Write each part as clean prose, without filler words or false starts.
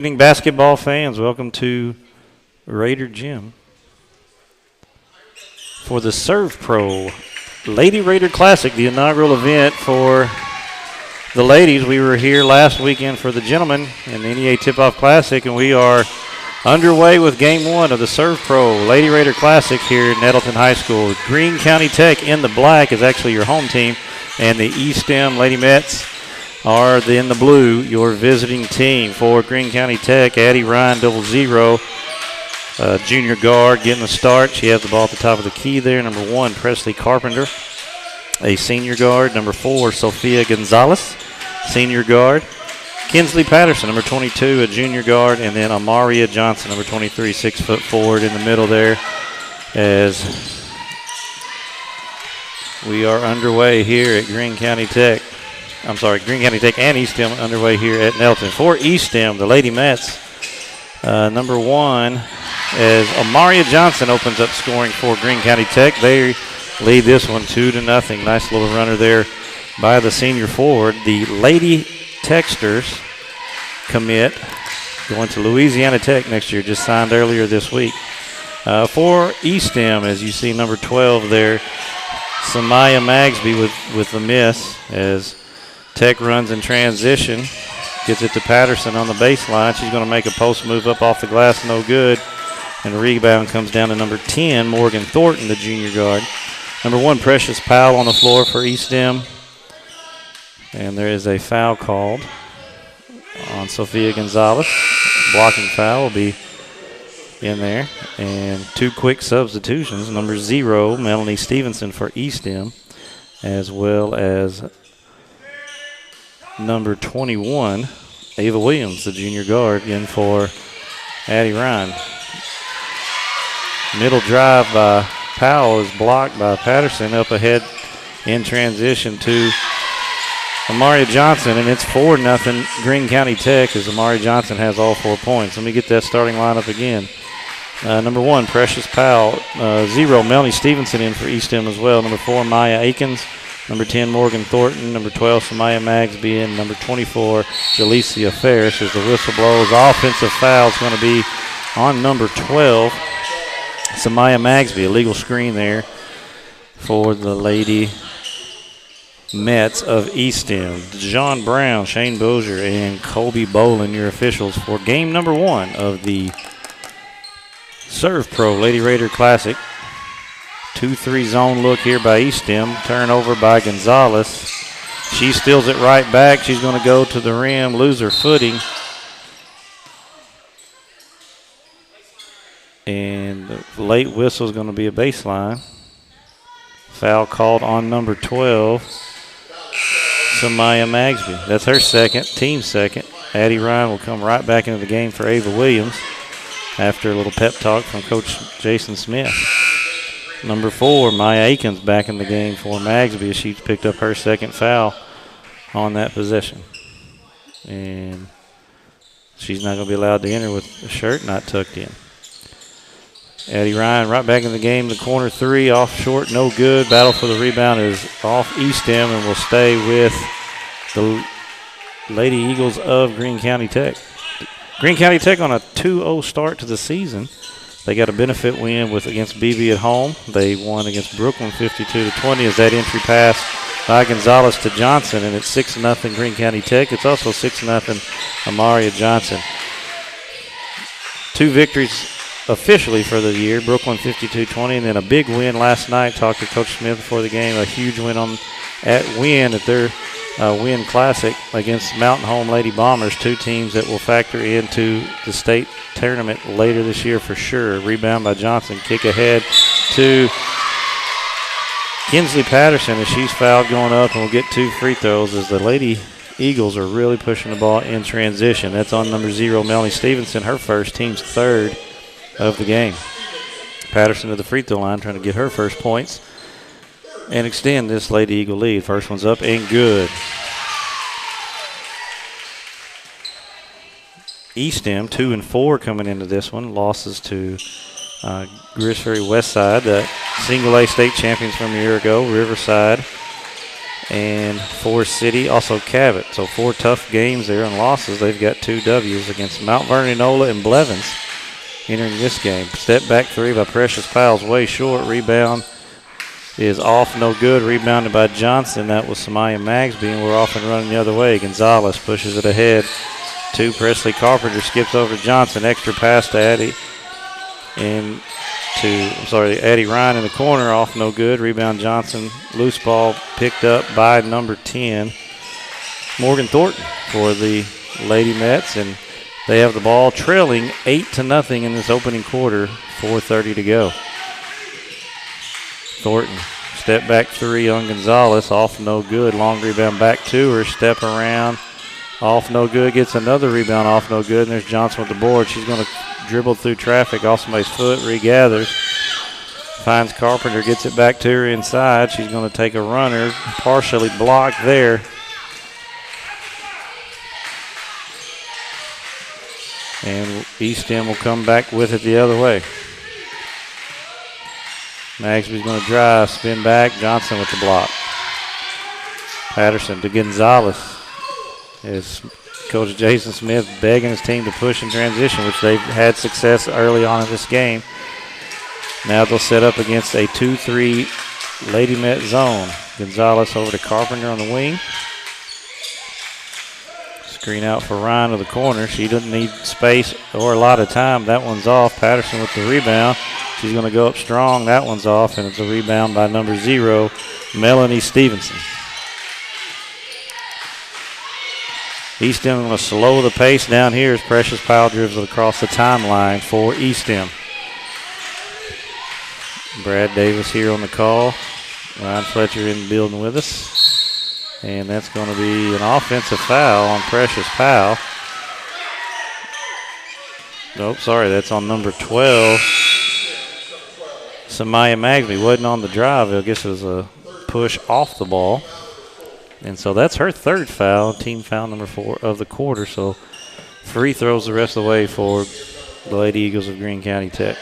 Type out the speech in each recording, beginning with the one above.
Good evening, basketball fans. Welcome to Raider Gym for the Servpro Lady Raider Classic, the inaugural event for the ladies. We were here last weekend for the gentlemen in the NEA Tip-Off Classic, and we are underway with Game 1 of the Servpro Lady Raider Classic here at Nettleton High School. Greene County Tech in the black is actually your home team, and the Estem Lady Mets are in the blue, your visiting team. For Greene County Tech, Addie Ryan, 00, junior guard, getting the start. She has the ball at the top of the key there. Number 1, Presley Carpenter, a senior guard. Number 4, Sophia Gonzalez, senior guard. Kinsley Patterson, number 22, a junior guard. And then Amaria Johnson, number 23, 6 foot forward in the middle there, as we are underway here at Greene County Tech. Greene County Tech and Estem underway here at Nettleton. For Estem, the Lady Mets, number 1, as Amaria Johnson opens up scoring for Greene County Tech. They lead this one 2-0. Nice little runner there by the senior forward. The Lady Techsters commit going to Louisiana Tech next year, just signed earlier this week. For Estem, as you see, number 12 there, Samaya Magsby with the miss, as Tech runs in transition, gets it to Patterson on the baseline. She's going to make a post move up off the glass, no good. And the rebound comes down to number 10, Morgan Thornton, the junior guard. Number 1, Precious Powell on the floor for Estem. And there is a foul called on Sophia Gonzalez. Blocking foul will be in there. And 2 quick substitutions. Number 0, Melanie Stevenson for Estem, as well as number 21, Ava Williams, the junior guard, in for Addie Ryan. Middle drive by Powell is blocked by Patterson. Up ahead in transition to Amaria Johnson, and it's 4-0 Greene County Tech, as Amaria Johnson has all 4 points. Let me get that starting lineup again. Number 1, Precious Powell. 0, Melanie Stevenson in for Estem as well. Number 4, Maya Akins. Number 10, Morgan Thornton. Number 12, Samaya Magsby. And number 24, Jalecia Ferris. As the whistle blows, offensive foul is going to be on number 12, Samaya Magsby. Illegal screen there for the Lady Mets of Estem. John Brown, Shane Bozier, and Colby Bolin, your officials for game number 1 of the Servpro Lady Raider Classic. 2-3 zone look here by Estem. Turnover by Gonzalez. She steals it right back. She's going to go to the rim, lose her footing. And the late whistle is going to be a baseline. Foul called on number 12, Samaya Magsby. That's her second, team second. Addie Ryan will come right back into the game for Ava Williams after a little pep talk from Coach Jason Smith. Number 4, Maya Akins, back in the game for Magsby, as she's picked up her second foul on that possession. And she's not going to be allowed to enter with the shirt not tucked in. Addie Ryan right back in the game. The corner 3 off short, no good. Battle for the rebound is off Estem and will stay with the Lady Eagles of Greene County Tech. Greene County Tech on a 2-0 start to the season. They got a benefit win against BB at home. They won against Brookland 52-20 as that entry pass by Gonzalez to Johnson, and it's 6-0 Greene County Tech. It's also 6-0 Amaria Johnson. 2 victories officially for the year, Brookland 52-20, and then a big win last night. Talked to Coach Smith before the game, a huge win at their Win Classic against Mountain Home Lady Bombers, 2 teams that will factor into the state tournament later this year for sure. Rebound by Johnson, kick ahead to Kinsley Patterson as she's fouled going up, and will get 2 free throws as the Lady Eagles are really pushing the ball in transition. That's on number 0, Melanie Stevenson, her first, team's 3rd of the game. Patterson to the free throw line trying to get her first points and extend this Lady Eagle lead. First one's up and good. Estem 2-4 coming into this one. Losses to Grease Ferry Westside, the single A state champions from a year ago. Riverside and Forest City, also Cabot. So 4 tough games there and losses. They've got 2 W's against Mount Vernon, Nola, and Blevins entering this game. Step back 3 by Precious Powell's way short. Rebound is off, no good. Rebounded by Johnson. That was Samaya Magsby, and we're off and running the other way. Gonzalez pushes it ahead to Presley Carpenter. Skips over to Johnson. Extra pass to Addie. And Addie Ryan in the corner, off no good. Rebound Johnson. Loose ball picked up by number 10, Morgan Thornton, for the Lady Mets, and they have the ball trailing 8-0 in this opening quarter. 4:30 to go. Thornton, step back 3 on Gonzalez, off no good. Long rebound back to her. Step around, off no good. Gets another rebound, off no good. And there's Johnson with the board. She's going to dribble through traffic off somebody's foot, regathers, finds Carpenter, gets it back to her inside. She's going to take a runner, partially blocked there. And Estem will come back with it the other way. Magsby's going to drive, spin back, Johnson with the block. Patterson to Gonzalez. Is Coach Jason Smith begging his team to push in transition, which they've had success early on in this game. Now they'll set up against a 2-3 Lady Met zone. Gonzalez over to Carpenter on the wing. Screen out for Ryan to the corner. She doesn't need space or a lot of time. That one's off. Patterson with the rebound. She's going to go up strong. That one's off, and it's a rebound by number 0, Melanie Stevenson. Estem going to slow the pace down here as Precious Powell dribbles across the timeline for Estem. Brad Davis here on the call. Ryan Fletcher in the building with us. And that's going to be an offensive foul on Precious Powell. Nope, sorry, that's on number 12. Samaya Magsby wasn't on the drive. I guess it was a push off the ball. And so that's her 3rd foul, team foul number 4 of the quarter. So free throws the rest of the way for the Lady Eagles of Greene County Tech.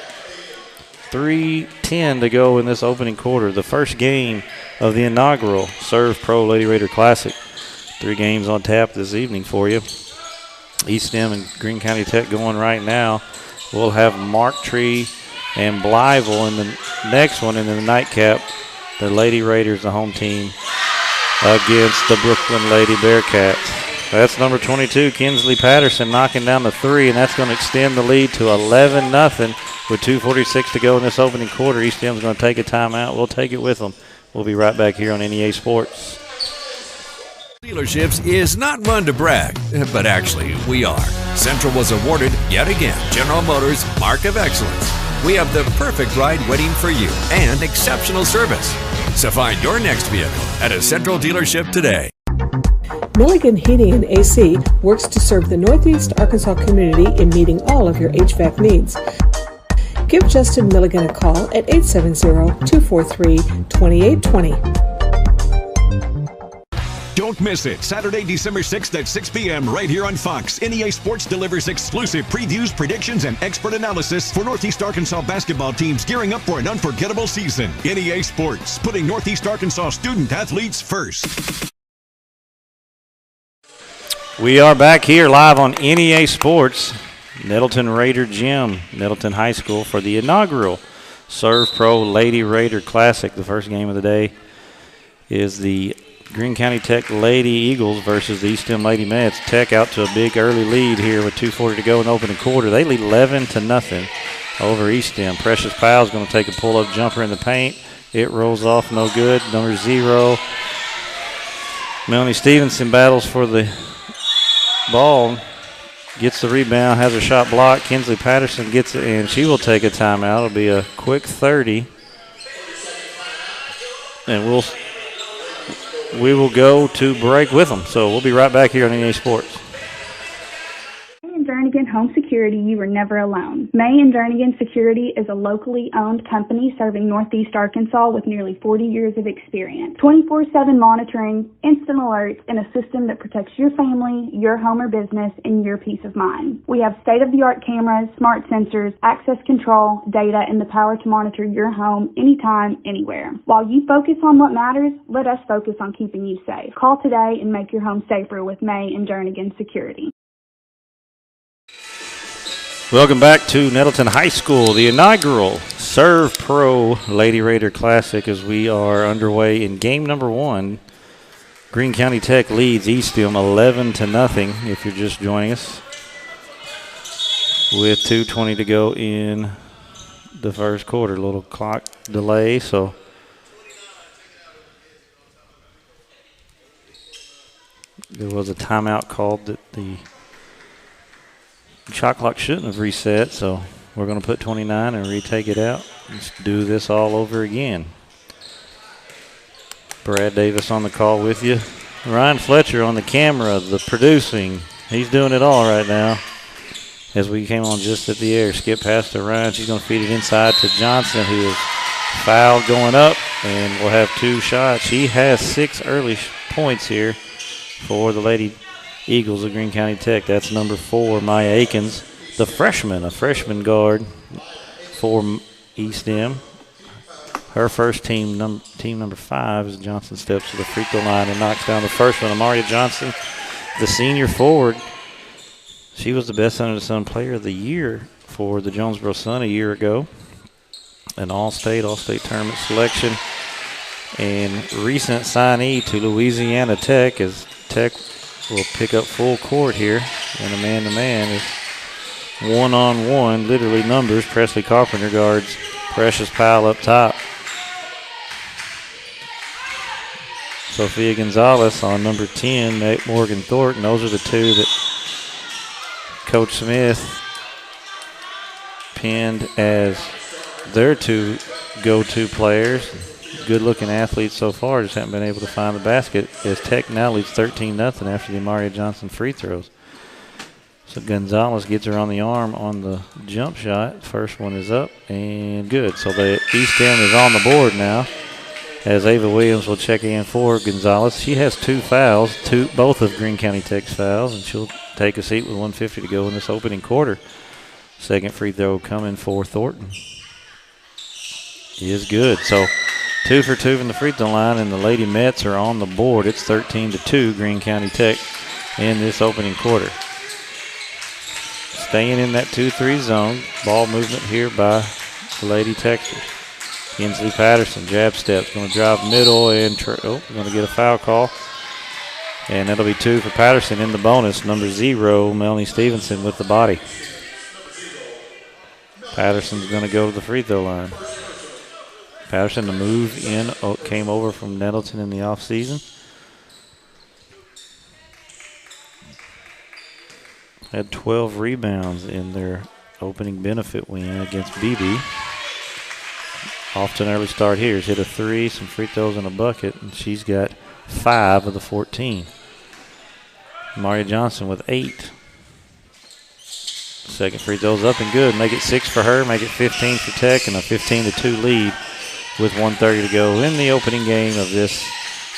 3:10 to go in this opening quarter. The first game of the inaugural Servpro Lady Raider Classic. 3 games on tap this evening for you. Estem and Greene County Tech going right now. We'll have Marktree and Blytheville in the next one. And in the nightcap, the Lady Raiders, the home team, against the Brookland Lady Bearcats. That's number 22, Kinsley Patterson, knocking down the 3, and that's going to extend the lead to 11-0 with 2:46 to go in this opening quarter. Estem's going to take a timeout. We'll take it with them. We'll be right back here on NEA Sports. Dealerships is not one to brag, but actually we are. Central was awarded, yet again, General Motors Mark of Excellence. We have the perfect ride waiting for you and exceptional service. So find your next vehicle at a Central dealership today. Milligan Heating and AC works to serve the Northeast Arkansas community in meeting all of your HVAC needs. Give Justin Milligan a call at 870-243-2820. Don't miss it. Saturday, December 6th at 6 p.m. right here on Fox. NEA Sports delivers exclusive previews, predictions, and expert analysis for Northeast Arkansas basketball teams gearing up for an unforgettable season. NEA Sports, putting Northeast Arkansas student athletes first. We are back here live on NEA Sports, Nettleton Raider Gym, Nettleton High School, for the inaugural Servpro Lady Raider Classic. The first game of the day is the Greene County Tech Lady Eagles versus the Estem Lady Mets. Tech out to a big early lead here with 2:40 to go in the opening quarter. They lead 11-0 over Estem. Precious Powell's going to take a pull-up jumper in the paint. It rolls off, no good. Number 0, Melanie Stevenson battles for the ball, gets the rebound, has her shot blocked. Kinsley Patterson gets it, and she will take a timeout. It'll be a quick 30. And we will go to break with them. So we'll be right back here on NEA Sports. Journey Jernigan Home Security, you are never alone. May and Jernigan Security is a locally owned company serving Northeast Arkansas with nearly 40 years of experience. 24/7 monitoring, instant alerts, and a system that protects your family, your home or business, and your peace of mind. We have state-of-the-art cameras, smart sensors, access control, data, and the power to monitor your home anytime, anywhere. While you focus on what matters, let us focus on keeping you safe. Call today and make your home safer with May and Jernigan Security. Welcome back to Nettleton High School, the inaugural Servpro Lady Raider Classic, as we are underway in game number 1. Greene County Tech leads Estem 11-0 if you're just joining us, with 2:20 to go in the first quarter. A little clock delay, so there was a timeout called that the shot clock shouldn't have reset, so we're going to put 29 and retake it out. Let's do this all over again. Brad Davis on the call with you. Ryan Fletcher on the camera, the producing. He's doing it all right now. As we came on just at the air, skip past to Ryan. She's going to feed it inside to Johnson, who is fouled going up, and will have 2 shots. She has 6 early points here for the Lady Eagles of Greene County Tech. That's number 4, Maya Akins, the freshman, a freshman guard for Estem. Her first team number 5, as Johnson steps to the free throw line and knocks down the first one. Amaria Johnson, the senior forward. She was the best under the sun player of the year for the Jonesboro Sun a year ago. An all-state tournament selection, and recent signee to Louisiana Tech, as Tech will pick up full court here, and a man-to-man is one-on-one, literally numbers. Presley Carpenter guards Precious Powell up top. Sophia Gonzalez on number 10, Morgan Thornton. Those are the 2 that Coach Smith pinned as their 2 go-to players. Good-looking athletes so far, just haven't been able to find the basket, as Tech now leads 13-0 after the Amaria Johnson free throws. So Gonzalez gets her on the arm on the jump shot. First one is up and good. So the Estem is on the board now, as Ava Williams will check in for Gonzalez. She has 2 fouls, both of Greene County Tech's fouls, and she'll take a seat with 1:50 to go in this opening quarter. Second free throw coming for Thornton is good. So 2 for 2 from the free throw line, and the Lady Mets are on the board. It's 13-2 Greene County Tech in this opening quarter. Staying in that 2-3 zone. Ball movement here by the Lady Texans. Kinsley Patterson, jab steps, going to drive middle, and going to get a foul call. And that'll be 2 for Patterson in the bonus. Number 0, Melanie Stevenson with the body. Patterson's going to go to the free throw line. Patterson, the move in, came over from Nettleton in the offseason. Had 12 rebounds in their opening benefit win against BB. Off to an early start here. She's hit a 3, some free throws and a bucket, and she's got 5 of the 14. Maria Johnson with 8. Second free throw's up and good. Make it 6 for her, make it 15 for Tech, and a 15-2 lead with 1:30 to go in the opening game of this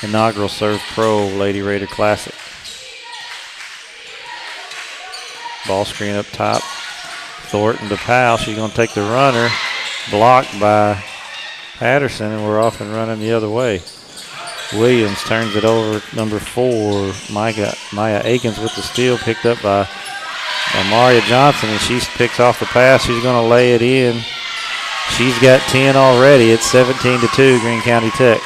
inaugural Servpro Lady Raider Classic. Ball screen up top. Thornton to Powell. She's going to take the runner. Blocked by Patterson, and we're off and running the other way. Williams turns it over. Number 4, Maya Akins with the steal, picked up by Amaria Johnson, and she picks off the pass. She's going to lay it in. She's got 10 already. It's 17-2 Greene County Tech.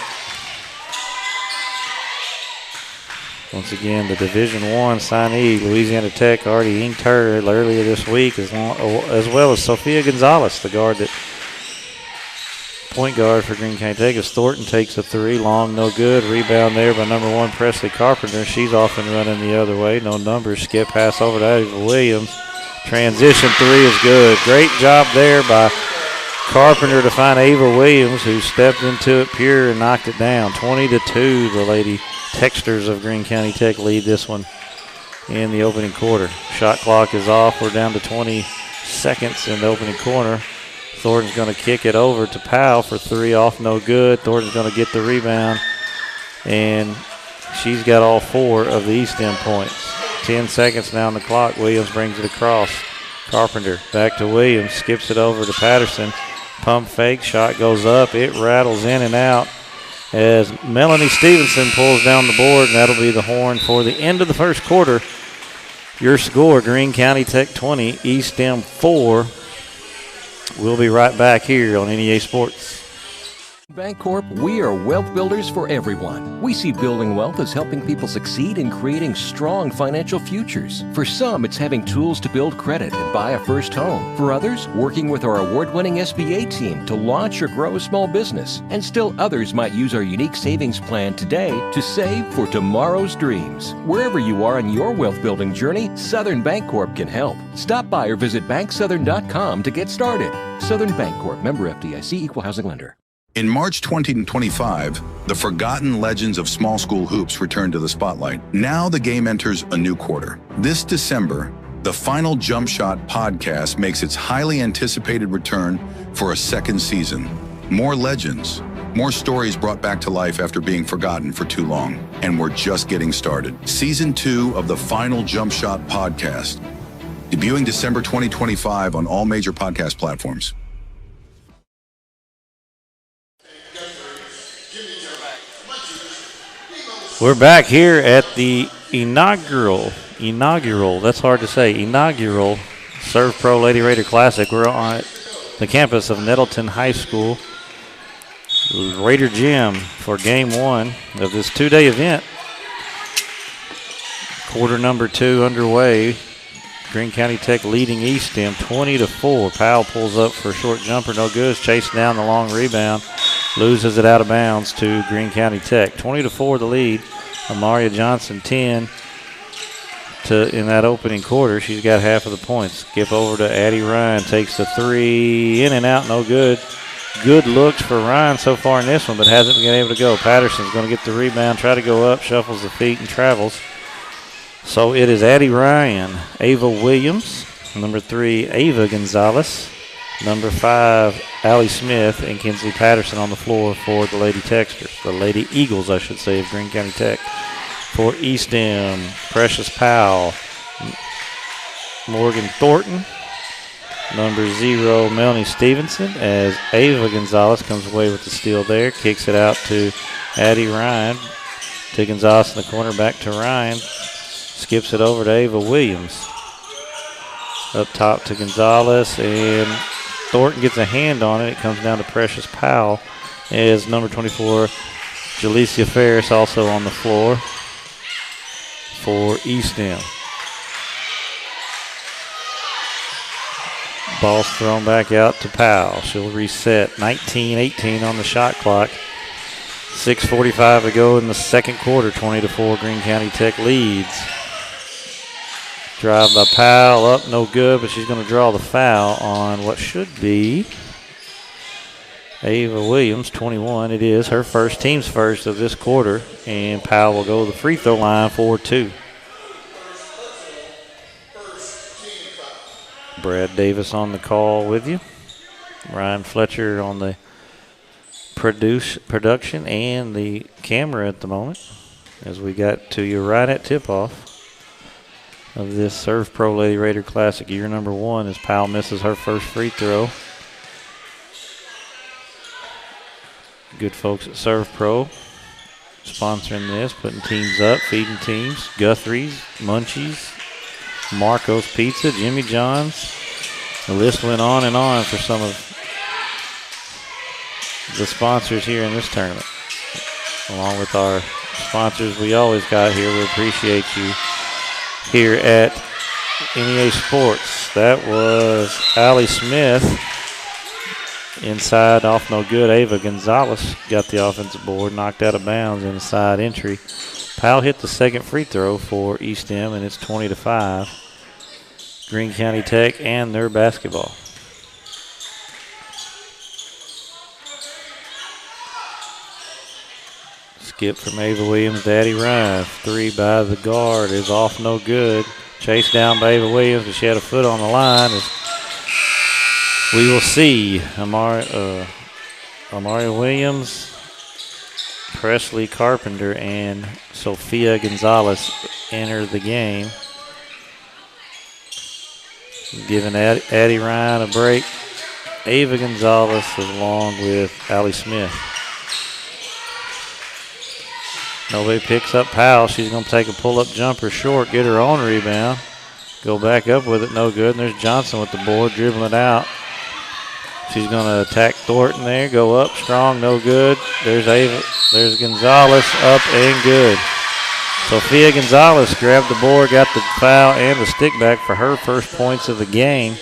Once again, the Division I signee, Louisiana Tech, already inked her earlier this week, as well as Sophia Gonzalez, the guard that point guard for Greene County Tech. As Thornton takes a 3, long, no good. Rebound there by number 1, Presley Carpenter. She's off and running the other way. No numbers. Skip pass over to Ava Williams. Transition 3 is good. Great job there by Carpenter to find Ava Williams, who stepped into it pure and knocked it down. 20-2, the Lady Texters of Greene County Tech lead this one in the opening quarter. Shot clock is off. We're down to 20 seconds in the opening corner. Thornton's going to kick it over to Powell for 3, off no good. Thornton's going to get the rebound, and she's got all 4 of the Estem points. 10 seconds now on the clock. Williams brings it across. Carpenter back to Williams, skips it over to Patterson. Pump fake, shot goes up. It rattles in and out as Melanie Stevenson pulls down the board, and that'll be the horn for the end of the first quarter. Your score, Greene County Tech 20, Estem 4. We'll be right back here on NEA Sports. Bancorp, we are wealth builders for everyone. We see building wealth as helping people succeed in creating strong financial futures. For some, it's having tools to build credit and buy a first home. For others, working with our award-winning SBA team to launch or grow a small business. And still others might use our unique savings plan today to save for tomorrow's dreams. Wherever you are in your wealth building journey, Southern Bancorp can help. Stop by or visit banksouthern.com to get started. Southern Bancorp, member FDIC, equal housing lender. In March 2025, the forgotten legends of small school hoops return to the spotlight. Now the game enters a new quarter. This December, the Final Jump Shot podcast makes its highly anticipated return for a second season. More legends, more stories brought back to life after being forgotten for too long. And we're just getting started. Season 2 of the Final Jump Shot podcast, debuting December 2025 on all major podcast platforms. We're back here at the inaugural, that's hard to say, inaugural Servpro Lady Raider Classic. We're on the campus of Nettleton High School, Raider Gym, for game 1 of this 2-day event. Quarter number 2 underway. Greene County Tech leading Estem 20-4. Powell pulls up for a short jumper, no good. Chased down the long rebound. Loses it out of bounds to Greene County Tech. 20-4 the lead. Amaria Johnson 10 in that opening quarter. She's got half of the points. Skip over to Addie Ryan. Takes the 3 in and out, no good. Good looks for Ryan so far in this one, but hasn't been able to go. Patterson's going to get the rebound, try to go up, shuffles the feet and travels. So it is Addie Ryan, Ava Williams, number 3, Ava Gonzalez, number 5, Allie Smith, and Kinsley Patterson on the floor for the Lady Techsters, the Lady Eagles, I should say, of Greene County Tech. For Estem, Precious Powell, Morgan Thornton, number 0, Melanie Stevenson, as Ava Gonzalez comes away with the steal there, kicks it out to Addie Ryan, to Gonzalez in the corner, back to Ryan. Skips it over to Ava Williams. Up top to Gonzalez, and Thornton gets a hand on it. It comes down to Precious Powell as number 24, Jalecia Ferris, also on the floor for Estem. Ball's thrown back out to Powell. She'll reset. 19-18 on the shot clock. 6:45 to go in the second quarter. 20-4 Greene County Tech leads. Drive by Powell, up no good, but she's going to draw the foul on what should be Ava Williams, 21. It is her first, team's first of this quarter, and Powell will go to the free throw line for 2. Brad Davis on the call with you. Ryan Fletcher on the production and the camera at the moment, as we got to you right at tip-off of this Servpro Lady Raider Classic. Year number 1 as Powell misses her first free throw. Good folks at Servpro sponsoring this, putting teams up, feeding teams. Guthrie's, Munchies, Marco's Pizza, Jimmy John's. The list went on and on for some of the sponsors here in this tournament. Along with our sponsors we always got here, we appreciate you here at NEA Sports. That was Allie Smith. Inside, off no good. Ava Gonzalez got the offensive board, knocked out of bounds inside entry. Powell hit the second free throw for Estem, and it's 20-5. Greene County Tech and their basketball. Skip from Ava Williams to Addie Ryan. 3 by the guard is off no good. Chased down by Ava Williams, but she had a foot on the line. We will see Amaria Williams, Presley Carpenter, and Sophia Gonzalez enter the game. Giving Addie Ryan a break. Ava Gonzalez along with Allie Smith. Nobody picks up Powell. She's going to take a pull-up jumper short, get her own rebound. Go back up with it, no good. And there's Johnson with the board, dribbling it out. She's going to attack Thornton there, go up strong, no good. There's Ava. There's Gonzalez, up and good. Sophia Gonzalez grabbed the board, got the foul and the stick back for her first points of the game,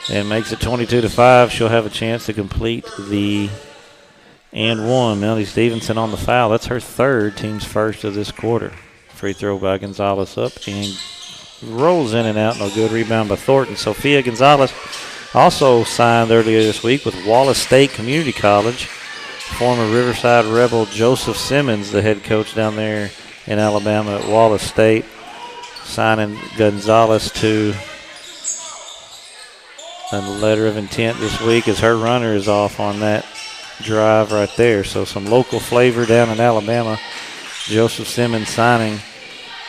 and makes it 22-5. She'll have a chance to complete the and one. Melanie Stevenson on the foul. That's her third, team's first of this quarter. Free throw by Gonzalez up and rolls in and out. No good. Rebound by Thornton. Sophia Gonzalez also signed earlier this week with Wallace State Community College. Former Riverside Rebel Joseph Simmons, the head coach down there in Alabama at Wallace State, signing Gonzalez to a letter of intent this week as her runner is off on that drive right there. So some local flavor down in Alabama. Joseph Simmons signing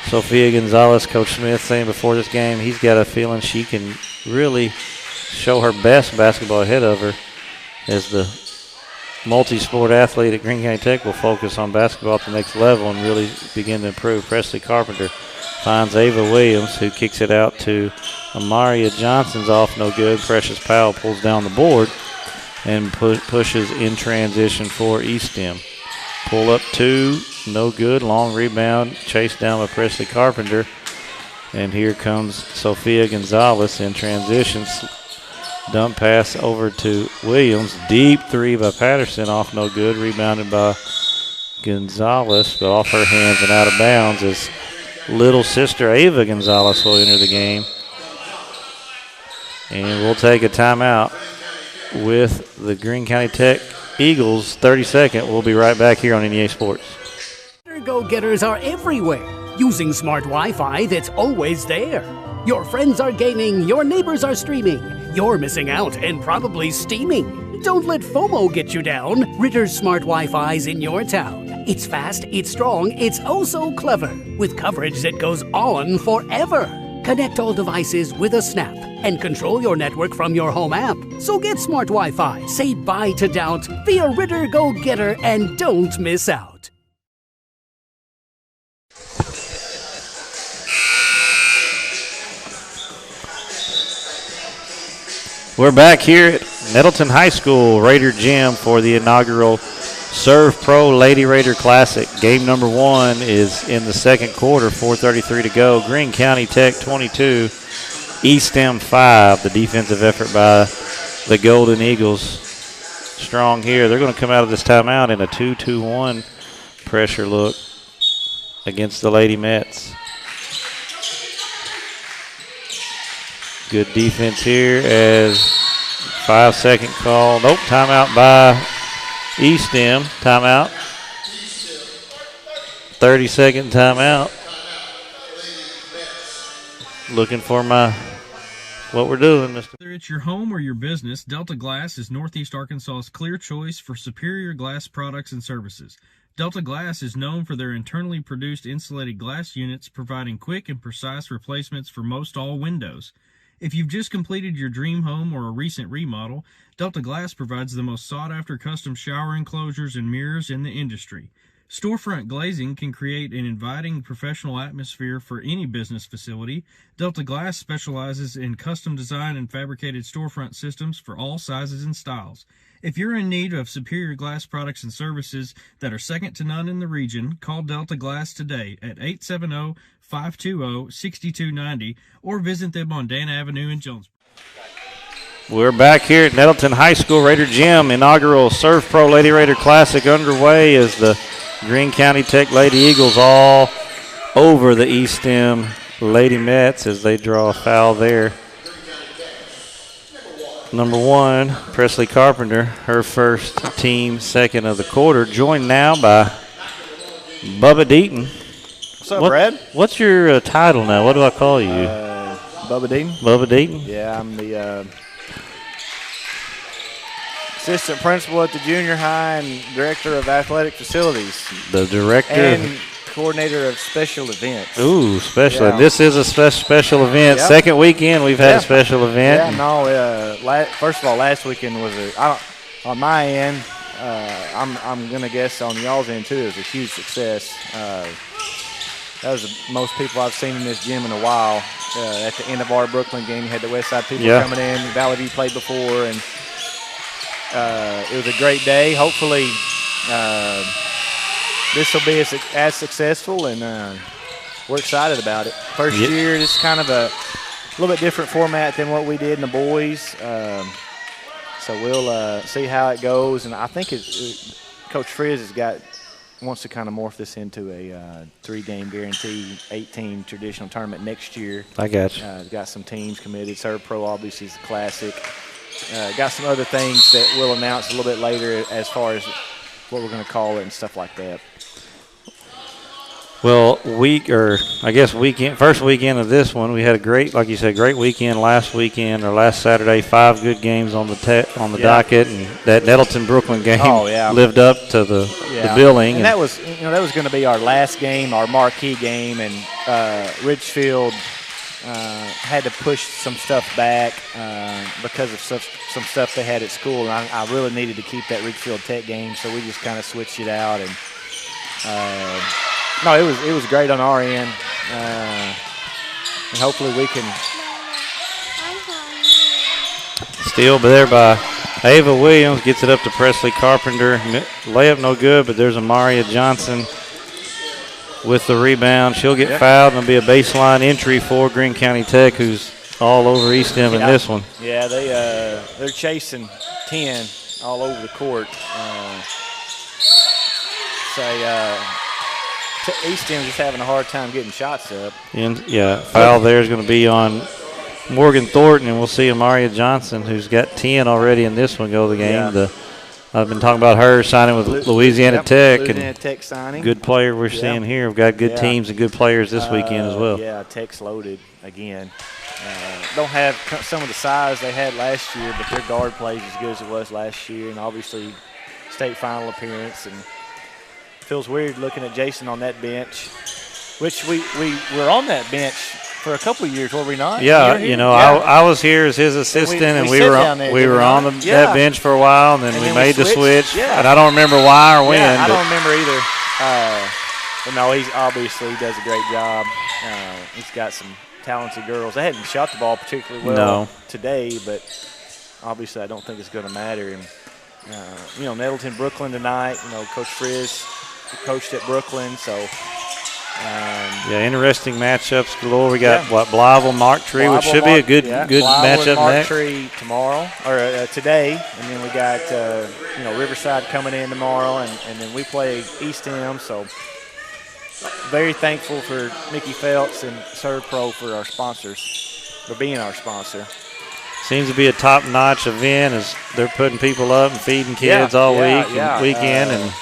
Sophia Gonzalez. Coach Smith saying before this game he's got a feeling she can really show her best basketball ahead of her, as the multi-sport athlete at Greene County Tech will focus on basketball at the next level and really begin to improve. Presley Carpenter finds Ava Williams, who kicks it out to Amaria Johnson's off, no good. Precious Powell pulls down the board and pushes in transition for Estem. Pull up two, no good. Long rebound, chased down by Presley Carpenter. And here comes Sophia Gonzalez in transition. Dump pass over to Williams. Deep three by Patterson, off no good. Rebounded by Gonzalez, but off her hands and out of bounds as little sister Ava Gonzalez will enter the game. And we'll take a timeout with the Greene County Tech Eagles. 30-second. We'll be right back here on NEA Sports. Go-getters are everywhere, using smart Wi-Fi that's always there. Your friends are gaming, your neighbors are streaming, you're missing out and probably steaming. Don't let FOMO get you down. Ritter's smart Wi-Fi's in your town. It's fast, it's strong, it's oh so clever, with coverage that goes on forever. Connect all devices with a snap and control your network from your home app. So get smart Wi-Fi, say bye to doubt, be a Ritter go-getter, and don't miss out. We're back here at Nettleton High School Raider Gym for the inaugural Servpro Lady Raider Classic. Game number one is in the second quarter, 4:33 to go. Greene County Tech 22, Estem 5. The defensive effort by the Golden Eagles strong here. They're going to come out of this timeout in a 2-2-1 pressure look against the Lady Mets. Good defense here as 5-second call. Nope, timeout by Estem. Timeout. 30-second timeout. Looking for what we're doing, Mr. Whether it's your home or your business, Delta Glass is Northeast Arkansas's clear choice for superior glass products and services. Delta Glass is known for their internally produced insulated glass units, providing quick and precise replacements for most all windows. If you've just completed your dream home or a recent remodel, Delta Glass provides the most sought-after custom shower enclosures and mirrors in the industry. Storefront glazing can create an inviting professional atmosphere for any business facility. Delta Glass specializes in custom design and fabricated storefront systems for all sizes and styles. If you're in need of superior glass products and services that are second to none in the region, call Delta Glass today at 870-520-6290 or visit them on Dan Avenue in Jonesboro. We're back here at Nettleton High School Raider Gym. Inaugural Servpro Lady Raider Classic underway as the Greene County Tech Lady Eagles all over the Estem Lady Mets as they draw a foul there. Number one, Presley Carpenter, her first team second of the quarter, joined now by Bubba Deaton. What's up, Brad? What's your title now? What do I call you? Bubba Deaton. Bubba Deaton? Yeah, I'm the assistant principal at the junior high and director of athletic facilities. The director and coordinator of special events. Ooh, special. Yeah. This is a special event. Yep. Second weekend we've had a special event. Yeah, no, first of all, last weekend was on my end, I'm going to guess on y'all's end too, it was a huge success. That was the most people I've seen in this gym in a while. At the end of our Brookland game, you had the West Side people coming in. Valley View played before, and it was a great day. Hopefully this will be as successful, and we're excited about it. First year, it's kind of a little bit different format than what we did in the boys. So we'll see how it goes. And I think Coach Frizz wants to kind of morph this into a 3-game guarantee, 18 traditional tournament next year. I got you. Got some teams committed. Servpro obviously is the classic. Got some other things that we'll announce a little bit later as far as what we're going to call it and stuff like that. Well, first weekend of this one, we had a great, like you said, great weekend last weekend or last Saturday. 5 good games on the docket, and that Nettleton Brookland game lived up to the billing. And that was going to be our last game, our marquee game, and Ridgefield had to push some stuff back because of some stuff they had at school, and I really needed to keep that Ridgefield Tech game, so we just kind of switched it out. And no, it was great on our end, and hopefully we can. Steal there by Ava Williams, gets it up to Presley Carpenter. Layup no good, but there's Amaria Johnson with the rebound. She'll get fouled, and it'll be a baseline entry for Greene County Tech, who's all over Estem in this one. Yeah, they're chasing 10 all over the court. Estem just having a hard time getting shots up. And foul there is going to be on Morgan Thornton, and we'll see Amaria Johnson, who's got 10 already in this one, go the game. Yeah. I've been talking about her signing with Louisiana Tech. Louisiana Tech signing. Good player we're seeing here. We've got good teams and good players this weekend as well. Yeah, Tech's loaded again. Don't have some of the size they had last year, but their guard plays as good as it was last year, and obviously state final appearance. And feels weird looking at Jason on that bench, which we were on that bench for a couple of years, were we not? Yeah, I was here as his assistant, and we were on that bench for a while, and then we made the switch. Yeah. And I don't remember why or when. I don't remember either. But no, he does a great job. He's got some talented girls. They hadn't shot the ball particularly well today, but obviously I don't think it's going to matter. And Nettleton, Brookland tonight. Coach Frizz coached at Brookland, so. Interesting matchups galore. We got Blytheville, Marktree, which should be a good matchup next. Marktree tomorrow or today, and then we got Riverside coming in tomorrow, and then we play Estem. So very thankful for Mickey Phelps and Servpro for our sponsors, for being our sponsor. Seems to be a top-notch event as they're putting people up and feeding kids all week and weekend, and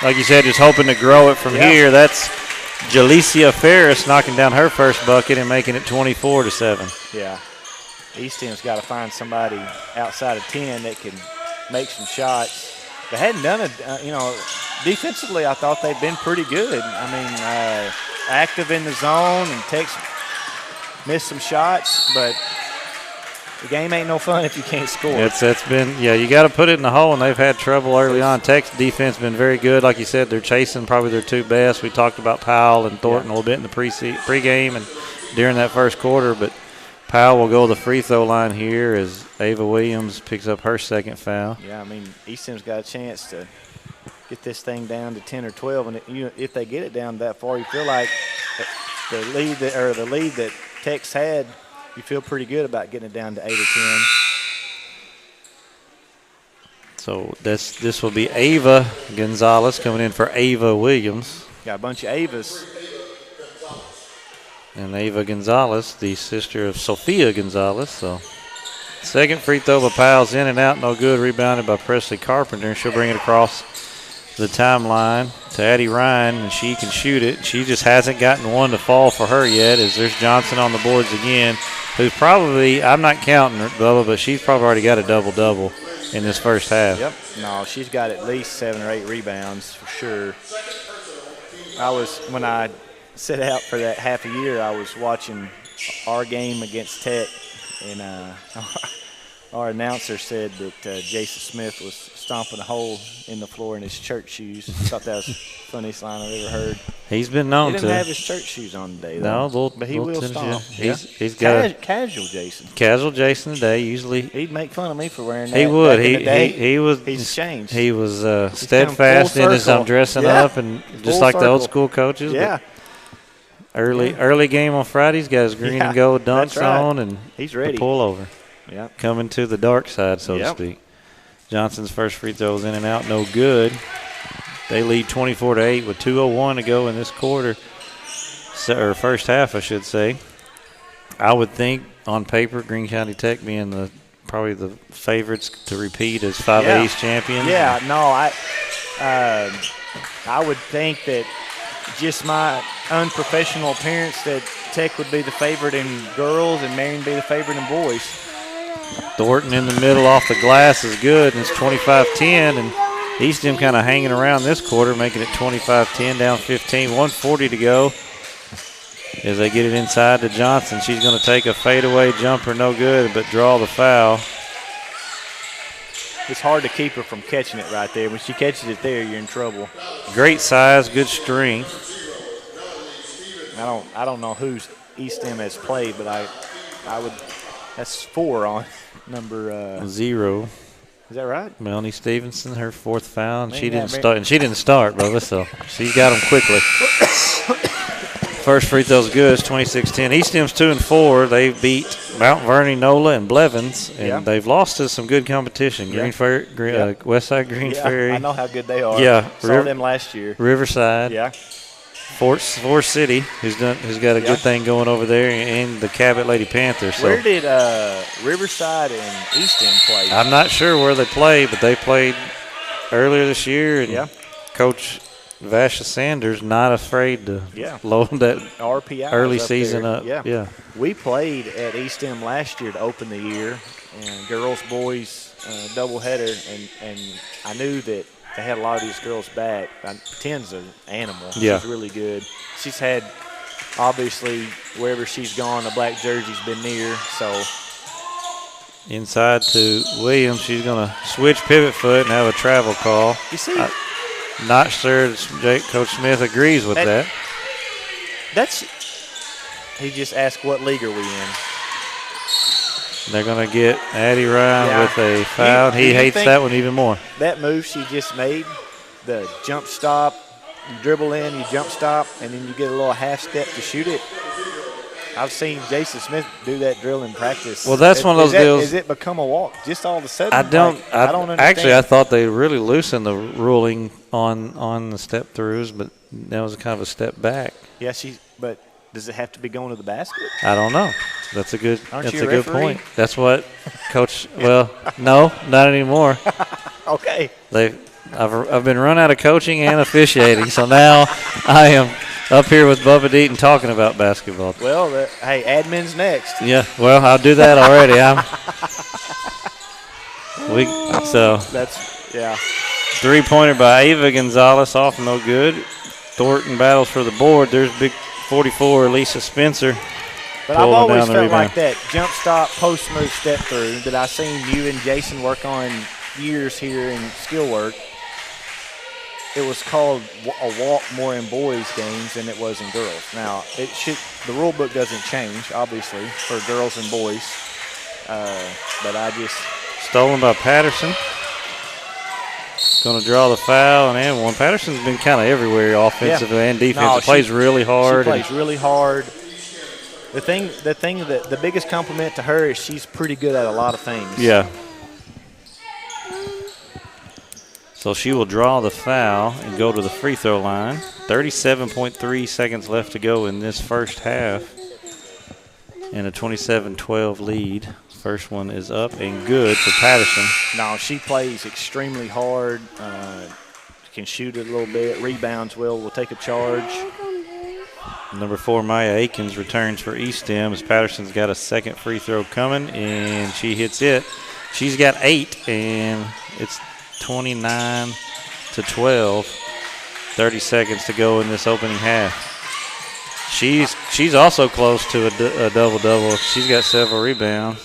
like you said, just hoping to grow it from here. That's Jalecia Ferris knocking down her first bucket and making it 24-7. Yeah. Estem's got to find somebody outside of 10 that can make some shots. They hadn't done it, defensively I thought they'd been pretty good. I mean, active in the zone, and Tech's missed some shots, but the game ain't no fun if you can't score. It's been, you got to put it in the hole, and they've had trouble early on. Tech's defense been very good. Like you said, they're chasing probably their 2 best. We talked about Powell and Thornton a little bit in the pregame and during that first quarter, but Powell will go to the free throw line here as Ava Williams picks up her second foul. Yeah, I mean, Estem's got a chance to get this thing down to 10 or 12, and if they get it down that far, you feel like the lead that Tech's had, you feel pretty good about getting it down to 8 or 10. So this will be Ava Gonzalez coming in for Ava Williams. Got a bunch of Avas. And Ava Gonzalez, the sister of Sophia Gonzalez. So second free throw by Powell's in and out, no good. Rebounded by Presley Carpenter, and she'll bring it across the timeline to Addie Ryan, and she can shoot it. She just hasn't gotten one to fall for her yet, as there's Johnson on the boards again, who's probably, I'm not counting her, Bubba, but she's probably already got a double-double in this first half. Yep. No, she's got at least 7 or 8 rebounds for sure. When I set out for that half a year, I was watching our game against Tech, and our announcer said that Jason Smith was stomping a hole in the floor in his church shoes. I thought that was the funniest line I've ever heard. He's been known to. He didn't have his church shoes on today, though. No, but he will stomp. He's got casual Jason. Casual Jason today. Usually he'd make fun of me for wearing that. He would. He was. He's changed. He was steadfast in his dressing up, and just like the old school coaches. Yeah. Early game on Friday. He's got his green and gold dunks on, and he's ready. The pullover. Yeah. Coming to the dark side, so to speak. Johnson's first free throw is in and out, no good. They lead 24-8 with 2:01 to go in this quarter, or first half, I should say. I would think on paper, Greene County Tech being probably the favorites to repeat as 5A's champions. Yeah, no, I would think that just my unprofessional appearance that Tech would be the favorite in girls and Marion be the favorite in boys. Thornton in the middle off the glass is good, and it's 25-10, and Estem kind of hanging around this quarter, making it 25-10, down 15, 1:40 to go as they get it inside to Johnson. She's going to take a fadeaway jumper, no good, but draw the foul. It's hard to keep her from catching it right there. When she catches it there, you're in trouble. Great size, good strength. I don't know who's Estem has played, but I would. That's 4 on number 0. Is that right? Melanie Stevenson, her 4th foul, and she didn't start. And she didn't start, brother. So she got them quickly. First free throw's good. It's 26-10. Estem's 2-4. They beat Mount Vernon, NOLA, and Blevins, and they've lost to some good competition. Green Ferry, Westside Green Ferry. I know how good they are. Yeah, saw them last year. Riverside. Yeah. Fort City, who's got a good thing going over there, and the Cabot Lady Panthers. So. Where did Riverside and Estem play? I'm not sure where they played, but they played earlier this year, and Coach Vasha Sanders not afraid to load that RPI early season up. Yeah. We played at Estem last year to open the year, and girls, boys doubleheader, and I knew that they had a lot of these girls back. Ten's an animal. Yeah. She's really good. She's had, obviously, wherever she's gone, a black jersey's been near. So inside to Williams. She's going to switch pivot foot and have a travel call. You see? Not sure Coach Smith agrees with that. He just asked what league are we in. They're going to get Addie Ryan with a foul. He hates that one even more. That move she just made, the jump stop, you dribble in, you jump stop, and then you get a little half step to shoot it. I've seen Jason Smith do that drill in practice. Well, that's one of those deals. Has it become a walk just all of a sudden? I don't understand. Actually, I thought they really loosened the ruling on the step throughs, but that was kind of a step back. Yeah, but does it have to be going to the basket? I don't know. That's a good point. That's what Coach. Well, no, not anymore. Okay. I've been run out of coaching and officiating, so now I am up here with Bubba Deaton talking about basketball. Well, hey, admin's next. Yeah. Well, I'll do that already. That's 3-pointer by Ava Gonzalez off, no good. Thornton battles for the board. There's big 44 Lisa Spencer. But I've always felt like that jump stop, post move, step through that I've seen you and Jason work on years here in skill work. It was called a walk more in boys games than it was in girls. Now the rule book doesn't change, obviously, for girls and boys. But I just stolen by Patterson. Going to draw the foul and one. Patterson's been kind of everywhere offensively and defensively. Plays really hard. She plays really hard. The biggest compliment to her is she's pretty good at a lot of things. Yeah. So she will draw the foul and go to the free throw line. 37.3 seconds left to go in this first half. And a 27-12 lead. First one is up and good for Patterson. No, she plays extremely hard. can shoot it a little bit, rebounds well, will take a charge. Number 4, Maya Akins returns for Estem as Patterson's got a second free throw coming, and she hits it. She's got 8, and it's 29-12. 30 seconds to go in this opening half. She's also close to a double-double. She's got several rebounds.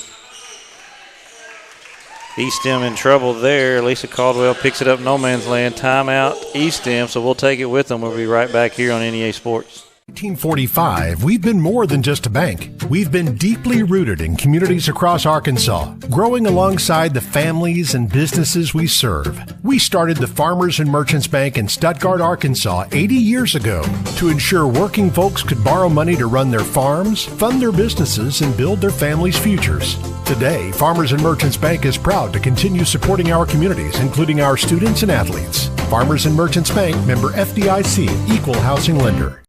Estem in trouble there. Lisa Caldwell picks it up no man's land. Timeout Estem, so we'll take it with them. We'll be right back here on NEA Sports. 1945, we've been more than just a bank. We've been deeply rooted in communities across Arkansas, growing alongside the families and businesses we serve. We started the Farmers and Merchants Bank in Stuttgart, Arkansas 80 years ago to ensure working folks could borrow money to run their farms, fund their businesses, and build their families' futures. Today, Farmers and Merchants Bank is proud to continue supporting our communities, including our students and athletes. Farmers and Merchants Bank, member FDIC, equal housing lender.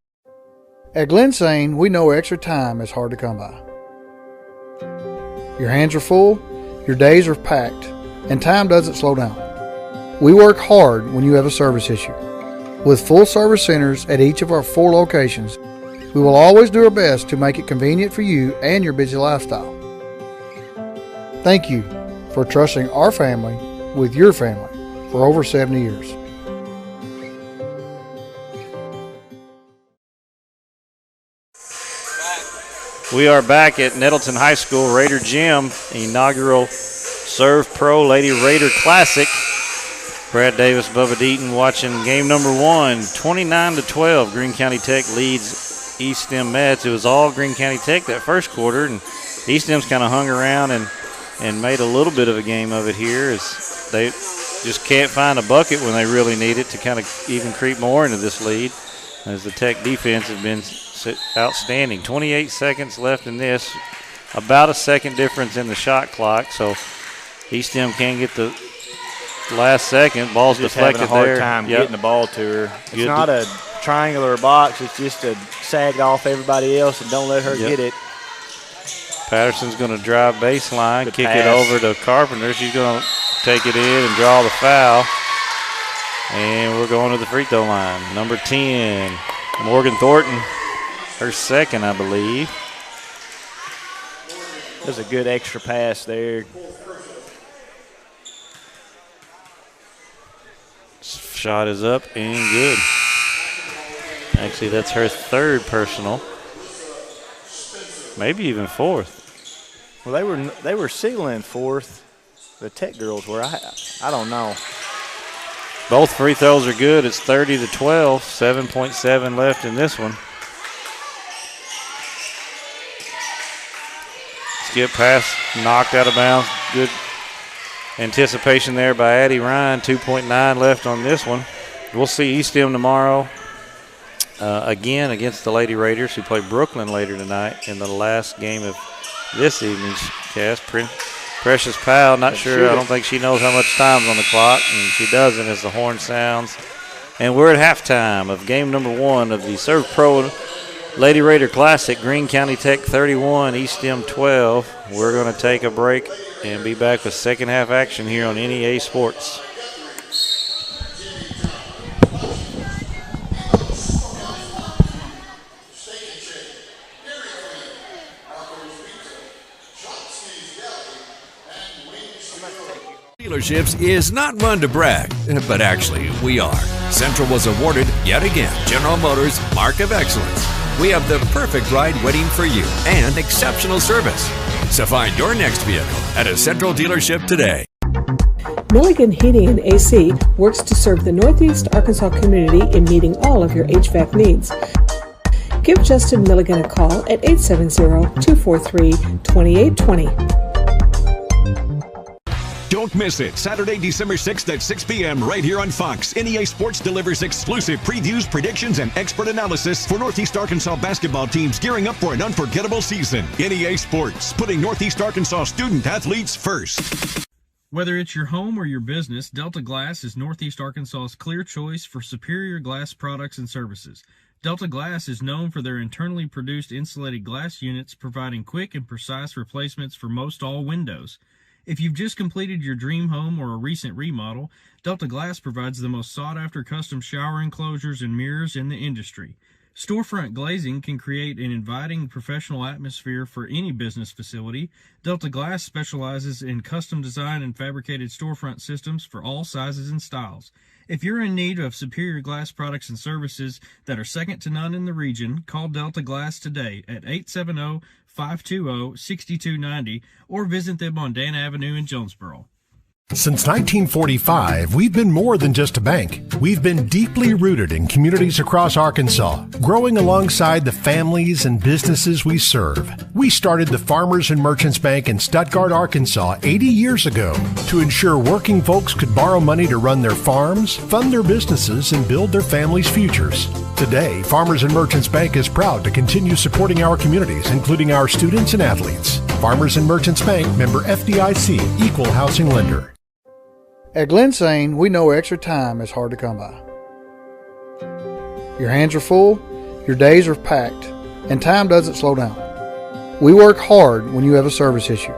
At Glensane, we know extra time is hard to come by. Your hands are full, your days are packed, and time doesn't slow down. We work hard when you have a service issue. With full service centers at each of our 4 locations, we will always do our best to make it convenient for you and your busy lifestyle. Thank you for trusting our family with your family for over 70 years. We are back at Nettleton High School, Raider Gym, inaugural Servpro Lady Raider Classic. Brad Davis, Bubba Deaton watching game number 1, 29-12. Greene County Tech leads Estem Mets. It was all Greene County Tech that first quarter, and Estem's kind of hung around and made a little bit of a game of it here as they just can't find a bucket when they really need it to kind of even creep more into this lead, as the Tech defense has been outstanding. 28 seconds left in this, about a second difference in the shot clock, so Estem can get the last second. Ball's deflected there. Having a hard time getting the ball to her. It's not a triangular box. It's just to sag off everybody else and don't let her get it. Patterson's going to drive baseline, Good kick pass. it over to Carpenter. She's going to take it in and draw the foul. And we're going to the free throw line. Number 10, Morgan Thornton. Her second, I believe. There's a good extra pass there. Shot is up and good. Actually, that's her third personal. Maybe even 4th. Well, they were sealing 4th. The Tech girls were. I don't know. Both free throws are good. It's 30-12. 7.7 left in this one. Skip pass, knocked out of bounds. Good anticipation there by Addie Ryan. 2.9 left on this one. We'll see Estem tomorrow again against the Lady Raiders, who play Brookland later tonight in the last game of this evening's cast. Precious Powell, not sure. I don't think she knows how much time's on the clock, and she doesn't as the horn sounds. And we're at halftime of game number 1 of the Servpro Lady Raider Classic. Greene County Tech 31, Estem 12. We're going to take a break and be back with second half action here on NEA Sports. Dealerships is not one to brag, but actually we are. Central was awarded, yet again, General Motors Mark of Excellence. We have the perfect ride waiting for you and exceptional service. So find your next vehicle at a Central dealership today. Milligan Heating and AC works to serve the Northeast Arkansas community in meeting all of your HVAC needs. Give Justin Milligan a call at 870-243-2820. Don't miss it. Saturday, December 6th at 6 p.m. right here on Fox. NEA Sports delivers exclusive previews, predictions, and expert analysis for Northeast Arkansas basketball teams gearing up for an unforgettable season. NEA Sports, putting Northeast Arkansas student athletes first. Whether it's your home or your business, Delta Glass is Northeast Arkansas's clear choice for superior glass products and services. Delta Glass is known for their internally produced insulated glass units, providing quick and precise replacements for most all windows. If you've just completed your dream home or a recent remodel, Delta Glass provides the most sought-after custom shower enclosures and mirrors in the industry. Storefront glazing can create an inviting professional atmosphere for any business facility. Delta Glass specializes in custom design and fabricated storefront systems for all sizes and styles. If you're in need of superior glass products and services that are second to none in the region, call Delta Glass today at 870-520-6290 or visit them on Dan Avenue in Jonesboro. Since 1945, we've been more than just a bank. We've been deeply rooted in communities across Arkansas, growing alongside the families and businesses we serve. We started the Farmers and Merchants Bank in Stuttgart, Arkansas 80 years ago to ensure working folks could borrow money to run their farms, fund their businesses, and build their families' futures. Today, Farmers and Merchants Bank is proud to continue supporting our communities, including our students and athletes. Farmers and Merchants Bank, member FDIC, equal housing lender. At Glensane, we know extra time is hard to come by. Your hands are full, your days are packed, and time doesn't slow down. We work hard when you have a service issue.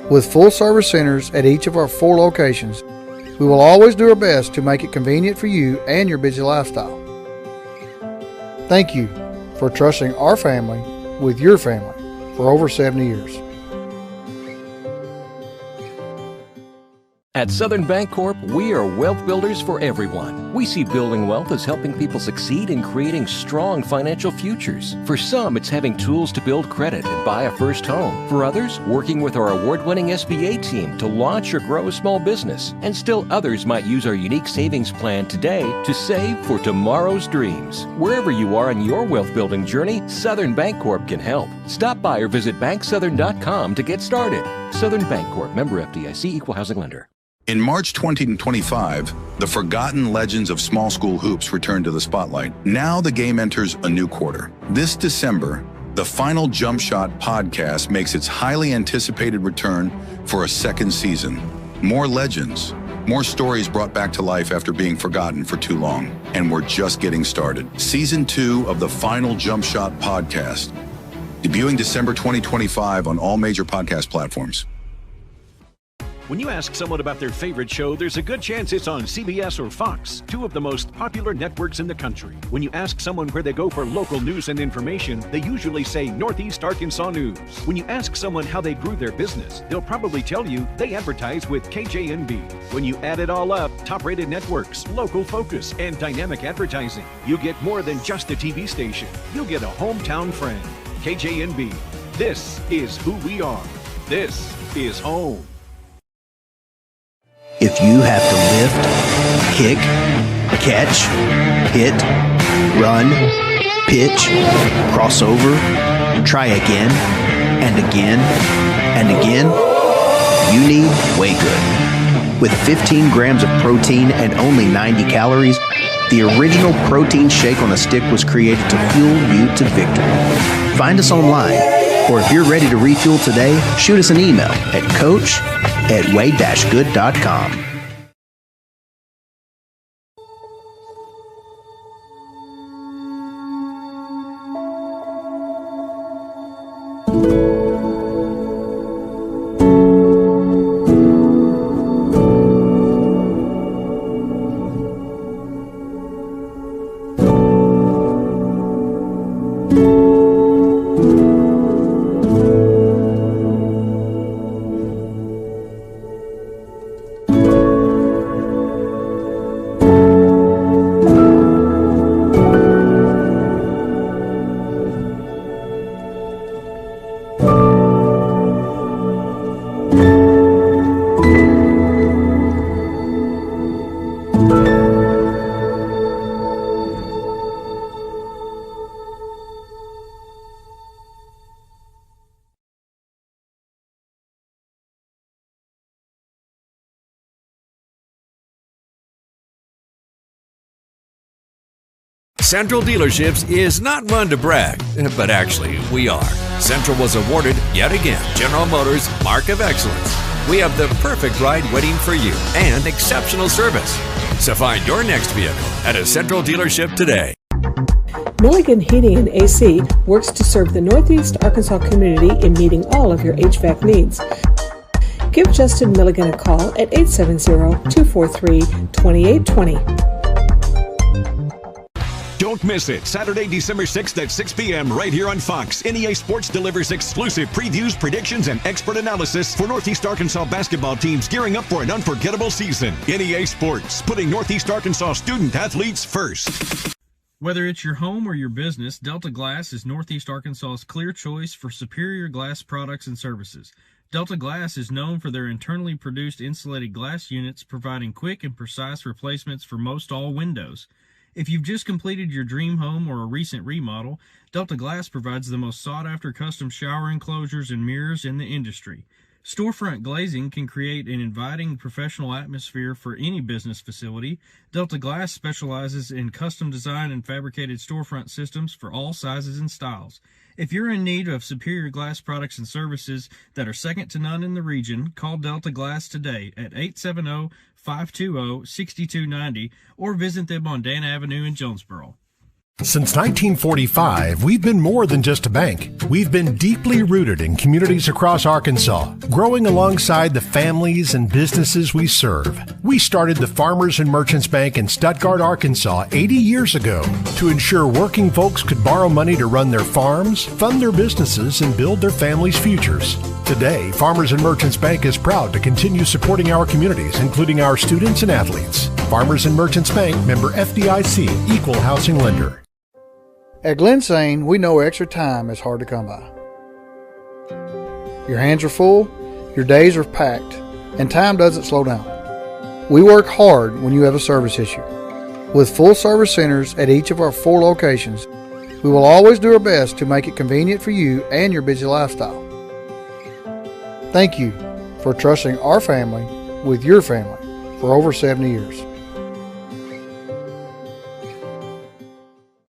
With full service centers at each of our 4 locations, we will always do our best to make it convenient for you and your busy lifestyle. Thank you for trusting our family with your family for over 70 years. At Southern Bancorp, we are wealth builders for everyone. We see building wealth as helping people succeed in creating strong financial futures. For some, it's having tools to build credit and buy a first home. For others, working with our award-winning SBA team to launch or grow a small business. And still others might use our unique savings plan today to save for tomorrow's dreams. Wherever you are on your wealth building journey, Southern Bancorp can help. Stop by or visit banksouthern.com to get started. Southern Bancorp, member FDIC, equal housing lender. In March 2025, the forgotten legends of small school hoops return to the spotlight. Now the game enters a new quarter. This December, the Final Jump Shot podcast makes its highly anticipated return for a second season. More legends, more stories brought back to life after being forgotten for too long. And we're just getting started. Season 2 of the Final Jump Shot podcast, debuting December 2025 on all major podcast platforms. When you ask someone about their favorite show, there's a good chance it's on CBS or Fox, 2 of the most popular networks in the country. When you ask someone where they go for local news and information, they usually say Northeast Arkansas News. When you ask someone how they grew their business, they'll probably tell you they advertise with KJNB. When you add it all up, top-rated networks, local focus, and dynamic advertising, you get more than just a TV station. You'll get a hometown friend. KJNB. This is who we are. This is home. If you have to lift, kick, catch, hit, run, pitch, cross over, try again, and again, and again, you need Way Good. With 15 grams of protein and only 90 calories, the original protein shake on a stick was created to fuel you to victory. Find us online, or if you're ready to refuel today, shoot us an email at coach@way-good.com. Central Dealerships is not one to brag, but actually we are. Central was awarded, yet again, General Motors Mark of Excellence. We have the perfect ride waiting for you and exceptional service. So find your next vehicle at a Central dealership today. Milligan Heating and AC works to serve the Northeast Arkansas community in meeting all of your HVAC needs. Give Justin Milligan a call at 870-243-2820. Don't miss it. Saturday, December 6th at 6 p.m. right here on Fox. NEA Sports delivers exclusive previews, predictions, and expert analysis for Northeast Arkansas basketball teams gearing up for an unforgettable season. NEA Sports, putting Northeast Arkansas student athletes first. Whether it's your home or your business, Delta Glass is Northeast Arkansas's clear choice for superior glass products and services. Delta Glass is known for their internally produced insulated glass units, providing quick and precise replacements for most all windows. If you've just completed your dream home or a recent remodel, Delta Glass provides the most sought-after custom shower enclosures and mirrors in the industry. Storefront glazing can create an inviting professional atmosphere for any business facility. Delta Glass specializes in custom design and fabricated storefront systems for all sizes and styles. If you're in need of superior glass products and services that are second to none in the region, call Delta Glass today at 870-520-6290 or visit them on Dan Avenue in Jonesboro. Since 1945, we've been more than just a bank. We've been deeply rooted in communities across Arkansas, growing alongside the families and businesses we serve. We started the Farmers and Merchants Bank in Stuttgart, Arkansas 80 years ago to ensure working folks could borrow money to run their farms, fund their businesses, and build their families' futures. Today, Farmers and Merchants Bank is proud to continue supporting our communities, including our students and athletes. Farmers and Merchants Bank, member FDIC, equal housing lender. At Glensane, we know extra time is hard to come by. Your hands are full, your days are packed, and time doesn't slow down. We work hard when you have a service issue. With full service centers at each of our 4 locations, we will always do our best to make it convenient for you and your busy lifestyle. Thank you for trusting our family with your family for over 70 years.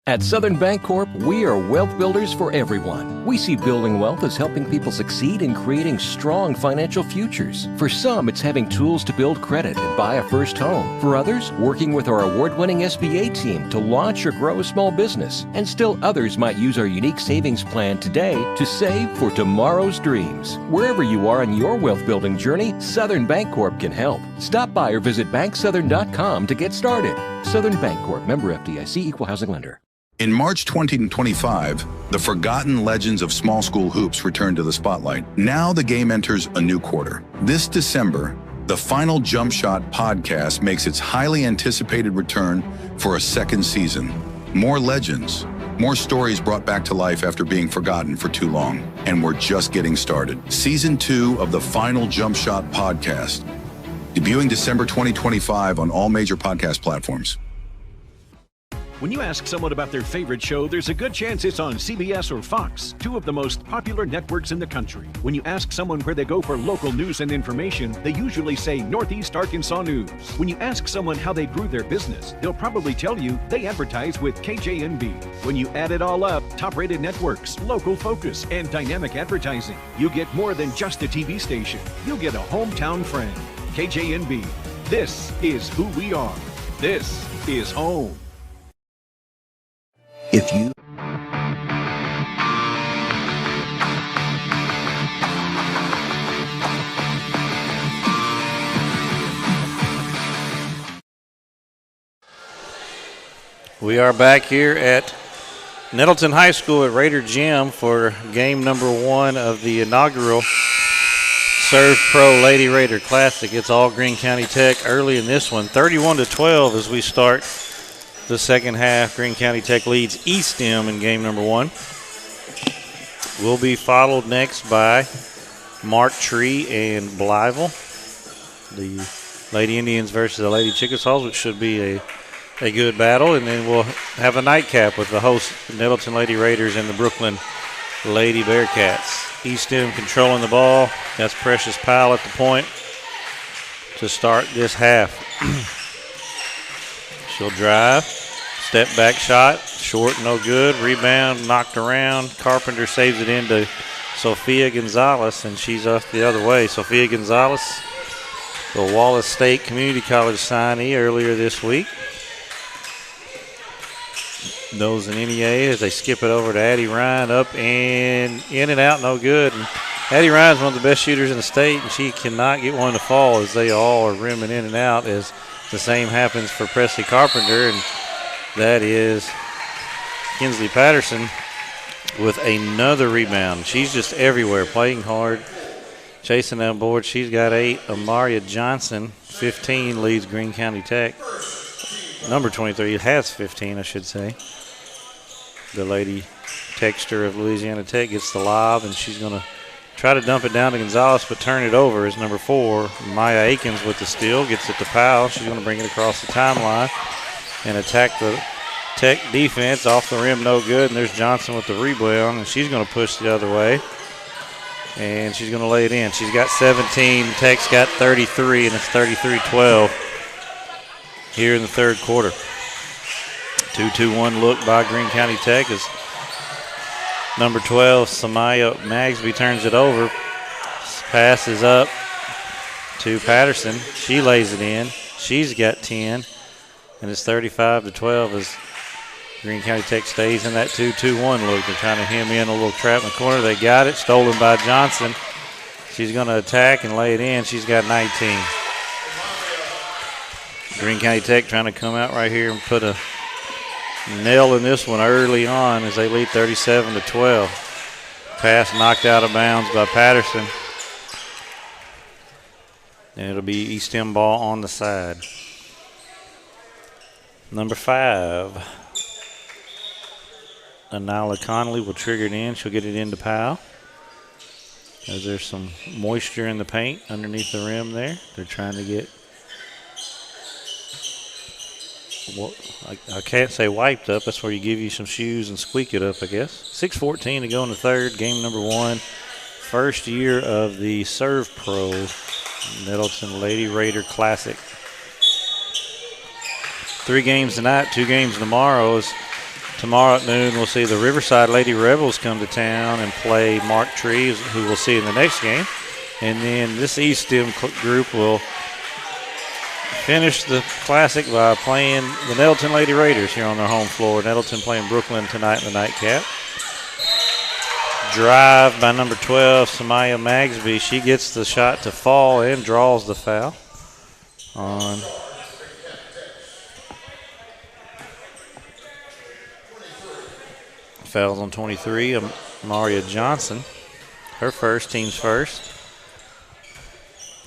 At Southern Bancorp, we are wealth builders for everyone. We see building wealth as helping people succeed in creating strong financial futures. For some, it's having tools to build credit and buy a first home. For others, working with our award-winning SBA team to launch or grow a small business. And still others might use our unique savings plan today to save for tomorrow's dreams. Wherever you are in your wealth building journey, Southern Bancorp can help. Stop by or visit banksouthern.com to get started. Southern Bancorp, member FDIC, equal housing lender. In March 2025, the forgotten legends of small school hoops return to the spotlight. Now the game enters a new quarter. This December, the final Jump Shot podcast makes its highly anticipated return for a second season. More legends, more stories brought back to life after being forgotten for too long. And we're just getting started. Season 2 of the final Jump Shot podcast, debuting December 2025 on all major podcast platforms. When you ask someone about their favorite show, there's a good chance it's on CBS or Fox, 2 of the most popular networks in the country. When you ask someone where they go for local news and information, they usually say Northeast Arkansas News. When you ask someone how they grew their business, they'll probably tell you they advertise with KJNB. When you add it all up, top-rated networks, local focus, and dynamic advertising, you get more than just a TV station. You'll get a hometown friend. KJNB. This is who we are. This is home. If you We are back here at Nettleton High School at Raider Gym for game number 1 of the inaugural Servpro Lady Raider Classic. It's all Greene County Tech early in this one, 31-12 as we start the second half. Greene County Tech leads Estem in game number 1. Will be followed next by Mark Tree and Blytheville. The Lady Indians versus the Lady Chickasaws, which should be a good battle. And then we'll have a nightcap with the host Nettleton Lady Raiders and the Brookland Lady Bearcats. Estem controlling the ball. That's Precious Powell at the point to start this half. She'll drive, step back shot, short, no good. Rebound, knocked around. Carpenter saves it into Sophia Gonzalez, and she's off the other way. Sophia Gonzalez, the Wallace State Community College signee earlier this week. Those in NEA as they skip it over to Addie Ryan, up and in and out, no good. And Addie Ryan's one of the best shooters in the state, and she cannot get one to fall as they all are rimming in and out, as the same happens for Presley Carpenter, and that is Kinsley Patterson with another rebound. She's just everywhere, playing hard, chasing down board. She's got 8. Amaria Johnson, 15, leads Greene County Tech. Number 23 has 15, I should say. The Lady Texter of Louisiana Tech gets the lob, and she's going to try to dump it down to Gonzalez, but turn it over is number 4. Maya Akins with the steal, gets it to Powell. She's going to bring it across the timeline and attack the Tech defense. Off the rim, no good, and there's Johnson with the rebound, and she's going to push the other way, and she's going to lay it in. She's got 17. Tech's got 33, and it's 33-12 here in the third quarter. 2-2-1 look by Greene County Tech as number 12, Samaya Magsby, turns it over. Pass is up to Patterson. She lays it in. She's got 10, and it's 35-12 as Greene County Tech stays in that 2-2-1 look. They're trying to hem in a little trap in the corner. They got it, stolen by Johnson. She's going to attack and lay it in. She's got 19. Greene County Tech trying to come out right here and put a nail in this one early on as they lead 37-12. Pass knocked out of bounds by Patterson. And it'll be Estem ball on the side. Number 5, Anila Connolly will trigger it in. She'll get it into Powell. As there's some moisture in the paint underneath the rim there. They're trying to get, well, I can't say wiped up. That's where you give you some shoes and squeak it up, I guess. 6:14 to go in the third. Game number 1. First year of the Servpro Nettleton Lady Raider Classic. 3 games tonight, 2 games tomorrow. Tomorrow at noon, we'll see the Riverside Lady Rebels come to town and play Mark Tree, who we'll see in the next game. And then this Estem group will finish the Classic by playing the Nettleton Lady Raiders here on their home floor. Nettleton playing Brookland tonight in the nightcap. Drive by number 12, Samaya Magsby. She gets the shot to fall and draws the foul on fouls on 23. Maria Johnson, her first, team's first.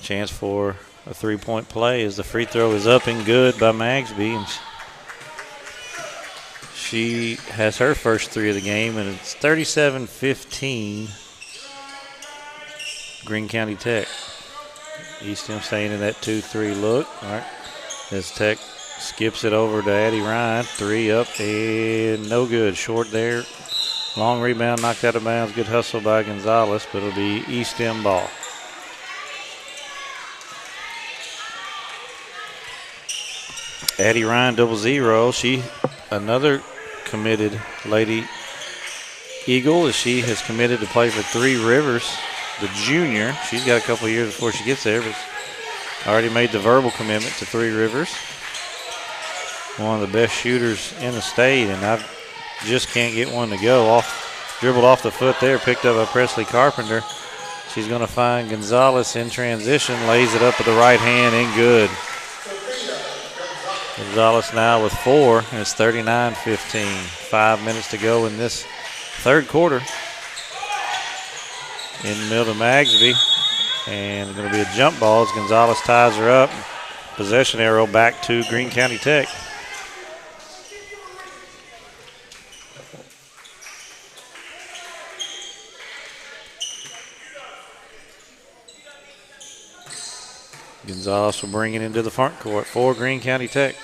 Chance for a 3-point play as the free throw is up and good by Magsby. And she has her first 3 of the game, and it's 37-15 Greene County Tech. Estem staying in that 2-3 look. All right, as Tech skips it over to Addie Ryan. 3 up and no good. Short there. Long rebound knocked out of bounds. Good hustle by Gonzalez, but it'll be Estem ball. Addie Ryan 0-0. She, another committed Lady Eagle, as she has committed to play for 3 Rivers, the junior. She's got a couple of years before she gets there, but already made the verbal commitment to 3 Rivers. One of the best shooters in the state, and I just can't get one to go. Dribbled off the foot there, picked up by Presley Carpenter. She's going to find Gonzalez in transition, lays it up with the right hand and good. Gonzalez now with 4, and it's 39-15. 5 minutes to go in this third quarter. In the middle to Magsby, and going to be a jump ball as Gonzalez ties her up. Possession arrow back to Greene County Tech. Gonzalez will bring it into the front court for Greene County Tech.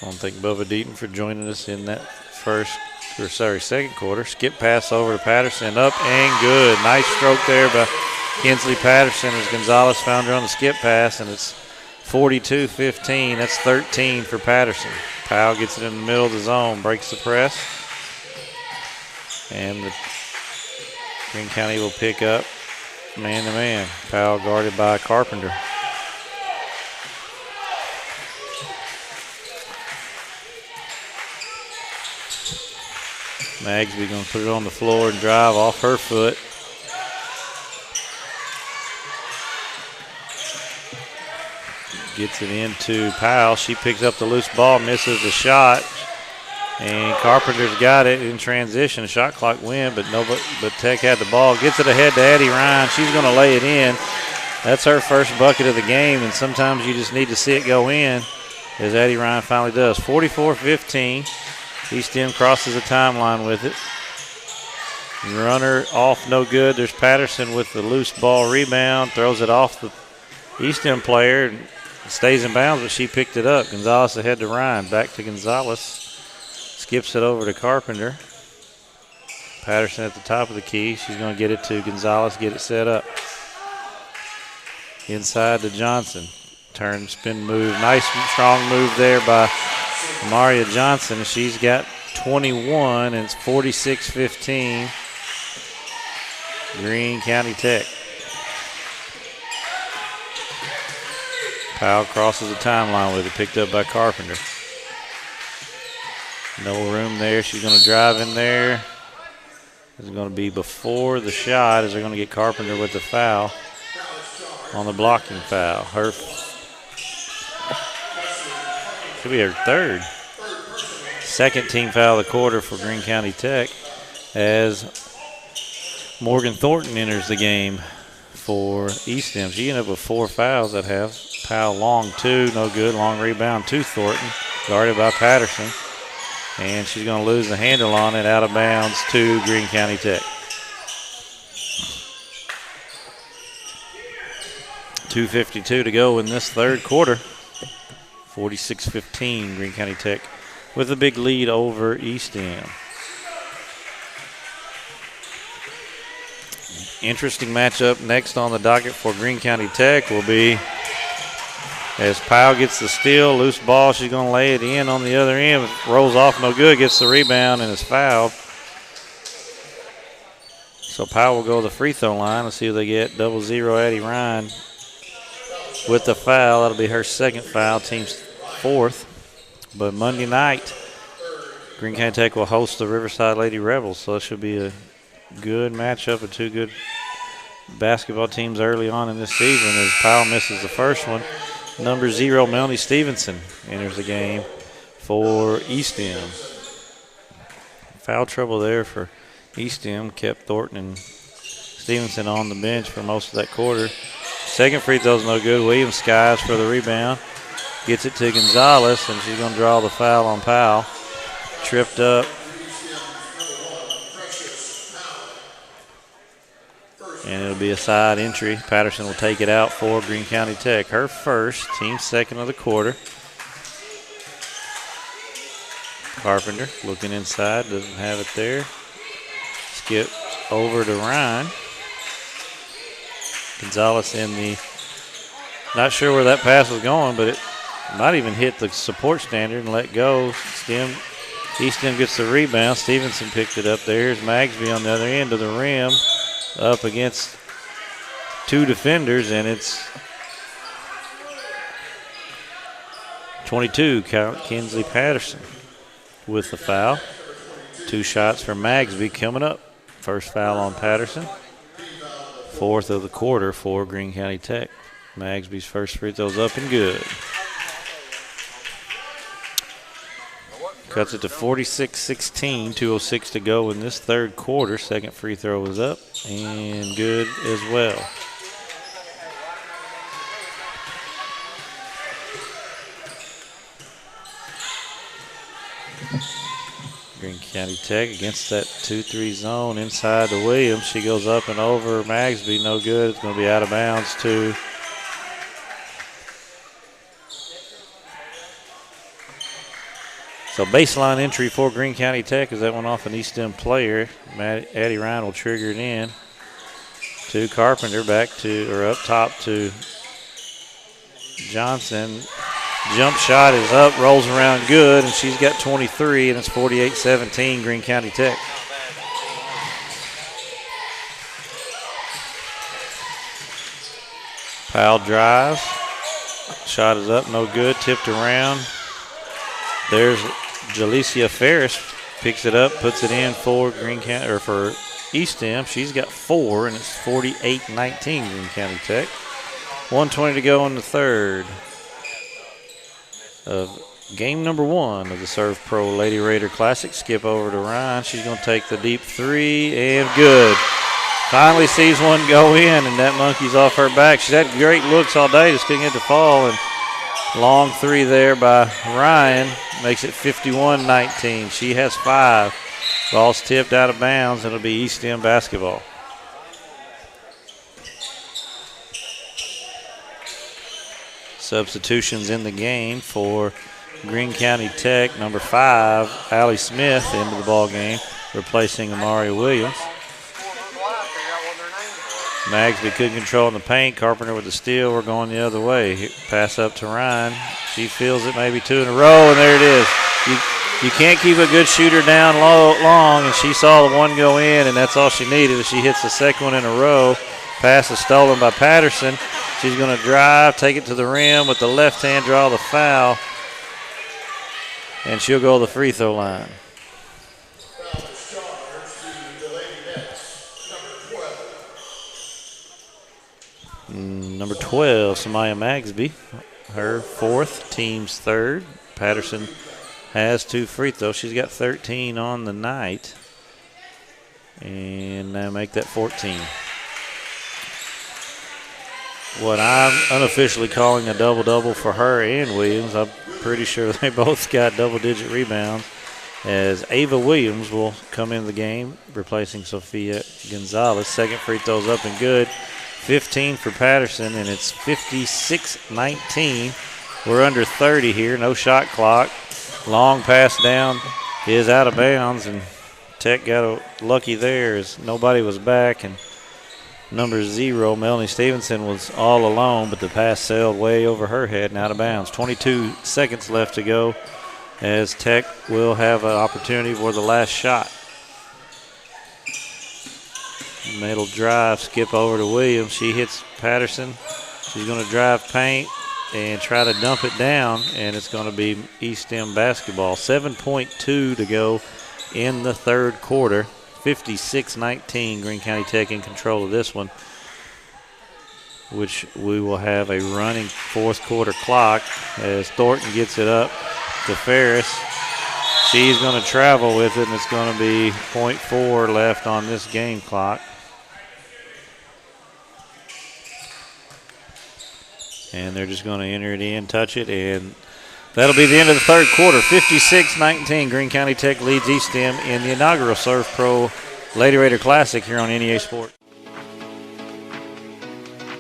I want to thank Bubba Deaton for joining us in that second quarter. Skip pass over to Patterson, up and good. Nice stroke there by Kinsley Patterson as Gonzalez found her on the skip pass, and it's 42-15. That's 13 for Patterson. Powell gets it in the middle of the zone, breaks the press, and the Greene County will pick up man-to-man. Powell guarded by Carpenter. Magsby going to put it on the floor and drive off her foot. Gets it into Powell. She picks up the loose ball, misses the shot. And Carpenter's got it in transition. Shot clock win, but Tech had the ball. Gets it ahead to Addie Ryan. She's going to lay it in. That's her first bucket of the game, and sometimes you just need to see it go in, as Addie Ryan finally does. 44-15. Estem crosses the timeline with it. Runner off, no good. There's Patterson with the loose ball rebound. Throws it off the Estem player and stays in bounds, but she picked it up. Gonzalez ahead to Ryan. Back to Gonzalez. Skips it over to Carpenter. Patterson at the top of the key. She's going to get it to Gonzalez, get it set up. Inside to Johnson. Turn, spin move. Nice, strong move there by Maria Johnson. She's got 21, and it's 46-15. Greene County Tech. Powell crosses the timeline with it, picked up by Carpenter. No room there. She's going to drive in there. It's going to be before the shot as they're going to get Carpenter with the foul on the blocking foul. Her should be her third. Second team foul of the quarter for Greene County Tech as Morgan Thornton enters the game for Estem. She ended up with 4 fouls that have. Powell long 2, no good. Long rebound to Thornton, guarded by Patterson. And she's going to lose the handle on it, out of bounds to Greene County Tech. 2:52 to go in this third quarter. 46-15, Greene County Tech with a big lead over Estem. Interesting matchup next on the docket for Greene County Tech will be as Powell gets the steal, loose ball, she's going to lay it in on the other end. Rolls off, no good, gets the rebound and is fouled. So Powell will go to the free throw line. Let's see who they get. 0-0 Addie Ryan with the foul. That'll be her second foul, team's fourth. But Monday night, Greene County Tech will host the Riverside Lady Rebels, so it should be a good matchup of two good basketball teams early on in this season as Powell misses the first one. Number 0, Melanie Stevenson, enters the game for Estem. Foul trouble there for Estem kept Thornton and Stevenson on the bench for most of that quarter. Second free throw's no good. Williams skies for the rebound. Gets it to Gonzalez, and she's going to draw the foul on Powell. Tripped up. And it'll be a side entry. Patterson will take it out for Greene County Tech. Her first, team second of the quarter. Carpenter looking inside, doesn't have it there. Skips over to Ryan. Gonzalez in the, not sure where that pass was going, but it might even hit the support standard and let go. Estem gets the rebound. Stevenson picked it up there. Here's Magsby on the other end of the rim. Up against 2 defenders, and it's 22, Kinsley Patterson with the foul. 2 shots for Magsby coming up. First foul on Patterson. Fourth of the quarter for Greene County Tech. Magsby's first free throw's up and good. Cuts it to 46-16, 2:06 to go in this third quarter. Second free throw was up and good as well. Greene County Tech against that 2-3 zone inside to Williams. She goes up and over Magsby, no good. It's going to be out of bounds to so baseline entry for Greene County Tech as that went off an Estem player. Addie Ryan will trigger it in to Carpenter, back to, or up top to Johnson. Jump shot is up, rolls around good, and she's got 23, and it's 48-17 Greene County Tech. Powell drives. Shot is up, no good, tipped around. There's Jalecia Ferris picks it up, puts it in for for Estem. She's got 4, and it's 48-19 Greene County Tech. 1:20 to go in the third of game number 1 of the Servpro Lady Raider Classic. Skip over to Ryan. She's going to take the deep 3, and good. Finally sees one go in, and that monkey's off her back. She's had great looks all day, just couldn't get the fall, and long 3 there by Ryan makes it 51-19. She has 5. Ball's tipped out of bounds. It'll be Estem basketball. Substitutions in the game for Greene County Tech. Number 5, Allie Smith, into the ball game, replacing Amari Williams. Magsby couldn't control in the paint. Carpenter with the steal. We're going the other way. Pass up to Ryan. She feels it, maybe 2 in a row, and there it is. You can't keep a good shooter down long, and she saw the one go in, and that's all she needed. If she hits the second one in a row, pass is stolen by Patterson. She's going to drive, take it to the rim with the left hand, draw the foul, and she'll go to the free throw line. Number 12, Samaya Magsby, her 4th, team's 3rd. Patterson has 2 free throws. She's got 13 on the night, and now make that 14. What I'm unofficially calling a double-double for her and Williams. I'm pretty sure they both got double-digit rebounds, as Ava Williams will come in the game, replacing Sophia Gonzalez. Second free throw's up and good. 15 for Patterson, and it's 56-19. We're under 30 here, no shot clock. Long pass down is out of bounds, and Tech got lucky there as nobody was back, and number 0, Melanie Stevenson, was all alone, but the pass sailed way over her head and out of bounds. 22 seconds left to go as Tech will have an opportunity for the last shot. Middle drive, skip over to Williams. She hits Patterson. She's going to drive paint and try to dump it down, and it's going to be Estem basketball. 7.2 to go in the third quarter. 56-19, Greene County Tech in control of this one, which we will have a running fourth quarter clock as Thornton gets it up to Ferris. She's going to travel with it, and it's going to be 0.4 left on this game clock. And they're just going to enter it in, touch it, and that'll be the end of the third quarter. 56-19, Greene County Tech leads Estem in the inaugural Servpro Lady Raider Classic here on NEA Sport.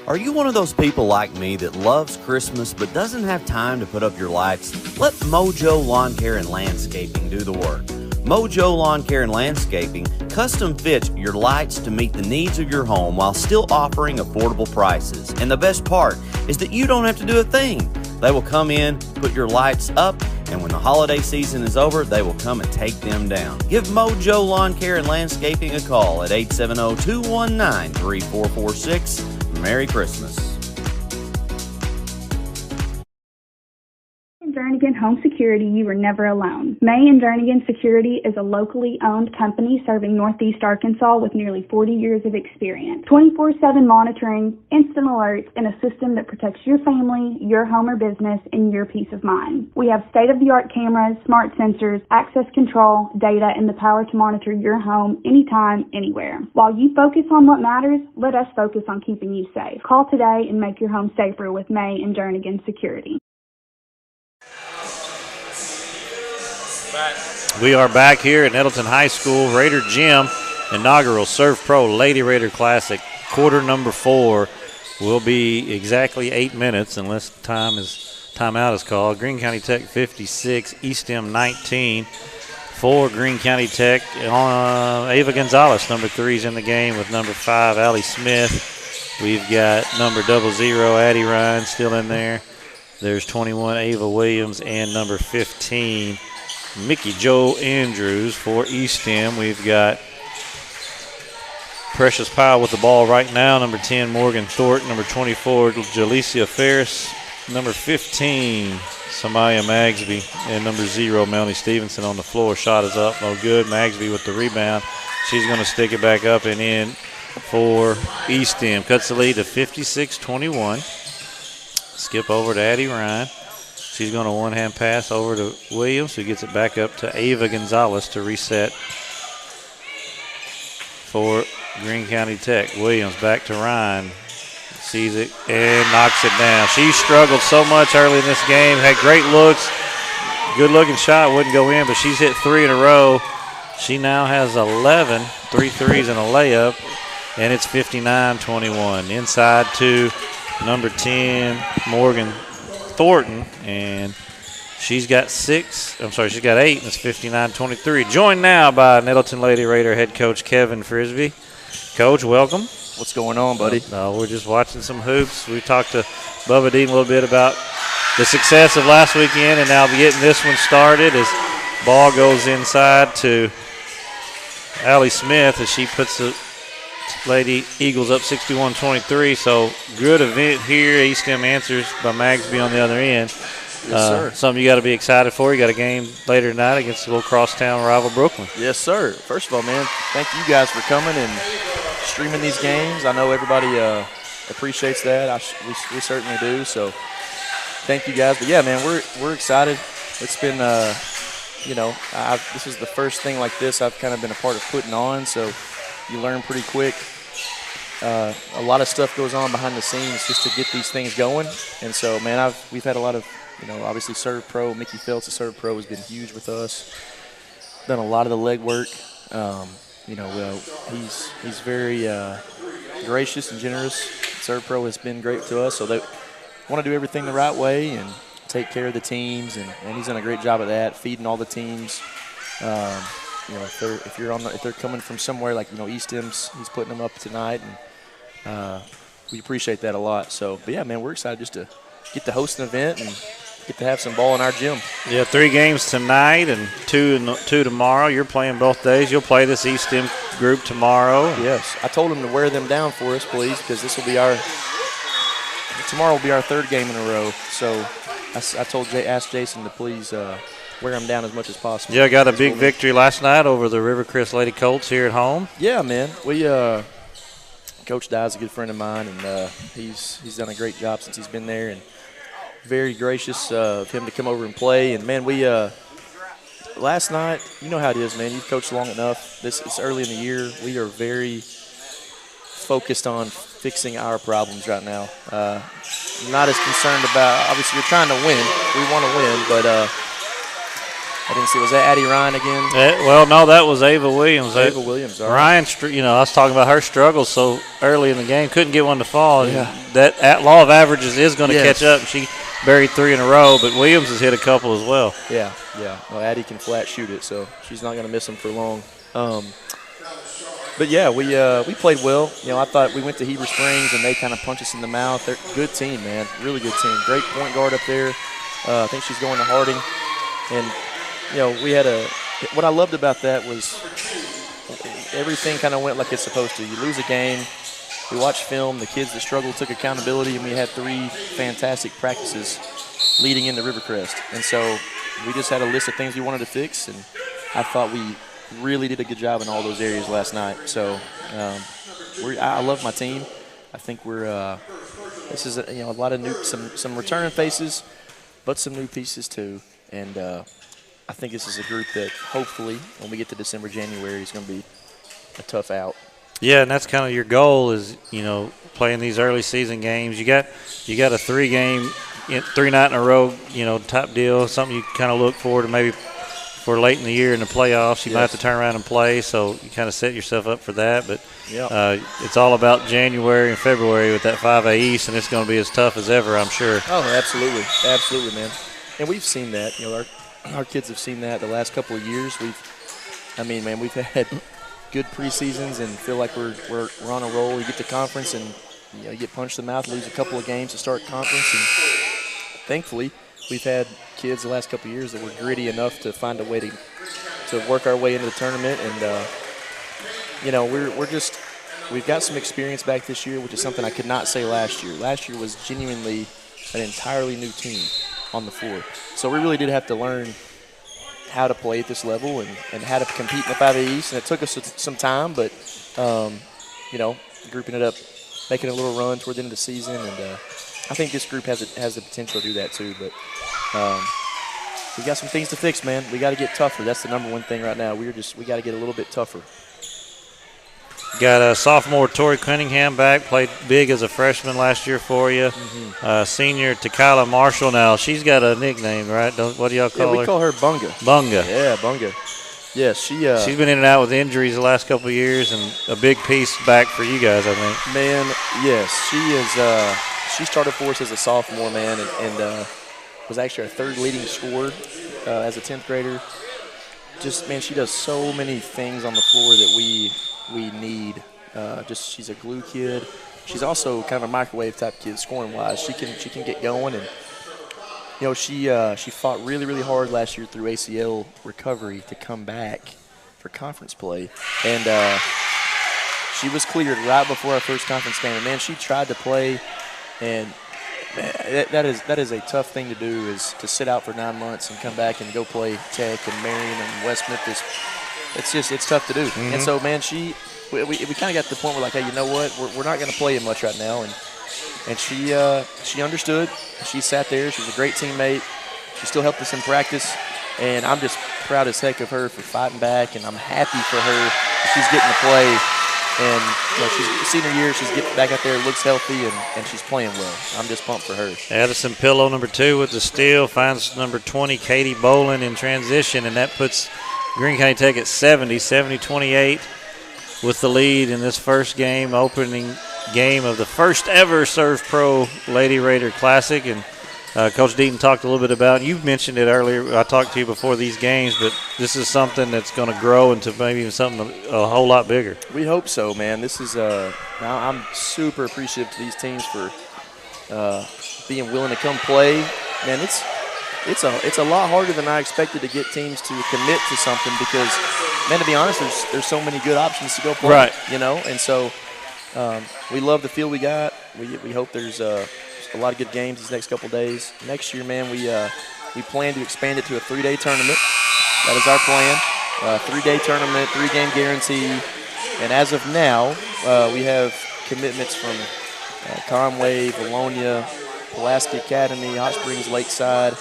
Are you one of those people like me that loves Christmas but doesn't have time to put up your lights? Let Mojo Lawn Care and Landscaping do the work. Mojo Lawn Care and Landscaping custom fits your lights to meet the needs of your home while still offering affordable prices. And the best part is that you don't have to do a thing. They will come in, put your lights up, and when the holiday season is over, they will come and take them down. Give Mojo Lawn Care and Landscaping a call at 870-219-3446. Merry Christmas. Jernigan Home Security, you are never alone. May and Jernigan Security is a locally owned company serving Northeast Arkansas with nearly 40 years of experience. 24/7 monitoring, instant alerts, and a system that protects your family, your home or business, and your peace of mind. We have state-of-the-art cameras, smart sensors, access control, data, and the power to monitor your home anytime, anywhere. While you focus on what matters, let us focus on keeping you safe. Call today and make your home safer with May and Jernigan Security. We are back here at Nettleton High School Raider Gym, inaugural Servpro Lady Raider Classic. Quarter number 4 will be exactly 8 minutes unless timeout is called. Greene County Tech 56, Estem 19. For Greene County Tech, Ava Gonzalez, number 3, is in the game with number 5, Allie Smith. We've got number 00, Addie Ryan, still in there. There's 21, Ava Williams, and number 15, Mickey Jo Andrews. For Estem, we've got Precious Powell with the ball right now. Number 10, Morgan Thornton. Number 24, Jalecia Ferris. number 15, Samaya Magsby, and number 0, Melanie Stevenson on the floor. Shot is up, no good. Magsby with the rebound. She's going to stick it back up and in for Estem. Cuts the lead to 56-21. Skip over to Addie Ryan. She's going to one-hand pass over to Williams, who gets it back up to Ava Gonzalez to reset for Greene County Tech. Williams back to Ryan. Sees it and knocks it down. She struggled so much early in this game. Had great looks. Good-looking shot. Wouldn't go in, but she's hit 3 in a row. She now has 11, 3 threes and a layup, and it's 59-21. Inside to number 10, Morgan Thornton, and she's got 8, and it's 59-23. Joined now by Nettleton Lady Raider head coach Kevin Frisbee. Coach, welcome. What's going on, buddy? We're just watching some hoops. We talked to Bubba Dean a little bit about the success of last weekend and now getting this one started as ball goes inside to Allie Smith as she puts the Lady Eagles up 61-23. So good event here. Estem answers by Magsby on the other end. Yes, sir. Something you got to be excited for. You got a game later tonight against the little crosstown rival Brookland. Yes, sir. First of all, man, thank you guys for coming and streaming these games. I know everybody appreciates that. We certainly do. So thank you guys. But yeah, man, we're excited. It's been this is the first thing like this I've kind of been a part of putting on. So you learn pretty quick. A lot of stuff goes on behind the scenes just to get these things going. And so, man, we've had a lot of, obviously Servpro, Mickey Phelps at Servpro has been huge with us. Done a lot of the legwork. He's very gracious and generous. Servpro has been great to us, so they want to do everything the right way and take care of the teams, and he's done a great job of that, feeding all the teams. If they're coming from somewhere like Estem's, he's putting them up tonight, and we appreciate that a lot. So, but yeah, man, we're excited just to get to host an event and get to have some ball in our gym. Yeah, 3 games tonight and 2 tomorrow. You're playing both days. You'll play this Estem group tomorrow. Yes, I told him to wear them down for us, please, because this will be tomorrow will be our 3rd game in a row. So I asked Jason to please wear them down as much as possible. Yeah, got a big victory last night over the Rivercrest Lady Colts here at home. Yeah, man. We Coach Dye's a good friend of mine, and he's done a great job since he's been there, and very gracious of him to come over and play. And man, we last night, you know how it is, man. You've coached long enough. It's early in the year. We are very focused on fixing our problems right now. Not as concerned about, obviously you're trying to win. We want to win, but I didn't see, was that Addie Ryan again? Well, no, that was Ava Williams. Ava Williams, all right. Ryan, I was talking about her struggles so early in the game, couldn't get one to fall. Yeah. That law of averages is going to catch up. She buried 3 in a row, but Williams has hit a couple as well. Yeah. Well, Addie can flat shoot it, so she's not going to miss them for long. But yeah, we played well. I thought we went to Heber Springs and they kind of punched us in the mouth. They're a good team, man. Really good team. Great point guard up there. I think she's going to Harding. And what I loved about that was everything kind of went like it's supposed to. You lose a game, we watched film, the kids that struggled took accountability, and we had 3 fantastic practices leading into Rivercrest. And so we just had a list of things we wanted to fix, and I thought we really did a good job in all those areas last night. So I love my team. I think this is a lot of new, some returning faces, but some new pieces too. And I think this is a group that hopefully when we get to December, January is going to be a tough out. Yeah, and that's kind of your goal is, playing these early season games. You got a 3-game, 3 night in a row, top deal, something you kind of look forward to maybe for late in the year in the playoffs. You might have to turn around and play, so you kind of set yourself up for that. But it's all about January and February with that 5A East, and it's going to be as tough as ever, I'm sure. Oh, absolutely. Absolutely, man. And we've seen that. Our kids have seen that the last couple of years. We've had good preseasons and feel like we're on a roll. You get to conference and you get punched in the mouth, lose a couple of games to start conference, and thankfully we've had kids the last couple of years that were gritty enough to find a way to work our way into the tournament. And we've got some experience back this year, which is something I could not say last year. Last year was genuinely an entirely new team on the floor. So we really did have to learn how to play at this level and how to compete in the 5A East. And it took us some time, but, grouping it up, making a little run toward the end of the season. And I think this group has the potential to do that too. But we got some things to fix, man. We got to get tougher. That's the number one thing right now. We got to get a little bit tougher. Got a sophomore Tori Cunningham back, played big as a freshman last year for you. Senior Takala Marshall. Now she's got a nickname, right? What do y'all call her? We call her Bunga. Bunga. Yeah, Bunga. Yeah, she's been in and out with injuries the last couple of years, and a big piece back for you guys, I think. Man, yes, she is. She started for us as a sophomore, man, and was actually our third leading scorer as a 10th grader. Just, man, she does so many things on the floor that we need. She's a glue kid. She's also kind of a microwave type kid, scoring wise. She can get going, and she fought really, really hard last year through ACL recovery to come back for conference play, and she was cleared right before our first conference game. And man, she tried to play, and man, that is a tough thing to do, is to sit out for 9 months and come back and go play Tech and Marion and West Memphis. It's tough to do. And so, man, we kind of got to the point where, like, hey, you know what, we're not going to play him much right now, and she understood. She sat there. She's a great teammate. She still helped us in practice, and I'm just proud as heck of her for fighting back, and I'm happy for her. She's getting to play, and she's senior year. She's getting back out there, looks healthy, and she's playing well. I'm just pumped for her. Addison Pillow, number 2 with the steal, finds number 20, Katie Bolin, in transition, and that puts Greene County Tech at 70-28 with the lead in this first game, opening game of the first ever Servpro Lady Raider Classic. And Coach Deaton talked a little bit about, you mentioned it earlier, I talked to you before these games, but this is something that's going to grow into maybe even something a whole lot bigger. We hope so, man. This is I'm super appreciative to these teams for being willing to come play. Man, it's a lot harder than I expected to get teams to commit to something, because, man, to be honest, there's so many good options to go play. Right. And so we love the field we got. We hope there's a lot of good games these next couple days. Next year, man, we plan to expand it to a 3-day tournament. That is our plan. 3-day tournament, 3-game guarantee. And as of now, we have commitments from Conway, Valonia, Pulaski Academy, Hot Springs, Lakeside.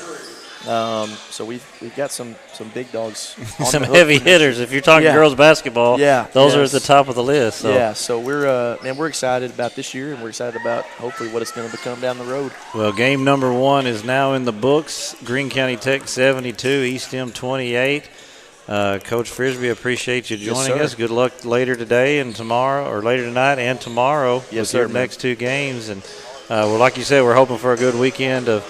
So we've got some big dogs. Some heavy hitters. If you're talking girls basketball, those are at the top of the list. So. Yeah, so we're excited about this year, and we're excited about hopefully what it's going to become down the road. Well, game number 1 is now in the books. Greene County Tech 72, Estem 28. Coach Frisbee, appreciate you joining us. Good luck later today and tomorrow, or later tonight and tomorrow with your next 2 games. And well, like you said, we're hoping for a good weekend of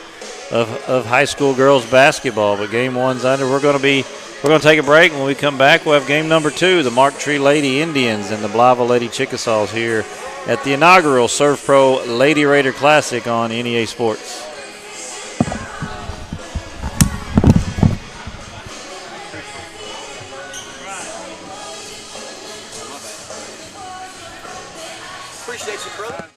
high school girls basketball, but game 1's under. We're going to take a break. When we come back, we'll have game number 2, the Mark Tree Lady Indians and the Blytheville Lady Chickasaws here at the inaugural Servpro Lady Raider Classic on NEA Sports.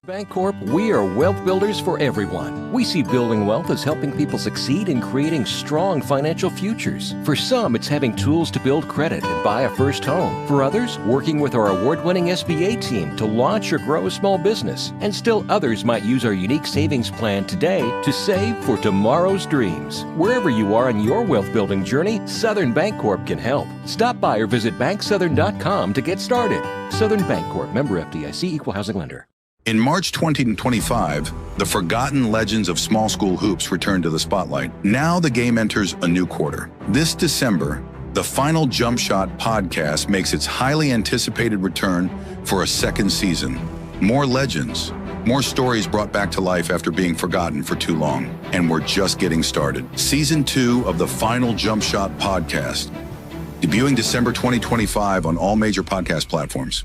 Bancorp, we are wealth builders for everyone. We see building wealth as helping people succeed in creating strong financial futures. For some, it's having tools to build credit and buy a first home. For others, working with our award-winning SBA team to launch or grow a small business. And still others might use our unique savings plan today to save for tomorrow's dreams. Wherever you are in your wealth building journey, Southern Bancorp can help. Stop by or visit banksouthern.com to get started. Southern Bancorp, member FDIC, equal housing lender. In March 2025, the forgotten legends of small school hoops return to the spotlight. Now the game enters a new quarter. This December, the final Jump Shot podcast makes its highly anticipated return for a second season. More legends, more stories brought back to life after being forgotten for too long. And we're just getting started. Season 2 of the final Jump Shot podcast, debuting December 2025 on all major podcast platforms.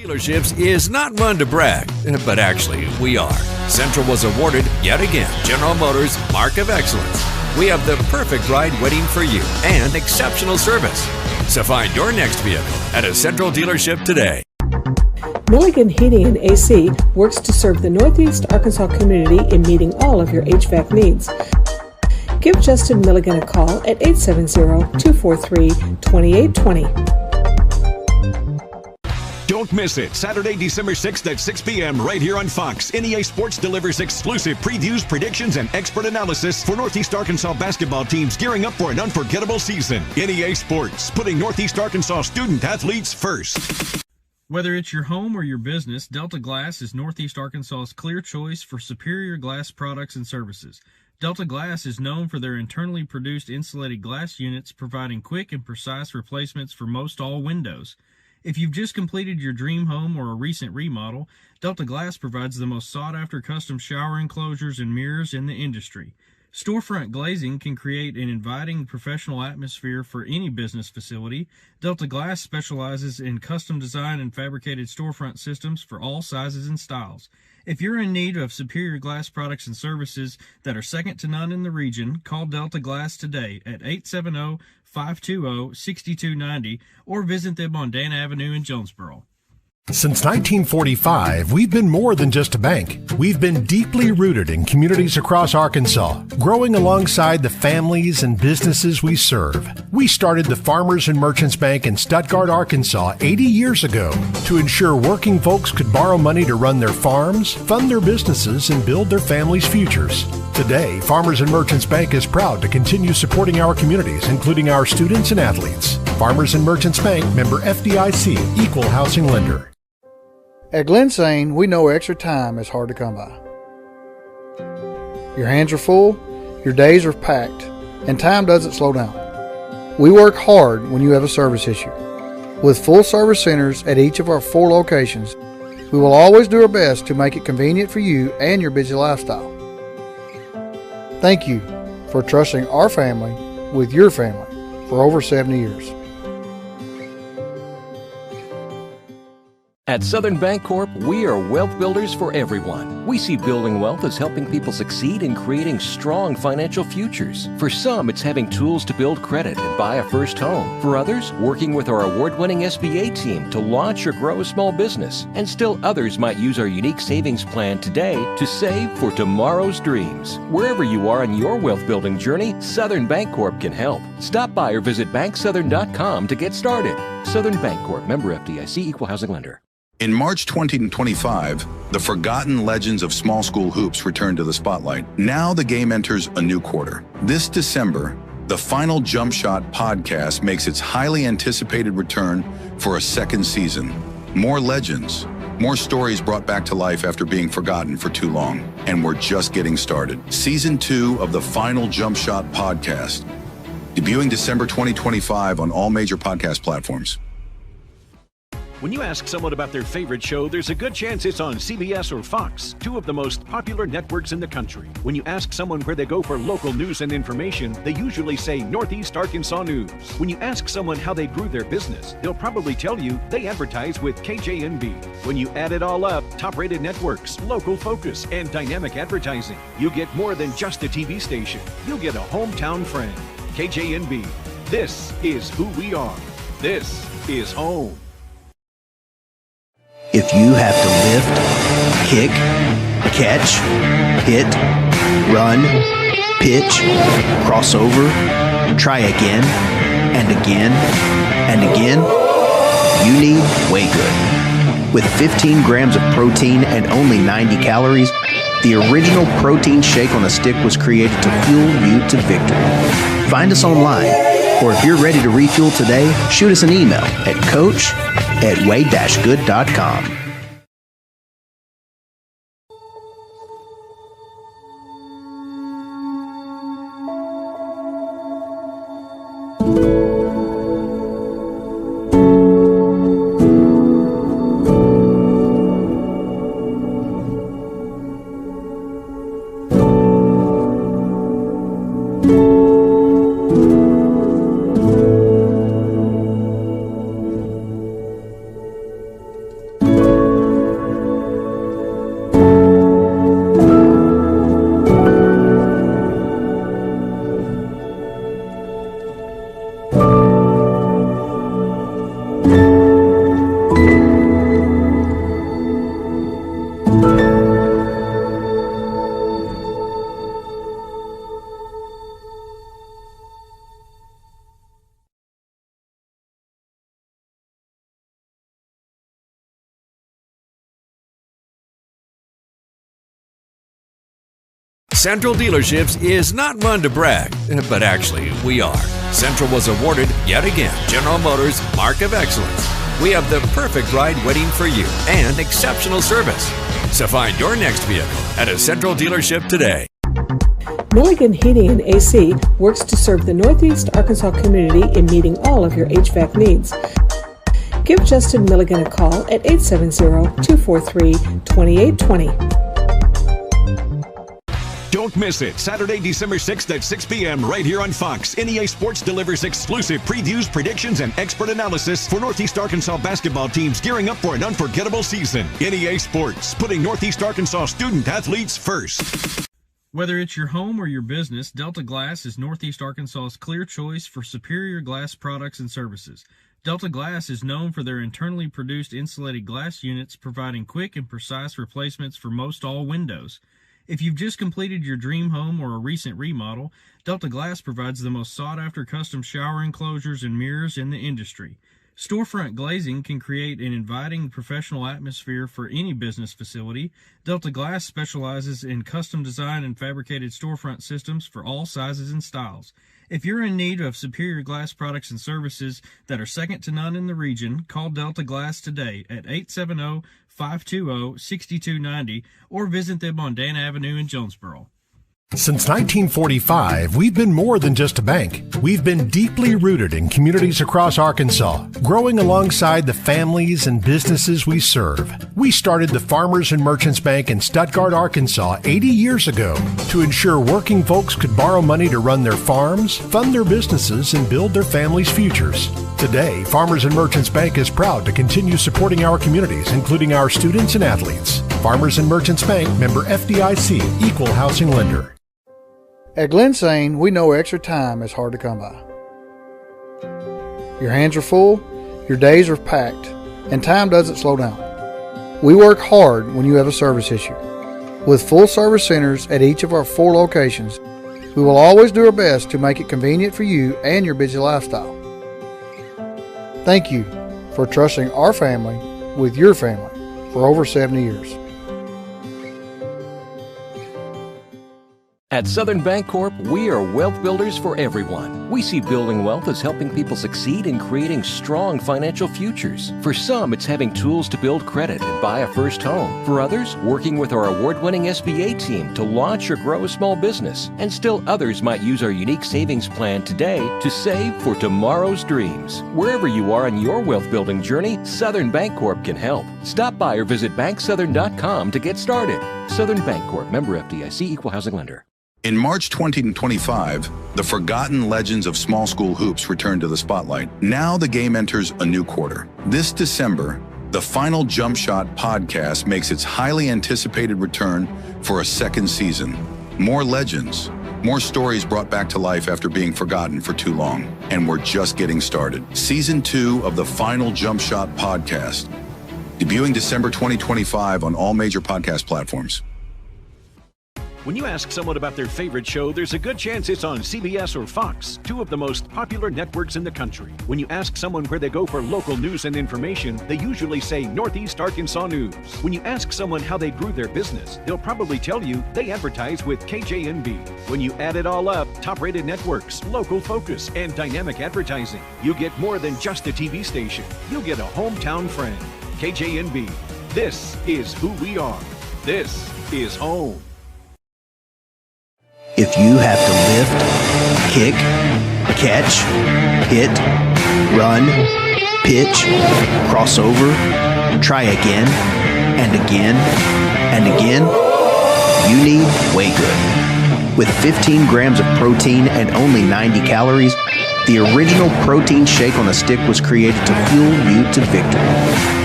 Dealerships is not one to brag, but actually we are. Central was awarded, yet again, General Motors Mark of Excellence. We have the perfect ride waiting for you and exceptional service. So find your next vehicle at a Central dealership today. Milligan Heating and AC works to serve the Northeast Arkansas community in meeting all of your HVAC needs. Give Justin Milligan a call at 870-243-2820. Don't miss it. Saturday, December 6th at 6 p.m. right here on Fox. NEA Sports delivers exclusive previews, predictions, and expert analysis for Northeast Arkansas basketball teams gearing up for an unforgettable season. NEA Sports, putting Northeast Arkansas student athletes first. Whether it's your home or your business, Delta Glass is Northeast Arkansas's clear choice for superior glass products and services. Delta Glass is known for their internally produced insulated glass units, providing quick and precise replacements for most all windows. If you've just completed your dream home or a recent remodel, Delta Glass provides the most sought-after custom shower enclosures and mirrors in the industry. Storefront glazing can create an inviting professional atmosphere for any business facility. Delta Glass specializes in custom design and fabricated storefront systems for all sizes and styles. If you're in need of superior glass products and services that are second to none in the region, call Delta Glass today at 870-520-6290 or visit them on Dan Avenue in Jonesboro. Since 1945, we've been more than just a bank. We've been deeply rooted in communities across Arkansas, growing alongside the families and businesses we serve. We started the Farmers and Merchants Bank in Stuttgart, Arkansas 80 years ago to ensure working folks could borrow money to run their farms, fund their businesses, and build their families' futures. Today, Farmers and Merchants Bank is proud to continue supporting our communities, including our students and athletes. Farmers and Merchants Bank, member FDIC, equal housing lender. At Glensane, we know extra time is hard to come by. Your hands are full, your days are packed, and time doesn't slow down. We work hard when you have a service issue. With full service centers at each of our 4 locations, we will always do our best to make it convenient for you and your busy lifestyle. Thank you for trusting our family with your family for over 70 years. At Southern Bancorp, we are wealth builders for everyone. We see building wealth as helping people succeed in creating strong financial futures. For some, it's having tools to build credit and buy a first home. For others, working with our award-winning SBA team to launch or grow a small business. And still others might use our unique savings plan today to save for tomorrow's dreams. Wherever you are in your wealth building journey, Southern Bancorp can help. Stop by or visit banksouthern.com to get started. Southern Bancorp, member FDIC, equal housing lender. In March 2025, the forgotten legends of small school hoops return to the spotlight. Now the game enters a new quarter. This December, the final Jump Shot podcast makes its highly anticipated return for a second season. More legends, more stories brought back to life after being forgotten for too long. And we're just getting started. Season 2 of the final Jump Shot podcast, debuting December 2025 on all major podcast platforms. When you ask someone about their favorite show, there's a good chance it's on CBS or Fox, 2 of the most popular networks in the country. When you ask someone where they go for local news and information, they usually say Northeast Arkansas News. When you ask someone how they grew their business, they'll probably tell you they advertise with KJNB. When you add it all up, top-rated networks, local focus, and dynamic advertising, you get more than just a TV station. You'll get a hometown friend. KJNB. This is who we are. This is home. If you have to lift, kick, catch, hit, run, pitch, cross over, try again, and again, and again, you need Way-Good. With 15 grams of protein and only 90 calories, the original protein shake on a stick was created to fuel you to victory. Find us online, or if you're ready to refuel today, shoot us an email at coach@way-good.com. Central Dealerships is not one to brag, but actually, we are. Central was awarded, yet again, General Motors Mark of Excellence. We have the perfect ride waiting for you and exceptional service. So find your next vehicle at a Central dealership today. Milligan Heating and AC works to serve the Northeast Arkansas community in meeting all of your HVAC needs. Give Justin Milligan a call at 870-243-2820. Don't miss it. Saturday, December 6th at 6 p.m. right here on Fox. NEA Sports delivers exclusive previews, predictions, and expert analysis for Northeast Arkansas basketball teams gearing up for an unforgettable season. NEA Sports, putting Northeast Arkansas student athletes first. Whether it's your home or your business, Delta Glass is Northeast Arkansas's clear choice for superior glass products and services. Delta Glass is known for their internally produced insulated glass units, providing quick and precise replacements for most all windows. If you've just completed your dream home or a recent remodel, Delta Glass provides the most sought-after custom shower enclosures and mirrors in the industry. Storefront glazing can create an inviting professional atmosphere for any business facility. Delta Glass specializes in custom design and fabricated storefront systems for all sizes and styles. If you're in need of superior glass products and services that are second to none in the region, call Delta Glass today at 870-520-6290 or visit them on Dan Avenue in Jonesboro. Since 1945, we've been more than just a bank. We've been deeply rooted in communities across Arkansas, growing alongside the families and businesses we serve. We started the Farmers and Merchants Bank in Stuttgart, Arkansas 80 years ago to ensure working folks could borrow money to run their farms, fund their businesses, and build their families' futures. Today, Farmers and Merchants Bank is proud to continue supporting our communities, including our students and athletes. Farmers and Merchants Bank, member FDIC, equal housing lender. At Glensane, we know extra time is hard to come by. Your hands are full, your days are packed, and time doesn't slow down. We work hard when you have a service issue. With full service centers at each of our 4 locations, we will always do our best to make it convenient for you and your busy lifestyle. Thank you for trusting our family with your family for over 70 years. At Southern Bancorp, we are wealth builders for everyone. We see building wealth as helping people succeed in creating strong financial futures. For some, it's having tools to build credit and buy a first home. For others, working with our award-winning SBA team to launch or grow a small business. And still others might use our unique savings plan today to save for tomorrow's dreams. Wherever you are on your wealth building journey, Southern Bancorp can help. Stop by or visit banksouthern.com to get started. Southern Bancorp, member FDIC, equal housing lender. In March 2025, the forgotten legends of small school hoops return to the spotlight. Now the game enters a new quarter. This December, the final Jump Shot podcast makes its highly anticipated return for a second season. More legends, more stories brought back to life after being forgotten for too long. And we're just getting started. Season 2 of the final Jump Shot podcast, debuting December 2025 on all major podcast platforms. When you ask someone about their favorite show, there's a good chance it's on CBS or Fox, 2 of the most popular networks in the country. When you ask someone where they go for local news and information, they usually say Northeast Arkansas News. When you ask someone how they grew their business, they'll probably tell you they advertise with KJNB. When you add it all up, top-rated networks, local focus, and dynamic advertising, you get more than just a TV station. You'll get a hometown friend. KJNB. This is who we are. This is home. If you have to lift, kick, catch, hit, run, pitch, cross over, try again, and again, and again, you need Way-Good. With 15 grams of protein and only 90 calories, the original protein shake on a stick was created to fuel you to victory.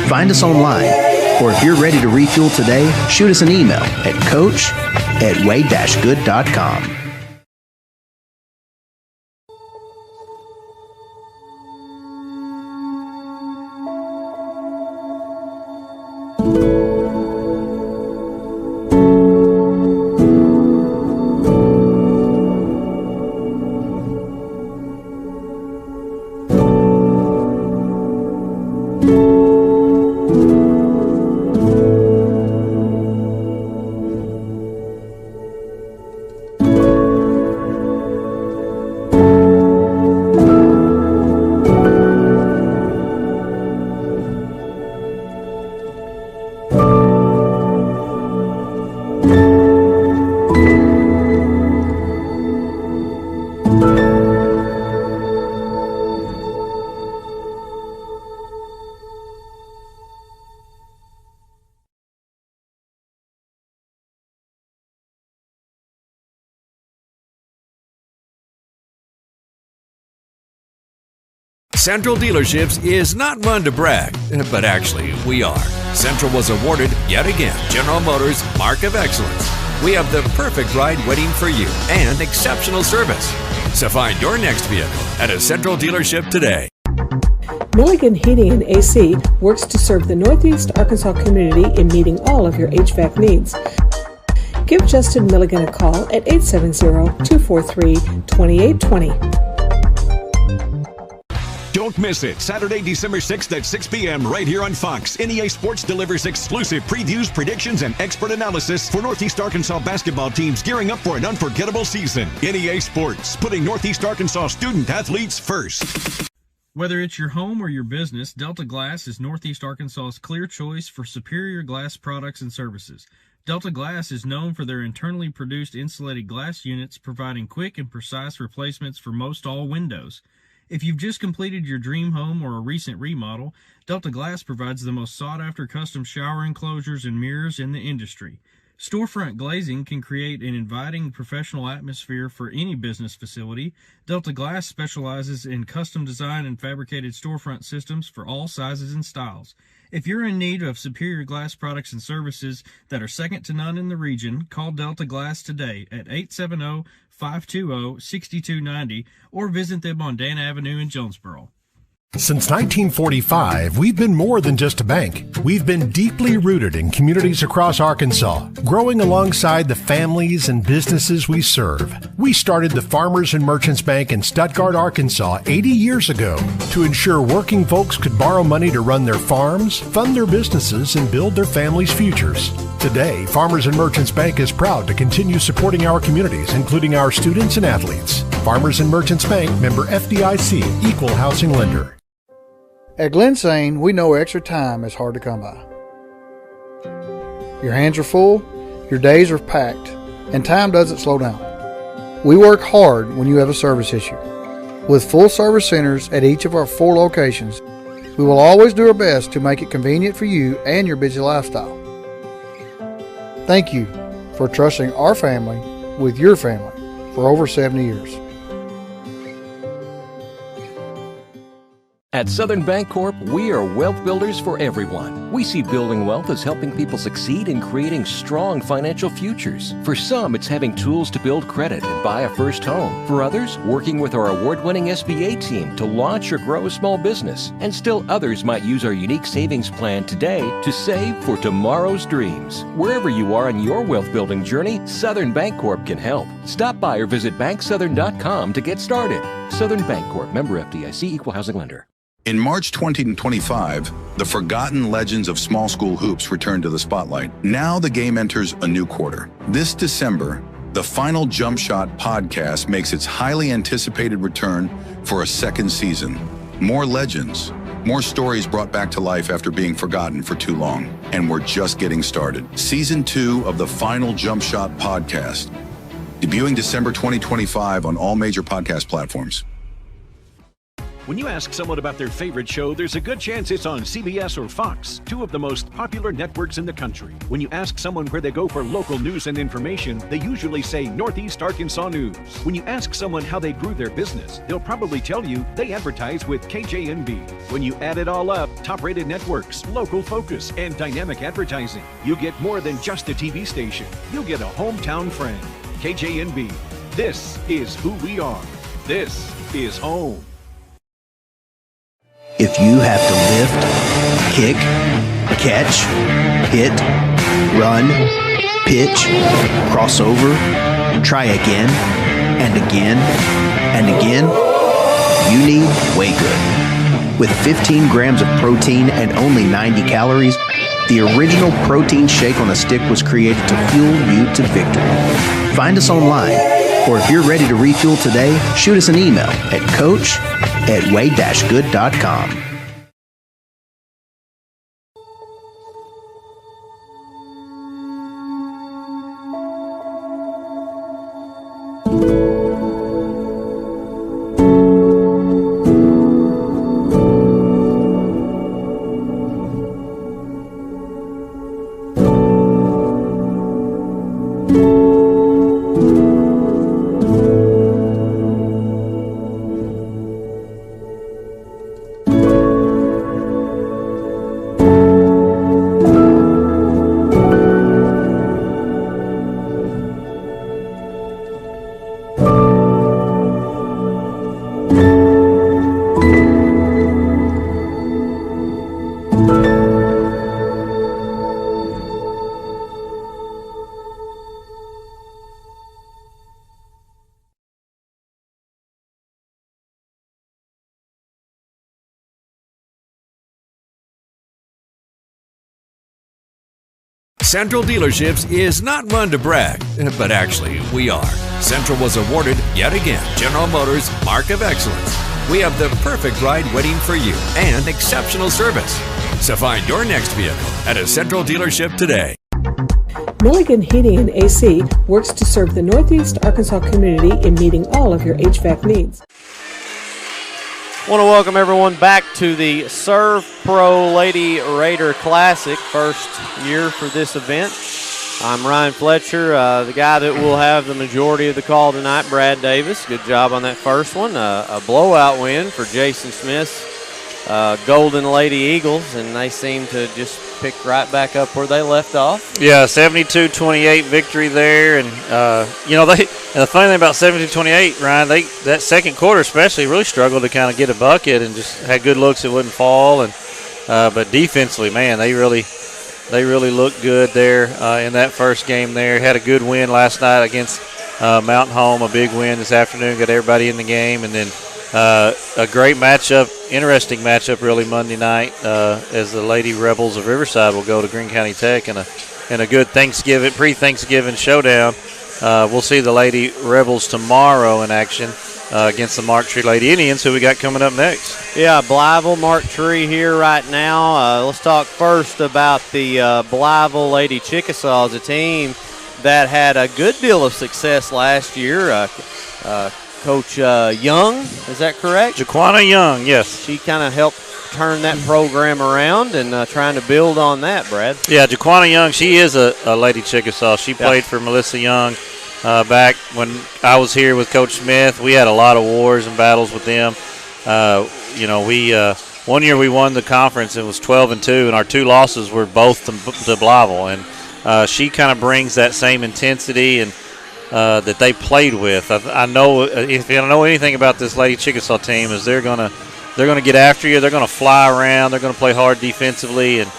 Find us online, or if you're ready to refuel today, shoot us an email at coach@way-good.com. Central Dealerships is not one to brag, but actually, we are. Central was awarded, yet again, General Motors Mark of Excellence. We have the perfect ride waiting for you and exceptional service. So find your next vehicle at a Central dealership today. Milligan Heating and AC works to serve the Northeast Arkansas community in meeting all of your HVAC needs. Give Justin Milligan a call at 870-243-2820. Don't miss it. Saturday, December 6th at 6 p.m. right here on Fox. NEA Sports delivers exclusive previews, predictions, and expert analysis for Northeast Arkansas basketball teams gearing up for an unforgettable season. NEA Sports, putting Northeast Arkansas student athletes first. Whether it's your home or your business, Delta Glass is Northeast Arkansas's clear choice for superior glass products and services. Delta Glass is known for their internally produced insulated glass units, providing quick and precise replacements for most all windows. If you've just completed your dream home or a recent remodel, Delta Glass provides the most sought-after custom shower enclosures and mirrors in the industry. Storefront glazing can create an inviting professional atmosphere for any business facility. Delta Glass specializes in custom design and fabricated storefront systems for all sizes and styles. If you're in need of superior glass products and services that are second to none in the region, call Delta Glass today at 870-520-6290 or visit them on Dan Avenue in Jonesboro. Since 1945, we've been more than just a bank. We've been deeply rooted in communities across Arkansas, growing alongside the families and businesses we serve. We started the Farmers and Merchants Bank in Stuttgart, Arkansas 80 years ago to ensure working folks could borrow money to run their farms, fund their businesses, and build their families' futures. Today, Farmers and Merchants Bank is proud to continue supporting our communities, including our students and athletes. Farmers and Merchants Bank, member FDIC, equal housing lender. At Glensane, we know extra time is hard to come by. Your hands are full, your days are packed, and time doesn't slow down. We work hard when you have a service issue. With full service centers at each of our 4 locations, we will always do our best to make it convenient for you and your busy lifestyle. Thank you for trusting our family with your family for over 70 years. At Southern Bancorp, we are wealth builders for everyone. We see building wealth as helping people succeed in creating strong financial futures. For some, it's having tools to build credit and buy a first home. For others, working with our award-winning SBA team to launch or grow a small business. And still others might use our unique savings plan today to save for tomorrow's dreams. Wherever you are in your wealth building journey, Southern Bancorp can help. Stop by or visit banksouthern.com to get started. Southern Bancorp, member FDIC, equal housing lender. In March 2025, the forgotten legends of small school hoops return to the spotlight. Now the game enters a new quarter. This December, the final Jump Shot podcast makes its highly anticipated return for a second season. More legends, more stories brought back to life after being forgotten for too long. And we're just getting started. Season 2 of the final Jump Shot podcast, debuting December 2025 on all major podcast platforms. When you ask someone about their favorite show, there's a good chance it's on CBS or Fox, 2 of the most popular networks in the country. When you ask someone where they go for local news and information, they usually say Northeast Arkansas News. When you ask someone how they grew their business, they'll probably tell you they advertise with KJNB. When you add it all up, top-rated networks, local focus, and dynamic advertising, you get more than just a TV station. You'll get a hometown friend. KJNB. This is who we are. This is home. If you have to lift, kick, catch, hit, run, pitch, cross over, try again, and again, and again, you need Way-Good. With 15 grams of protein and only 90 calories, the original protein shake on a stick was created to fuel you to victory. Find us online, or if you're ready to refuel today, shoot us an email at coach@way-good.com. Central Dealerships is not one to brag, but actually, we are. Central was awarded, yet again, General Motors Mark of Excellence. We have the perfect ride waiting for you and exceptional service. So find your next vehicle at a Central dealership today. Milligan Heating and AC works to serve the Northeast Arkansas community in meeting all of your HVAC needs. I want to welcome everyone back to the Servpro Lady Raider Classic, first year for this event. I'm Ryan Fletcher, the guy that will have the majority of the call tonight, Brad Davis. Good job on that first one. A blowout win for Jason Smith's Golden Lady Eagles, and they seem to just pick right back up where they left off. Yeah, 72-28 victory there, and and the funny thing about 72-28, Ryan, that second quarter especially really struggled to kind of get a bucket and just had good looks it wouldn't fall, and but defensively, man, they really looked good there in that first game there. Had a good win last night against Mountain Home, a big win this afternoon, got everybody in the game, and then a great matchup, interesting matchup really Monday night as the Lady Rebels of Riverside will go to Greene County Tech in a good pre-Thanksgiving showdown. We'll see the Lady Rebels tomorrow in action against the Mark Tree Lady Indians, who we got coming up next. Yeah, Blytheville, Mark Tree here right now. Let's talk first about the Blytheville Lady Chickasaws, a team that had a good deal of success last year. Coach Young, is that correct? Jaquana Young, yes. She kind of helped turn that program around and trying to build on that, Brad. Yeah, Jaquana Young, she is a Lady Chickasaw. She played for Melissa Young back when I was here with Coach Smith. We had a lot of wars and battles with them. One year we won the conference. It was 12-2, and our two losses were both to Blytheville. And she kind of brings that same intensity and that they played with. I know if you don't know anything about this Lady Chickasaw team, is they're gonna get after you. They're gonna fly around. They're gonna play hard defensively, and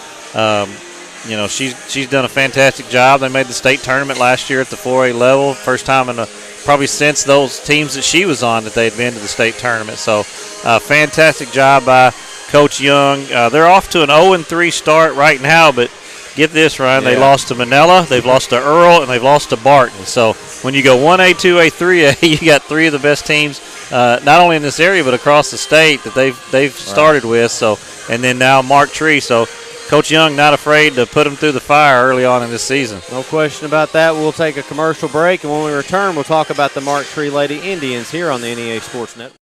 she's done a fantastic job. They made the state tournament last year at the 4A level, first time probably since those teams that she was on that they had been to the state tournament. So, fantastic job by Coach Young. They're off to an 0-3 start right now, but get this, Ryan, they lost to Manila, they've lost to Earl, and they've lost to Barton. So when you go 1A, 2A, 3A, you got three of the best teams, not only in this area but across the state that they've started with. So, and then now Mark Tree. So Coach Young not afraid to put them through the fire early on in this season. No question about that. We'll take a commercial break, and when we return, we'll talk about the Mark Tree Lady Indians here on the NEA Sports Network.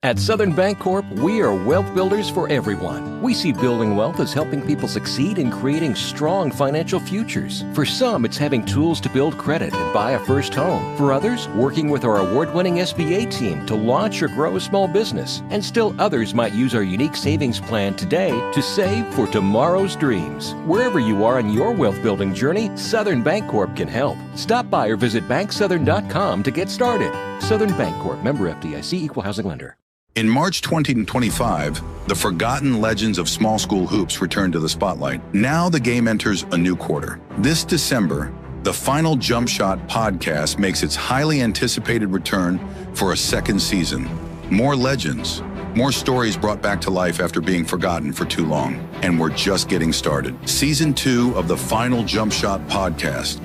At Southern Bancorp, we are wealth builders for everyone. We see building wealth as helping people succeed in creating strong financial futures. For some, it's having tools to build credit and buy a first home. For others, working with our award-winning SBA team to launch or grow a small business. And still others might use our unique savings plan today to save for tomorrow's dreams. Wherever you are on your wealth building journey, Southern Bancorp can help. Stop by or visit banksouthern.com to get started. Southern Bancorp, member FDIC, equal housing lender. In March 2025, the forgotten legends of small school hoops return to the spotlight. Now the game enters a new quarter. This December, the Final Jump Shot podcast makes its highly anticipated return for a second season. More legends, more stories brought back to life after being forgotten for too long. And we're just getting started. Season 2 of the Final Jump Shot podcast,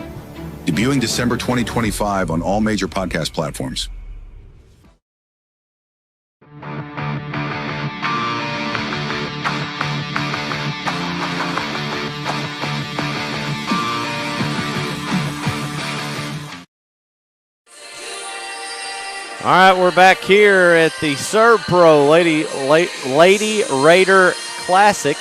debuting December 2025 on all major podcast platforms. All right, we're back here at the Servpro Lady Raider Classic.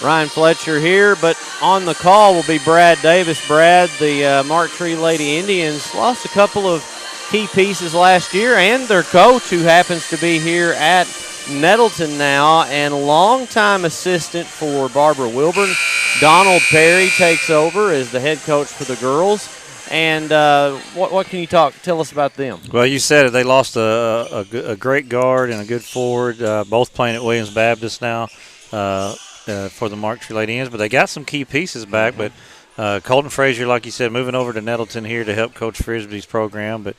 Ryan Fletcher here, but on the call will be Brad Davis. Brad, the Mark Tree Lady Indians lost a couple of key pieces last year, and their coach, who happens to be here at Nettleton now, and longtime assistant for Barbara Wilburn. Donald Perry takes over as the head coach for the girls. And what can you tell us about them? Well, you said it. They lost a great guard and a good forward, both playing at Williams Baptist now for the Mark Tree Lady Indians. But they got some key pieces back. But Colton Frazier, like you said, moving over to Nettleton here to help Coach Frisbee's program. But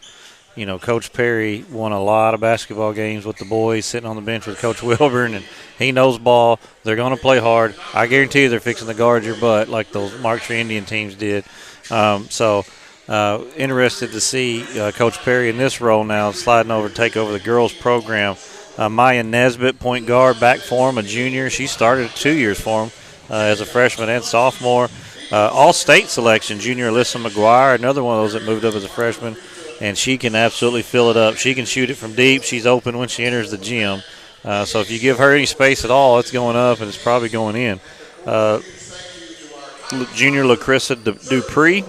Coach Perry won a lot of basketball games with the boys, sitting on the bench with Coach Wilburn, and he knows ball. They're going to play hard. I guarantee you they're fixing to guard your butt like those Mark Tree Indian teams did. Interested to see Coach Perry in this role now, sliding over to take over the girls program. Maya Nesbitt, point guard, back for him, a junior. She started 2 years for him as a freshman and sophomore. All-state selection, junior Alyssa McGuire, another one of those that moved up as a freshman. And she can absolutely fill it up. She can shoot it from deep. She's open when she enters the gym. So if you give her any space at all, it's going up, and it's probably going in. Junior LaCrissa Dupree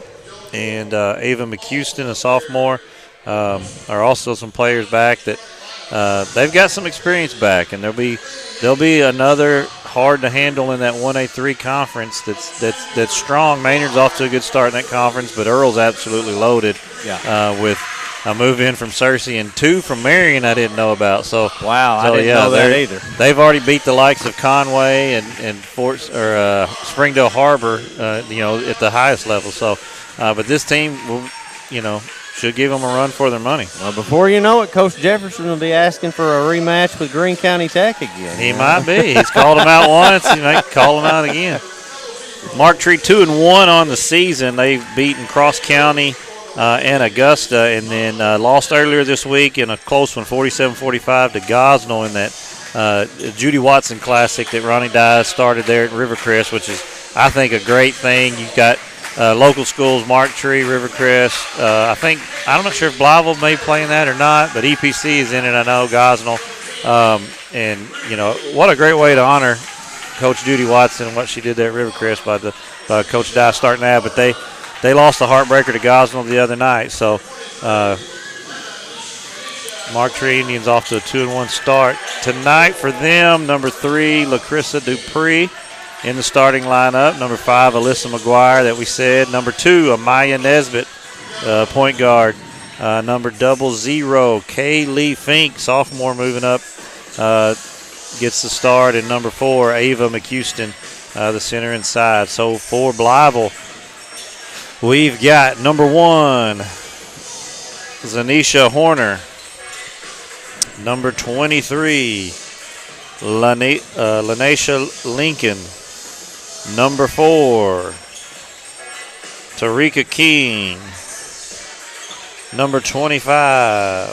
and Ava McHouston, a sophomore, are also some players back that they've got some experience back, and there'll be another hard to handle in that 1A3 conference that's strong. Maynard's off to a good start in that conference, but Earl's absolutely loaded with a move in from Searcy and 2 from Marion I didn't know about. So I didn't know that either. They've already beat the likes of Conway and Springdale Harbor, at the highest level. So, but this team will, should give them a run for their money. Well, before you know it, Coach Jefferson will be asking for a rematch with Greene County Tech again. He might be. He's called them out once. He might call them out again. Mark Tree 2-1 on the season. They've beaten Cross County and Augusta, and then lost earlier this week in a close one, 47-45 to Gosnell in that Judy Watson Classic that Ronnie Dyes started there at Rivercrest, which is, I think, a great thing. You've got local schools, Mark Tree, Rivercrest. I'm not sure if Blytheville may play in that or not, but EPC is in it, I know, Gosnell. And, what a great way to honor Coach Judy Watson and what she did there at Rivercrest by Coach Dye starting that. But they lost the heartbreaker to Gosnell the other night. So Mark Tree Indians off to a 2-1 start. Tonight for them, number 3, LaCrissa Dupree in the starting lineup. Number 5, Alyssa McGuire that we said. Number 2, Amaya Nesbitt, point guard. Number 00, Kaylee Fink, sophomore moving up, gets the start. And number 4, Ava McHouston, the center inside. So for Blytheville, we've got number 1, Zanisha Horner. Number 23, Lanesha Lincoln. Number 4, Tarika King. Number 25,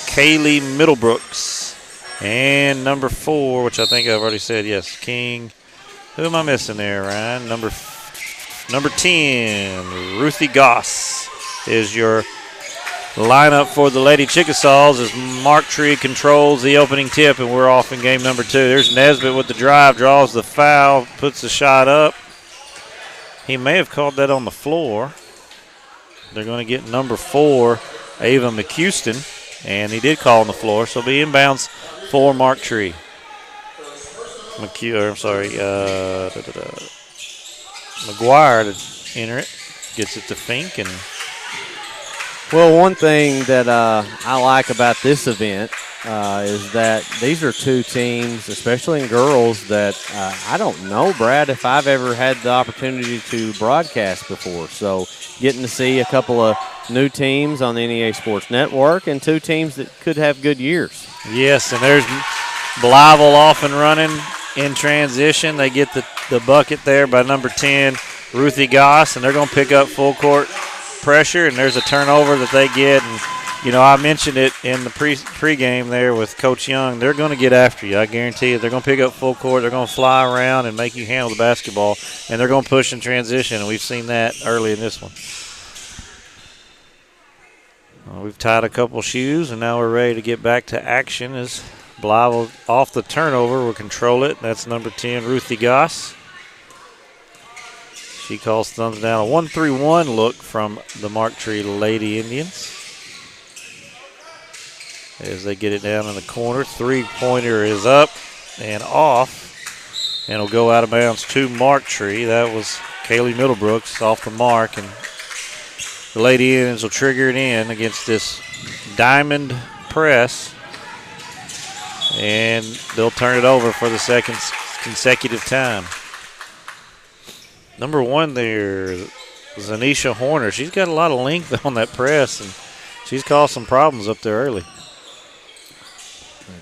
Kaylee Middlebrooks. And number 4, which I think I've already said, yes, King. Who am I missing there, Ryan? Number 10, Ruthie Goss is your lineup for the Lady Chickasaws as Mark Tree controls the opening tip, and we're off in game number 2. There's Nesbitt with the drive, draws the foul, puts the shot up. He may have called that on the floor. They're going to get number 4, Ava McHouston, and he did call on the floor, so be inbounds for Mark Tree. McGuire to enter it, gets it to Fink, and well, one thing that I like about this event is that these are 2 teams, especially in girls, that I don't know, Brad, if I've ever had the opportunity to broadcast before. So getting to see a couple of new teams on the NEA Sports Network and 2 teams that could have good years. Yes, and there's Blytheville off and running in transition. They get the bucket there by number 10, Ruthie Goss, and they're going to pick up full court pressure, and there's a turnover that they get. And I mentioned it in the pregame there with Coach Young. They're going to get after you. I guarantee you. They're going to pick up full court. They're going to fly around and make you handle the basketball, and they're going to push in transition, and we've seen that early in this one. We've tied a couple shoes, and now we're ready to get back to action as Blytheville off the turnover will control it. That's number 10, Ruthie Goss. She calls thumbs down. A 1-3-1 look from the Mark Tree Lady Indians as they get it down in the corner. 3-pointer is up and off, and will go out of bounds to Mark Tree. That was Kaylee Middlebrooks off the mark, and the Lady Indians will trigger it in against this diamond press, and they'll turn it over for the second consecutive time. Number 1 there, Zanisha Horner. She's got a lot of length on that press, and she's caused some problems up there early.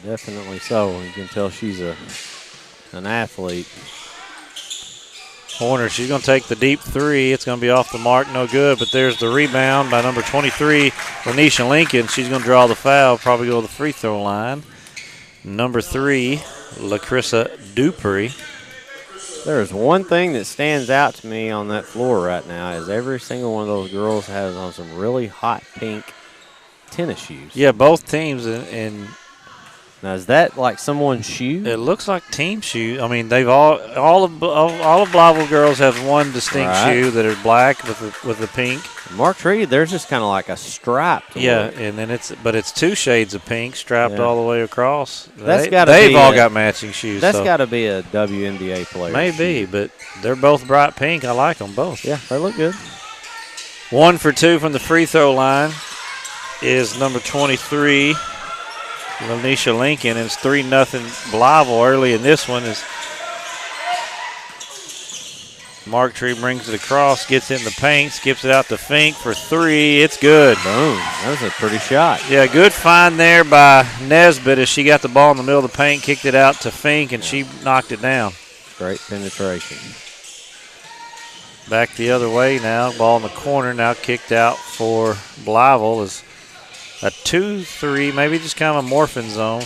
Definitely so. You can tell she's an athlete. Horner, she's going to take the deep three. It's going to be off the mark, no good. But there's the rebound by number 23, Lanisha Lincoln. She's going to draw the foul, probably go to the free throw line. Number 3, LaCrissa Dupree. There's one thing that stands out to me on that floor right now is every single one of those girls has on some really hot pink tennis shoes. Yeah, both teams. And now, is that like someone's shoe? It looks like team shoe. I mean, they've all of Blytheville girls have one distinct shoe that are black with the pink. Mark-Tree, there's just kind of like a stripe. And then it's 2 shades of pink striped all the way across. They've all got matching shoes. That's got to be a WNBA player. Maybe, but they're both bright pink. I like them both. Yeah, they look good. 1 for 2 from the free throw line is number 23. Lanisha Lincoln, and it's 3-0 Blytheville early in this one. Is Mark-Tree brings it across, gets in the paint, skips it out to Fink for 3. It's good. Boom. That was a pretty shot. Yeah, good find there by Nesbitt as she got the ball in the middle of the paint, kicked it out to Fink, and she knocked it down. Great penetration. Back the other way now. Ball in the corner, now kicked out for Blytheville is a 2-3, maybe just kind of a morphing zone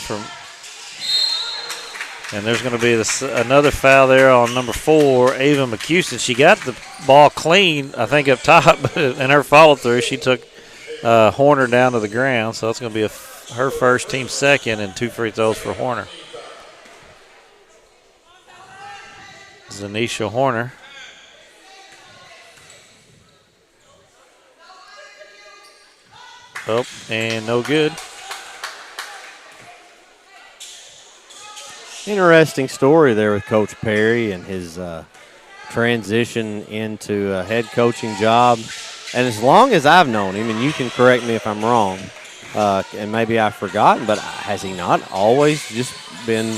and there's going to be another foul there on number 4, Ava McCuiston. She got the ball clean, I think, up top, but in her follow through, she took Horner down to the ground. So it's going to be her first, team second, and 2 free throws for Horner. Zanisha Horner. Oh, and no good. Interesting story there with Coach Perry and his transition into a head coaching job. And as long as I've known him, and you can correct me if I'm wrong, and maybe I've forgotten, but has he not always just been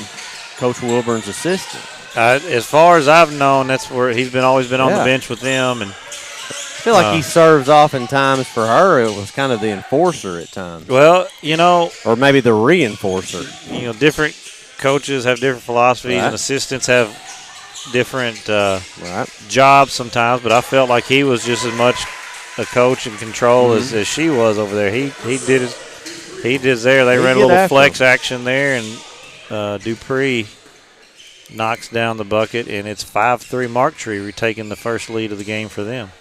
Coach Wilburn's assistant? As far as I've known, that's where he's always been on the bench with them. And I feel like he serves oftentimes for her. It was kind of the enforcer at times. Well, or maybe the reinforcer. Different coaches have different philosophies, and assistants have different jobs sometimes. But I felt like he was just as much a coach and control as she was over there. He did his there. They ran a little flex action there, and Dupree knocks down the bucket, and it's 5-3 Mark-Tree retaking the first lead of the game for them.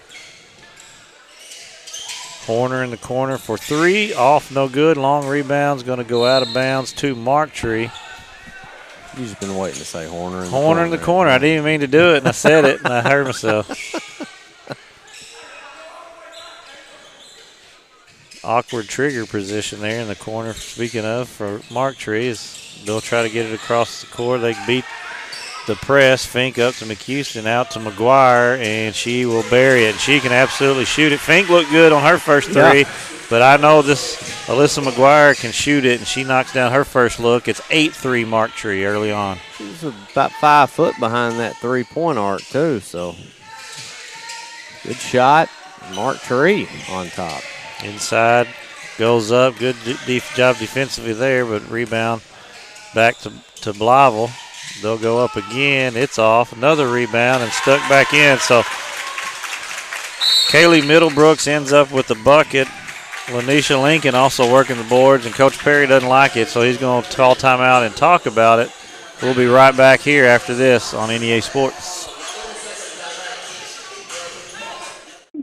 Horner in the corner for 3. Off, no good. Long rebound's going to go out of bounds to Mark-Tree. You've just been waiting to say Horner. In the corner. I didn't even mean to do it, and I said it, and I heard myself. Awkward trigger position there in the corner, speaking of, for Mark-Tree, as they'll try to get it across the court. They beat the press. Fink up to McCuiston, out to McGuire, and she will bury it. And she can absolutely shoot it. Fink looked good on her first 3, but I know this Alyssa McGuire can shoot it, and she knocks down her first look. It's 8-3 Mark-Tree early on. She's about 5 foot behind that three-point arc, too, so good shot. Mark-Tree on top. Inside, goes up. Good job defensively there, but rebound back to Blytheville. They'll go up again. It's off. Another rebound and stuck back in. So Kaylee Middlebrooks ends up with the bucket. Lanisha Lincoln also working the boards, and Coach Perry doesn't like it, so he's going to call timeout and talk about it. We'll be right back here after this on NEA Sports.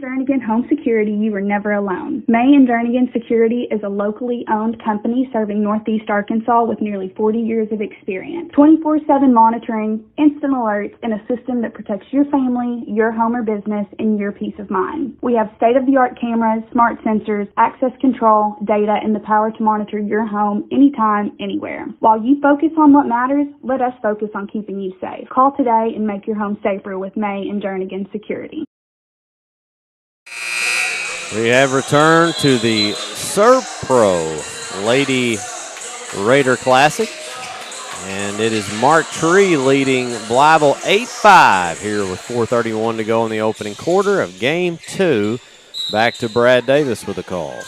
Jernigan Home Security, you are never alone. May and Jernigan Security is a locally owned company serving Northeast Arkansas with nearly 40 years of experience. 24/7 monitoring, instant alerts, and a system that protects your family, your home or business, and your peace of mind. We have state-of-the-art cameras, smart sensors, access control, data, and the power to monitor your home anytime, anywhere. While you focus on what matters, let us focus on keeping you safe. Call today and make your home safer with May and Jernigan Security. We have returned to the Servpro Lady Raider Classic. And it is Mark Tree leading Blytheville 8-5 here with 4:31 to go in the opening quarter of Game 2. Back to Brad Davis with a call.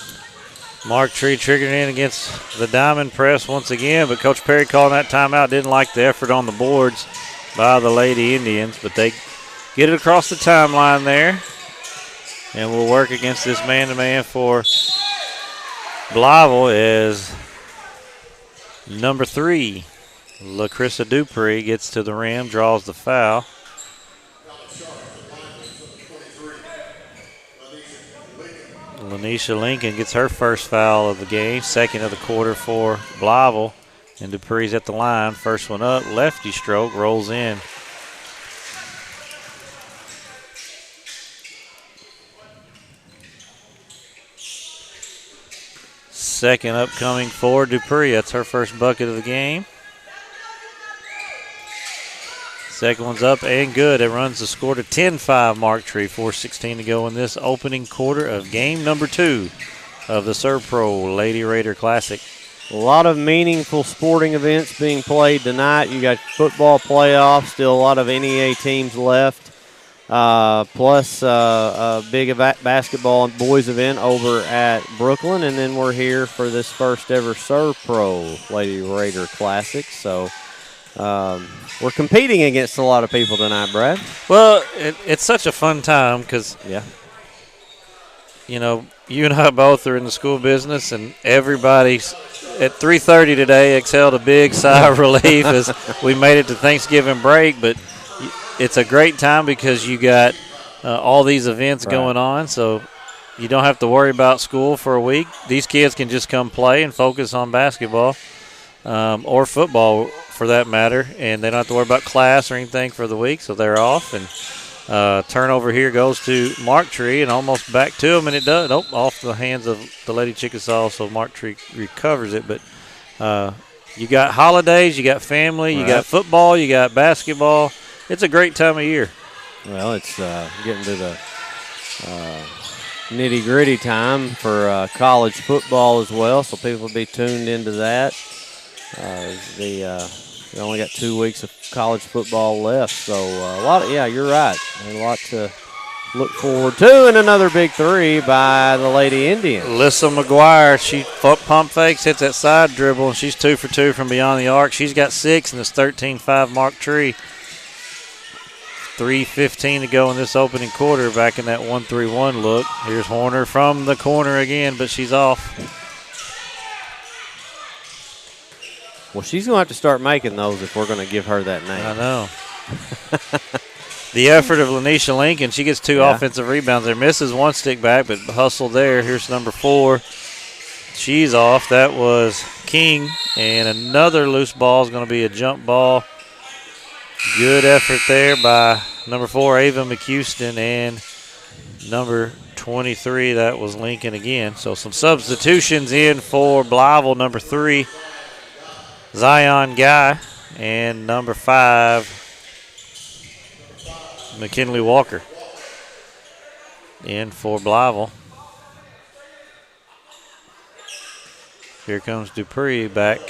Mark Tree triggering in against the diamond press once again, but Coach Perry calling that timeout. Didn't like the effort on the boards by the Lady Indians, but they get it across the timeline there. And we'll work against this man-to-man for Blytheville as number 3, LaCrissa Dupree, gets to the rim, draws the foul. Lanisha Lincoln gets her first foul of the game, second of the quarter for Blytheville. And Dupree's at the line. First one up, lefty stroke, rolls in. Second upcoming for Dupree. That's her first bucket of the game. Second one's up and good. It runs the score to 10-5 Mark Tree. 4:16 to go in this opening quarter of game number 2 of the Servpro Lady Raider Classic. A lot of meaningful sporting events being played tonight. You got football playoffs, still a lot of NEA teams left, plus a big basketball and boys event over at Brookland, and then we're here for this first ever Servpro Lady Raider Classic. So we're competing against a lot of people tonight, Brad. Well, it's such a fun time because, you know, you and I both are in the school business, and everybody's at 3:30 today exhaled a big sigh of relief as we made it to Thanksgiving break. But it's a great time because you got all these events going on, so you don't have to worry about school for a week. These kids can just come play and focus on basketball or football for that matter, and they don't have to worry about class or anything for the week, so they're off. And turnover here goes to Mark Tree and almost back to him, and it does. Nope, off the hands of the Lady Chickasaw, so Mark Tree recovers it. But you got holidays, you got family, you got football, you got basketball. It's a great time of year. Well, it's getting to the nitty-gritty time for college football as well, so people will be tuned into that. We only got 2 weeks of college football left, so a lot. You're right. A lot to look forward to, and another big 3 by the Lady Indians. Alyssa McGuire, she pump fakes, hits that side dribble, and she's 2 for 2 from beyond the arc. She's got 6, and it's 13-5 Mark Tree. 3:15 to go in this opening quarter. Back in that 1-3-1 look. Here's Horner from the corner again, but she's off. Well, she's going to have to start making those if we're going to give her that name. I know. The effort of Lanisha Lincoln. She gets 2 offensive rebounds there. Misses 1 stick back, but hustle there. Here's number 4. She's off. That was King. And another loose ball is going to be a jump ball. Good effort there by number 4, Ava McHouston, and number 23, that was Lincoln again. So some substitutions in for Blytheville. Number 3, Zion Guy, and number 5, McKinley Walker in for Blytheville. Here comes Dupree back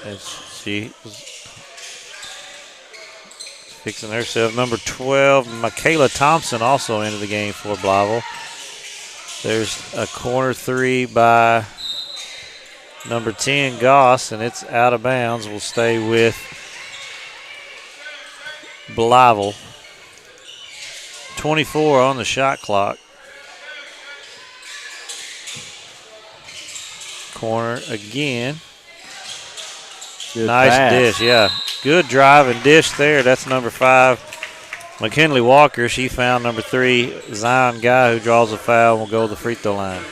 as she was fixing herself. Number 12, Michaela Thompson, also into the game for Blytheville. There's a corner 3 by number 10, Goss, and it's out of bounds. We'll stay with Blytheville. 24 on the shot clock. Corner again. Good nice pass. dish, yeah. Good drive and dish there. That's number 5, McKinley Walker. She found number 3, Zion Guy, who draws a foul and will go to the free throw line.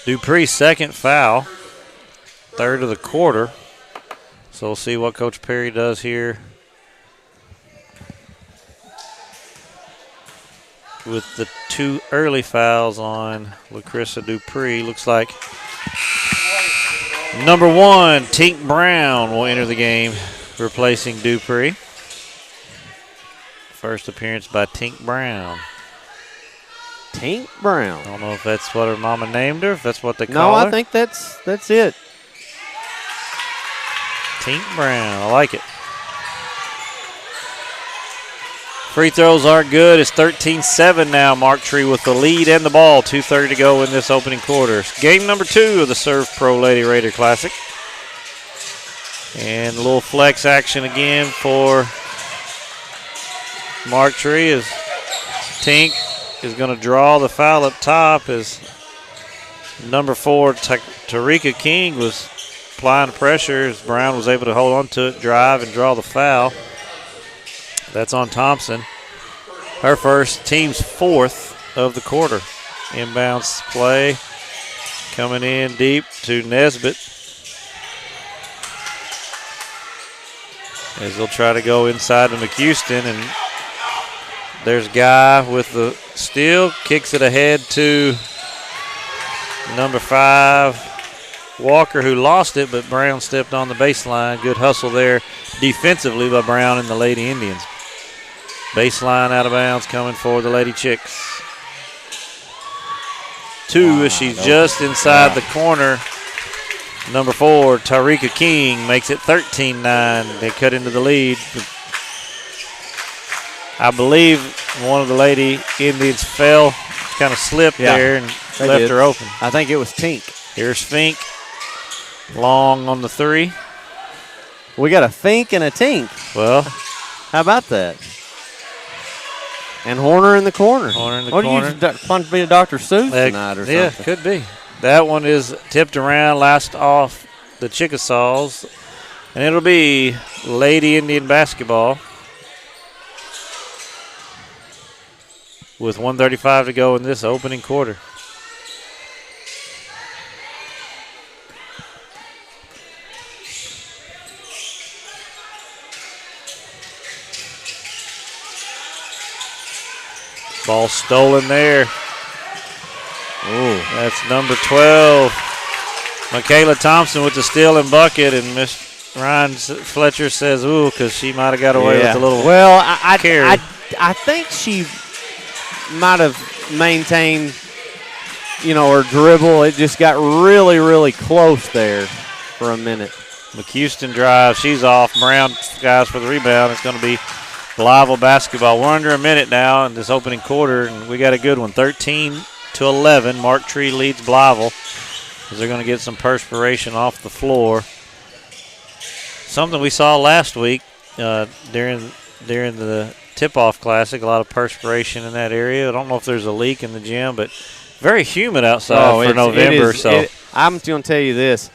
Dupree's second foul, 3rd of the quarter. So we'll see what Coach Perry does here with the 2 early fouls on LaCrissa Dupree. Looks like number 1, Tink Brown, will enter the game, replacing Dupree. First appearance by Tink Brown. Tink Brown. I don't know if that's what her mama named her, if that's what they call her. No, I think that's it. Tink Brown. I like it. Free throws are good. It's 13-7 now. Mark Tree with the lead and the ball. 2:30 to go in this opening quarter. Game number 2 of the Servpro Lady Raider Classic. And a little flex action again for Mark Tree as Tink is going to draw the foul up top as number 4, Tarika King, was applying pressure as Brown was able to hold on to it, drive, and draw the foul. That's on Thompson. Her first, team's 4th of the quarter. Inbounds play coming in deep to Nesbitt as they'll try to go inside to McHouston, and there's Guy with the steal, kicks it ahead to number 5, Walker, who lost it, but Brown stepped on the baseline. Good hustle there defensively by Brown and the Lady Indians. Baseline out of bounds coming for the Lady Chicks. 2 as she's just inside the corner. Number 4, Tarika King, makes it 13-9. They cut into the lead. I believe one of the Lady Indians fell, kind of slipped there and left her open. I think it was Tink. Here's Fink. Long on the 3. We got a Fink and a Tink. Well, how about that? And Horner in the corner. Horner in the corner. You fun to be a Dr. Seuss tonight or something? Yeah, could be. That one is tipped around, last off the Chickasaws. And it'll be Lady Indian basketball with 1:35 to go in this opening quarter. Ball stolen there. Ooh, that's number 12. Michaela Thompson with the steal and bucket, and Miss Ryan Fletcher says, ooh, because she might have got away with a little carry. I think she might have maintained, her dribble. It just got really, really close there for a minute. McHouston drives. She's off. Brown guys for the rebound. It's going to be Blytheville basketball. We're under a minute now in this opening quarter, and we got a good one. 13-11. Mark Tree leads Blytheville as they're going to get some perspiration off the floor. Something we saw last week during the tip-off classic, a lot of perspiration in that area. I don't know if there's a leak in the gym, but very humid outside for November. I'm going to tell you this.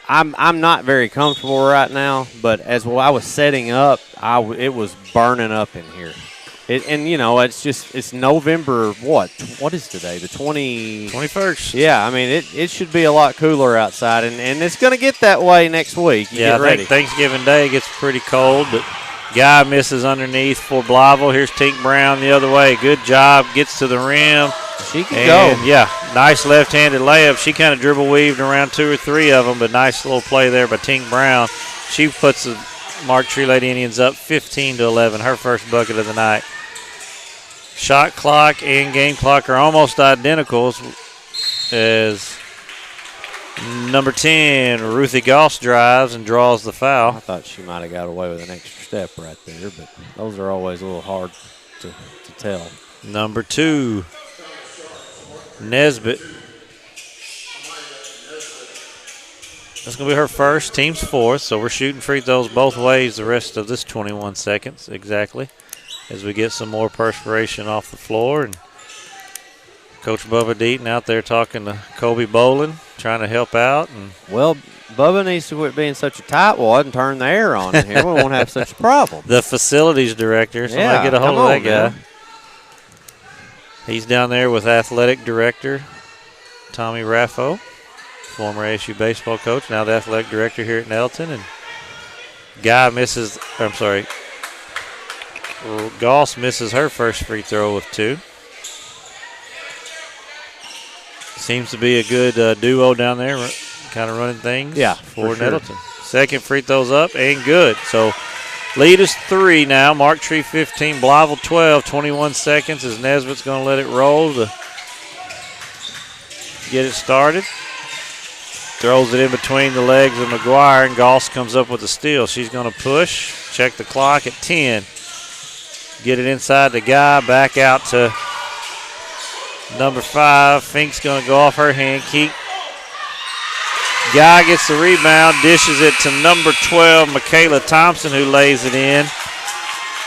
I'm not very comfortable right now, but as I was setting up, it was burning up in here. It's November, what is today? The 21st. Yeah, I mean, it should be a lot cooler outside, and it's going to get that way next week. Get ready. I think Thanksgiving Day gets pretty cold, but Guy misses underneath for Blytheville. Here's Tink Brown the other way. Good job, gets to the rim. She can go. Yeah, nice left-handed layup. She kind of dribble weaved around 2 or 3 of them, but nice little play there by Tink Brown. She puts the Mark Tree Lady Indians up 15-11, her first bucket of the night. Shot clock and game clock are almost identical as number 10, Ruthie Goss, drives and draws the foul. I thought she might have got away with an extra step right there, but those are always a little hard to tell. Number 2, Nesbitt. That's going to be her first, team's 4th, so we're shooting free throws both ways the rest of this 21 seconds exactly as we get some more perspiration off the floor. And Coach Bubba Deaton out there talking to Kobe Bolin, trying to help out. And well, Bubba needs to quit being such a tightwad and turn the air on in here. We won't have such a problem. The facilities director, somebody get a hold of that guy. Man. He's down there with athletic director Tommy Raffo, former ASU baseball coach, now the athletic director here at Nettleton. And Goss misses her first free throw with 2. Seems to be a good duo down there, kind of running things for Nettleton. Sure. Second free throw's up and good. So lead is 3 now. Mark Tree 15, Blytheville 12, 21 seconds as Nesbitt's going to let it roll to get it started. throws it in between the legs of McGuire, and Goss comes up with the steal. She's going to push, check the clock at 10. Get it inside the guy, back out to number 5. Fink's going to go off her hand. Guy gets the rebound, dishes it to number 12, Michaela Thompson, who lays it in.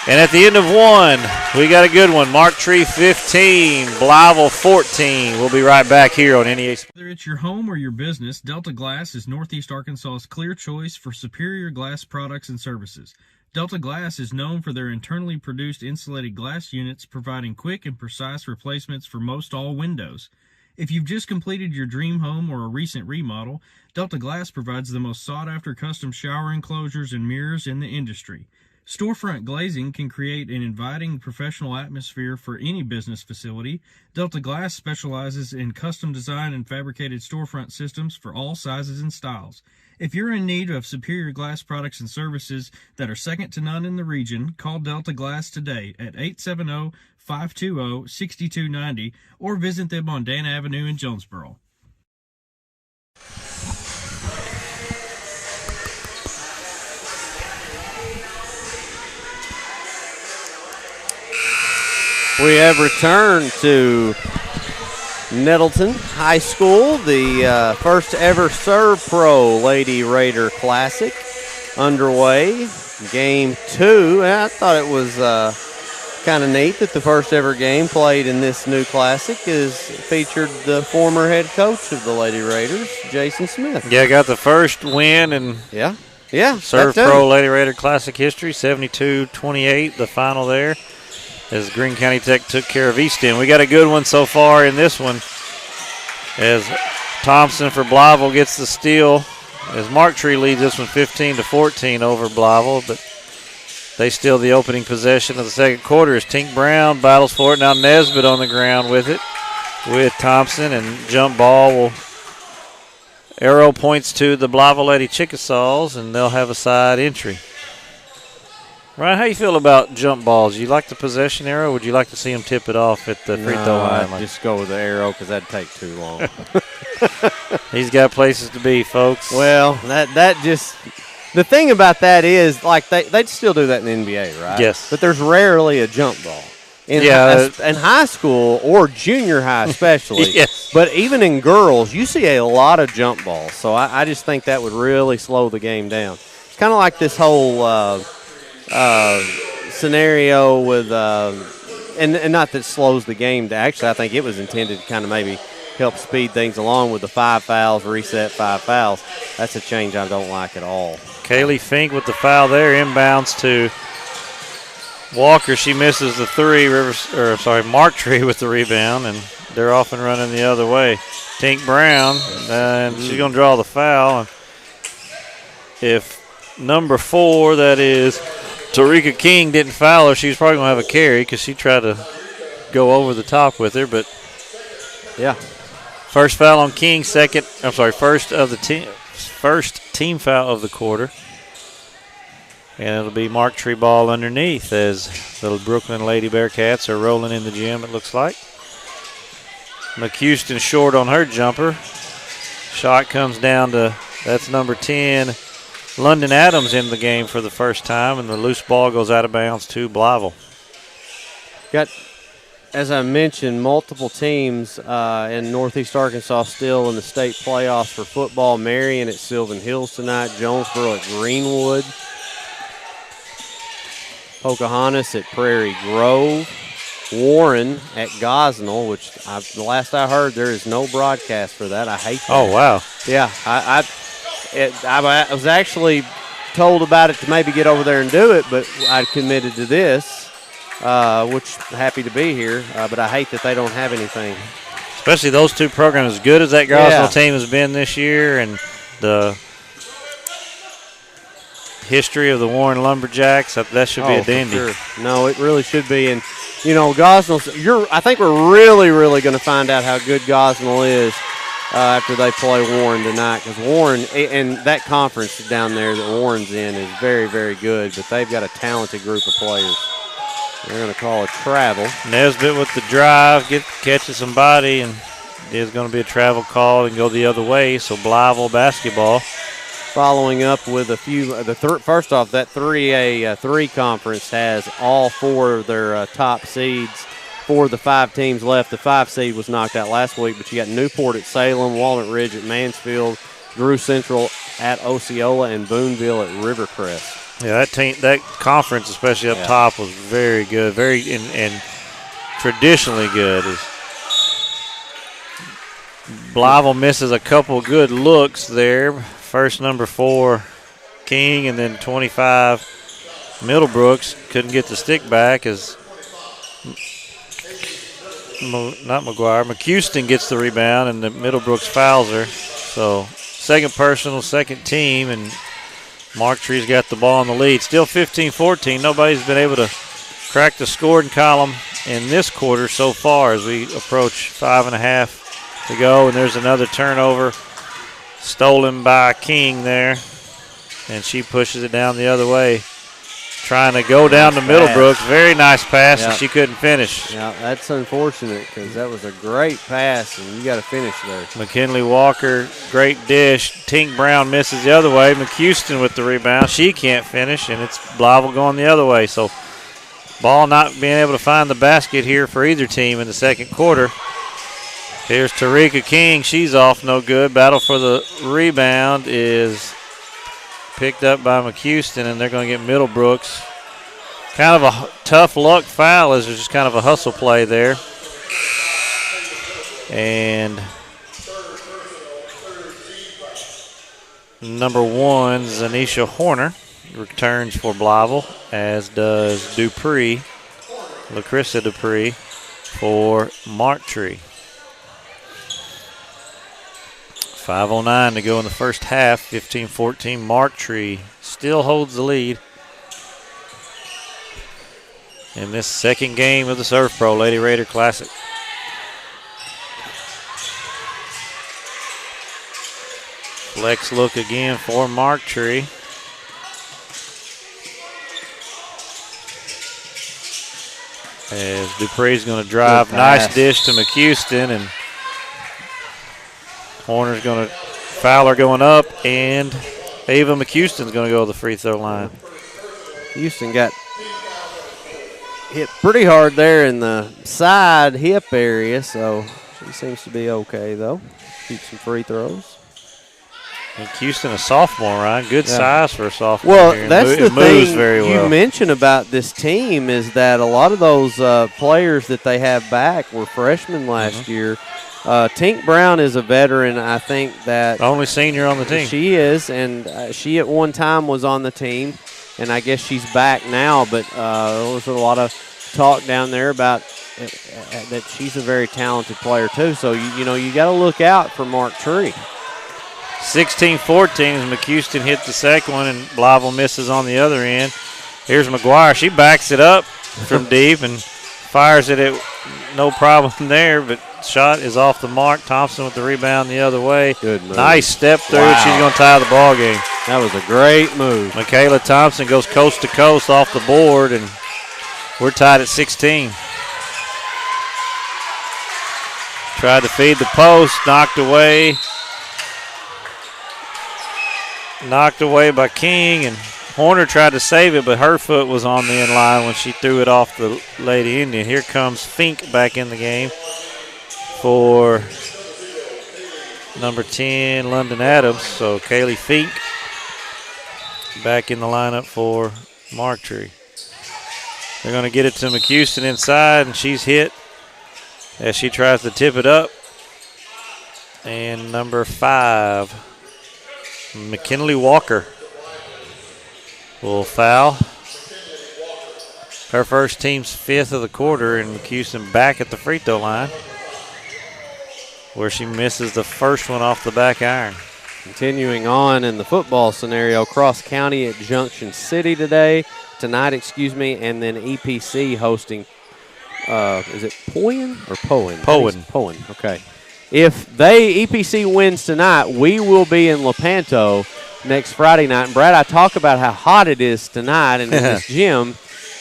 And at the end of one, we got a good one. Mark Tree 15, Blytheville 14. We'll be right back here on NEA Sports. Whether it's your home or your business, Delta Glass is Northeast Arkansas's clear choice for superior glass products and services. Delta Glass is known for their internally produced insulated glass units, providing quick and precise replacements for most all windows. If you've just completed your dream home or a recent remodel, Delta Glass provides the most sought-after custom shower enclosures and mirrors in the industry. Storefront glazing can create an inviting professional atmosphere for any business facility. Delta Glass specializes in custom design and fabricated storefront systems for all sizes and styles. If you're in need of superior glass products and services that are second to none in the region, call Delta Glass today at 870-520-6290 or visit them on Dan Avenue in Jonesboro. We have returned to Nettleton High School, the first ever Servpro Lady Raider Classic underway. Game 2. I thought it was kind of neat that the first ever game played in this new classic featured the former head coach of the Lady Raiders, Jason Smith. Yeah, got the first win in Servpro Lady Raider Classic history, 72-28, the final there, as Greene County Tech took care of Estem. We got a good one so far in this one, as Thompson for Blytheville gets the steal, as Mark Tree leads this one 15-14 over Blytheville, but they steal the opening possession of the second quarter as Tink Brown battles for it. Now Nesbitt on the ground with it, with Thompson, and jump ball will arrow points to the Blytheville Lady Chickasaws, and they'll have a side entry. Ryan, how you feel about jump balls? You like the possession arrow, or would you like to see them tip it off at the free throw line? I'd just go with the arrow because that'd take too long. He's got places to be, folks. Well, that just – the thing about that is, like, they'd still do that in the NBA, right? Yes. But there's rarely a jump ball. In high school or junior high especially. Yes. But even in girls, you see a lot of jump balls. So I just think that would really slow the game down. It's kind of like this whole scenario with and not that it slows the game. Actually, I think it was intended to kind of maybe help speed things along with the 5 fouls, reset 5 fouls. That's a change I don't like at all. Kaylee Fink with the foul there, inbounds to Walker. She misses the 3. Mark Tree with the rebound, and they're off and running the other way. Tink Brown, and she's going to draw the foul. And if number 4, that is Tarika King, didn't foul her, she's probably going to have a carry because she tried to go over the top with her. But yeah, first foul on King, first of the team, first team foul of the quarter. And it'll be Mark Tree ball underneath as the Brookland Lady Bearcats are rolling in the gym, it looks like. McHouston short on her jumper. Shot comes down to, that's number 10, London Adams in the game for the first time, and the loose ball goes out of bounds to Blytheville. Got, as I mentioned, multiple teams in Northeast Arkansas still in the state playoffs for football. Marion at Sylvan Hills tonight, Jonesboro at Greenwood, Pocahontas at Prairie Grove, Warren at Gosnell, which the last I heard there is no broadcast for that. I hate that. Oh, wow. Yeah, I was actually told about it to maybe get over there and do it, but I committed to this, which happy to be here, but I hate that they don't have anything. Especially those two programs, as good as that Gosnell team has been this year, and the history of the Warren Lumberjacks, that should be a dandy. Sure. No, it really should be. And, you know, Gosnell's, I think we're really, really going to find out how good Gosnell is after they play Warren tonight, because Warren, and that conference down there that Warren's in is very, very good, but they've got a talented group of players. They're going to call it travel. Nesbitt with the drive, catches somebody and is going to be a travel call and go the other way, so Blytheville basketball. Following up with a few, first off, that 3A3 conference has all 4 of their top seeds for the 5 teams left. The 5 seed was knocked out last week, but you got Newport at Salem, Walnut Ridge at Mansfield, Drew Central at Osceola, and Boonville at Rivercrest. Yeah, that conference, especially up top, was very good, very and traditionally good. Blytheville misses a couple good looks there. First, number 4, King, and then 25, Middlebrooks. Couldn't get the stick back as McHouston gets the rebound, and the Middlebrooks fouls her. So, second personal, second team, and Mark Tree's got the ball in the lead. Still 15-14. Nobody's been able to crack the scoring column in this quarter so far as we approach 5.5 to go, and there's another turnover. Stolen by King there, and she pushes it down the other way. Trying to go down to Middlebrooks. Very nice pass, and she couldn't finish. Yeah, that's unfortunate because that was a great pass, and you got to finish there. McKinley Walker, great dish. Tink Brown misses the other way. McHouston with the rebound. She can't finish, and it's Blytheville going the other way. So ball not being able to find the basket here for either team in the second quarter. Here's Tarika King. She's off no good. Battle for the rebound is picked up by McHouston, and they're going to get Middlebrooks. Kind of a tough luck foul as there's just kind of a hustle play there. And number 1, Zanisha Horner, returns for Blytheville, as does Dupree, LaCrissa Dupree, for Marktree. 5:09 to go in the first half. 15-14. Marktree still holds the lead in this second game of the Servpro Lady Raider Classic. Flex look again for Marktree. As Dupree's going to drive. Nice dish to McHouston, and Horner's going to foul her going up, and Ava McHouston's going to go to the free throw line. Houston got hit pretty hard there in the side hip area, so she seems to be okay, though. Keep some free throws. McHouston, a sophomore, Ryan. Good size for a sophomore. Well, here. that's the moves thing very well. You mentioned about this team is that a lot of those players that they have back were freshmen last year. Tink Brown is a veteran. I think that only senior on the team. She is, and she at one time was on the team, and I guess she's back now. But there was a lot of talk down there about that she's a very talented player too. So you got to look out for Marktree. 16-14 as McHouston hit the second one, and Blytheville misses on the other end. Here's McGuire. She backs it up from deep and fires it at no problem there, but shot is off the mark. Thompson with the rebound the other way. Good move. Nice step through. Wow. She's going to tie the ball game. That was a great move. Michaela Thompson goes coast to coast off the board, and we're tied at 16. Tried to feed the post, knocked away. Knocked away by King, and Horner tried to save it, but her foot was on the end line when she threw it off the Lady Indian. Here comes Fink back in the game for number 10, London Adams. So Kaylee Fink back in the lineup for Marktree. They're going to get it to McHouston inside, and she's hit as she tries to tip it up. And number 5, McKinley Walker will foul. Her first, team's 5th of the quarter, and McHouston back at the free throw line where she misses the first one off the back iron. Continuing on in the football scenario, Cross County at Junction City tonight, and then EPC hosting, is it Poyen or Poen? Poen, okay. If EPC wins tonight, we will be in Lepanto next Friday night. And, Brad, I talk about how hot it is tonight in this gym.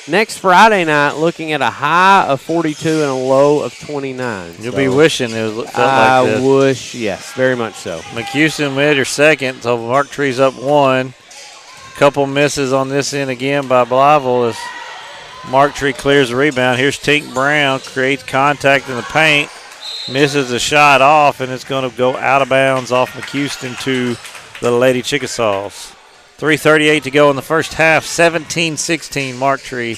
next Friday night, looking at a high of 42 and a low of 29. You'll be wishing it was felt I like this. wish, yes, very much so. McHouston made her second, so Mark Tree's up 1. Couple misses on this end again by Blytheville as Mark Tree clears the rebound. Here's Tink Brown, creates contact in the paint, misses a shot off, and it's going to go out of bounds off McHouston to the Lady Chickasaws. 3:38 to go in the first half, 17-16 Mark Tree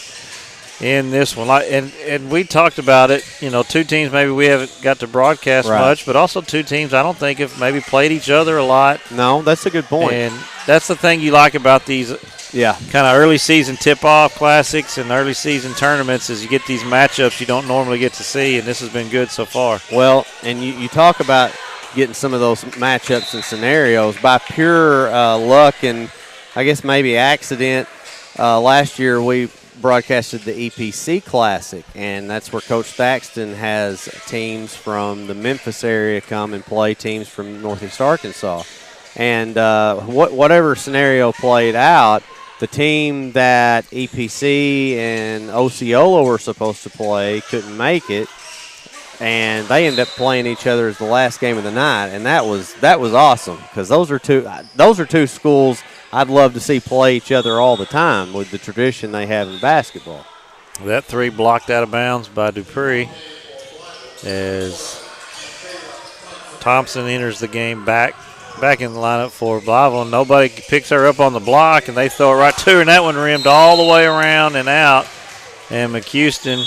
in this one. And we talked about it, two teams maybe we haven't got to broadcast much, but also two teams I don't think have maybe played each other a lot. No, that's a good point. And that's the thing you like about these kind of early season tip-off classics and early season tournaments is you get these matchups you don't normally get to see, and this has been good so far. Well, and you talk about getting some of those matchups and scenarios by pure luck and I guess maybe accident. Last year we broadcasted the EPC Classic, and that's where Coach Thaxton has teams from the Memphis area come and play teams from Northeast Arkansas. And whatever scenario played out, the team that EPC and Osceola were supposed to play couldn't make it, and they ended up playing each other as the last game of the night, and that was awesome because those are two schools I'd love to see play each other all the time with the tradition they have in basketball. That three blocked out of bounds by Dupree as Thompson enters the game back in the lineup for Blytheville. Nobody picks her up on the block, and they throw it right to her, and that one rimmed all the way around and out. And McHouston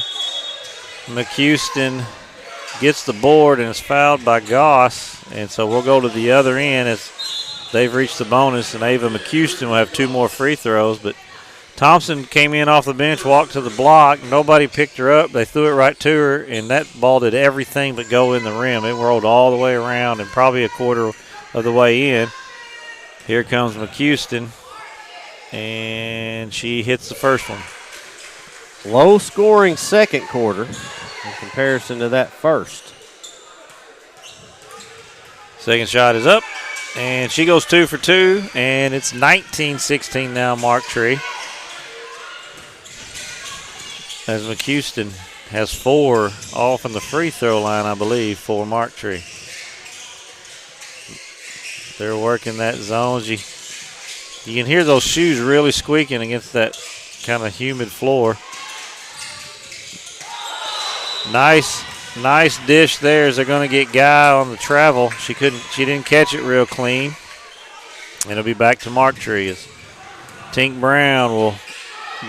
gets the board and is fouled by Goss, and so we'll go to the other end as they've reached the bonus, and Ava McHouston will have 2 more free throws. But Thompson came in off the bench, walked to the block. Nobody picked her up. They threw it right to her, and that ball did everything but go in the rim. It rolled all the way around and probably a quarter of the way in. Here comes McHouston, and she hits the first one. Low-scoring second quarter in comparison to that first. Second shot is up, and she goes 2 for 2, and it's 19-16 now, Mark Tree. As McHouston has 4 off in the free throw line, I believe, for Mark Tree. They're working that zone. You can hear those shoes really squeaking against that kind of humid floor. Nice dish there as they're going to get Guy on the travel. She didn't catch it real clean. And it'll be back to Mark Tree as Tink Brown will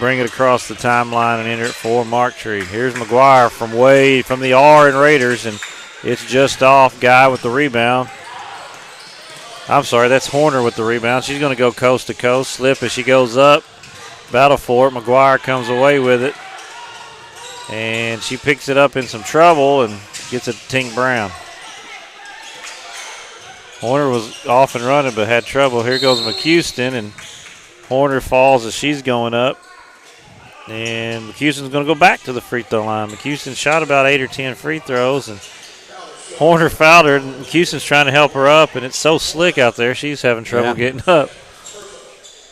bring it across the timeline and enter it for Mark Tree. Here's McGuire from the R in Raiders, and it's just off. Guy with the rebound. I'm sorry, that's Horner with the rebound. She's going to go coast to coast, slip as she goes up. Battle for it. McGuire comes away with it. And she picks it up in some trouble and gets it to Tink Brown. Horner was off and running but had trouble. Here goes McHouston, and Horner falls as she's going up. And McHouston's going to go back to the free throw line. McHouston shot about 8 or 10 free throws, and Horner fouled her, and McHouston's trying to help her up, and it's so slick out there, she's having trouble getting up.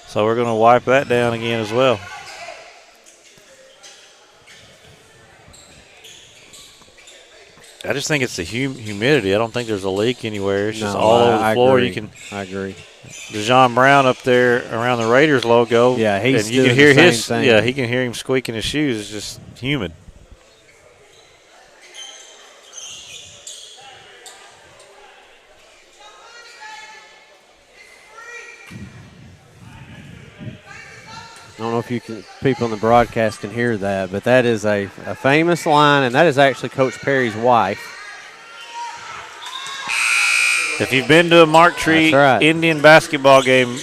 So we're going to wipe that down again as well. I just think it's the humidity. I don't think there's a leak anywhere. It's just all over the floor. Agree. I agree. DeJon Brown up there around the Raiders logo. Yeah, he's and you doing can hear the same thing. Yeah, he can hear him squeaking his shoes. It's just humid. I don't know if people in the broadcast can hear that, but that is a famous line, and that is actually Coach Perry's wife. If you've been to a Mark Tree Indian basketball game,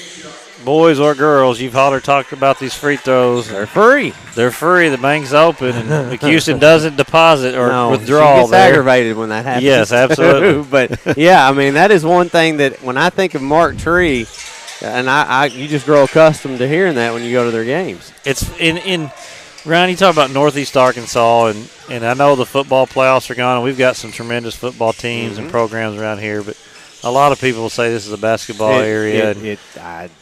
boys or girls, you've talked about these free throws. They're free. They're free. The bank's open, and McHouston doesn't deposit or withdraw. She gets aggravated when that happens. Yes, absolutely. But, yeah, I mean, that is one thing that when I think of Mark Tree, and you just grow accustomed to hearing that when you go to their games. It's in Ryan, you talk about Northeast Arkansas, and I know the football playoffs are gone, and we've got some tremendous football teams and programs around here, but a lot of people will say this is a basketball area.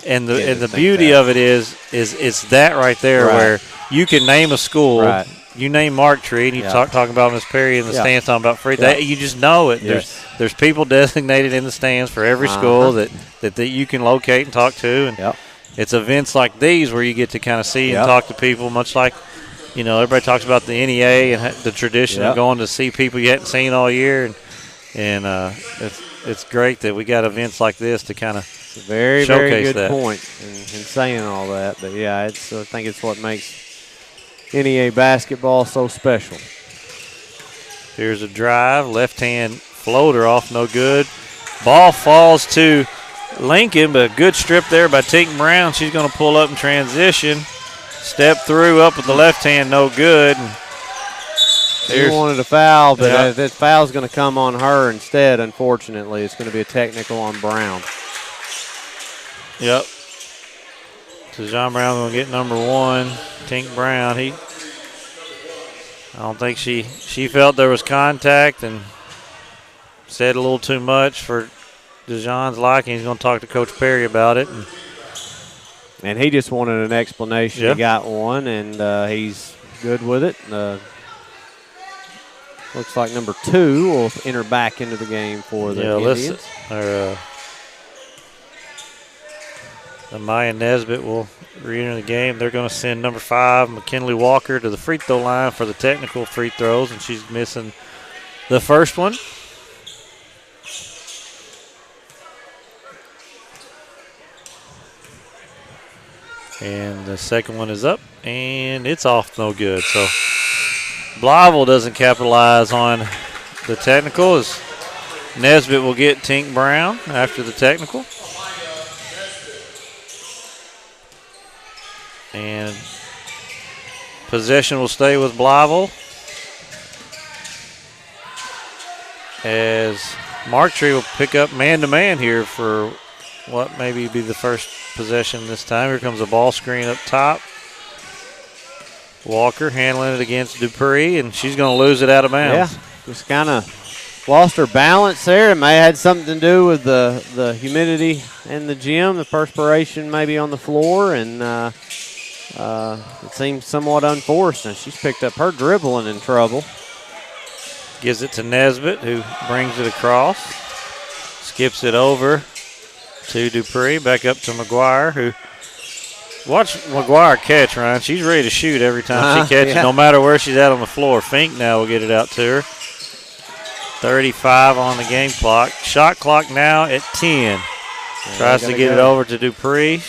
And the beauty of it is it's that right there where you can name a school. Right. You name Mark Tree, and you talking about Miss Perry in the stands, talking about free. You just know it. Yes. There's people designated in the stands for every school that you can locate and talk to. And it's events like these where you get to kind of see and talk to people, much like, everybody talks about the NEA and the tradition of going to see people you hadn't seen all year. And it's great that we got events like this to kind of very, showcase very good that. point in saying all that. But, I think it's what makes NEA basketball so special. Here's a drive, left-hand floater off, no good. Ball falls to Lincoln, but a good strip there by Tink Brown. She's going to pull up in transition. Step through up with the left hand, no good. She wanted a foul, but that foul's going to come on her instead, unfortunately. It's going to be a technical on Brown. Yep. So John Brown going to get number 1. Tink Brown, I don't think she felt there was contact and said a little too much for DeJohn's liking. He's going to talk to Coach Perry about it. And he just wanted an explanation. He got one, and he's good with it. Looks like number 2 will enter back into the game for the Indians. Maya Nesbitt will re-enter the game. They're going to send number 5, McKinley Walker, to the free throw line for the technical free throws, and she's missing the first one. And the second one is up, and it's off no good. So Blytheville doesn't capitalize on the technical, as Nesbitt will get Tink Brown after the technical. And possession will stay with Blytheville, as Mark Tree will pick up man-to-man here for what maybe be the first possession this time. Here comes a ball screen up top. Walker handling it against Dupree, and she's going to lose it out of bounds. Yeah, just kind of lost her balance there. It may have had something to do with the humidity in the gym, the perspiration maybe on the floor, and it seems somewhat unforced, and she's picked up her dribbling in trouble. Gives it to Nesbitt, who brings it across. Skips it over to Dupree, back up to McGuire, who watch McGuire catch, Ryan. She's ready to shoot every time she catches, no matter where she's at on the floor. Fink now will get it out to her. 35 on the game clock. Shot clock now at 10. Tries to get it over to Dupree.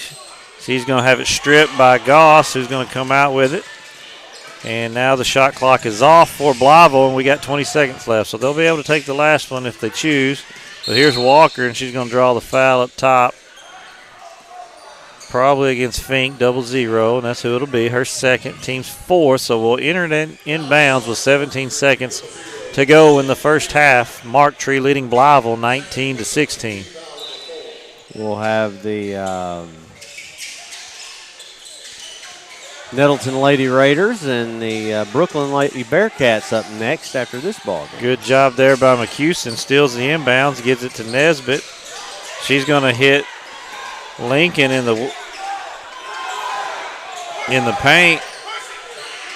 She's going to have it stripped by Goss, who's going to come out with it. And now the shot clock is off for Blytheville, and we got 20 seconds left. So they'll be able to take the last one if they choose. But here's Walker, and she's going to draw the foul up top. Probably against Fink, 0-0, and that's who it'll be. Her second, team's 4th. So we'll enter it in bounds with 17 seconds to go in the first half. Mark Tree leading Blytheville 19-16. We'll have the Nettleton Lady Raiders and the Brookland Lady Bearcats up next after this ball game. Good job there by McHuston. Steals the inbounds, gives it to Nesbitt. She's going to hit Lincoln in the paint,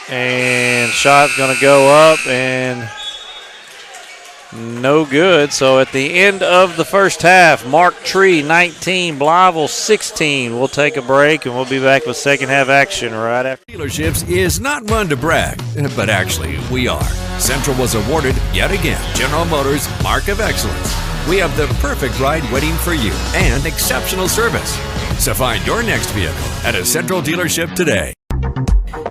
and shot's going to go up and no good. So at the end of the first half, Mark Tree 19, Blytheville 16. We'll take a break, and we'll be back with second half action right after. Dealerships is not one to brag, but actually we are. Central was awarded, yet again, General Motors Mark of Excellence. We have the perfect ride waiting for you and exceptional service. So find your next vehicle at a Central dealership today.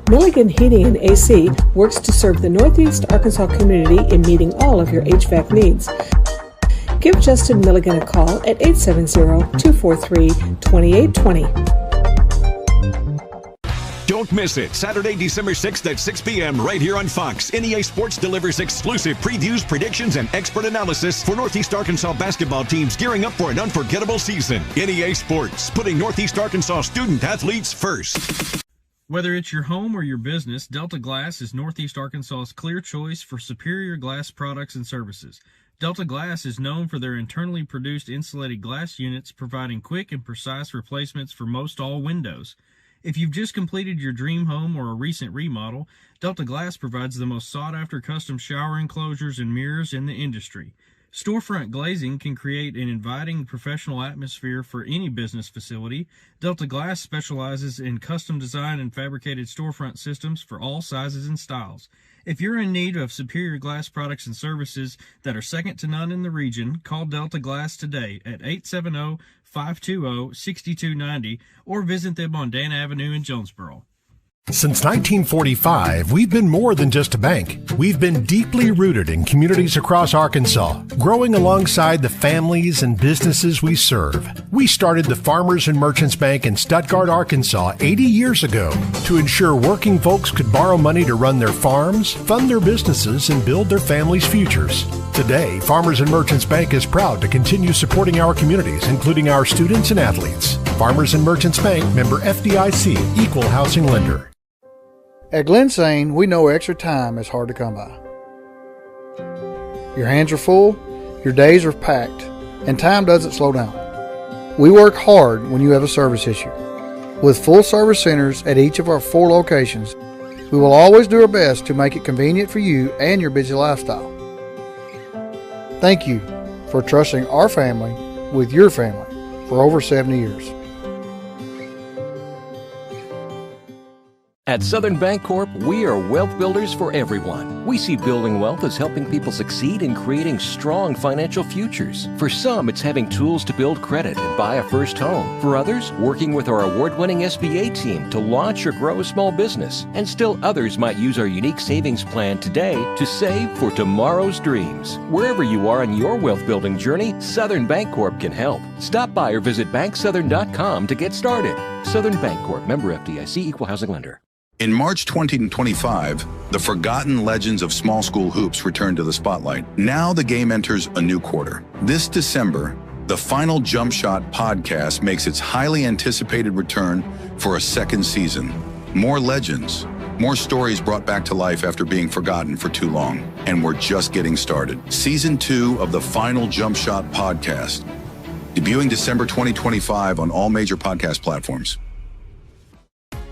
Milligan Heating and AC works to serve the Northeast Arkansas community in meeting all of your HVAC needs. Give Justin Milligan a call at 870-243-2820. Don't miss it. Saturday, December 6th at 6 p.m. right here on Fox. NEA Sports delivers exclusive previews, predictions, and expert analysis for Northeast Arkansas basketball teams gearing up for an unforgettable season. NEA Sports, putting Northeast Arkansas student athletes first. Whether it's your home or your business, Delta Glass is Northeast Arkansas's clear choice for superior glass products and services. Delta Glass is known for their internally produced insulated glass units, providing quick and precise replacements for most all windows. If you've just completed your dream home or a recent remodel, Delta Glass provides the most sought-after custom shower enclosures and mirrors in the industry. Storefront glazing can create an inviting professional atmosphere for any business facility. Delta Glass specializes in custom design and fabricated storefront systems for all sizes and styles. If you're in need of superior glass products and services that are second to none in the region, call Delta Glass today at 870-520-6290 or visit them on Dan Avenue in Jonesboro. Since 1945, we've been more than just a bank. We've been deeply rooted in communities across Arkansas, growing alongside the families and businesses we serve. We started the Farmers and Merchants Bank in Stuttgart, Arkansas 80 years ago to ensure working folks could borrow money to run their farms, fund their businesses, and build their families' futures. Today, Farmers and Merchants Bank is proud to continue supporting our communities, including our students and athletes. Farmers and Merchants Bank, member FDIC, equal housing lender. At Glensane, we know extra time is hard to come by. Your hands are full, your days are packed, and time doesn't slow down. We work hard when you have a service issue. With full service centers at each of our 4 locations, we will always do our best to make it convenient for you and your busy lifestyle. Thank you for trusting our family with your family for over 70 years. At Southern Bancorp, we are wealth builders for everyone. We see building wealth as helping people succeed in creating strong financial futures. For some, it's having tools to build credit and buy a first home. For others, working with our award-winning SBA team to launch or grow a small business. And still others might use our unique savings plan today to save for tomorrow's dreams. Wherever you are in your wealth building journey, Southern Bancorp can help. Stop by or visit banksouthern.com to get started. Southern Bancorp, member FDIC, equal housing lender. In March 2025, the forgotten legends of small school hoops return to the spotlight. Now the game enters a new quarter. This December, the Final Jump Shot podcast makes its highly anticipated return for a second season. More legends, more stories brought back to life after being forgotten for too long. And we're just getting started. Season 2 of the Final Jump Shot podcast, debuting December 2025 on all major podcast platforms.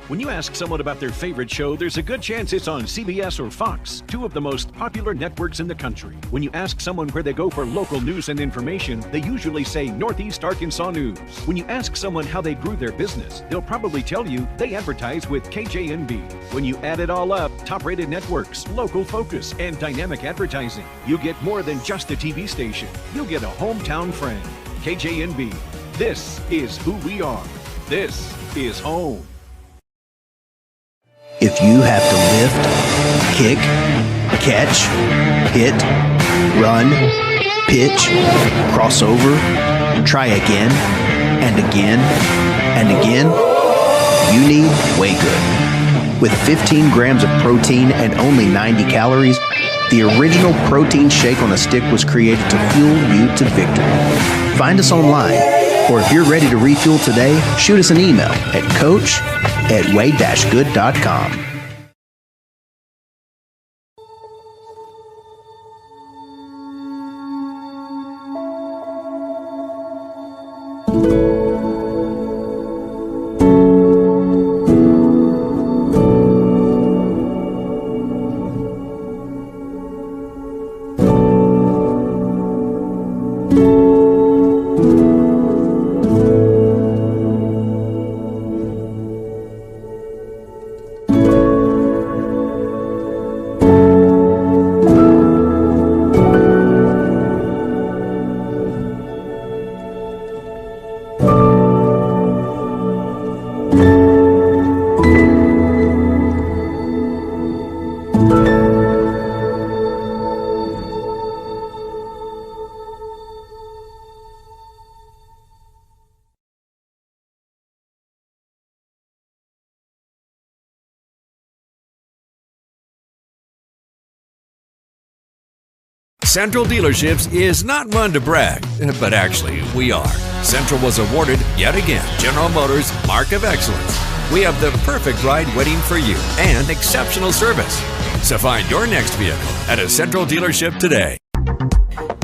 When you ask someone about their favorite show, there's a good chance it's on CBS or Fox, 2 of the most popular networks in the country. When you ask someone where they go for local news and information, they usually say Northeast Arkansas News. When you ask someone how they grew their business, they'll probably tell you they advertise with KJNB. When you add it all up, top-rated networks, local focus, and dynamic advertising, you get more than just a TV station. You'll get a hometown friend. KJNB. This is who we are. This is home. If you have to lift, kick, catch, hit, run, pitch, cross over, try again, and again, and again, you need Way-Good. With 15 grams of protein and only 90 calories, the original protein shake on a stick was created to fuel you to victory. Find us online, or if you're ready to refuel today, shoot us an email at coach@way-good.com. Central Dealerships is not one to brag, but actually we are. Central was awarded, yet again, General Motors Mark of Excellence. We have the perfect ride waiting for you and exceptional service. So find your next vehicle at a Central dealership today.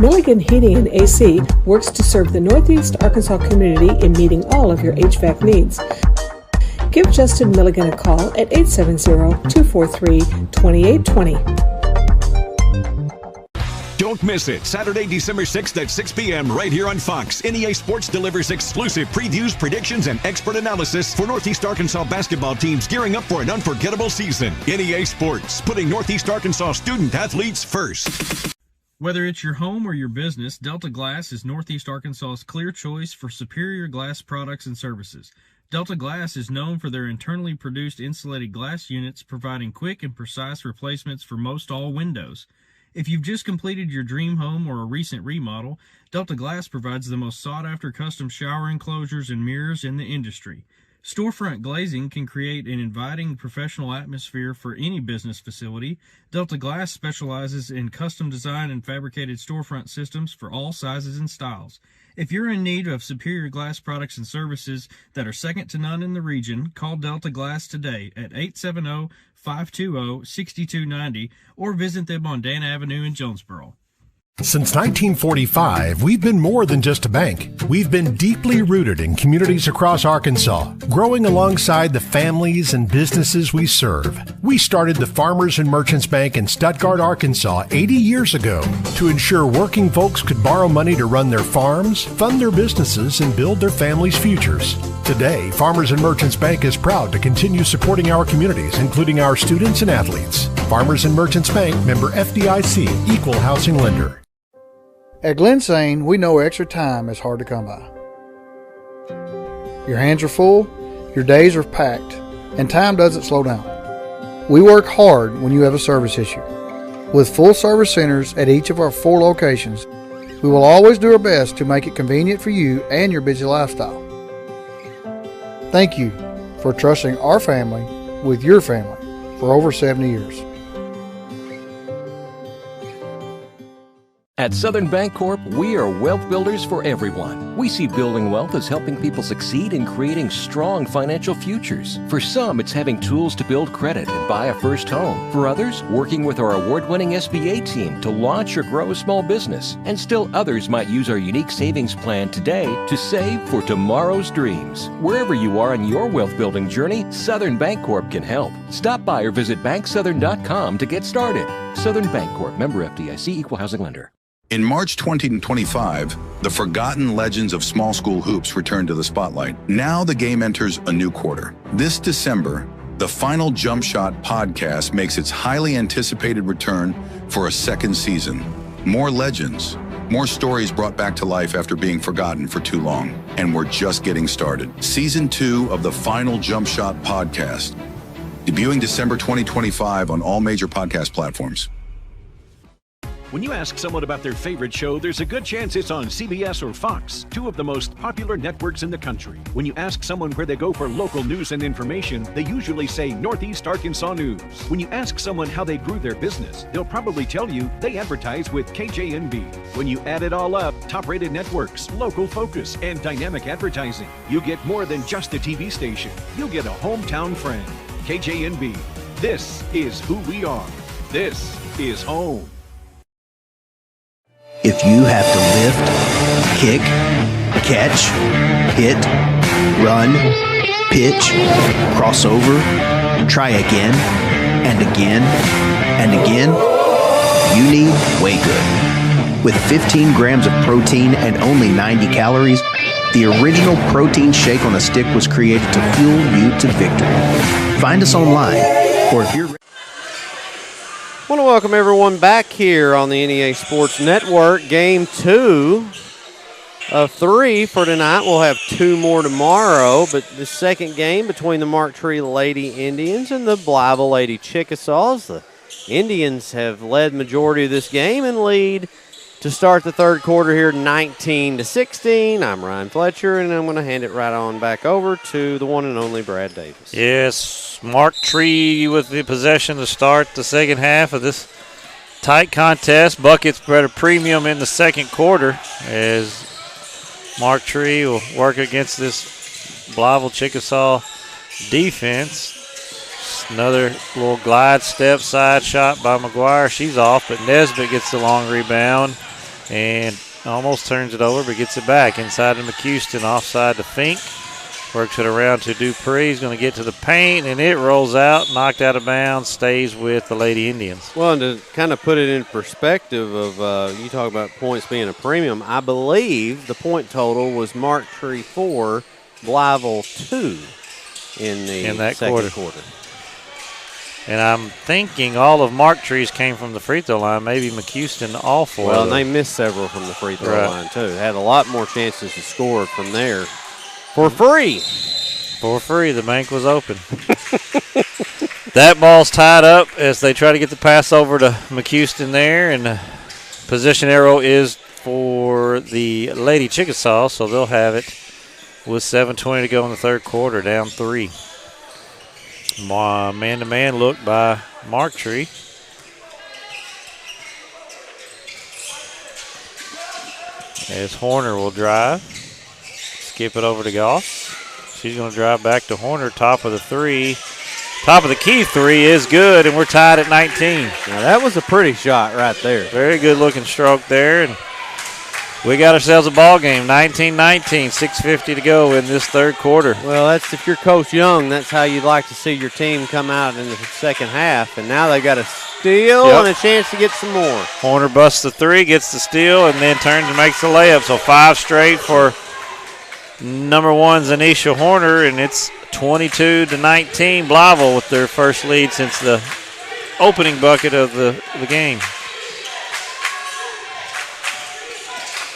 Milligan Heating and AC works to serve the Northeast Arkansas community in meeting all of your HVAC needs. Give Justin Milligan a call at 870-243-2820. Don't miss it. Saturday, December 6th at 6 p.m. right here on Fox. NEA Sports delivers exclusive previews, predictions, and expert analysis for Northeast Arkansas basketball teams gearing up for an unforgettable season. NEA Sports, putting Northeast Arkansas student athletes first. Whether it's your home or your business, Delta Glass is Northeast Arkansas's clear choice for superior glass products and services. Delta Glass is known for their internally produced insulated glass units, providing quick and precise replacements for most all windows. If you've just completed your dream home or a recent remodel, Delta Glass provides the most sought-after custom shower enclosures and mirrors in the industry. Storefront glazing can create an inviting professional atmosphere for any business facility. Delta Glass specializes in custom design and fabricated storefront systems for all sizes and styles. If you're in need of superior glass products and services that are second to none in the region, call Delta Glass today at 870-520-6290 or visit them on Dan Avenue in Jonesboro. Since 1945, we've been more than just a bank. We've been deeply rooted in communities across Arkansas, growing alongside the families and businesses we serve. We started the Farmers and Merchants Bank in Stuttgart, Arkansas 80 years ago to ensure working folks could borrow money to run their farms, fund their businesses, and build their families' futures. Today, Farmers and Merchants Bank is proud to continue supporting our communities, including our students and athletes. Farmers and Merchants Bank, member FDIC, equal housing lender. At Glensane, we know extra time is hard to come by. Your hands are full, your days are packed, and time doesn't slow down. We work hard when you have a service issue. With full service centers at each of our 4 locations, we will always do our best to make it convenient for you and your busy lifestyle. Thank you for trusting our family with your family for over 70 years. At Southern Bancorp, we are wealth builders for everyone. We see building wealth as helping people succeed in creating strong financial futures. For some, it's having tools to build credit and buy a first home. For others, working with our award-winning SBA team to launch or grow a small business. And still others might use our unique savings plan today to save for tomorrow's dreams. Wherever you are on your wealth building journey, Southern Bancorp can help. Stop by or visit banksouthern.com to get started. Southern Bancorp, member FDIC, equal housing lender. In March 2025, the forgotten legends of small school hoops return to the spotlight. Now the game enters a new quarter. This December, the Final Jump Shot podcast makes its highly anticipated return for a second season. More legends, more stories brought back to life after being forgotten for too long. And we're just getting started. Season 2 of the Final Jump Shot podcast, debuting December 2025 on all major podcast platforms. When you ask someone about their favorite show, there's a good chance it's on CBS or Fox, 2 of the most popular networks in the country. When you ask someone where they go for local news and information, they usually say Northeast Arkansas News. When you ask someone how they grew their business, they'll probably tell you they advertise with KJNB. When you add it all up, top-rated networks, local focus, and dynamic advertising, you get more than just a TV station. You'll get a hometown friend. KJNB. This is who we are. This is home. If you have to lift, kick, catch, hit, run, pitch, cross over, try again, and again, and again, you need Way-Good. With 15 grams of protein and only 90 calories, the original protein shake on a stick was created to fuel you to victory. Find us online, or if you're I want to welcome everyone back here on the NEA Sports Network. Game 2 of 3 for tonight. We'll have 2 more tomorrow, but the second game between the Mark Tree Lady Indians and the Blytheville Lady Chickasaws. The Indians have led majority of this game and lead to start the third quarter here 19-16. I'm Ryan Fletcher, and I'm going to hand it right on back over to the one and only Brad Davis. Yes, Mark Tree with the possession to start the second half of this tight contest. Buckets at a premium in the second quarter as Mark Tree will work against this Blytheville Chickasaw defense. Another little glide step side shot by McGuire. She's off, but Nesbitt gets the long rebound and almost turns it over, but gets it back inside to McHouston, offside to Fink. Works it around to Dupree. He's going to get to the paint, and it rolls out, knocked out of bounds, stays with the Lady Indians. Well, and to kind of put it in perspective of you talk about points being a premium, I believe the point total was Mark Tree 4, Blytheville 2 in that second quarter. And I'm thinking all of Mark Tree's came from the free throw line, maybe McHouston all 4. Well, and they missed several from the free throw line, too. They had a lot more chances to score from there. For free. For free. The bank was open. That ball's tied up as they try to get the pass over to McHouston there. And the position arrow is for the Lady Chickasaw, so they'll have it with 7:20 to go in the third quarter, down 3. Man-to-man look by Mark Tree. As Horner will drive. Skip it over to Goss. She's going to drive back to Horner. Top of the three. Top of the key three is good, and we're tied at 19. Now, that was a pretty shot right there. Very good-looking stroke there, and we got ourselves a ball game. 19-19, 6:50 to go in this third quarter. Well, that's if you're Coach Young, that's how you'd like to see your team come out in the second half. And now they've got a steal and a chance to get some more. Horner busts the three, gets the steal, and then turns and makes the layup. So 5 straight for number 1, Zanisha Horner, and it's 22-19. Blytheville with their first lead since the opening bucket of the game.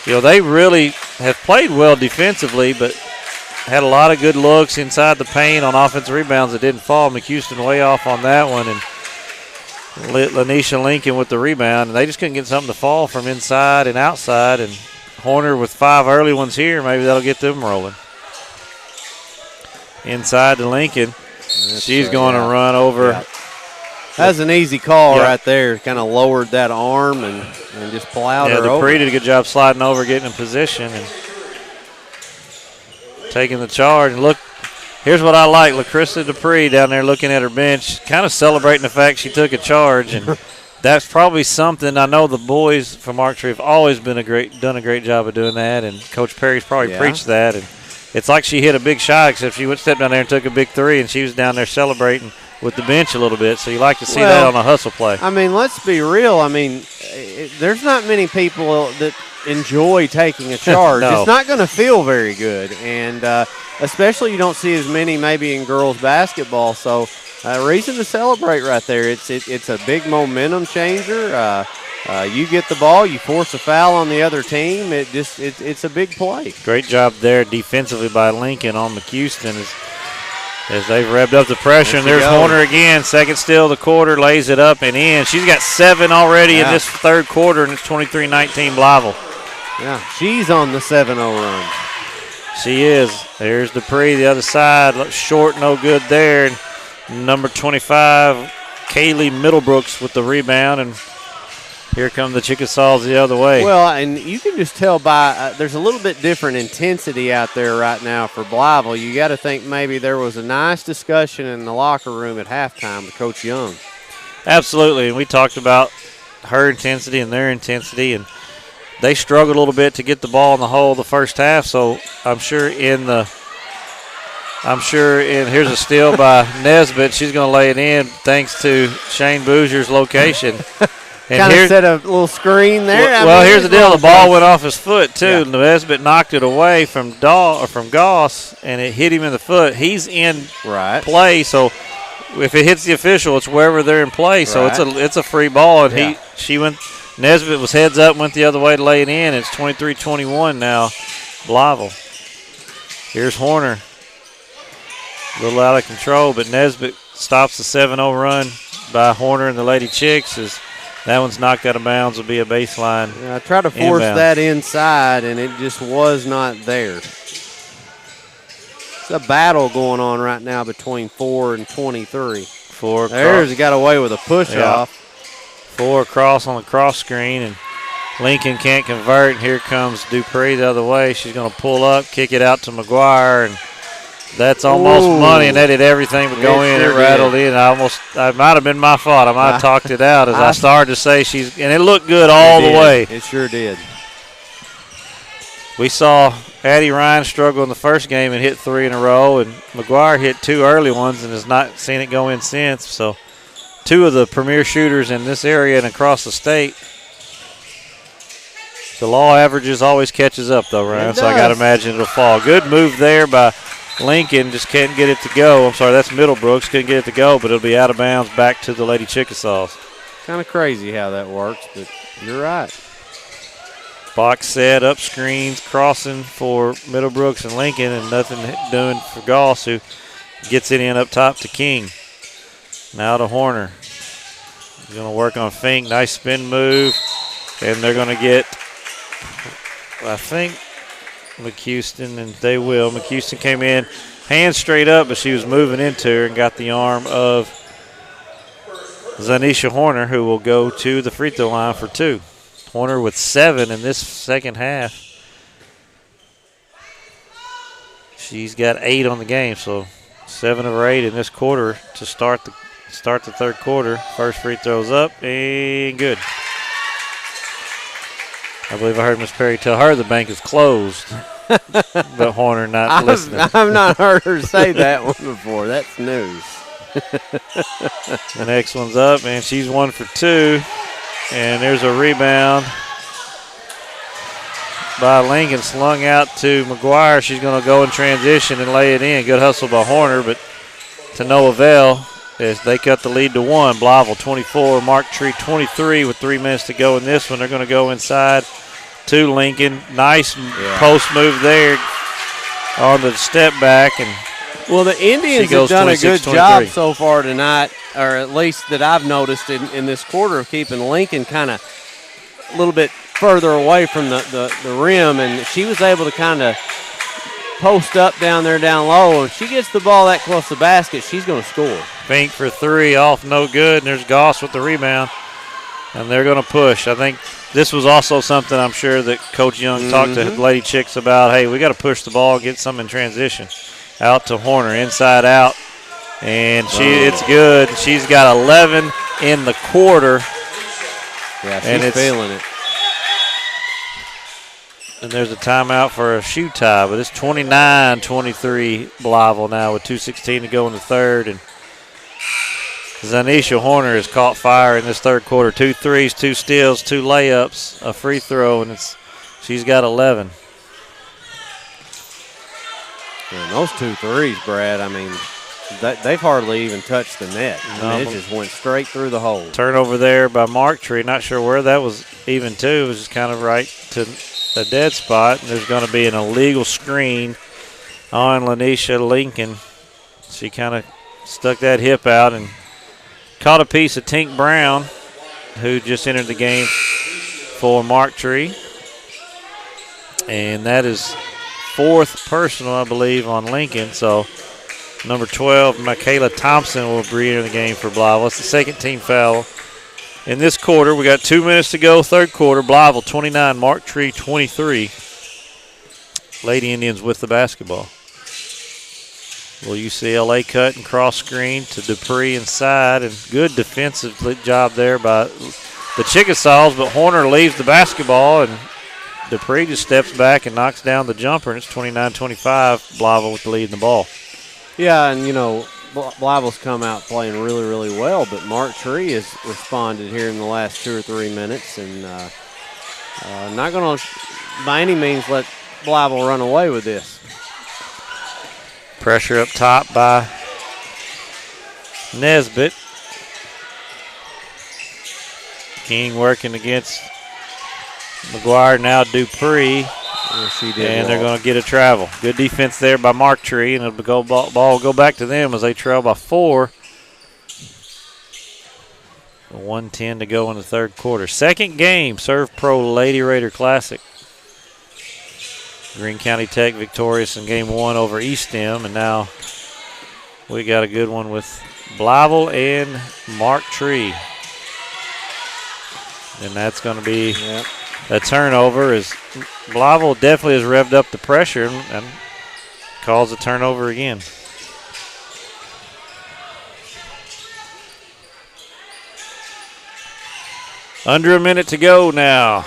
You know, they really have played well defensively, but had a lot of good looks inside the paint on offensive rebounds that didn't fall. McHouston way off on that one, and Lanisha Lincoln with the rebound, and they just couldn't get something to fall from inside and outside, and Horner with 5 early ones here, maybe that'll get them rolling. Inside to Lincoln. She's going to run over. Yeah. That's an easy call right there. Kind of lowered that arm and just plowed her over. Dupree did a good job sliding over, getting in position, and taking the charge. And look, here's what I like. LaCrista Dupree down there looking at her bench, kind of celebrating the fact she took a charge. And that's probably something. I know the boys from Mark Tree have always been done a great job of doing that, and Coach Perry's probably preached that. And it's like she hit a big shot, except she stepped down there and took a big three, and she was down there celebrating with the bench a little bit. So you like to see that on a hustle play. I mean, let's be real. I mean, there's not many people that enjoy taking a charge. No. It's not going to feel very good, and especially you don't see as many maybe in girls basketball. So reason to celebrate right there. It's a big momentum changer. You get the ball, you force a foul on the other team. It's a big play. Great job there defensively by Lincoln on McHouston as they've revved up the pressure. And there's Horner again. Second steal of the quarter, lays it up and in. She's got 7 already in this third quarter, and it's 23-19 Blytheville. Yeah, she's on the 7-0 run. She is. There's Dupree, the other side. Looks short, no good there. And number 25, Kaylee Middlebrooks with the rebound, and here come the Chickasaws the other way. Well, and you can just tell by there's a little bit different intensity out there right now for Blytheville. You got to think maybe there was a nice discussion in the locker room at halftime with Coach Young. Absolutely, and we talked about her intensity and their intensity, and they struggled a little bit to get the ball in the hole the first half. So I'm sure here's a steal by Nesbitt. She's going to lay it in thanks to Shane Boozier's location. Kind of set a little screen there. Well, here's the deal. The ball went off his foot, too. Yeah. Nesbitt knocked it away from Goss, and it hit him in the foot. He's in play, so if it hits the official, it's wherever they're in play. So it's a free ball, and Nesbitt was heads up, went the other way to lay it in. It's 23-21 now, Blytheville. Here's Horner. A little out of control, but Nesbitt stops the 7-0 run by Horner and the Lady Chicks. That one's knocked out of bounds. Will be a baseline. I tried to force that inside, and it just was not there. It's a battle going on right now between 4 and 23. There's got away with a push-off. 4 across on the cross screen, and Lincoln can't convert. And here comes Dupree the other way. She's going to pull up, kick it out to McGuire, and that's almost money, and that did everything but go in. It rattled in. It might have been my fault. I might have talked it out as I started to say and it looked good all the way. It sure did. We saw Addie Ryan struggled in the first game and hit 3 in a row, and McGuire hit 2 early ones and has not seen it go in since. So 2 of the premier shooters in this area and across the state. The law averages always catches up, though, Ryan, so I got to imagine it'll fall. Good move there by Lincoln. Just can't get it to go. I'm sorry, that's Middlebrooks. Couldn't get it to go, but it'll be out of bounds back to the Lady Chickasaws. Kind of crazy how that works, but you're right. Box set, up screens, crossing for Middlebrooks and Lincoln, and nothing doing for Goss, who gets it in up top to King. Now to Horner. He's going to work on Fink. Nice spin move, and they're going to get, I think, McHouston, and they will. McHouston came in, hands straight up, but she was moving into her and got the arm of Zanisha Horner, who will go to the free throw line for 2. Horner with 7 in this second half. She's got 8 on the game, so 7 of her 8 in this quarter to start the third quarter. First free throw's up and good. I believe I heard Miss Perry tell her the bank is closed, but Horner not listening. I've not heard her say that one before. That's news. The next one's up, and she's 1 for 2. And there's a rebound by Lincoln, slung out to McGuire. She's going to go in transition and lay it in. Good hustle by Horner, but to no avail as they cut the lead to 1. Blytheville 24, Mark Tree 23 with 3 minutes to go in this one. They're going to go inside to Lincoln. Nice post move there on the step back. And well, the Indians have done a good job so far tonight, or at least that I've noticed in this quarter, of keeping Lincoln kind of a little bit further away from the rim, and she was able to kind of post up down there down low. If she gets the ball that close to the basket, she's going to score. Fink for 3, off no good, and there's Goss with the rebound, and they're going to push. I think this was also something I'm sure that Coach Young talked to Lady Chicks about. Hey, we got to push the ball, get some in transition. Out to Horner, inside out, and it's good. She's got 11 in the quarter. Yeah, she's feeling it. And there's a timeout for a shoe tie, but it's 29-23 Blytheville now with 2:16 to go in the third. And Zanisha Horner has caught fire in this third quarter. 2 threes, 2 steals, 2 layups, a free throw, and she's got 11. And those 2 threes, Brad, I mean, they've hardly even touched the net. I mean, it just went straight through the hole. Turnover there by Mark Tree. Not sure where that was even to. It was just kind of right to a dead spot. And there's going to be an illegal screen on Lanisha Lincoln. She kind of stuck that hip out and caught a piece of Tink Brown, who just entered the game for Mark Tree. And that is 4th personal, I believe, on Lincoln. So number 12, Michaela Thompson, will re-enter the game for Blytheville. It's the second team foul in this quarter. We got 2 minutes to go, third quarter. Blytheville 29, Mark Tree 23. Lady Indians with the basketball. Well, UCLA cut and cross screen to Dupree inside, and good defensive job there by the Chickasaws, but Horner leaves the basketball, and Dupree just steps back and knocks down the jumper, and it's 29-25, Blytheville with the lead in the ball. Yeah, and, you know, Blytheville's come out playing really, really well, but Mark Tree has responded here in the last 2 or 3 minutes, and not going to, by any means, let Blytheville run away with this. Pressure up top by Nesbitt. King working against McGuire, now Dupree. And they're going to get a travel. Good defense there by Mark Tree, and it'll ball will go back to them as they trail by 4. 1:10 to go in the third quarter. Second game, Servpro Lady Raider Classic. Greene County Tech victorious in game 1 over Estem, and now we got a good one with Blytheville and Mark Tree. And that's going to be a turnover, as Blytheville definitely has revved up the pressure and calls a turnover again. Under a minute to go now.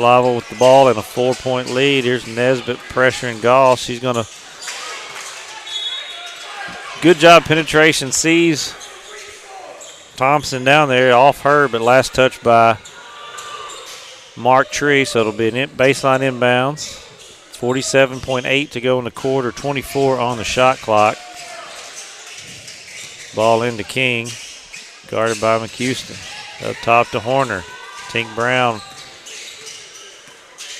Blytheville with the ball and a 4-point lead. Here's Nesbitt pressuring Gall. She's going to good job penetration. Sees Thompson down there off her, but last touch by Mark Tree, so it'll be an baseline inbounds. 47.8 to go in the quarter, 24 on the shot clock. Ball into King, guarded by McHouston. Up top to Horner. Tink Brown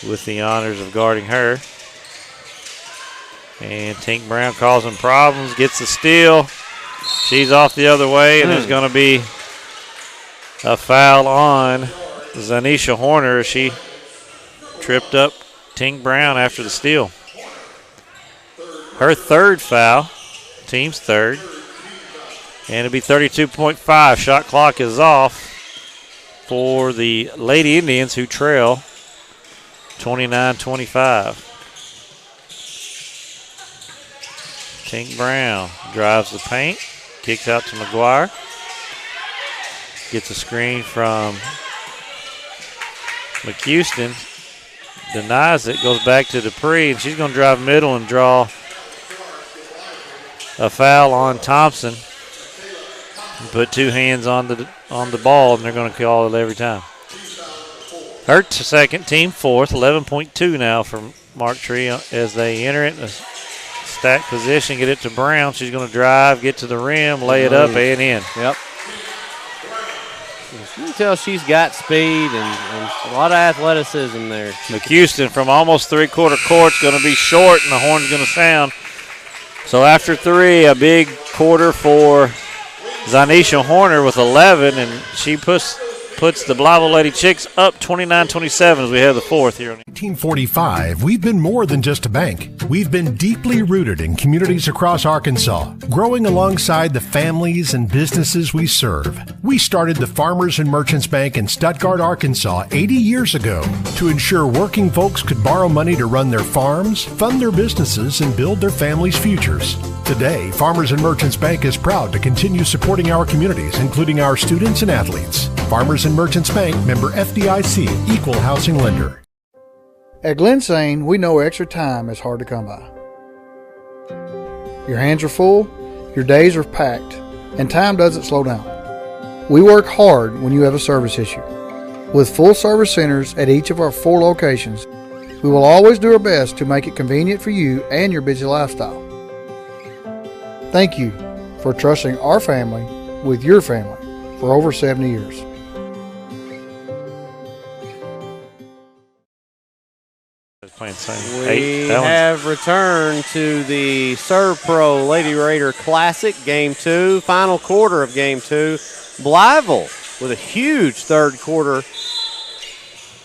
with the honors of guarding her. And Tink Brown causing problems, gets the steal. She's off the other way, and there's going to be a foul on Zanisha Horner. She tripped up Tink Brown after the steal. Her third foul, team's third. And it'll be 32.5. Shot clock is off for the Lady Indians, who trail 29-25. Tink Brown drives the paint, kicks out to McGuire. Gets a screen from McHouston, denies it, goes back to Dupree, and she's going to drive middle and draw a foul on Thompson. Put two hands on the ball, and they're going to call it every time. Her second, team fourth, 11.2 now from Mark Tree as they enter it in a stack position, get it to Brown. She's going to drive, get to the rim, lay it up, and in. Yep. You can tell she's got speed and a lot of athleticism there. McHouston from almost three-quarter court's going to be short, and the horn's going to sound. So after three, a big quarter for Zanisha Horner with 11, and she puts the Blytheville Lady Chicks up 29-27 as we have the fourth here. 1945, we've been more than just a bank. We've been deeply rooted in communities across Arkansas, growing alongside the families and businesses we serve. We started the Farmers and Merchants Bank in Stuttgart, Arkansas 80 years ago to ensure working folks could borrow money to run their farms, fund their businesses, and build their families' futures. Today, Farmers and Merchants Bank is proud to continue supporting our communities, including our students and athletes. Farmers and Merchants Bank, member FDIC, equal housing lender. At Glensane, we know extra time is hard to come by. Your hands are full, your days are packed, and time doesn't slow down. We work hard when you have a service issue. With full service centers at each of our 4 locations, we will always do our best to make it convenient for you and your busy lifestyle. Thank you for trusting our family with your family for over 70 years. We have returned to the Servpro Lady Raider Classic, Game 2, final quarter of Game 2. Blytheville with a huge third quarter,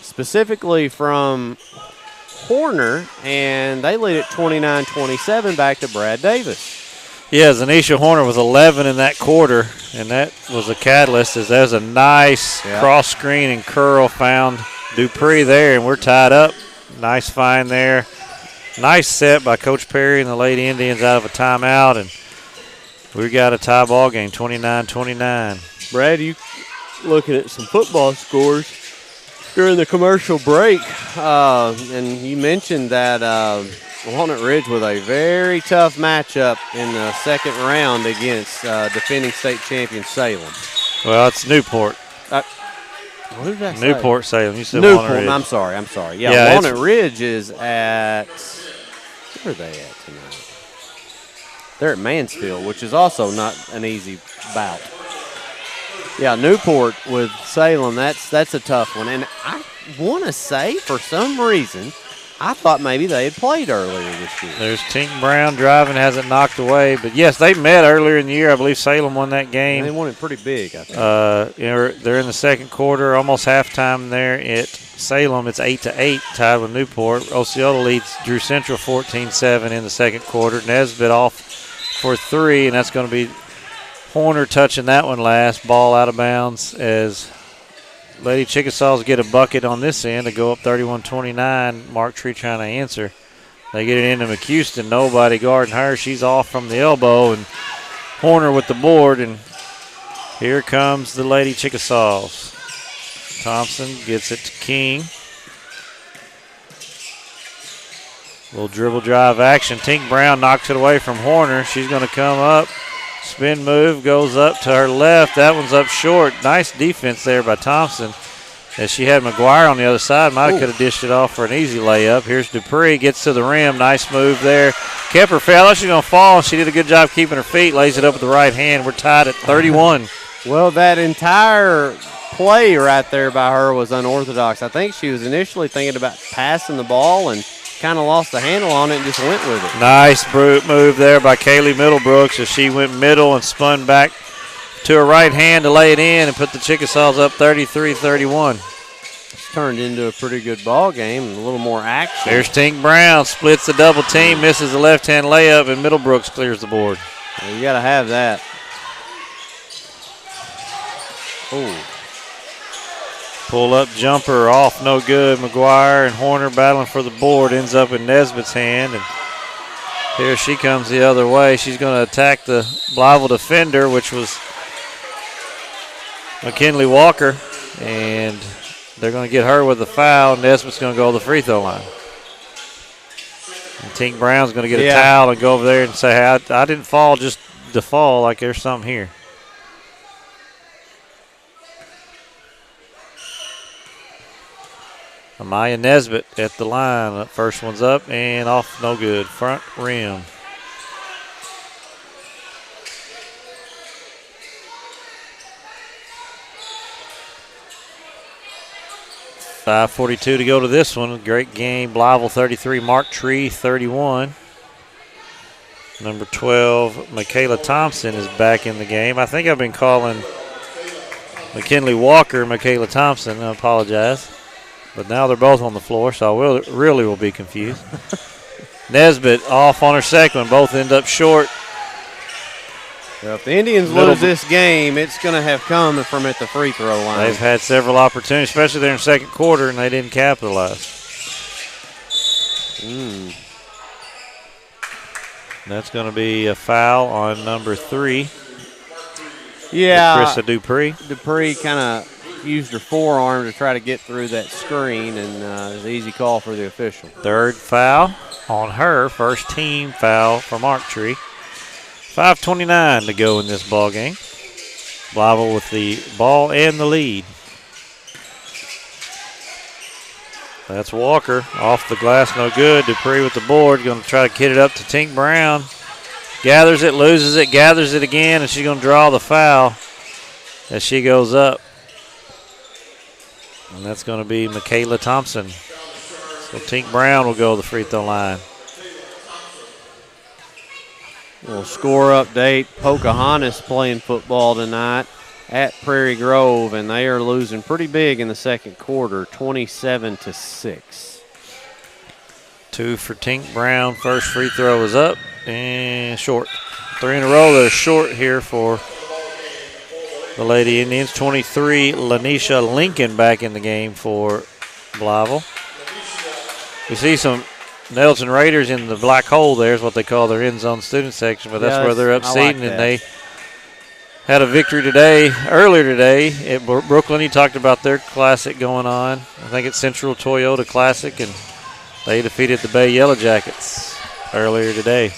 specifically from Horner, and they lead at 29-27 back to Brad Davis. Yeah, Zanisha Horner was 11 in that quarter, and that was a catalyst as there's a nice cross screen and curl found Dupree there, and we're tied up. Nice find there. Nice set by Coach Perry and the Lady Indians out of a timeout, and we got a tie ball game, 29-29. Brad, you looking at some football scores during the commercial break, and you mentioned that Walnut Ridge with a very tough matchup in the second round against defending state champion Salem. Well, it's Newport. What did that Newport, Salem. You said Newport. Walnut Ridge. I'm sorry. Yeah, Walnut Ridge is at, where are they at tonight? They're at Mansfield, which is also not an easy bout. Yeah, Newport with Salem, that's a tough one. And I want to say, for some reason, I thought maybe they had played earlier this year. There's Tink Brown driving, hasn't knocked away. But, yes, they met earlier in the year. I believe Salem won that game. They won it pretty big, I think. They're in the second quarter, almost halftime there at Salem. It's 8-8, tied with Newport. Osceola leads Drew Central 14-7 in the second quarter. Nesbitt off for 3, and that's going to be Horner touching that one last. Ball out of bounds as Lady Chickasaws get a bucket on this end to go up 31-29. Mark Tree trying to answer. They get it into McHouston. Nobody guarding her. She's off from the elbow, and Horner with the board, and here comes the Lady Chickasaws. Thompson gets it to King. Little dribble drive action. Tink Brown knocks it away from Horner. She's going to come up. Spin move goes up to her left. That one's up short. Nice defense there by Thompson. As she had McGuire on the other side, might have could have dished it off for an easy layup. Here's Dupree, gets to the rim. Nice move there. Kept her fail. She's going to fall. She did a good job keeping her feet. Lays it up with the right hand. We're tied at 31. Well, that entire play right there by her was unorthodox. I think she was initially thinking about passing the ball and kind of lost the handle on it and just went with it. Nice move there by Kaylee Middlebrooks as she went middle and spun back to her right hand to lay it in and put the Chickasaws up 33-31. It's turned into a pretty good ball game and a little more action. There's Tink Brown, splits the double team, misses the left-hand layup, and Middlebrooks clears the board. Well, you got to have that. Ooh. Pull-up jumper off, no good. McGuire and Horner battling for the board, ends up in Nesbitt's hand, and here she comes the other way. She's going to attack the Blytheville defender, which was McKinley Walker, and they're going to get her with a foul. Nesbitt's going to go to the free throw line. And Tink Brown's going to get a towel and go over there and say, hey, I didn't fall just to fall, like there's something here. Amaya Nesbitt at the line. That first one's up and off, no good. Front rim. .542 to go to this one. Great game. Blytheville 33, Mark Tree 31. Number 12, Michaela Thompson is back in the game. I think I've been calling McKinley Walker Michaela Thompson. I apologize. But now they're both on the floor, so I really will be confused. Nesbitt off on her second one. Both end up short. Well, if the Indians lose this game, it's going to have come from at the free throw line. They've had several opportunities, especially there in the second quarter, and they didn't capitalize. That's going to be a foul on number 3. Yeah. Krista Dupree. Dupree kind of used her forearm to try to get through that screen, and it was an easy call for the official. Third foul on her. First team foul for Mark Tree. 5:29 to go in this ball game. Blytheville with the ball and the lead. That's Walker off the glass, no good. Dupree with the board, going to try to get it up to Tink Brown. Gathers it, loses it, gathers it again, and she's going to draw the foul as she goes up. And that's going to be Michaela Thompson. So Tink Brown will go to the free throw line. Little score update. Pocahontas playing football tonight at Prairie Grove, and they are losing pretty big in the second quarter, 27-6. 2 for Tink Brown. First free throw is up and short. 3 in a row that are short here for the Lady Indians. 23, Lanisha Lincoln back in the game for Blytheville. We see some Nettleton Raiders in the black hole there is what they call their end zone student section, but that's where they're up seating, and they had a victory earlier today at Brookland. You talked about their classic going on. I think it's Central Toyota Classic, and they defeated the Bay Yellow Jackets earlier today.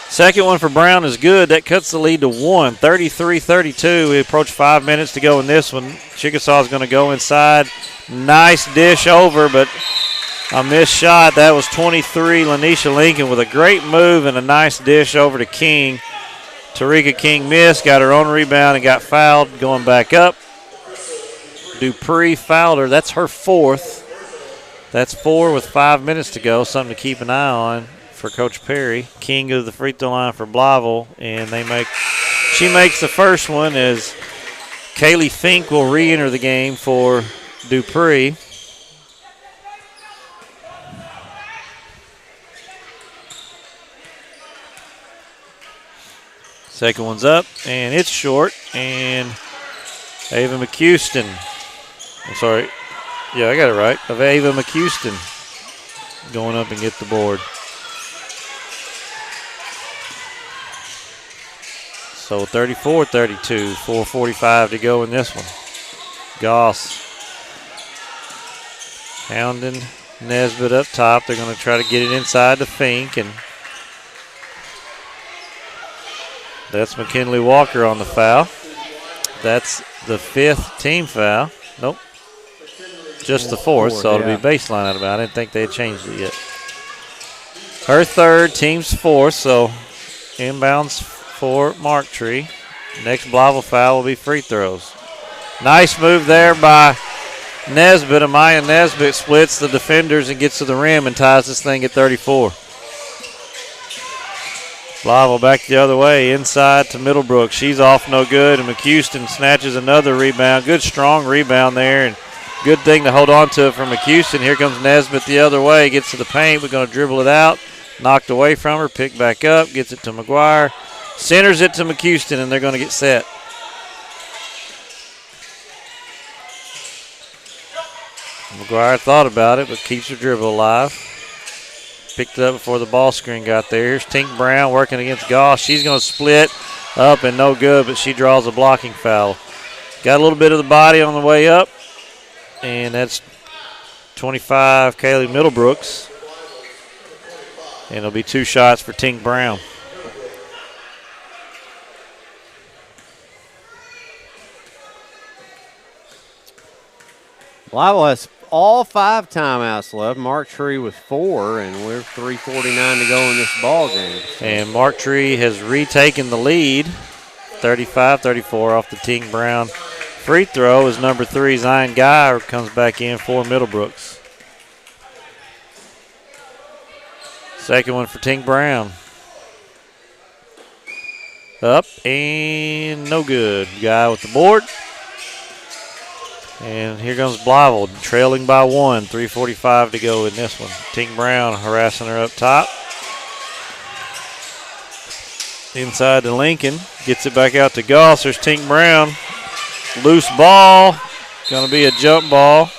Second one for Brown is good. That cuts the lead to 1, 33-32. We approach 5 minutes to go in this one. Chickasaw is going to go inside. Nice dish over, but a missed shot. That was 23, Lanisha Lincoln with a great move and a nice dish over to King. Tarika King missed, got her own rebound and got fouled going back up. Dupree fouled her. That's her 4th. That's 4 with 5 minutes to go. Something to keep an eye on for Coach Perry. King goes to the free throw line for Blytheville, and she makes the first one as Kaylee Fink will re-enter the game for Dupree. Second one's up, and it's short, and Ava McHouston. I'm sorry. Yeah, I got it right. Of Ava McHouston going up and get the board. So 34-32, 4:45 to go in this one. Goss hounding Nesbitt up top. They're going to try to get it inside to Fink, and that's McKinley Walker on the foul. That's the 5th team foul. Nope. Just the 4th, so it'll be baseline out of bounds. I didn't think they had changed it yet. Her 3rd, team's 4th, so inbounds for Mark Tree. Next Blytheville foul will be free throws. Nice move there by Nesbitt. Amaya Nesbitt splits the defenders and gets to the rim and ties this thing at 34. Blytheville back the other way, inside to Middlebrook. She's off no good, and McHouston snatches another rebound. Good, strong rebound there, and good thing to hold on to it from McHouston. Here comes Nesbitt the other way, gets to the paint. We're going to dribble it out. Knocked away from her, picked back up, gets it to McGuire. Centers it to McHouston, and they're going to get set. McGuire thought about it, but keeps her dribble alive. Picked it up before the ball screen got there. Here's Tink Brown working against Goss. She's going to split up and no good, but she draws a blocking foul. Got a little bit of the body on the way up, and that's 25, Kaylee Middlebrooks. And it'll be 2 shots for Tink Brown. Blytheville has all 5 timeouts left. Mark Tree with 4, and we're 3:49 to go in this ball game. And Mark Tree has retaken the lead, 35-34 off the Tink Brown free throw as number 3, Zion Guy, comes back in for Middlebrooks. Second one for Tink Brown. Up and no good. Guy with the board. And here comes Blytheville, trailing by 1. 3:45 to go in this one. Tink Brown harassing her up top. Inside to Lincoln. Gets it back out to Goss. There's Tink Brown. Loose ball. Going to be a jump ball.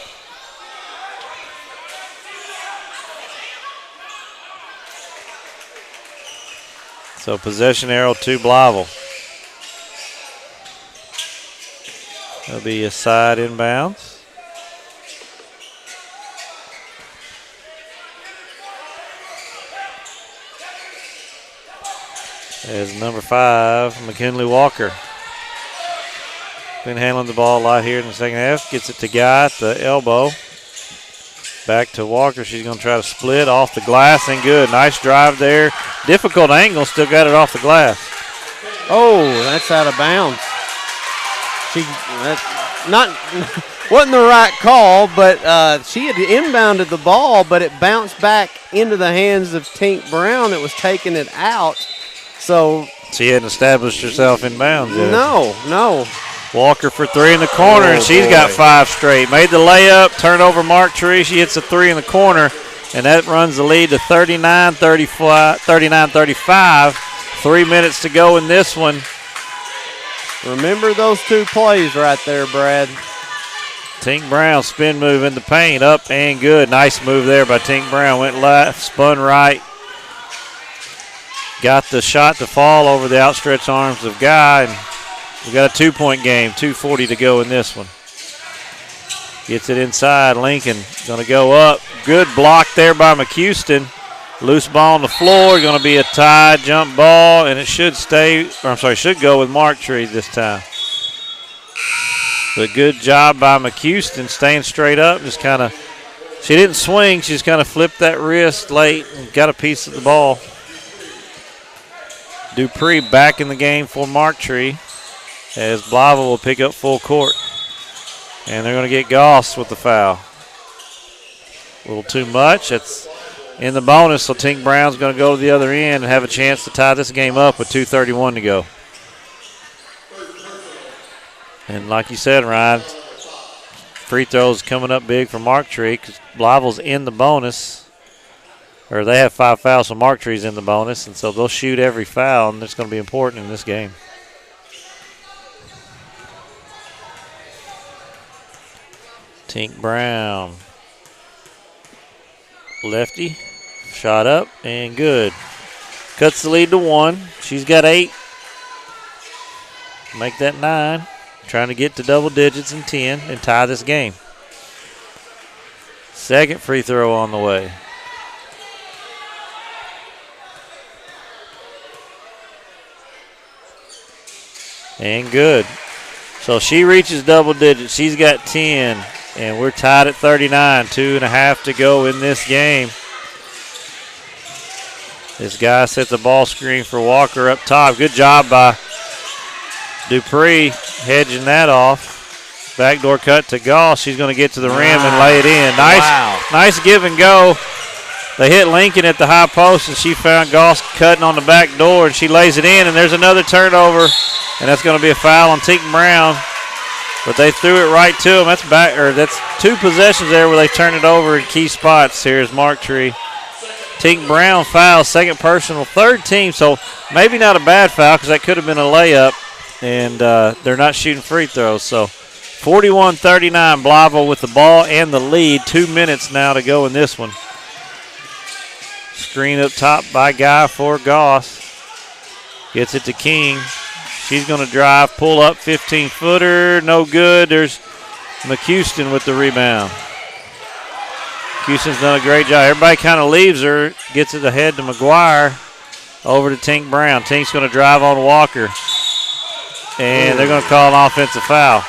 So possession arrow to Blytheville. That'll be a side inbounds. As number 5, McKinley Walker. Been handling the ball a lot here in the second half. Gets it to Guy at the elbow. Back to Walker. She's going to try to split off the glass and good. Nice drive there. Difficult angle. Still got it off the glass. Oh, that's out of bounds. Wasn't the right call, but she had inbounded the ball, but it bounced back into the hands of Tink Brown that was taking it out. So she hadn't established herself in bounds yet. No. Walker for 3 in the corner, and she's got 5 straight. Made the layup, turned over Mark Tree. She hits a 3 in the corner, and that runs the lead to 39-35. 3 minutes to go in this one. Remember those 2 plays right there, Brad. Tink Brown spin move in the paint, up and good. Nice move there by Tink Brown. Went left, spun right. Got the shot to fall over the outstretched arms of Guy, and we got a 2-point game, 2:40 to go in this one. Gets it inside. Lincoln going to go up. Good block there by McHouston. Loose ball on the floor. Going to be a tie jump ball, and it should should go with Mark Tree this time. But good job by McHouston staying straight up. Just kind of, she didn't swing. She just kind of flipped that wrist late and got a piece of the ball. Dupree back in the game for Mark Tree, as Blytheville will pick up full court. And they're going to get Goss with the foul. A little too much. It's in the bonus, so Tink Brown's going to go to the other end and have a chance to tie this game up with 2:31 to go. And like you said, Ryan, free throws coming up big for Mark Tree because Blytheville's in the bonus. Or they have 5 fouls, so Mark Tree's in the bonus, and so they'll shoot every foul, and it's going to be important in this game. Tink Brown. Lefty. Shot up and good. Cuts the lead to 1. She's got 8. Make that 9. Trying to get to double digits and 10 and tie this game. Second free throw on the way. And good. So she reaches double digits. She's got 10, and we're tied at 39. 2.5 to go in this game. This guy sets a ball screen for Walker up top. Good job by Dupree hedging that off. Backdoor cut to Goss. She's going to get to the rim and lay it in. Nice give and go. They hit Lincoln at the high post, and she found Goss cutting on the back door, and she lays it in, and there's another turnover, and that's going to be a foul on Tink Brown. But they threw it right to him. That's two possessions there where they turn it over in key spots. Here's Mark Tree. Tink Brown fouls, second personal, third team, so maybe not a bad foul because that could have been a layup, and they're not shooting free throws. So 41-39, Blytheville with the ball and the lead. 2 minutes now to go in this one. Screen up top by Guy for Goss. Gets it to King. She's going to drive, pull up, 15-footer, no good. There's McHouston with the rebound. McHouston's done a great job. Everybody kind of leaves her, gets it ahead to McGuire, over to Tink Brown. Tink's going to drive on Walker, and they're going to call an offensive foul.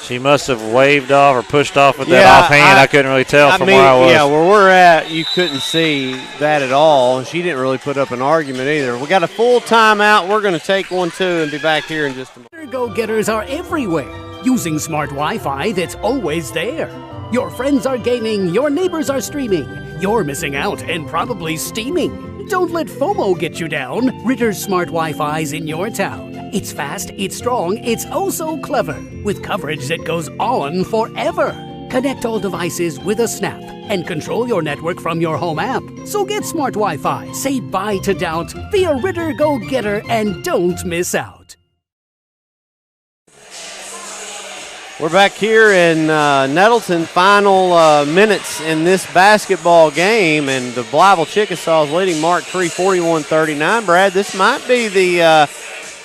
She must have waved off or pushed off with that offhand. I couldn't really tell from where I was. Yeah, where we're at, you couldn't see that at all. She didn't really put up an argument either. We got a full timeout. We're going to take one, too, and be back here in just a moment. Go-getters are everywhere, using smart Wi-Fi that's always there. Your friends are gaming, your neighbors are streaming, you're missing out and probably steaming. Don't let FOMO get you down. Ritter's smart Wi-Fi's in your town. It's fast, it's strong, it's oh so clever, with coverage that goes on forever. Connect all devices with a snap and control your network from your home app. So get smart Wi-Fi, say bye to doubt, be a Ritter go-getter, and don't miss out. We're back here in Nettleton, final minutes in this basketball game, and the Blytheville Chickasaws leading Mark Tree 41-39. Brad, this might be the,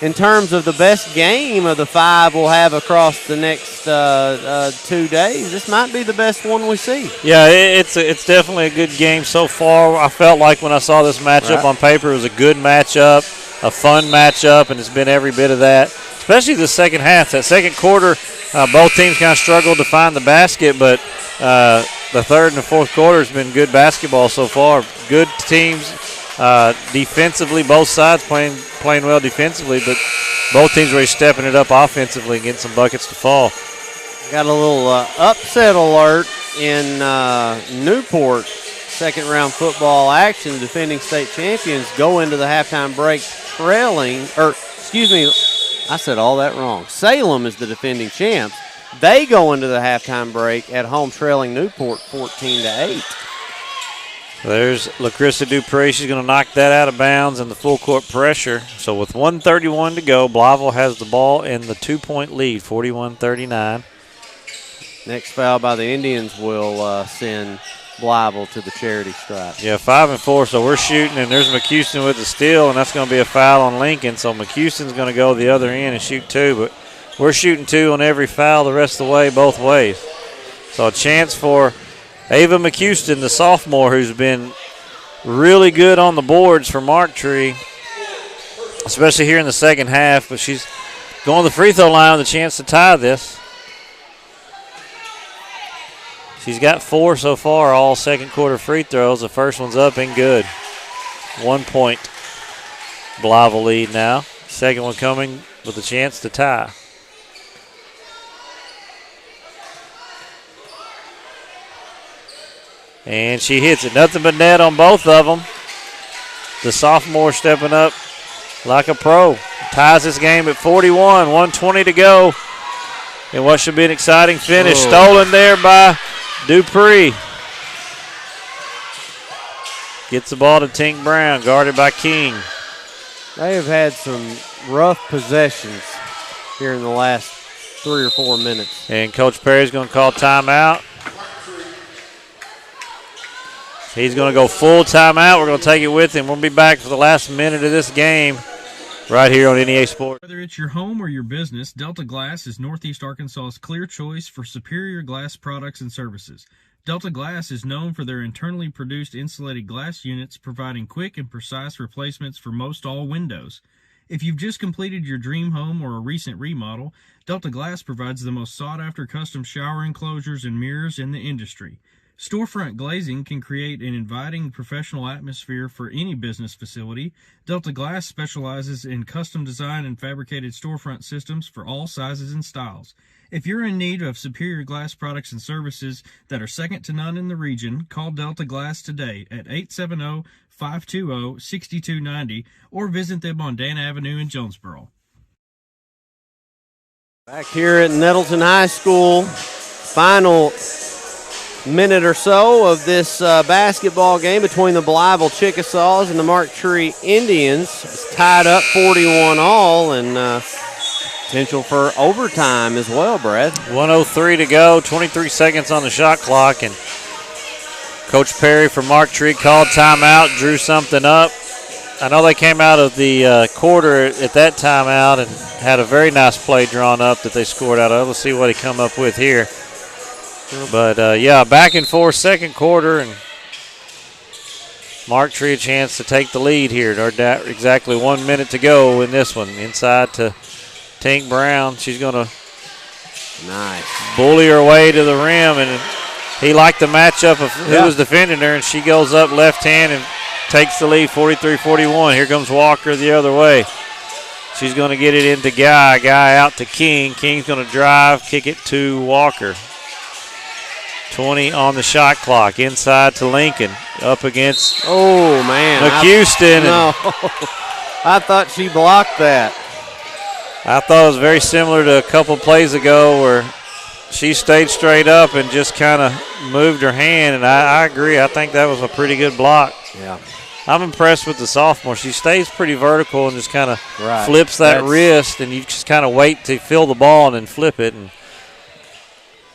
in terms of the best game of the 5 we'll have across the next 2 days, this might be the best one we see. Yeah, it's definitely a good game so far. I felt like when I saw this matchup on paper, it was a good matchup, a fun matchup, and it's been every bit of that, especially the second half. That second quarter, both teams kind of struggled to find the basket, but the third and the fourth quarter has been good basketball so far. Good teams defensively, both sides playing well defensively, but both teams really stepping it up offensively and getting some buckets to fall. Got a little upset alert in Newport. Second round football action. Defending state champions go into the halftime break trailing, I said all that wrong. Salem is the defending champs. They go into the halftime break at home trailing Newport 14-8. There's LaCrissa Dupree. She's going to knock that out of bounds in the full court pressure. So with 1:31 to go, Blytheville has the ball in the 2-point lead, 41-39. Next foul by the Indians will send Blytheville to the charity stripe. Yeah, 5 and 4, so we're shooting, and there's McHouston with the steal, and that's going to be a foul on Lincoln. So McHouston's going to go the other end and shoot 2, but we're shooting 2 on every foul the rest of the way, both ways. So a chance for Ava McHouston, the sophomore, who's been really good on the boards for Mark Tree, especially here in the second half, but she's going to the free throw line with a chance to tie this. She's got 4 so far, all second quarter free throws. The first one's up and good. 1 point. Blytheville lead now. Second one coming with a chance to tie. And she hits it. Nothing but net on both of them. The sophomore stepping up like a pro. Ties this game at 41. 1:20 to go. And what should be an exciting finish. Stolen there by Dupree. Gets the ball to Tink Brown, guarded by King. They have had some rough possessions here in the last 3 or 4 minutes. And Coach Perry's going to call timeout. He's going to go full timeout. We're going to take it with him. We'll be back for the last minute of this game right here on NEA Sports. Whether it's your home or your business, Delta Glass is Northeast Arkansas's clear choice for superior glass products and services. Delta Glass is known for their internally produced insulated glass units, providing quick and precise replacements for most all windows. If you've just completed your dream home or a recent remodel, Delta Glass provides the most sought-after custom shower enclosures and mirrors in the industry. Storefront glazing can create an inviting professional atmosphere for any business facility. Delta Glass specializes in custom design and fabricated storefront systems for all sizes and styles. If you're in need of superior glass products and services that are second to none in the region, call Delta Glass today at 870-520-6290 or visit them on Dan Avenue in Jonesboro. Back here at Nettleton High School, final minute or so of this basketball game between the Blytheville Chickasaws and the Mark Tree Indians. It's tied up 41 all, and potential for overtime as well, Brad. 1:03 to go, 23 seconds on the shot clock, and Coach Perry from Mark Tree called timeout, drew something up. I know they came out of the quarter at that timeout and had a very nice play drawn up that they scored out of. Let's see what he come up with here. But, yeah, back and forth second quarter, and Mark Tree a chance to take the lead here. They're exactly 1 minute to go in this one. Inside to Tink Brown. She's going to bully her way to the rim, and he liked the matchup of who was defending her, and she goes up left hand and takes the lead 43-41. Here comes Walker the other way. She's going to get it into Guy. Guy out to King. King's going to drive, kick it to Walker. 20 on the shot clock. Inside to Lincoln. Up against McHouston. I thought she blocked that. I thought it was very similar to a couple plays ago where she stayed straight up and just kind of moved her hand, and I agree. I think that was a pretty good block. Yeah. I'm impressed with the sophomore. She stays pretty vertical and just kind of flips that wrist, and you just kind of wait to feel the ball and then flip it. And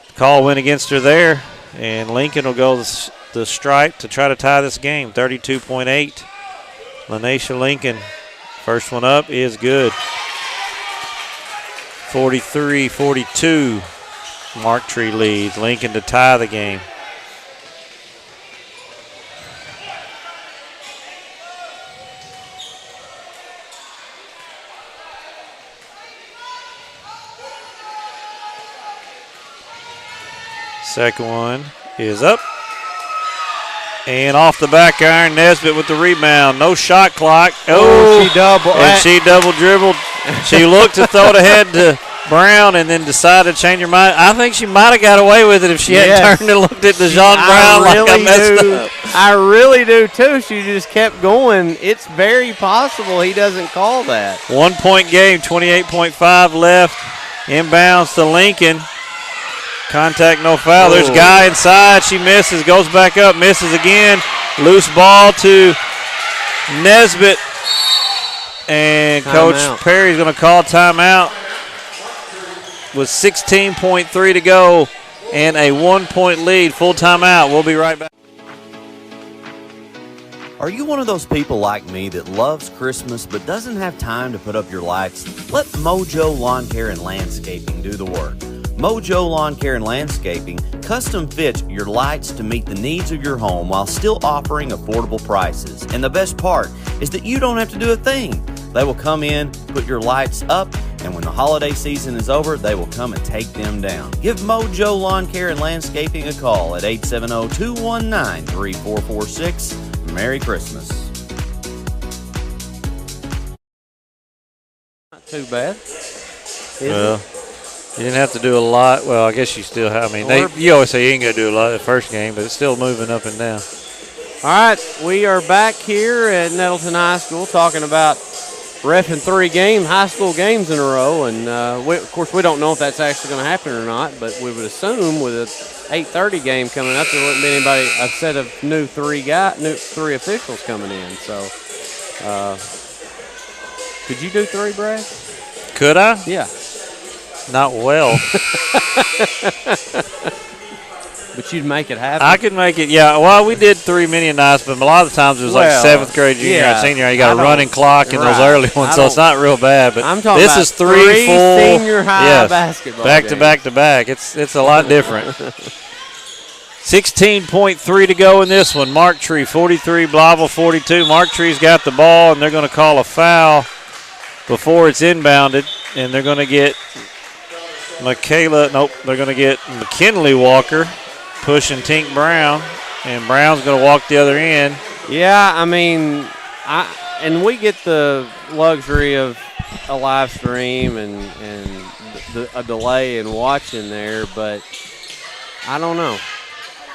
the call went against her there, and Lincoln will go the stripe to try to tie this game, 32.8. Lanesha Lincoln, first one up is good. 43-42. Mark Tree leads. Lincoln to tie the game. Second one is up. And off the back iron, Nesbitt with the rebound. No shot clock. She double. And she double dribbled. She looked to throw it ahead to Brown and then decided to change her mind. I think she might have got away with it if she hadn't turned and looked at DeJean Brown like I messed up. I really do, too. She just kept going. It's very possible he doesn't call that. 1 point game, 28.5 left. Inbounds to Lincoln. Contact, no foul. There's Guy inside. She misses, goes back up, misses again. Loose ball to Nesbitt. And Coach Perry's going to call timeout with 16.3 to go and a 1 point lead. Full timeout. We'll be right back. Are you one of those people like me that loves Christmas but doesn't have time to put up your lights? Let Mojo Lawn Care and Landscaping do the work. Mojo Lawn Care and Landscaping custom fits your lights to meet the needs of your home while still offering affordable prices. And the best part is that you don't have to do a thing. They will come in, put your lights up, and when the holiday season is over, they will come and take them down. Give Mojo Lawn Care and Landscaping a call at 870-219-3446. Merry Christmas. Not too bad. You didn't have to do a lot. Well, I guess you still have. I mean, you always say you ain't going to do a lot the first game, but it's still moving up and down. All right, we are back here at Nettleton High School talking about reffing 3 high school games in a row. And, of course, we don't know if that's actually going to happen or not, but we would assume with a 8:30 game coming up, there wouldn't be anybody, a set of new three officials coming in. So, could you do 3, Brad? Could I? Yeah. Not well. but you'd make it happen. I could make it, yeah. Well, we did 3 mini nights, but a lot of the times it was like 7th grade, junior, and senior. You got a running clock in those early ones, so it's not real bad. But I'm talking this about is 3 full senior high basketball back games. to back to back. It's a lot different. 16.3 to go in this one. Mark Tree 43, Blytheville 42. Mark Tree's got the ball, and they're going to call a foul before it's inbounded, and they're going to get they're going to get McKinley Walker pushing Tink Brown, and Brown's going to walk the other end. Yeah, I mean, and we get the luxury of a live stream and a delay in watching there, but I don't know.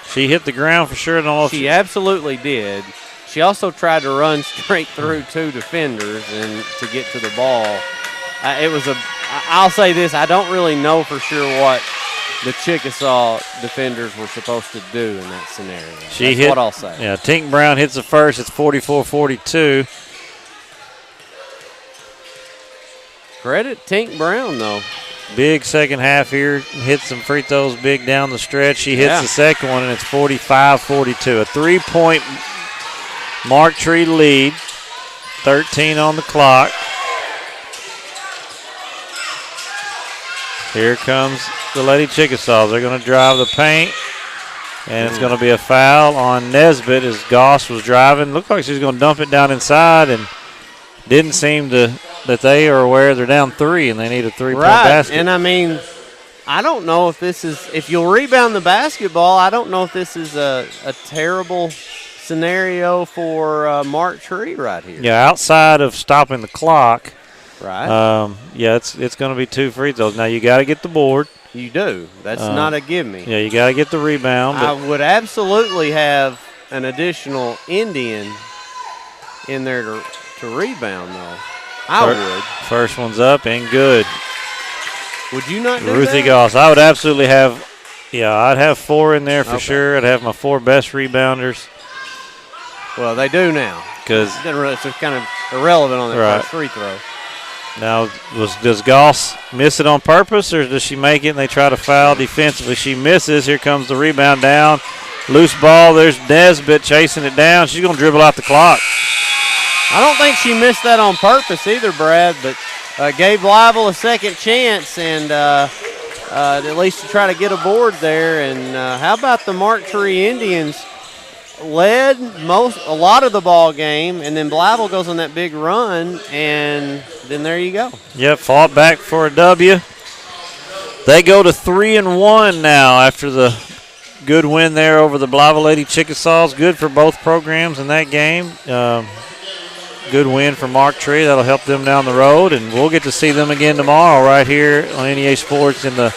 She hit the ground for sure. She absolutely did. She also tried to run straight through 2 defenders and to get to the ball. I'll say this, I don't really know for sure what the Chickasaw defenders were supposed to do in that scenario. That's what I'll say. Yeah, Tink Brown hits the first. It's 44-42. Credit Tink Brown, though. Big second half here. Hits some free throws big down the stretch. She hits the second one, and it's 45-42. A 3-point Mark Tree lead. 13 on the clock. Here comes the Lady Chickasaws. They're going to drive the paint, and it's going to be a foul on Nesbitt as Goss was driving. Looked like she was going to dump it down inside, and didn't seem that they are aware they're down 3 and they need a 3-point basket. And I mean, I don't know if you'll rebound the basketball, I don't know if this is a terrible scenario for Mark Tree right here. Yeah, outside of stopping the clock. Right. It's going to be 2 free throws. Now you got to get the board. You do. That's not a gimme. Yeah, you got to get the rebound. I would absolutely have an additional Indian in there to rebound, though. I would. First one's up and good. Would you not do Ruthie that? Goss. I would absolutely have, I'd have 4 in there for sure. I'd have my 4 best rebounders. Well, they do now. Because it's kind of irrelevant on their first free throw. Now, does Goss miss it on purpose, or does she make it and they try to foul defensively? She misses. Here comes the rebound down. Loose ball. There's Nesbitt chasing it down. She's going to dribble out the clock. I don't think she missed that on purpose either, Brad, but gave Blytheville a second chance and at least to try to get a board there. And how about the Mark Tree Indians led a lot of the ball game, and then Blytheville goes on that big run, and then there you go. Yep, fought back for a W. They go to 3-1 now after the good win there over the Blytheville Lady Chickasaws. Good for both programs in that game. Good win for Mark Tree. That'll help them down the road, and we'll get to see them again tomorrow right here on NEA Sports in the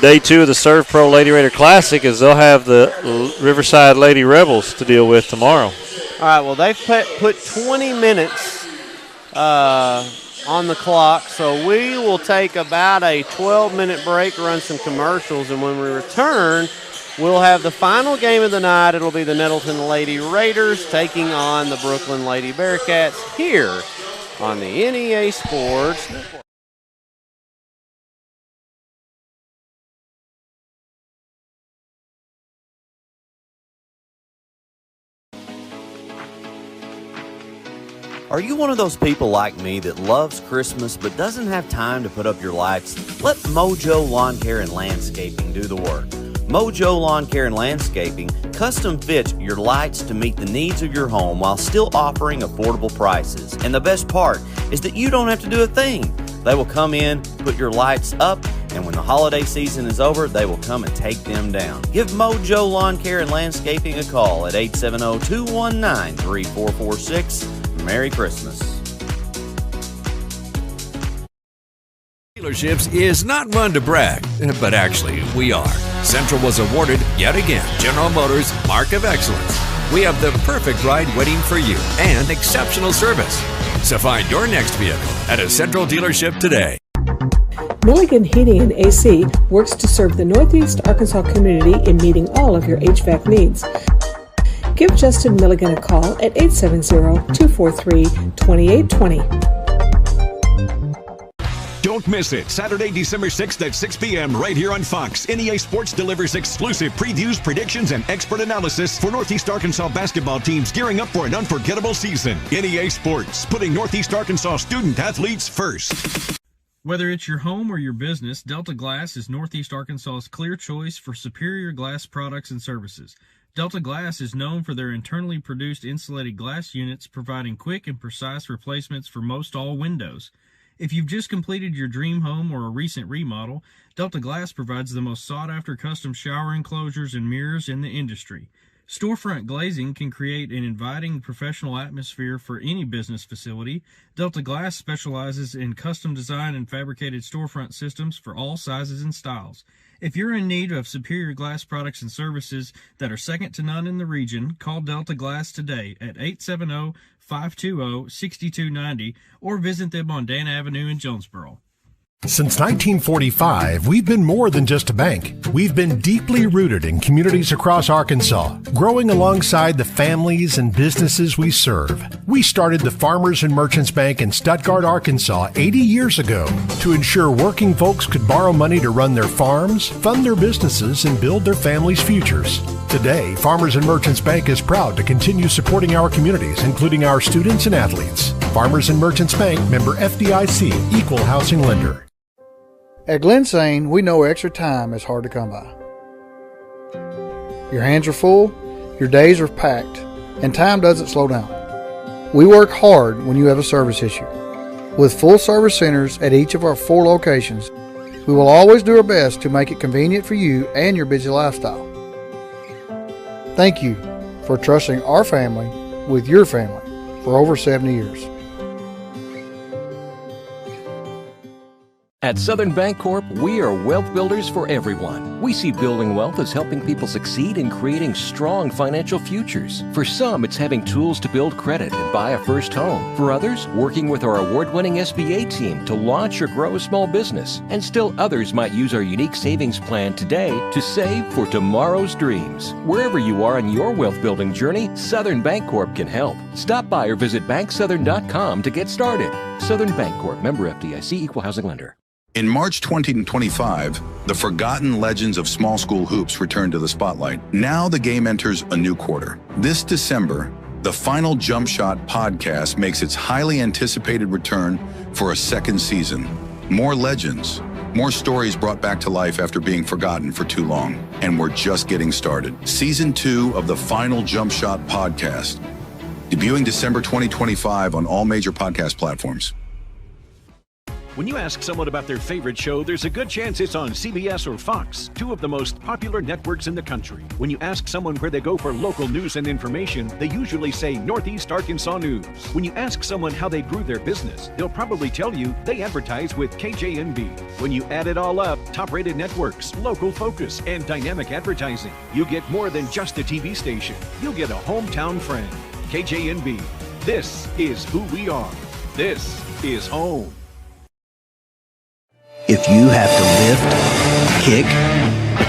Day 2 of the Servpro Lady Raider Classic, as they'll have the Riverside Lady Rebels to deal with tomorrow. All right, well, they've put 20 minutes on the clock, so we will take about a 12-minute break, run some commercials, and when we return, we'll have the final game of the night. It'll be the Nettleton Lady Raiders taking on the Brookland Lady Bearcats here on the NEA Sports Network. Are you one of those people like me that loves Christmas but doesn't have time to put up your lights? Let Mojo Lawn Care and Landscaping do the work. Mojo Lawn Care and Landscaping custom fits your lights to meet the needs of your home while still offering affordable prices. And the best part is that you don't have to do a thing. They will come in, put your lights up, and when the holiday season is over, they will come and take them down. Give Mojo Lawn Care and Landscaping a call at 870-219-3446. Merry Christmas. Dealerships is not one to brag, but actually we are. Central was awarded yet again General Motors Mark of Excellence. We have the perfect ride waiting for you and exceptional service. So find your next vehicle at a Central dealership today. Milligan Heating and AC works to serve the Northeast Arkansas community in meeting all of your HVAC needs. Give Justin Milligan a call at 870-243-2820. Don't miss it. Saturday, December 6th at 6 p.m. right here on Fox. NEA Sports delivers exclusive previews, predictions, and expert analysis for Northeast Arkansas basketball teams gearing up for an unforgettable season. NEA Sports, putting Northeast Arkansas student athletes first. Whether it's your home or your business, Delta Glass is Northeast Arkansas's clear choice for superior glass products and services. Delta Glass is known for their internally produced insulated glass units, providing quick and precise replacements for most all windows. If you've just completed your dream home or a recent remodel, Delta Glass provides the most sought-after custom shower enclosures and mirrors in the industry. Storefront glazing can create an inviting professional atmosphere for any business facility. Delta Glass specializes in custom design and fabricated storefront systems for all sizes and styles. If you're in need of superior glass products and services that are second to none in the region, call Delta Glass today at 870-520-6290 or visit them on Dan Avenue in Jonesboro. Since 1945, we've been more than just a bank. We've been deeply rooted in communities across Arkansas, growing alongside the families and businesses we serve. We started the Farmers and Merchants Bank in Stuttgart, Arkansas 80 years ago to ensure working folks could borrow money to run their farms, fund their businesses, and build their families' futures. Today, Farmers and Merchants Bank is proud to continue supporting our communities, including our students and athletes. Farmers and Merchants Bank, member FDIC, equal housing lender. At Glensane, we know extra time is hard to come by. Your hands are full, your days are packed, and time doesn't slow down. We work hard when you have a service issue. With full service centers at each of our 4 locations, we will always do our best to make it convenient for you and your busy lifestyle. Thank you for trusting our family with your family for over 70 years. At Southern Bancorp, we are wealth builders for everyone. We see building wealth as helping people succeed in creating strong financial futures. For some, it's having tools to build credit and buy a first home. For others, working with our award-winning SBA team to launch or grow a small business. And still others might use our unique savings plan today to save for tomorrow's dreams. Wherever you are on your wealth building journey, Southern Bancorp can help. Stop by or visit banksouthern.com to get started. Southern Bancorp, member FDIC, equal housing lender. In March 2025, the forgotten legends of small school hoops return to the spotlight. Now the game enters a new quarter. This December, the Final Jump Shot podcast makes its highly anticipated return for a second season. More legends, more stories brought back to life after being forgotten for too long. And we're just getting started. Season 2 of the Final Jump Shot podcast, debuting December 2025 on all major podcast platforms. When you ask someone about their favorite show, there's a good chance it's on CBS or Fox, 2 of the most popular networks in the country. When you ask someone where they go for local news and information, they usually say Northeast Arkansas News. When you ask someone how they grew their business, they'll probably tell you they advertise with KJNB. When you add it all up, top-rated networks, local focus, and dynamic advertising, you get more than just a TV station. You'll get a hometown friend. KJNB. This is who we are. This is home. If you have to lift, kick,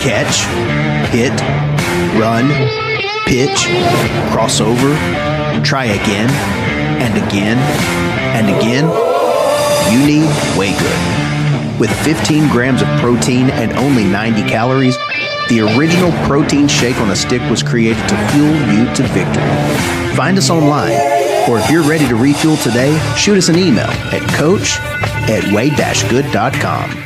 catch, hit, run, pitch, cross over, try again, and again, and again, you need Way-Good. With 15 grams of protein and only 90 calories, the original protein shake on a stick was created to fuel you to victory. Find us online, or if you're ready to refuel today, shoot us an email at coach@way-good.com.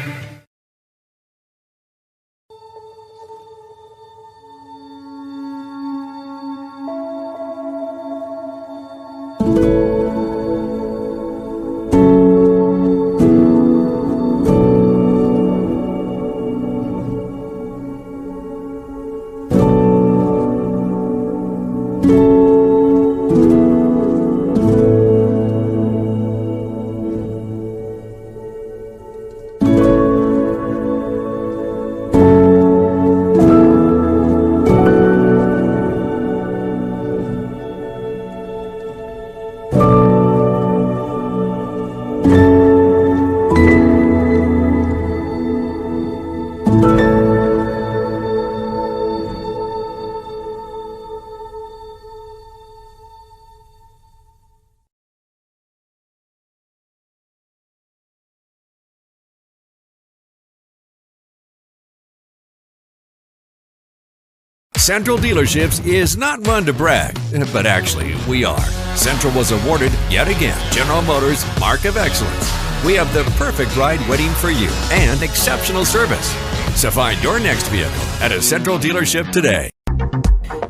Central Dealerships is not one to brag, but actually, we are. Central was awarded, yet again, General Motors Mark of Excellence. We have the perfect ride waiting for you and exceptional service. So find your next vehicle at a Central dealership today.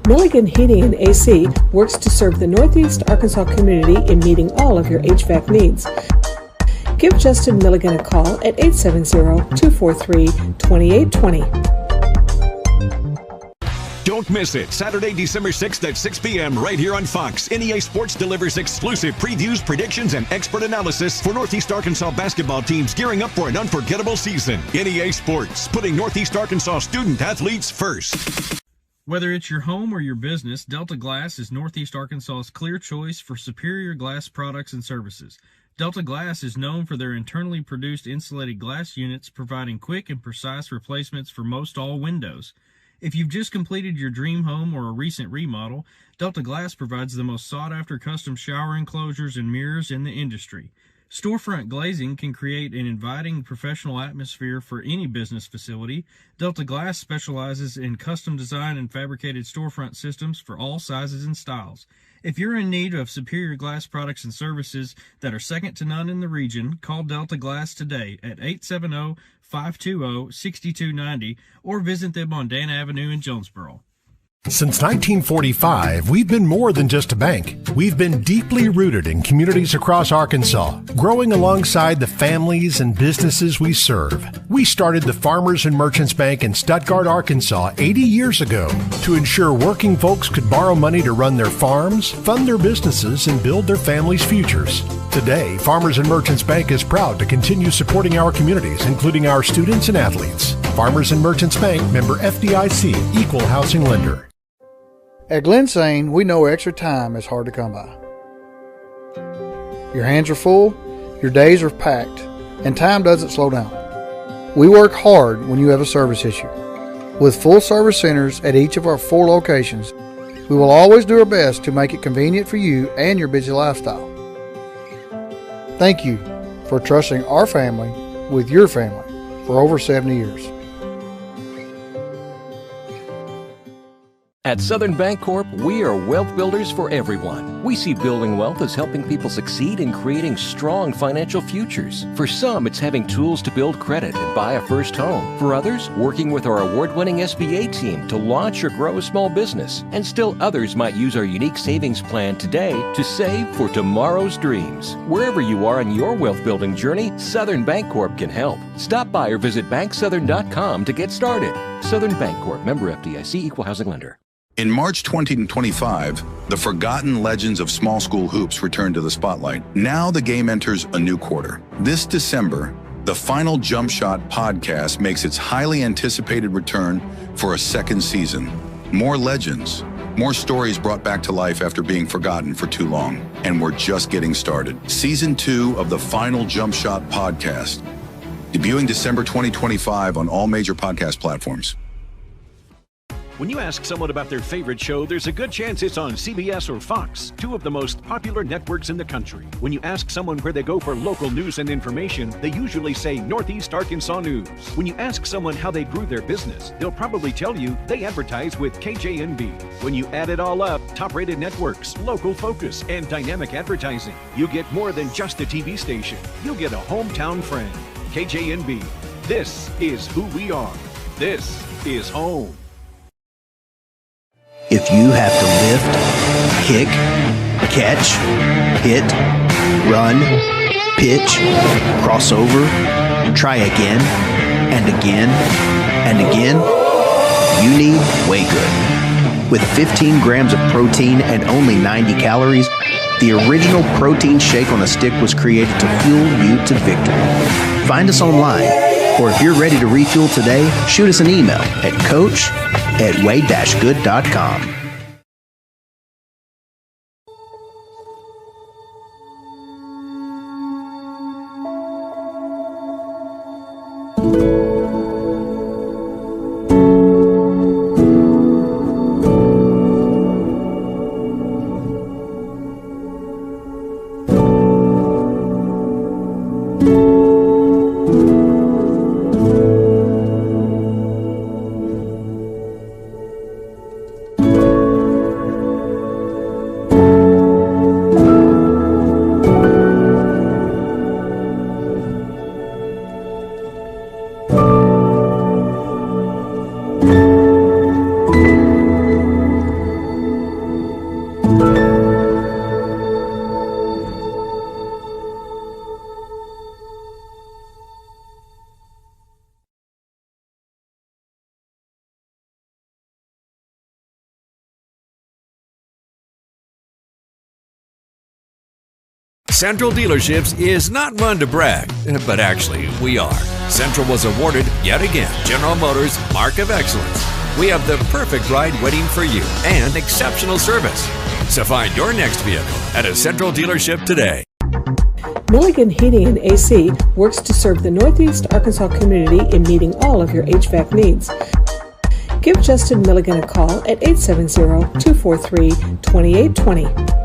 Milligan Heating and AC works to serve the Northeast Arkansas community in meeting all of your HVAC needs. Give Justin Milligan a call at 870-243-2820. Don't miss it. Saturday, December 6th at 6 p.m. right here on Fox. NEA Sports delivers exclusive previews, predictions, and expert analysis for Northeast Arkansas basketball teams gearing up for an unforgettable season. NEA Sports, putting Northeast Arkansas student athletes first. Whether it's your home or your business, Delta Glass is Northeast Arkansas's clear choice for superior glass products and services. Delta Glass is known for their internally produced insulated glass units, providing quick and precise replacements for most all windows. If you've just completed your dream home or a recent remodel, Delta Glass provides the most sought-after custom shower enclosures and mirrors in the industry. Storefront glazing can create an inviting professional atmosphere for any business facility. Delta Glass specializes in custom design and fabricated storefront systems for all sizes and styles. If you're in need of superior glass products and services that are second to none in the region, call Delta Glass today at 870-520-6290 or visit them on Dan Avenue in Jonesboro. Since 1945, we've been more than just a bank. We've been deeply rooted in communities across Arkansas, growing alongside the families and businesses we serve. We started the Farmers and Merchants Bank in Stuttgart, Arkansas 80 years ago to ensure working folks could borrow money to run their farms, fund their businesses, and build their families' futures. Today, Farmers and Merchants Bank is proud to continue supporting our communities, including our students and athletes. Farmers and Merchants Bank, member FDIC, equal housing lender. At Glensane, we know extra time is hard to come by. Your hands are full, your days are packed, and time doesn't slow down. We work hard when you have a service issue. With full service centers at each of our 4 locations, we will always do our best to make it convenient for you and your busy lifestyle. Thank you for trusting our family with your family for over 70 years. At Southern Bancorp, we are wealth builders for everyone. We see building wealth as helping people succeed in creating strong financial futures. For some, it's having tools to build credit and buy a first home. For others, working with our award-winning SBA team to launch or grow a small business. And still others might use our unique savings plan today to save for tomorrow's dreams. Wherever you are on your wealth building journey, Southern Bancorp can help. Stop by or visit banksouthern.com to get started. Southern Bancorp, member FDIC, equal housing lender. In March 2025, the forgotten legends of small school hoops return to the spotlight. Now the game enters a new quarter. This December, the final Jump Shot podcast makes its highly anticipated return for a second season. More legends, more stories brought back to life after being forgotten for too long. And we're just getting started. Season 2 of the final Jump Shot podcast, debuting December 2025 on all major podcast platforms. When you ask someone about their favorite show, there's a good chance it's on CBS or Fox, 2 of the most popular networks in the country. When you ask someone where they go for local news and information, they usually say Northeast Arkansas News. When you ask someone how they grew their business, they'll probably tell you they advertise with KJNB. When you add it all up, top-rated networks, local focus, and dynamic advertising, you get more than just a TV station. You'll get a hometown friend. KJNB. This is who we are. This is home. If you have to lift, kick, catch, hit, run, pitch, cross over, try again, and again, and again, you need Way-Good. With 15 grams of protein and only 90 calories, the original protein shake on a stick was created to fuel you to victory. Find us online, or if you're ready to refuel today, shoot us an email at coach@way-good.com. Central Dealerships is not one to brag, but actually, we are. Central was awarded, yet again, General Motors Mark of Excellence. We have the perfect ride waiting for you and exceptional service. So find your next vehicle at a Central dealership today. Milligan Heating and AC works to serve the Northeast Arkansas community in meeting all of your HVAC needs. Give Justin Milligan a call at 870-243-2820.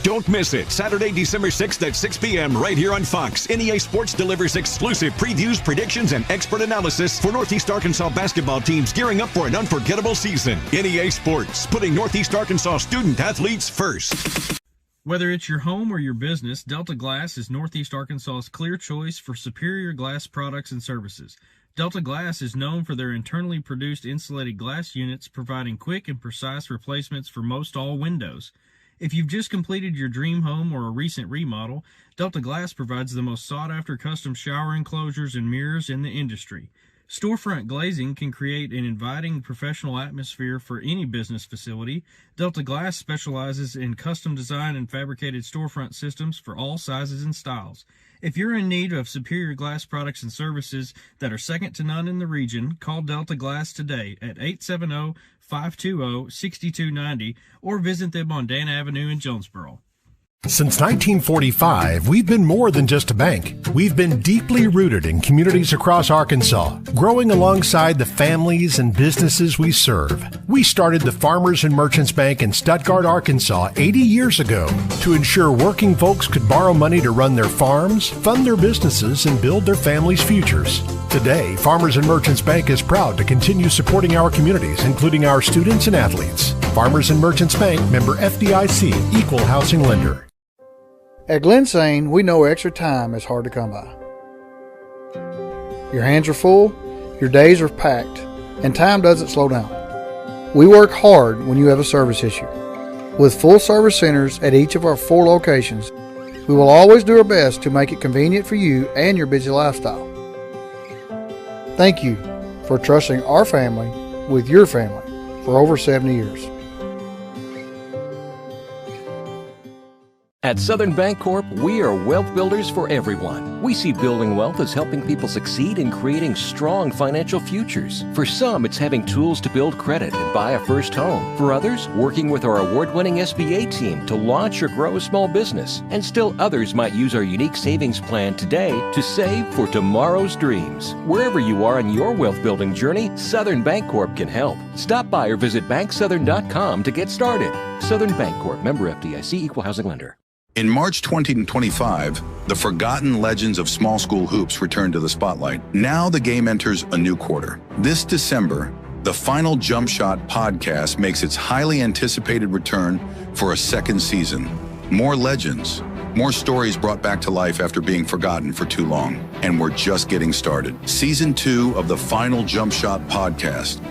Don't miss it. Saturday, December 6th at 6 p.m. right here on Fox. NEA Sports delivers exclusive previews, predictions, and expert analysis for Northeast Arkansas basketball teams gearing up for an unforgettable season. NEA Sports, putting Northeast Arkansas student athletes first. Whether it's your home or your business, Delta Glass is Northeast Arkansas's clear choice for superior glass products and services. Delta Glass is known for their internally produced insulated glass units, providing quick and precise replacements for most all windows. If you've just completed your dream home or a recent remodel, Delta Glass provides the most sought-after custom shower enclosures and mirrors in the industry. Storefront glazing can create an inviting professional atmosphere for any business facility. Delta Glass specializes in custom design and fabricated storefront systems for all sizes and styles. If you're in need of superior glass products and services that are second to none in the region, call Delta Glass today at 870-520-6290 or visit them on Dan Avenue in Jonesboro. Since 1945, we've been more than just a bank. We've been deeply rooted in communities across Arkansas, growing alongside the families and businesses we serve. We started the Farmers and Merchants Bank in Stuttgart, Arkansas 80 years ago to ensure working folks could borrow money to run their farms, fund their businesses, and build their families' futures. Today, Farmers and Merchants Bank is proud to continue supporting our communities, including our students and athletes. Farmers and Merchants Bank, member FDIC, equal housing lender. At Glensane, we know extra time is hard to come by. Your hands are full, your days are packed, and time doesn't slow down. We work hard when you have a service issue. With full service centers at each of our 4 locations, we will always do our best to make it convenient for you and your busy lifestyle. Thank you for trusting our family with your family for over 70 years. At Southern Bancorp, we are wealth builders for everyone. We see building wealth as helping people succeed in creating strong financial futures. For some, it's having tools to build credit and buy a first home. For others, working with our award-winning SBA team to launch or grow a small business. And still others might use our unique savings plan today to save for tomorrow's dreams. Wherever you are on your wealth building journey, Southern Bancorp can help. Stop by or visit banksouthern.com to get started. Southern Bancorp, member FDIC, equal housing lender. In March 2025, the forgotten legends of small school hoops return to the spotlight. Now the game enters a new quarter. This December, the Final Jump Shot podcast makes its highly anticipated return for a second season. More legends, more stories brought back to life after being forgotten for too long. And we're just getting started. Season 2 of the Final Jump Shot podcast,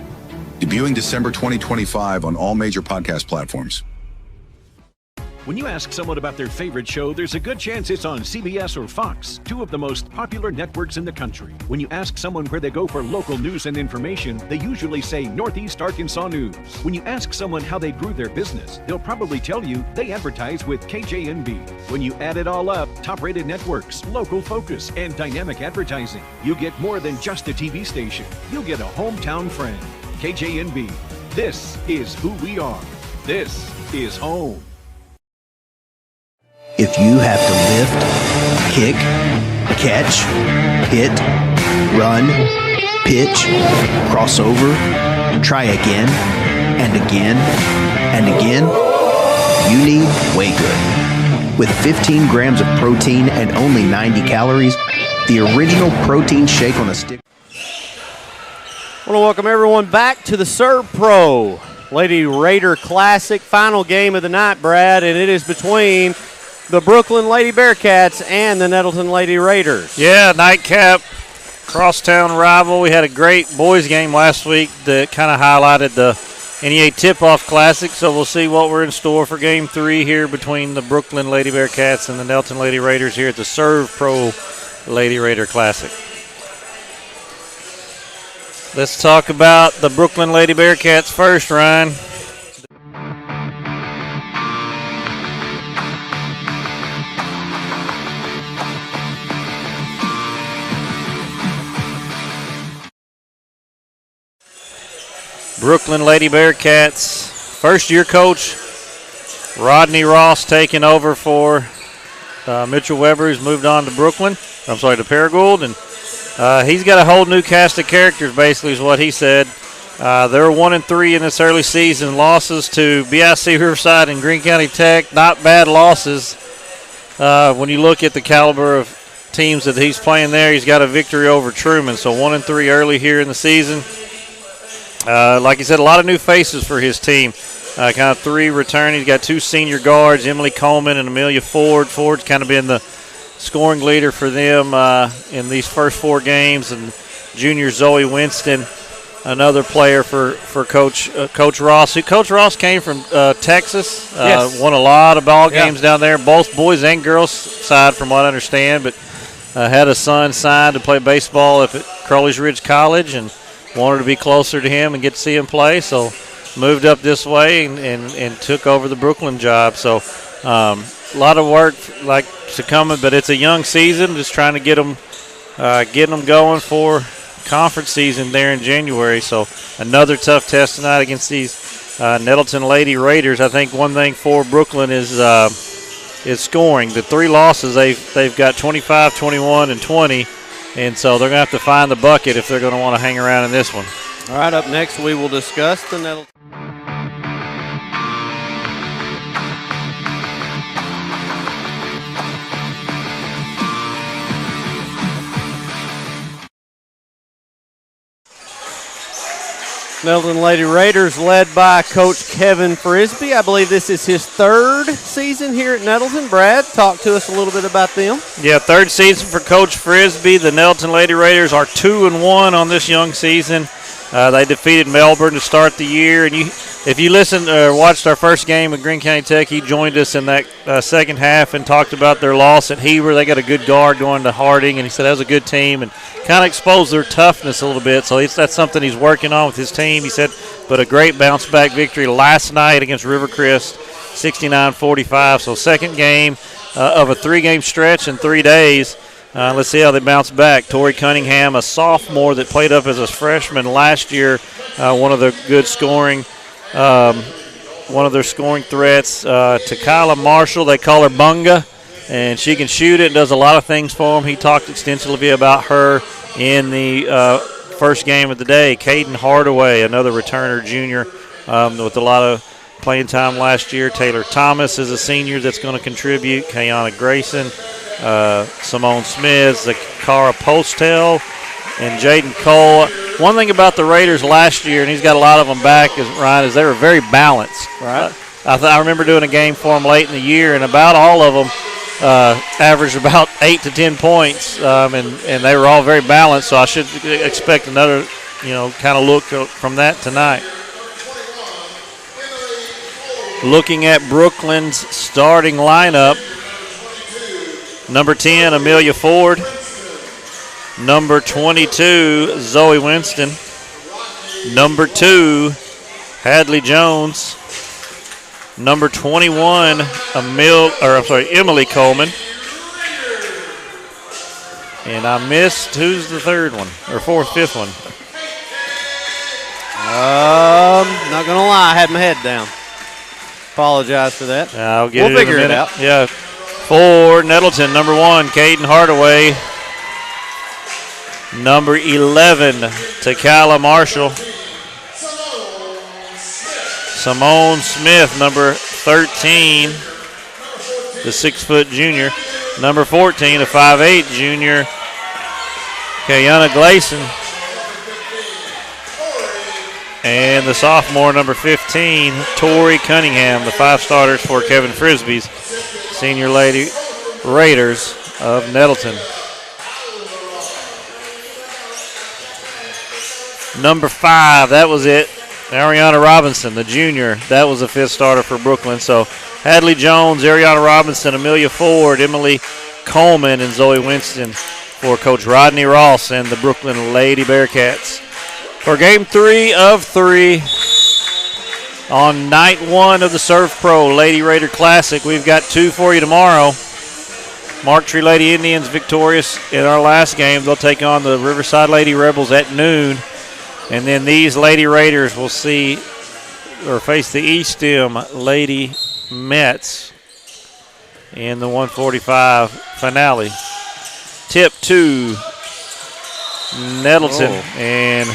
debuting December 2025 on all major podcast platforms. When you ask someone about their favorite show, there's a good chance it's on CBS or Fox, 2 of the most popular networks in the country. When you ask someone where they go for local news and information, they usually say Northeast Arkansas News. When you ask someone how they grew their business, they'll probably tell you they advertise with KJNB. When you add it all up, top-rated networks, local focus, and dynamic advertising, you get more than just a TV station. You'll get a hometown friend. KJNB. This is who we are. This is home. If you have to lift, kick, catch, hit, run, pitch, cross over, try again, and again, and again, you need Way-Good. With 15 grams of protein and only 90 calories, the original protein shake on a stick. I want to welcome everyone back to the Servpro Lady Raider Classic, final game of the night, Brad, and it is between the Brookland Lady Bearcats and the Nettleton Lady Raiders. Yeah, nightcap, crosstown rival. We had a great boys game last week that kind of highlighted the NEA Tip-Off Classic, so we'll see what we're in store for Game 3 here between the Brookland Lady Bearcats and the Nettleton Lady Raiders here at the Servpro Lady Raider Classic. Let's talk about the Brookland Lady Bearcats first, Ryan. Brookland Lady Bearcats first-year coach Rodney Ross taking over for Mitchell Weber, who's moved on to to Paragould, and he's got a whole new cast of characters, basically, is what he said. They're 1-3 in this early season. Losses to BIC Riverside and Greene County Tech, not bad losses. When you look at the caliber of teams that he's playing there, he's got a victory over Truman, so 1-3 early here in the season. Like he said, a lot of new faces for his team. Kind of 3 returning. He's got 2 senior guards, Emily Coleman and Amelia Ford. Ford's kind of been the scoring leader for them in these first 4 games. And junior Zoe Winston, another player for Coach Ross. Coach Ross came from Texas, yes. Won a lot of ball games down there, both boys and girls side from what I understand, but had a son signed to play baseball up at Crowley's Ridge College and wanted to be closer to him and get to see him play, so moved up this way and took over the Brookland job. So a lot of work to come, but it's a young season, just trying to get them going for conference season there in January. So another tough test tonight against these Nettleton Lady Raiders. I think one thing for Brookland is scoring. The 3 losses, they've got 25, 21, and 20, and so they're going to have to find the bucket if they're going to want to hang around in this one. All right, up next we will discuss the Nettleton. Nettleton Lady Raiders led by Coach Kevin Frisbee. I believe this is his 3rd season here at Nettleton. Brad, talk to us a little bit about them. Yeah, 3rd season for Coach Frisbee. The Nettleton Lady Raiders are 2-1 on this young season. They defeated Melbourne to start the year. And if you listened or watched our first game with Greene County Tech, he joined us in that second half and talked about their loss at Heber. They got a good guard going to Harding, and he said that was a good team and kind of exposed their toughness a little bit. So that's something he's working on with his team, he said. But a great bounce-back victory last night against Rivercrest, 69-45. So second game of a 3-game stretch in 3 days. Let's see how they bounce back. Tori Cunningham, a sophomore that played up as a freshman last year, one of their good scoring, one of their scoring threats. Takala Marshall, they call her Bunga, and she can shoot it and does a lot of things for him. He talked extensively about her in the first game of the day. Caden Hardaway, another returner junior with a lot of playing time last year. Taylor Thomas is a senior that's going to contribute. Kayana Grayson. Simone Smith, Zakara Postel, and Jaden Cole. One thing about the Raiders last year, and he's got a lot of them back, is they were very balanced. Right. I remember doing a game for them late in the year, and about all of them averaged about 8 to 10 points, and they were all very balanced, so I should expect another, kind of look from that tonight. Looking at Brookland's starting lineup, number 10, Amelia Ford. Number 22, Zoe Winston. Number 2, Hadley Jones. Number 21, Emily Coleman. And I missed, who's the 3rd one? Or 5th one? Not going to lie, I had my head down. Apologize for that. I'll get we'll figure it out. Yeah. For Nettleton, number 1, Caden Hardaway. Number 11, Takala Marshall. Simone Smith, number 13, the 6-foot junior. Number 14, a 5'8 junior, Kayana Gleason. And the sophomore, number 15, Tori Cunningham, the 5 starters for Kevin Frisbee's Senior Lady Raiders of Nettleton. Number 5, that was it. Ariana Robinson, the junior, that was the 5th starter for Brookland. So Hadley Jones, Ariana Robinson, Amelia Ford, Emily Coleman, and Zoe Winston for Coach Rodney Ross and the Brookland Lady Bearcats. For game 3 of 3 on night 1 of the Servpro Lady Raider Classic, we've got 2 for you tomorrow. Mark Tree Lady Indians victorious in our last game. They'll take on the Riverside Lady Rebels at noon. And then these Lady Raiders will see or face the Estem Lady Mets in the 145 finale. Tip to Nettleton and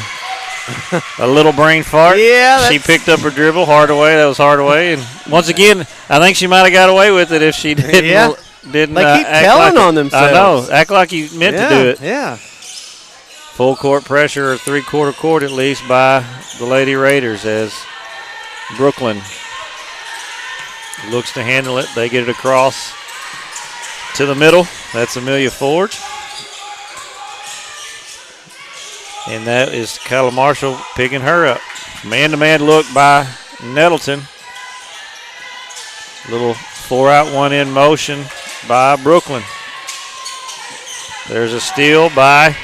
a little brain fart. Yeah, she picked up her dribble. Hardaway, that was Hardaway. And once again, I think she might have got away with it if she didn't. Yeah. Didn't they keep telling on themselves. I know. Act like you meant to do it. Yeah. Full court pressure, or three-quarter court at least, by the Lady Raiders as Brookland looks to handle it. They get it across to the middle. That's Amelia Ford. And that is Kyla Marshall picking her up. Man-to-man look by Nettleton. Little 4-out, 1-in motion by Brookland. There's a steal by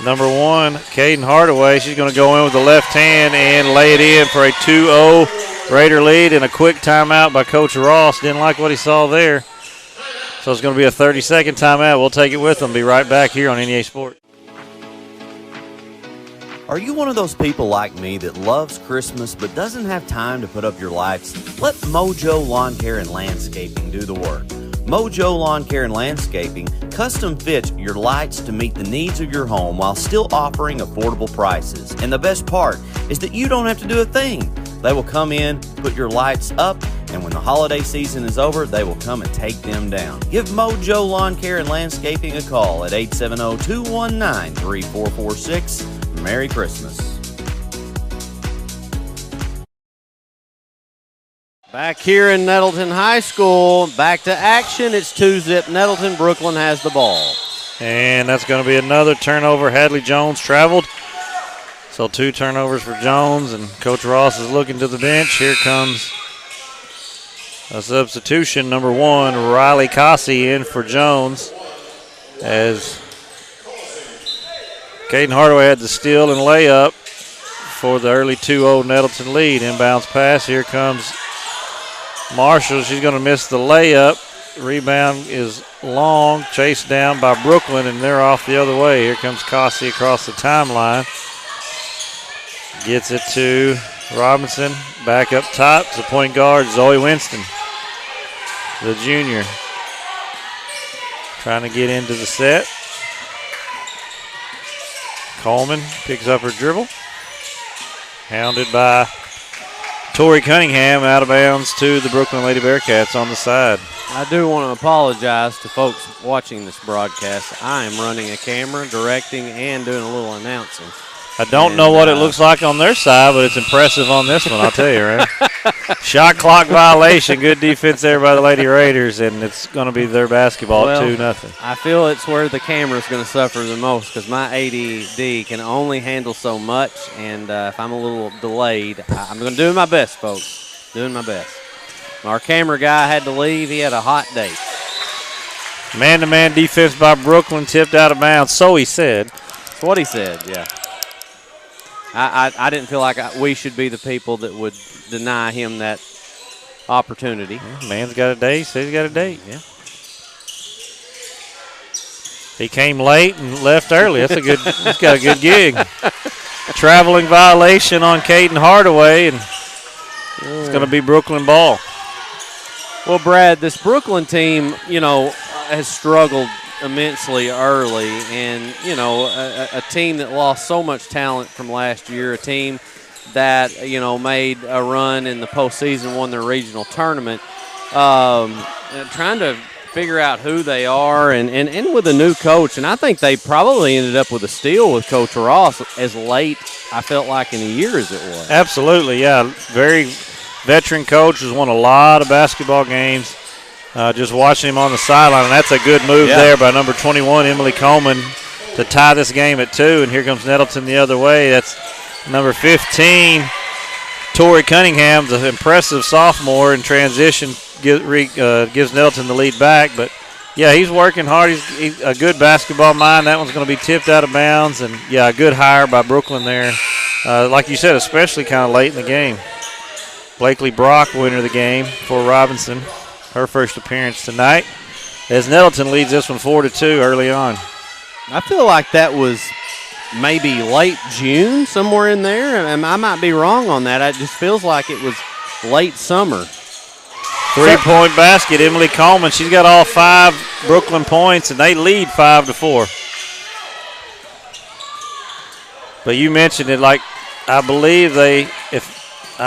number 1, Caden Hardaway. She's going to go in with the left hand and lay it in for a 2-0 Raider lead, and a quick timeout by Coach Ross. Didn't like what he saw there. So it's going to be a 30-second timeout. We'll take it with them. Be right back here on NEA Sports. Are you one of those people like me that loves Christmas but doesn't have time to put up your lights? Let Mojo Lawn Care and Landscaping do the work. Mojo Lawn Care and Landscaping custom fits your lights to meet the needs of your home while still offering affordable prices. And the best part is that you don't have to do a thing. They will come in, put your lights up, and when the holiday season is over, they will come and take them down. Give Mojo Lawn Care and Landscaping a call at 870-219-3446. Merry Christmas. Back here in Nettleton High School, back to action. It's 2-zip Nettleton. Brookland has the ball. And that's going to be another turnover. Hadley Jones traveled. So 2 turnovers for Jones, and Coach Ross is looking to the bench. Here comes a substitution. Number 1, Riley Cossey in for Jones, as Caden Hardaway had the steal and layup for the early 2-0 Nettleton lead. Inbounds pass. Here comes Marshall. She's going to miss the layup. Rebound is long, chased down by Brookland, and they're off the other way. Here comes Cossey across the timeline. Gets it to Robinson. Back up top to the point guard, Zoe Winston, the junior. Trying to get into the set. Coleman picks up her dribble. Hounded by Tori Cunningham, out of bounds to the Brookland Lady Bearcats on the side. I do want to apologize to folks watching this broadcast. I am running a camera, directing, and doing a little announcing. I don't know what it looks like on their side, but it's impressive on this one, I'll tell you, right? Shot clock violation. Good defense there by the Lady Raiders, and it's going to be their basketball at 2-0. I feel it's where the camera's going to suffer the most because my ADD can only handle so much, and if I'm a little delayed, I'm going to do my best, folks. Doing my best. Our camera guy had to leave. He had a hot day. Man-to-man defense by Brookland, tipped out of bounds. So he said. That's what he said, yeah. I didn't feel like we should be the people that would deny him that opportunity. Yeah, man's got a date, says he's got a date, yeah. He came late and left early. That's a good. He's got a good gig. Traveling violation on Caden Hardaway, and it's going to be Brookland ball. Well, Brad, this Brookland team, has struggled immensely early, and a team that lost so much talent from last year, a team that made a run in the postseason, won their regional tournament, trying to figure out who they are, and with a new coach, and I think they probably ended up with a steal with Coach Ross as late, I felt like, in the year as it was. Absolutely, yeah. Very veteran coach, has won a lot of basketball games. Just watching him on the sideline, and that's a good move there by number 21, Emily Coleman, to tie this game at 2. And here comes Nettleton the other way. That's number 15, Tori Cunningham, the impressive sophomore in transition, gives Nettleton the lead back. But, yeah, he's working hard. He's a good basketball mind. That one's going to be tipped out of bounds. And, yeah, a good hire by Brookland there. Like you said, especially kind of late in the game. Blakely Brock winner of the game for Robinson. Her first appearance tonight, as Nettleton leads this one 4-2 early on. I feel like that was maybe late June, somewhere in there. And I might be wrong on that. It just feels like it was late summer. 3-point basket, Emily Coleman. She's got all 5 Brookland points, and they lead 5-4. But you mentioned it, like I believe I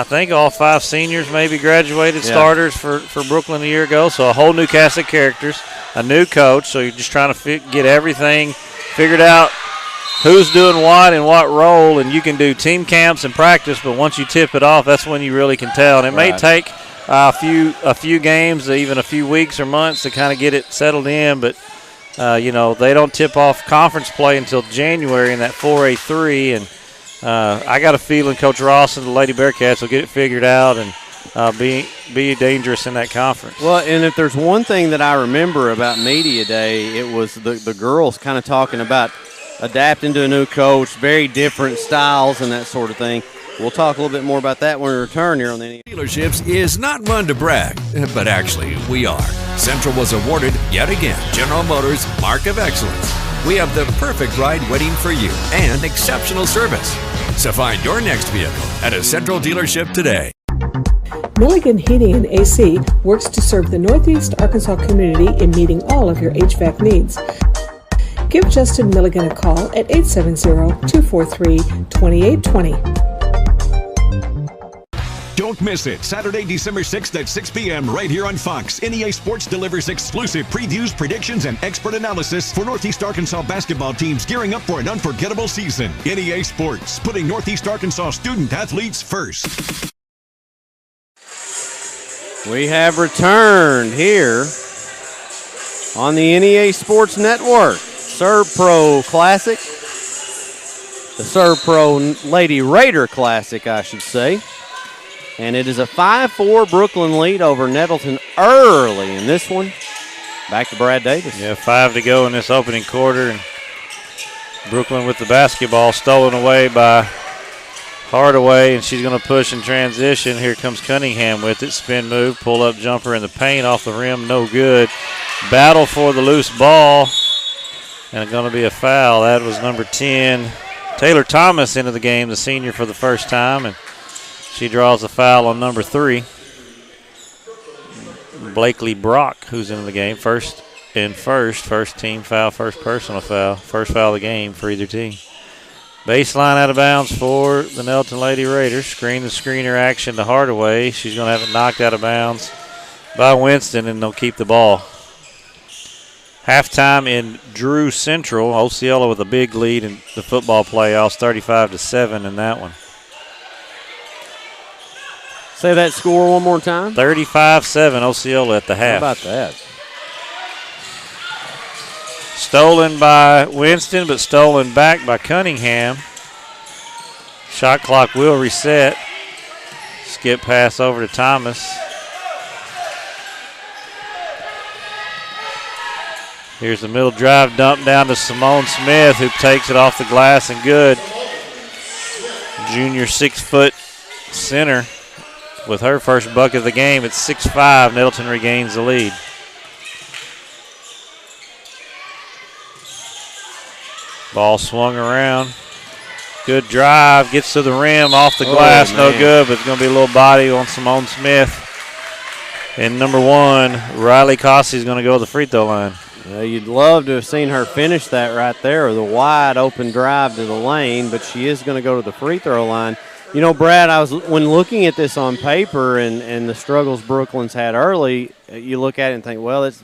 think all 5 seniors maybe graduated starters for Brookland a year ago. So a whole new cast of characters, a new coach. So you're just trying to get everything figured out, who's doing what and what role, and you can do team camps and practice. But once you tip it off, that's when you really can tell. And it may take a few games, even a few weeks or months to kind of get it settled in. But they don't tip off conference play until January in that 4A3, and I got a feeling Coach Ross and the Lady Bearcats will get it figured out and be dangerous in that conference. Well, and if there's one thing that I remember about Media Day, it was the girls kind of talking about adapting to a new coach, very different styles and that sort of thing. We'll talk a little bit more about that when we return here on the Dealerships is not one to brag, but actually we are. Central was awarded, yet again, General Motors Mark of Excellence. We have the perfect ride waiting for you and exceptional service. So find your next vehicle at a Central dealership today. Milligan Heating and AC works to serve the Northeast Arkansas community in meeting all of your HVAC needs. Give Justin Milligan a call at 870-243-2820. Don't miss it. Saturday, December 6th at 6 p.m. right here on Fox. NEA Sports delivers exclusive previews, predictions, and expert analysis for Northeast Arkansas basketball teams gearing up for an unforgettable season. NEA Sports, putting Northeast Arkansas student athletes first. We have returned here on the NEA Sports Network. Servpro Classic. The Servpro Lady Raider Classic, I should say. And it is a 5-4 Brookland lead over Nettleton early in this one. Back to Brad Davis. Yeah, 5 to go in this opening quarter. And Brookland with the basketball stolen away by Hardaway, and she's going to push in transition. Here comes Cunningham with it. Spin move, pull-up jumper in the paint, off the rim, no good. Battle for the loose ball, and it's going to be a foul. That was number 10. Taylor Thomas into the game, the senior for the first time, and she draws a foul on number 3. Blakely Brock, who's in the game, first team foul, first personal foul, first foul of the game for either team. Baseline out of bounds for the Nettleton Lady Raiders. Screen the screener action to Hardaway. She's going to have it knocked out of bounds by Winston, and they'll keep the ball. Halftime in Drew Central. Osceola with a big lead in the football playoffs, 35-7 in that one. Say that score one more time. 35-7 Osceola at the half. How about that? Stolen by Winston, but stolen back by Cunningham. Shot clock will reset. Skip pass over to Thomas. Here's the middle drive, dump down to Simone Smith, who takes it off the glass and good. Junior 6-foot center with her first bucket of the game. It's 6-5. Nettleton regains the lead. Ball swung around. Good drive. Gets to the rim. Off the glass. No good, but it's going to be a little body on Simone Smith. And number 1, Riley Cossey is going to go to the free throw line. You'd love to have seen her finish that right there, the wide open drive to the lane, but she is going to go to the free throw line. You know, Brad, when looking at this on paper and the struggles Brookland's had early, you look at it and think, well, it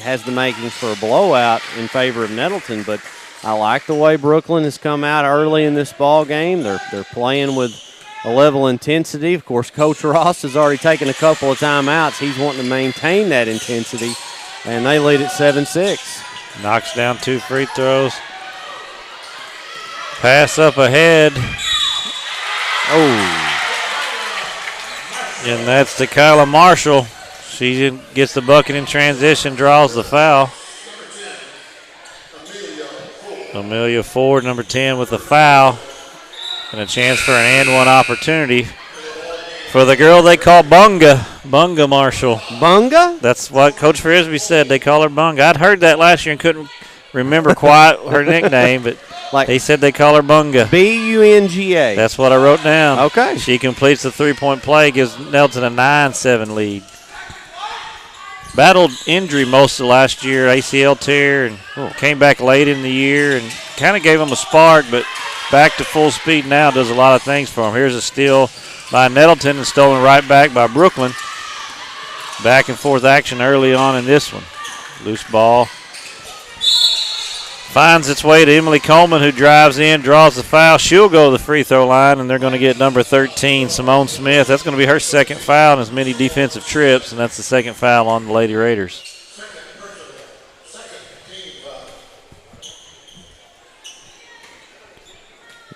has the makings for a blowout in favor of Nettleton, but I like the way Brookland has come out early in this ball game. They're playing with a level of intensity. Of course, Coach Ross has already taken a couple of timeouts. He's wanting to maintain that intensity, and they lead at 7-6. Knocks down 2 free throws. Pass up ahead. Oh. And that's to Kyla Marshall. She gets the bucket in transition, draws the foul. Amelia Ford, number 10, with the foul. And a chance for an and-one opportunity for the girl they call Bunga. Bunga Marshall. Bunga? That's what Coach Frisbee said. They call her Bunga. I'd heard that last year and couldn't remember quite her nickname, but Like he said they call her Bunga. B-U-N-G-A. That's what I wrote down. Okay. She completes the three-point play, gives Nettleton a 9-7 lead. Battled injury most of last year, ACL tear, and came back late in the year and kind of gave him a spark, but back to full speed now, does a lot of things for him. Here's a steal by Nettleton and stolen right back by Brookland. Back and forth action early on in this one. Loose ball. Finds its way to Emily Coleman, who drives in, draws the foul. She'll go to the free throw line, and they're going to get number 13, Simone Smith. That's going to be her second foul and as many defensive trips, and that's the second foul on the Lady Raiders.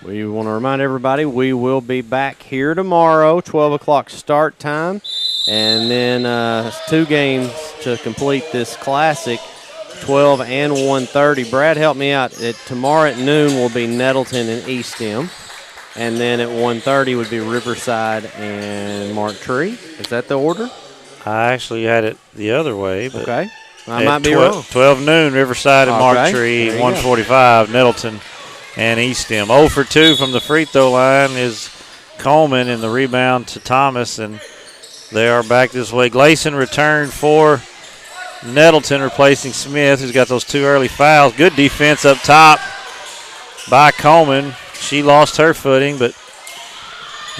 We want to remind everybody we will be back here tomorrow, 12 o'clock start time, and then 2 games to complete this classic. 12 and 1:30. Brad, help me out. Tomorrow at noon will be Nettleton and Estem. And then at 1:30 would be Riverside and Marktree. Is that the order? I actually had it the other way. But okay. I might be wrong. 12 noon, Riverside and Marktree. 1:45, Nettleton and Estem. 0 for 2 from the free throw line is Coleman, and the rebound to Thomas. And they are back this way. Gleason returned for Nettleton, replacing Smith, who's got those 2 early fouls. Good defense up top by Coleman. She lost her footing, but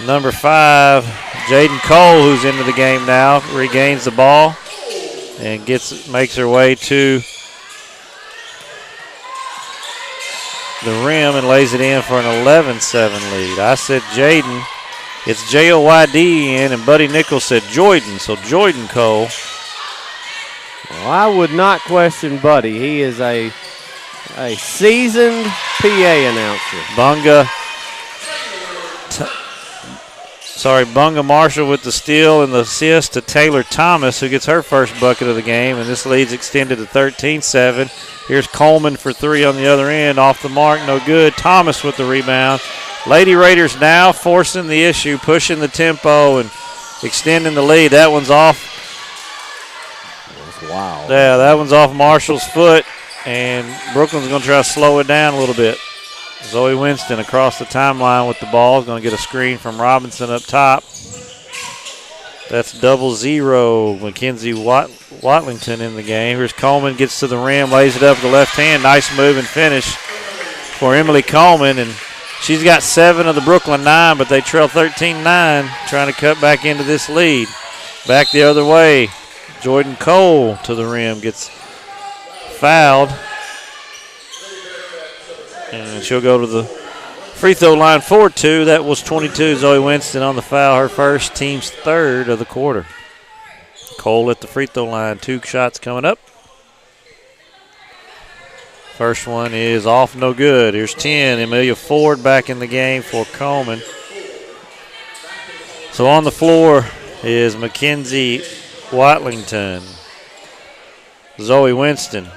number 5, Jaden Cole, who's into the game now, regains the ball and makes her way to the rim and lays it in for an 11-7 lead. I said Jaden. It's J-O-Y-D-E-N, and Buddy Nichols said Jordan, so Jordan Cole. Well, I would not question Buddy. He is a seasoned PA announcer. Bunga Marshall with the steal and the assist to Taylor Thomas, who gets her first bucket of the game, and this lead's extended to 13-7. Here's Coleman for 3 on the other end, off the mark, no good. Thomas with the rebound. Lady Raiders now forcing the issue, pushing the tempo and extending the lead. That one's off. Wow. Yeah, that one's off Marshall's foot, and Brookland's going to try to slow it down a little bit. Zoe Winston across the timeline with the ball. Is going to get a screen from Robinson up top. That's 0-0. Mackenzie Watlington in the game. Here's Coleman, gets to the rim, lays it up with the left hand. Nice move and finish for Emily Coleman, and she's got 7 of the Brookland 9, but they trail 13-9, trying to cut back into this lead. Back the other way. Jordan Cole to the rim, gets fouled. And she'll go to the free throw line for 2. That was 22. Zoe Winston on the foul, her first, team's 3rd of the quarter. Cole at the free throw line, 2 shots coming up. First one is off, no good. Here's 10. Amelia Ford back in the game for Coleman. So on the floor is Mackenzie Watlington, Zoe Winston,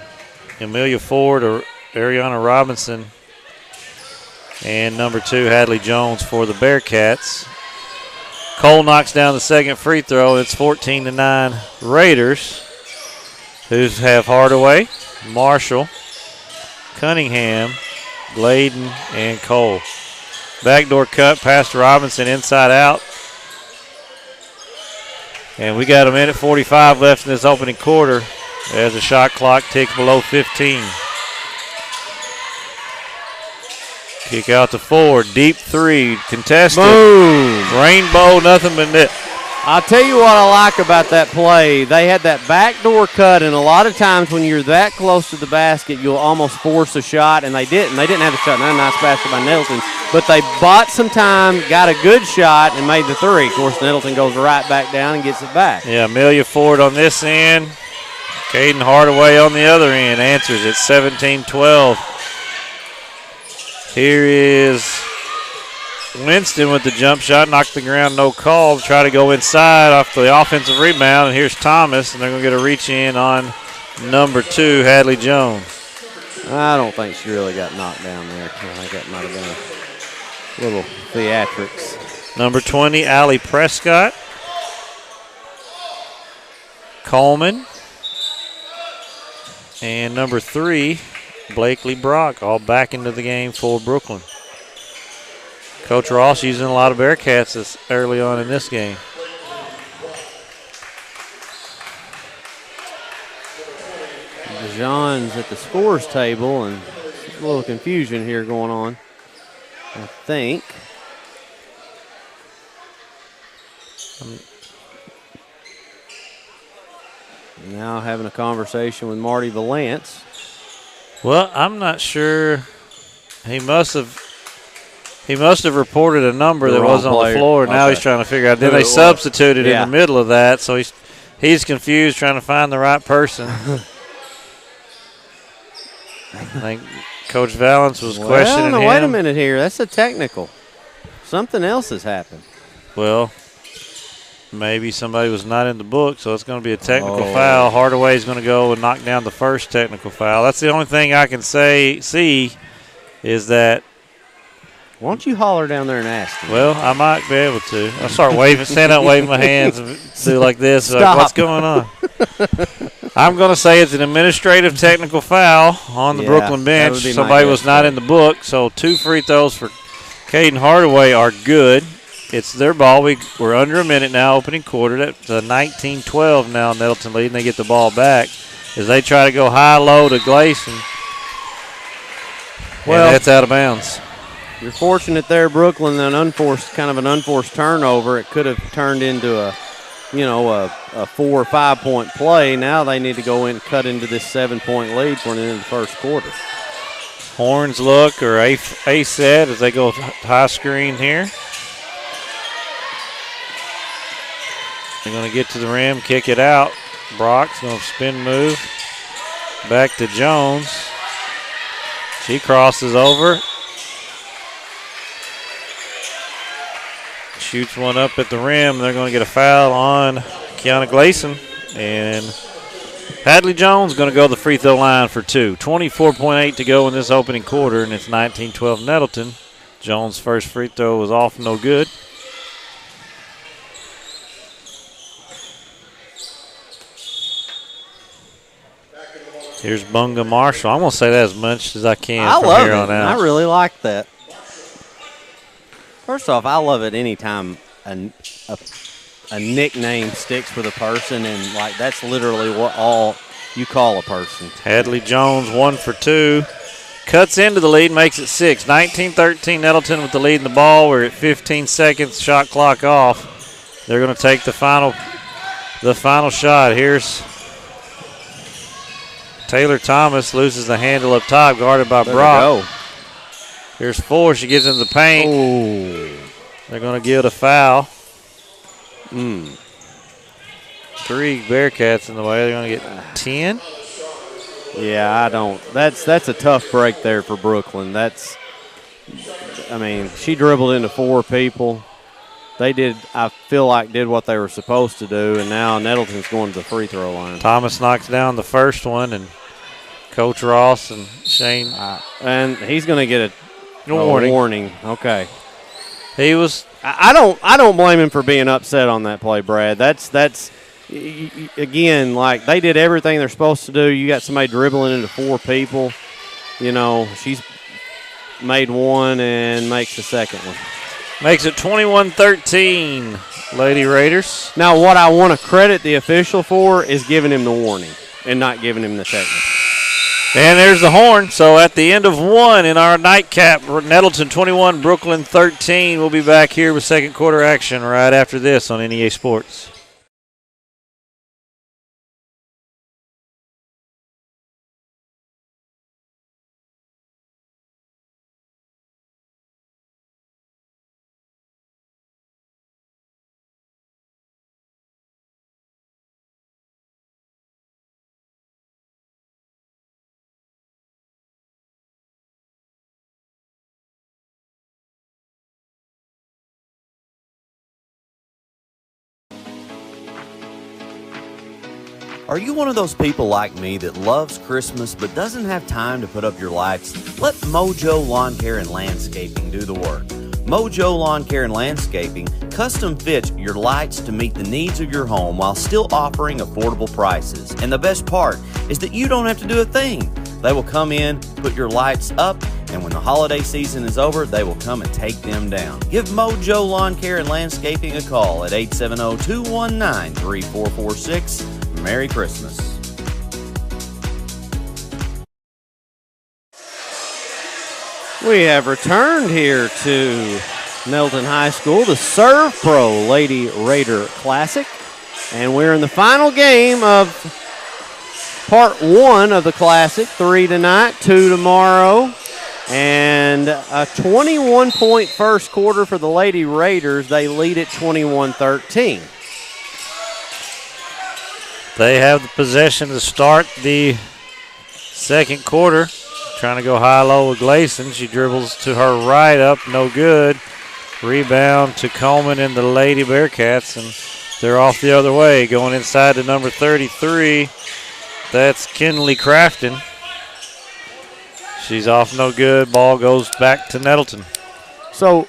Amelia Ford, or Ariana Robinson, and number 2, Hadley Jones for the Bearcats. Cole knocks down the second free throw. It's 14-9 Raiders, who have Hardaway, Marshall, Cunningham, Gladen, and Cole. Backdoor cut past Robinson, inside out. And we got a minute 45 left in this opening quarter as the shot clock ticks below 15. Kick out to Ford, deep 3, contested. Boom. Rainbow, nothing but net. I'll tell you what I like about that play. They had that backdoor cut, and a lot of times when you're that close to the basket, you'll almost force a shot, and they didn't. They didn't have a shot. Not a nice basket by Nettleton. But they bought some time, got a good shot, and made the 3. Of course, Nettleton goes right back down and gets it back. Yeah, Amelia Ford on this end. Caden Hardaway on the other end answers it, 17-12. Here is Winston with the jump shot, knocked the ground, no call. Try to go inside off the offensive rebound, and here's Thomas, and they're going to get a reach in on number 2, Hadley Jones. I don't think she really got knocked down there. I think that might have been a little theatrics. Number 20, Allie Prescott. Coleman. And number 3, Blakely Brock all back into the game for Brookland. Coach Ross using a lot of Bearcats early on in this game. John's at the scores table, and a little confusion here going on, I think. Now having a conversation with Marty Valance. Well, I'm not sure. He must have reported a number that wasn't on the floor. Now he's trying to figure out. Then they substituted in the middle of that, so he's confused trying to find the right person. I think Coach Valance was questioning him. Wait a minute here. That's a technical. Something else has happened. Well, maybe somebody was not in the book, so it's going to be a technical foul. Hardaway is going to go and knock down the first technical foul. That's the only thing I can see is that. Why don't you holler down there and ask him? Well, I might be able to. I'll start stand up, waving my hands, and do like this. Stop. Like, what's going on? I'm going to say it's an administrative technical foul on the Brookland bench. Somebody was not in the book, so 2 free throws for Caden Hardaway are good. It's their ball. We're under a minute now, opening quarter. That's 19-12 now, Nettleton lead, and they get the ball back as they try to go high-low to Gleason. Well, and that's out of bounds. You're fortunate there, Brookland, an unforced turnover. It could have turned into a 4 or 5 point play. Now they need to go in and cut into this 7-point lead for the end of the first quarter. Horns look or a set as they go high screen here. They're going to get to the rim, kick it out. Brock's going to spin move. Back to Jones. She crosses over. Shoots one up at the rim. They're going to get a foul on Kiana Gleason. And Hadley Jones going to go to the free throw line for 2. 24.8 to go in this opening quarter, and it's 19-12 Nettleton. Jones' first free throw was off, no good. Here's Bunga Marshall. I'm going to say that as much as I can from here on out. I really like that. First off, I love it anytime a nickname sticks with a person, and like that's literally what all you call a person. Hadley Jones 1 for 2. Cuts into the lead, makes it 6. 19-13 Nettleton with the lead in the ball. We're at 15 seconds, shot clock off. They're going to take the final shot. Here's Taylor Thomas, loses the handle up top, guarded by Brock. Here's 4. She gets into the paint. Ooh. They're going to give it a foul. 3 Bearcats in the way. They're going to get 10. Yeah, I don't. That's a tough break there for Brookland. She dribbled into 4 people. They did, I feel like, did what they were supposed to do, and now Nettleton's going to the free throw line. Thomas knocks down the first one, and Coach Ross and Shane. And he's going to get a warning. Okay. He was. I don't blame him for being upset on that play, Brad. That's again, like they did everything they're supposed to do. You got somebody dribbling into 4 people. She's made one and makes the second one. Makes it 21-13, Lady Raiders. Now, what I want to credit the official for is giving him the warning and not giving him the technical. And there's the horn. So at the end of 1 in our nightcap, Nettleton 21, Brookland 13. We'll be back here with second quarter action right after this on NEA Sports. Are you one of those people like me that loves Christmas but doesn't have time to put up your lights? Let Mojo Lawn Care and Landscaping do the work. Mojo Lawn Care and Landscaping custom fits your lights to meet the needs of your home while still offering affordable prices. And the best part is that you don't have to do a thing. They will come in, put your lights up, and when the holiday season is over, they will come and take them down. Give Mojo Lawn Care and Landscaping a call at 870-219-3446. Merry Christmas. We have returned here to Nettleton High School, the Servpro Lady Raider Classic. And we're in the final game of part 1 of the Classic. 3 tonight, 2 tomorrow. And a 21-point first quarter for the Lady Raiders. They lead at 21-13. They have the possession to start the second quarter. Trying to go high-low with Gleason. She dribbles to her right, up, no good. Rebound to Coleman and the Lady Bearcats, and they're off the other way. Going inside to number 33. That's Kinley Crafton. She's off no good. Ball goes back to Nettleton. So,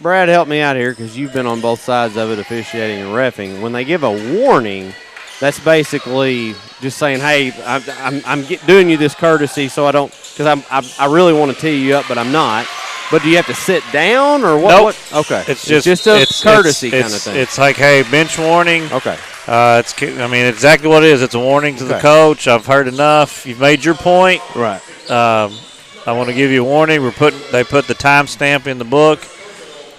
Brad, help me out here because you've been on both sides of it, officiating and reffing. When they give a warning, that's basically just saying, hey, I'm doing you this courtesy so I don't, because I really want to tee you up, but I'm not. But do you have to sit down or what? Nope. What? Okay. It's just a courtesy kind of thing. It's like, hey, bench warning. Okay. Exactly what it is. It's a warning to the coach. I've heard enough. You've made your point. Right. I want to give you a warning. They put the timestamp in the book,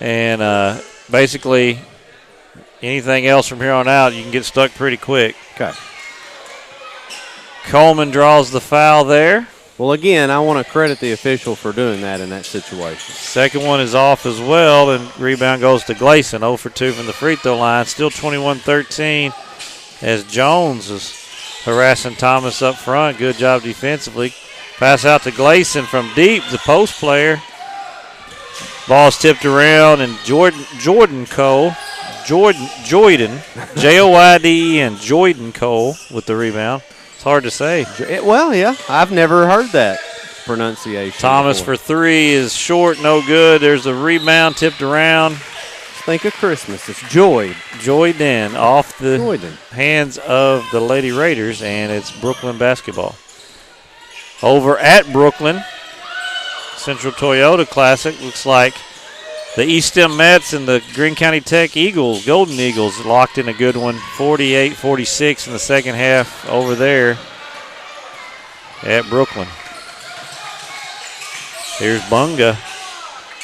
and basically anything else from here on out, you can get stuck pretty quick. Okay. Coleman draws the foul there. Well, again, I want to credit the official for doing that in that situation. Second one is off as well, and rebound goes to Gleason. 0 for 2 from the free throw line. Still 21-13 as Jones is harassing Thomas up front. Good job defensively. Pass out to Gleason from deep, the post player. Ball's tipped around, and Joyden, Joyden, Joyden Cole with the rebound. It's hard to say. Well, yeah, I've never heard that pronunciation. Thomas before. for 3 is short, no good. There's a rebound tipped around. Just think of Christmas. It's Joyden off the hands of the Lady Raiders, and it's Brookland basketball. Over at Brookland, Central Toyota Classic, looks like the Estem Mets and the Greene County Tech Eagles, Golden Eagles, locked in a good one, 48-46 in the second half over there at Brookland. Here's Bunga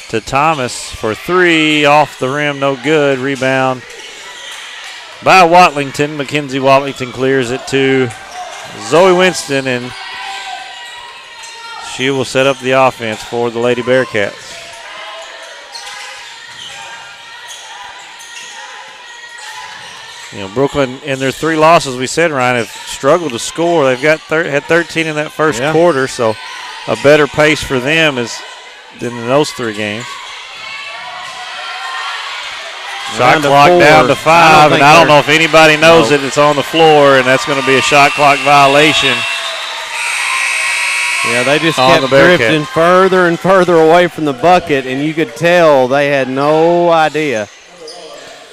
to Thomas for 3, off the rim, no good. Rebound by Watlington. Mackenzie Watlington clears it to Zoe Winston, and she will set up the offense for the Lady Bearcats. Brookland, in their 3 losses, we said, Ryan, have struggled to score. They've got had 13 in that first quarter, so a better pace for them than in those 3 games. Shot clock down to 5, and I don't know if anybody knows it. It's on the floor, and that's going to be a shot clock violation. Yeah, they just kept drifting further and further away from the bucket, and you could tell they had no idea.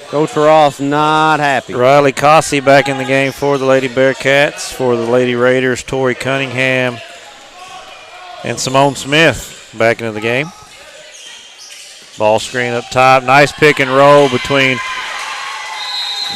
Coach Ross not happy. Riley Cossey back in the game for the Lady Bearcats. For the Lady Raiders, Tori Cunningham and Simone Smith back into the game. Ball screen up top. Nice pick and roll between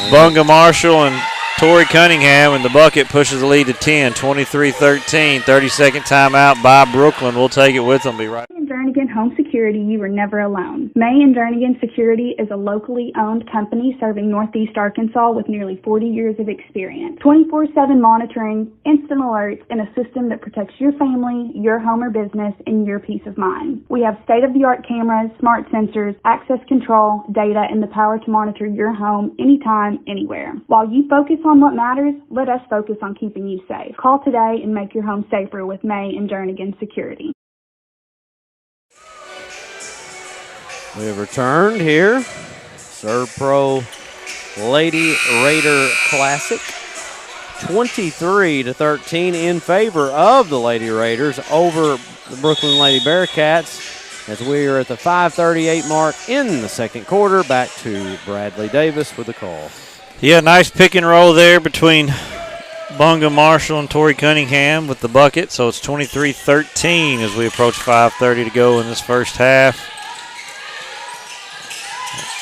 Bunga Marshall and Tori Cunningham, and the bucket pushes the lead to 10, 23-13. 30-second timeout by Brookland. We'll take it with them. Be right. Jernigan Home Security, you were never alone. May and Jernigan Security is a locally owned company serving Northeast Arkansas with nearly 40 years of experience. 24/7 monitoring, instant alerts, and a system that protects your family, your home or business, and your peace of mind. We have state-of-the-art cameras, smart sensors, access control, data, and the power to monitor your home anytime, anywhere. While you focus on what matters, let us focus on keeping you safe. Call today and make your home safer with May and Jernigan Security. We have returned here. Servpro Lady Raider Classic. 23-13 in favor of the Lady Raiders over the Brookland Lady Bearcats as we are at the 5:38 mark in the second quarter. Back to Bradley Davis with the call. Yeah, nice pick and roll there between Bunga Marshall and Tori Cunningham with the bucket, so it's 23-13 as we approach 5:30 to go in this first half.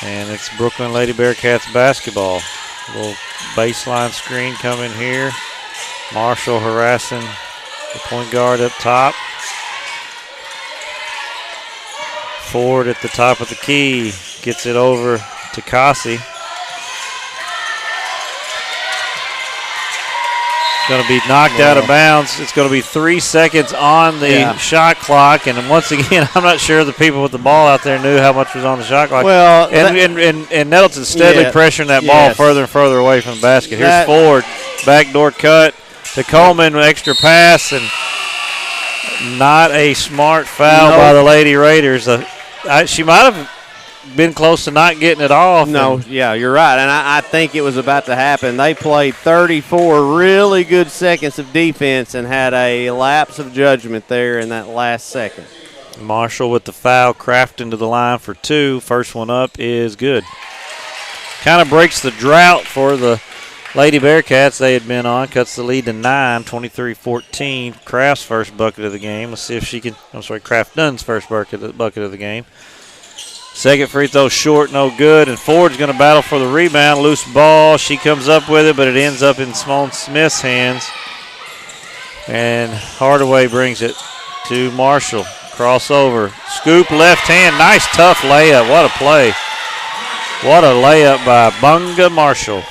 And it's Brookland Lady Bearcats basketball. A little baseline screen coming here. Marshall harassing the point guard up top. Ford at the top of the key gets it over to Kasi. Going to be knocked out of bounds. It's going to be 3 seconds on the shot clock. And once again, I'm not sure the people with the ball out there knew how much was on the shot clock. Well, and Nettleton steadily pressuring that ball further and further away from the basket. Here's Ford, backdoor cut to Coleman, extra pass, and not a smart foul by the Lady Raiders. She might have been close to not getting it off. No, you're right, and I think it was about to happen. They played 34 really good seconds of defense and had a lapse of judgment there in that last second. Marshall with the foul, Crafton to the line for 2. First one up is good. Kind of breaks the drought for the Lady Bearcats they had been on. Cuts the lead to 9, 23-14. Kraft's first bucket of the game. Let's see if she can, Kraft Dunn's first bucket of the game. Second free throw short, no good. And Ford's going to battle for the rebound. Loose ball. She comes up with it, but it ends up in Simone Smith's hands. And Hardaway brings it to Marshall. Crossover. Scoop left hand. Nice tough layup. What a play. What a layup by Bunga Marshall.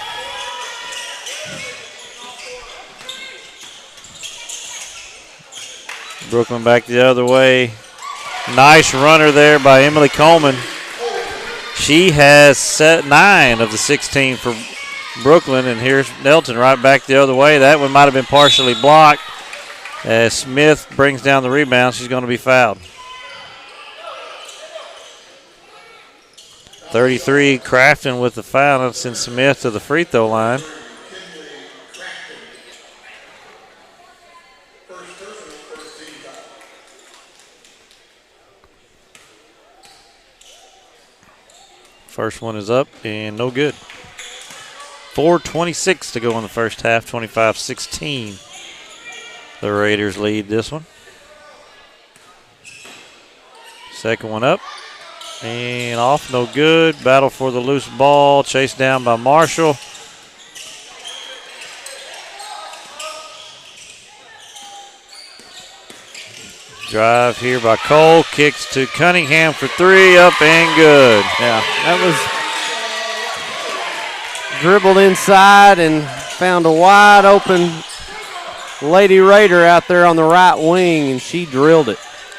Brookland back the other way. Nice runner there by Emily Coleman. She has set 9 of the 16 for Brookland, and here's Nettleton right back the other way. That one might have been partially blocked as Smith brings down the rebound. She's going to be fouled. 33, Crafton with the foul. That sends Smith to the free throw line. First one is up and no good. 4:26 to go in the first half, 25-16. The Raiders lead this one. Second one up and off, no good. Battle for the loose ball, chased down by Marshall. Drive here by Cole, kicks to Cunningham for 3, up and good. Yeah, that was dribbled inside and found a wide open Lady Raider out there on the right wing, and she drilled it.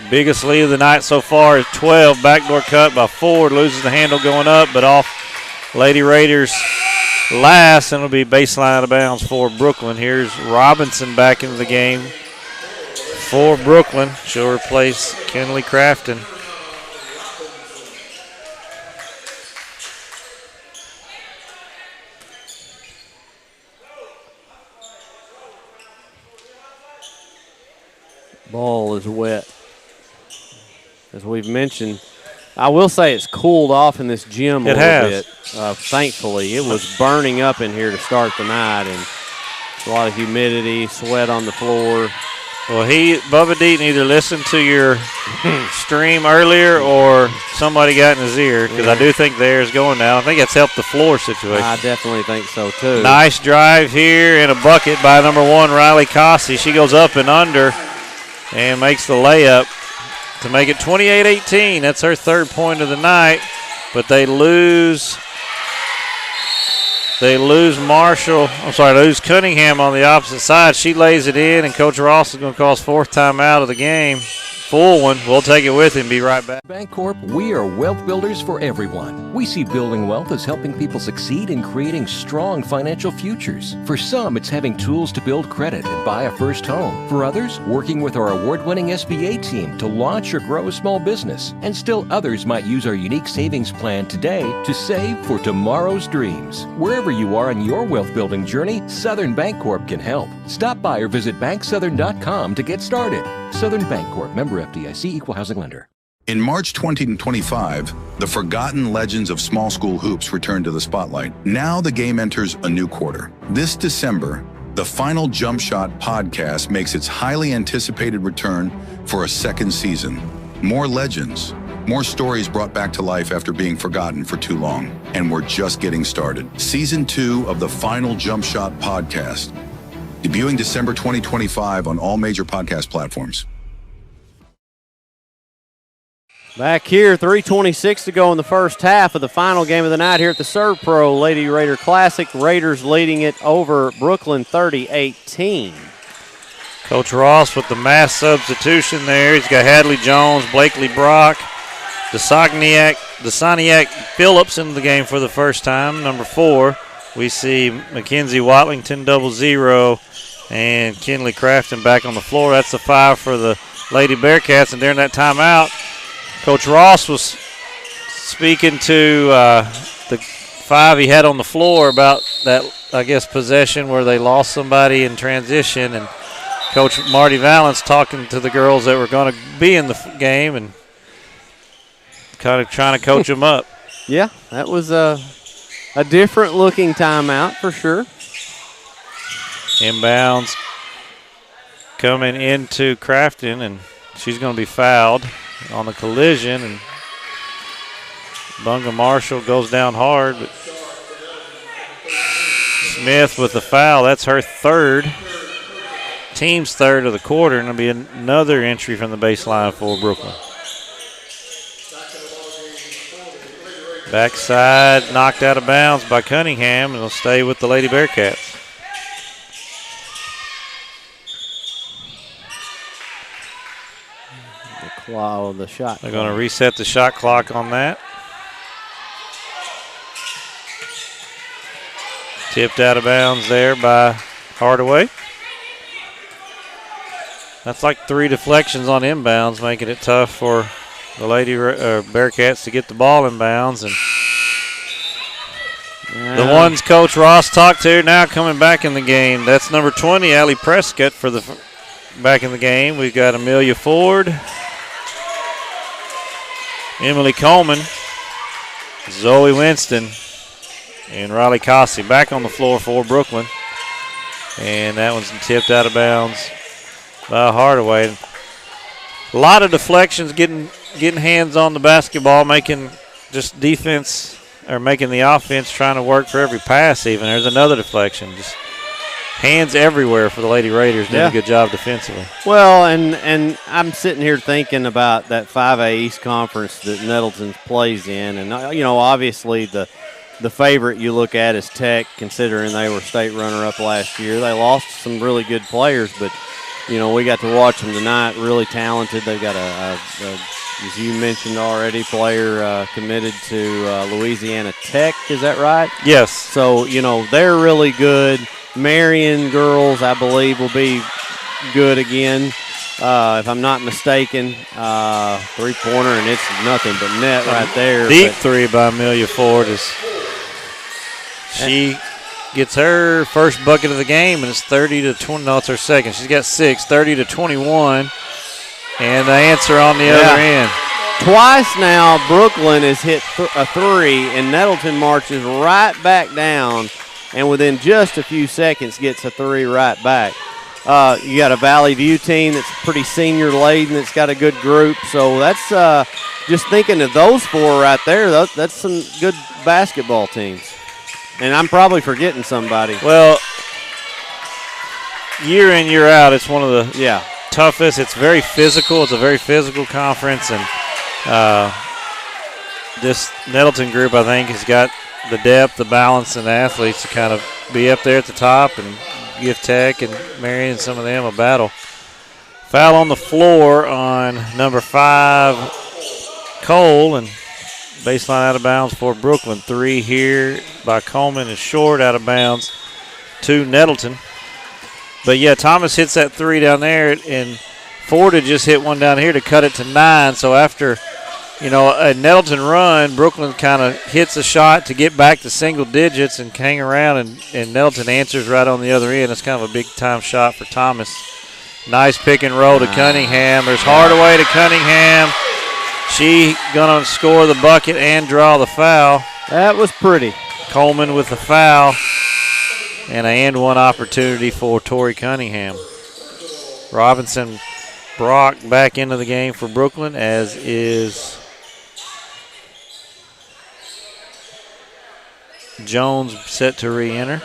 Biggest lead of the night so far is 12. Backdoor cut by Ford, loses the handle going up, but off Lady Raiders last, and it'll be baseline out of bounds for Brookland. Here's Robinson back into the game for Brookland. She'll replace Kenley Crafton. Ball is wet. As we've mentioned, I will say it's cooled off in this gym a little bit. Thankfully, it was burning up in here to start the night, and a lot of humidity, sweat on the floor. Well, Bubba Deaton either listened to your stream earlier or somebody got in his ear, because I do think the air is going now. I think it's helped the floor situation. I definitely think so, too. Nice drive here and a bucket by number 1, Riley Cossey. She goes up and under and makes the layup to make it 28-18. That's her third point of the night, but they lose Marshall. Lose Cunningham on the opposite side. She lays it in, and Coach Ross is going to call his 4th timeout of the game. Full one. We'll take it with him. Be right back. Bancorp, we are wealth builders for everyone. We see building wealth as helping people succeed in creating strong financial futures. For some, it's having tools to build credit and buy a first home. For others, working with our award-winning SBA team to launch or grow a small business. And still others might use our unique savings plan today to save for tomorrow's dreams. Wherever you are on your wealth building journey, Southern Bancorp can help. Stop by or visit banksouthern.com to get started. Southern Bancorp, member FDIC, equal housing lender. In March 2025, the forgotten legends of small school hoops return to the spotlight. Now the game enters a new quarter. This December, the Final Jump Shot podcast makes its highly anticipated return for a second season. More legends, more stories brought back to life after being forgotten for too long. And we're just getting started. Season 2 of the Final Jump Shot podcast, debuting December 2025 on all major podcast platforms. Back here, 3:26 to go in the first half of the final game of the night here at the Servpro Lady Raider Classic. Raiders leading it over Brookland 30-18. Coach Ross with the mass substitution there. He's got Hadley Jones, Blakely Brock, Desaniak Phillips into the game for the first time. Number 4, we see Mackenzie Watlington 0-0 and Kinley Crafton back on the floor. That's the 5 for the Lady Bearcats, and during that timeout, Coach Ross was speaking to the 5 he had on the floor about that, I guess, possession where they lost somebody in transition, and Coach Marty Valance talking to the girls that were going to be in the game and kind of trying to coach them up. Yeah, that was a different-looking timeout for sure. Inbounds coming into Crafton, and she's going to be fouled on the collision, and Bunga Marshall goes down hard, but Smith with the foul. That's her third, team's third of the quarter, and it'll be another entry from the baseline for Brookland. Backside knocked out of bounds by Cunningham, and it'll stay with the Lady Bearcats. The shot. They're going to reset the shot clock on that. Tipped out of bounds there by Hardaway. That's like 3 deflections on inbounds, making it tough for the Lady Bearcats to get the ball in bounds. And the ones Coach Ross talked to now coming back in the game. That's number 20, Allie Prescott, for the back in the game. We've got Amelia Ford, Emily Coleman, Zoe Winston, and Riley Cossey back on the floor for Brookland. And that one's tipped out of bounds by Hardaway. A lot of deflections, getting hands on the basketball, making just defense, or making the offense trying to work for every pass even. There's another deflection. Just hands everywhere for the Lady Raiders. Doing a good job defensively. Well, and I'm sitting here thinking about that 5A East Conference that Nettleton plays in. And, obviously the favorite you look at is Tech, considering they were state runner-up last year. They lost some really good players, but, we got to watch them tonight. Really talented. They've got as you mentioned already, player committed to Louisiana Tech. Is that right? Yes. So, they're really good. Marion girls, I believe, will be good again, if I'm not mistaken. Three-pointer, and it's nothing but net right there. Deep 3 by Amelia Ford. She gets her first bucket of the game, and it's 30-20. No, it's her second. She's got 6, 30-21, and the answer on the other end. Twice now, Brookland has hit a 3, and Nettleton marches right back down, and within just a few seconds gets a 3 right back. You got a Valley View team that's pretty senior-laden, that's got a good group. So that's just thinking of those 4 right there, that's some good basketball teams. And I'm probably forgetting somebody. Well, year in, year out, it's one of the toughest. It's very physical. It's a very physical conference. And this Nettleton group, I think, has got the depth, the balance, and the athletes to kind of be up there at the top and give Tech and Marion and some of them a battle. Foul on the floor on number 5, Cole, and baseline out of bounds for Brookland. 3 here by Coleman is short, out of bounds to Nettleton. But, yeah, Thomas hits that 3 down there, and Ford had just hit one down here to cut it to 9. So after, a Nettleton run, Brookland kind of hits a shot to get back to single digits and hang around, and Nettleton answers right on the other end. It's kind of a big-time shot for Thomas. Nice pick and roll to Cunningham. There's Hardaway to Cunningham. She going to score the bucket and draw the foul. That was pretty. Coleman with the foul. And an and one opportunity for Tori Cunningham. Robinson Brock back into the game for Brookland, as is Jones set to re-enter.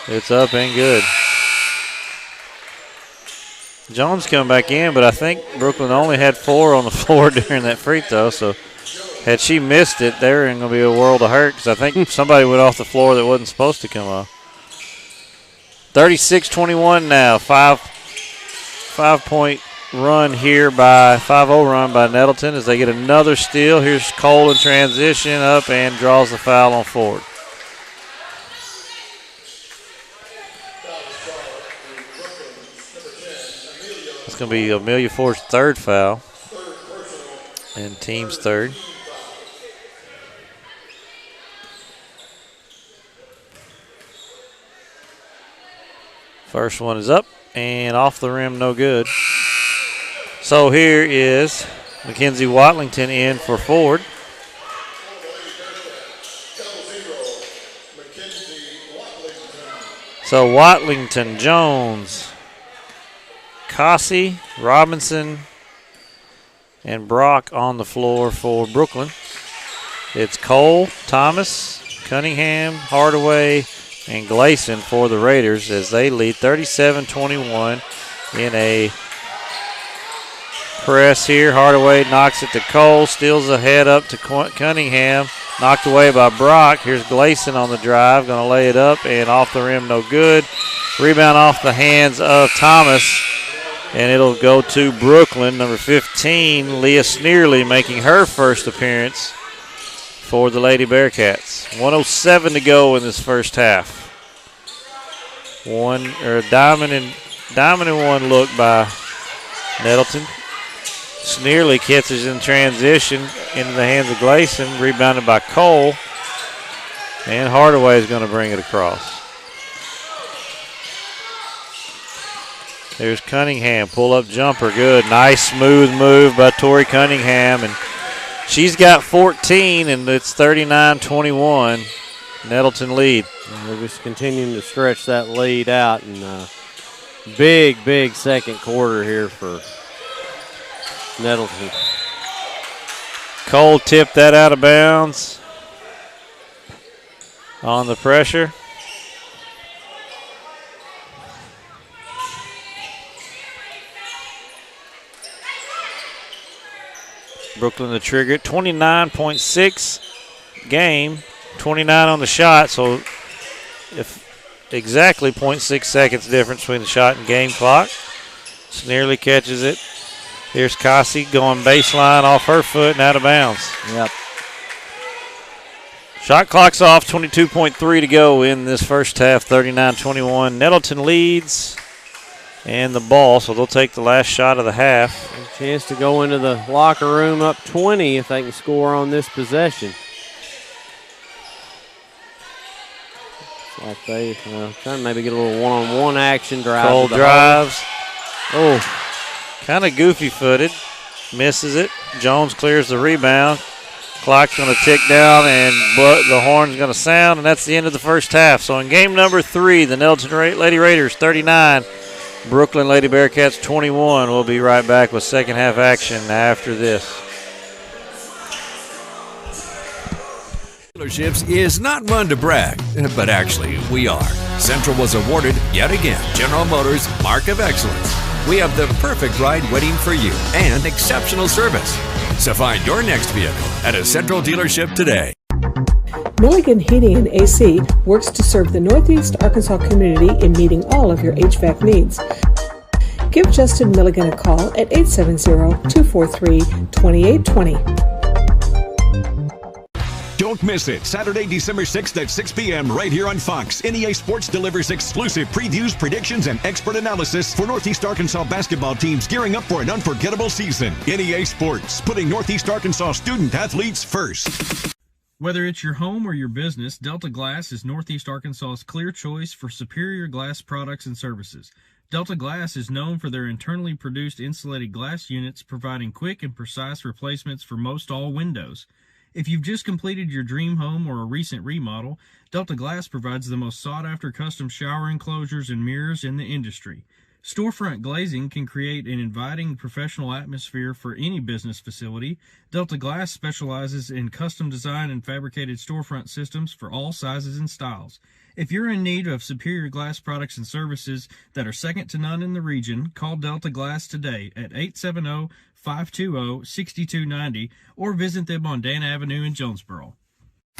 It's up and good. Jones coming back in, but I think Brookland only had 4 on the floor during that free throw, so had she missed it, they're in going to be a world of hurt because I think somebody went off the floor that wasn't supposed to come off. 36-21 now, 5-point run here by 5-0 run by Nettleton as they get another steal. Here's Cole in transition up and draws the foul on Ford. It's going to be Amelia Ford's 3rd foul and team's 3rd. First one is up and off the rim, no good. So here is Mackenzie Watlington in for Ford. So Watlington, Jones, Cossey, Robinson, and Brock on the floor for Brookland. It's Cole, Thomas, Cunningham, Hardaway, and Gleason for the Raiders as they lead 37-21 in a press here. Hardaway knocks it to Cole, steals the head up to Cunningham, knocked away by Brock. Here's Gleason on the drive, going to lay it up and off the rim, no good. Rebound off the hands of Thomas, and it'll go to Brookland. Number 15, Leah Sneerly, making her first appearance for the Lady Bearcats. 1:07 to go in this first half. Diamond and one look by Nettleton. Sneerly catches in transition into the hands of Gleason, rebounded by Cole, and Hardaway is going to bring it across. There's Cunningham, pull-up jumper, good. Nice smooth move by Tori Cunningham, and she's got 14, and it's 39-21. Nettleton lead. And we're just continuing to stretch that lead out, and big second quarter here for Nettleton. Cole tipped that out of bounds on the pressure. Brookland the trigger. 29.6 game, 29 on the shot, so if exactly 0.6 seconds difference between the shot and game clock. Sneerly catches it. Here's Cossey going baseline off her foot and out of bounds. Yep. Shot clock's off, 22.3 to go in this first half, 39-21. Nettleton leads and the ball, so they'll take the last shot of the half. A chance to go into the locker room up 20 if they can score on this possession. Like they trying to maybe get a little one-on-one action. Cole drives. Oh, kind of goofy-footed. Misses it. Jones clears the rebound. Clock's going to tick down, and the horn's going to sound, and that's the end of the first half. So in game number 3, the Nettleton Lady Raiders 39, Brookland Lady Bearcats 21. We'll be right back with second half action after this. Dealerships is not one to brag, but actually we are. Central was awarded, yet again, General Motors Mark of Excellence. We have the perfect ride waiting for you and exceptional service. So find your next vehicle at a Central dealership today. Milligan Heating and AC works to serve the Northeast Arkansas community in meeting all of your HVAC needs. Give Justin Milligan a call at 870-243-2820. Don't miss it. Saturday, December 6th at 6 p.m. right here on Fox. NEA Sports delivers exclusive previews, predictions, and expert analysis for Northeast Arkansas basketball teams gearing up for an unforgettable season. NEA Sports, putting Northeast Arkansas student athletes first. Whether it's your home or your business, Delta Glass is Northeast Arkansas's clear choice for superior glass products and services. Delta Glass is known for their internally produced insulated glass units, providing quick and precise replacements for most all windows. If you've just completed your dream home or a recent remodel, Delta Glass provides the most sought-after custom shower enclosures and mirrors in the industry. Storefront glazing can create an inviting professional atmosphere for any business facility. Delta Glass specializes in custom design and fabricated storefront systems for all sizes and styles. If you're in need of superior glass products and services that are second to none in the region, call Delta Glass today at 870-520-6290 or visit them on Dan Avenue in Jonesboro.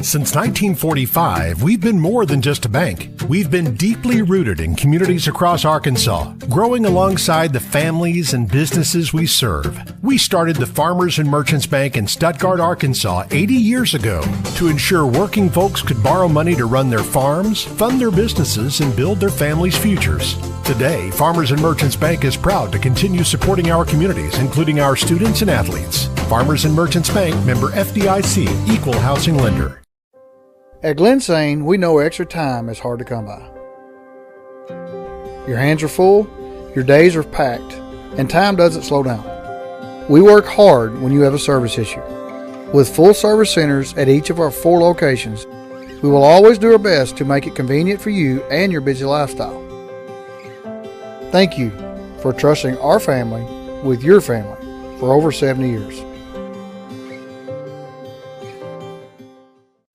Since 1945, we've been more than just a bank. We've been deeply rooted in communities across Arkansas, growing alongside the families and businesses we serve. We started the Farmers and Merchants Bank in Stuttgart, Arkansas 80 years ago to ensure working folks could borrow money to run their farms, fund their businesses, and build their families' futures. Today, Farmers and Merchants Bank is proud to continue supporting our communities, including our students and athletes. Farmers and Merchants Bank, member FDIC, equal housing lender. At Glensane, we know extra time is hard to come by. Your hands are full, your days are packed, and time doesn't slow down. We work hard when you have a service issue. With full service centers at each of our 4 locations, we will always do our best to make it convenient for you and your busy lifestyle. Thank you for trusting our family with your family for over 70 years.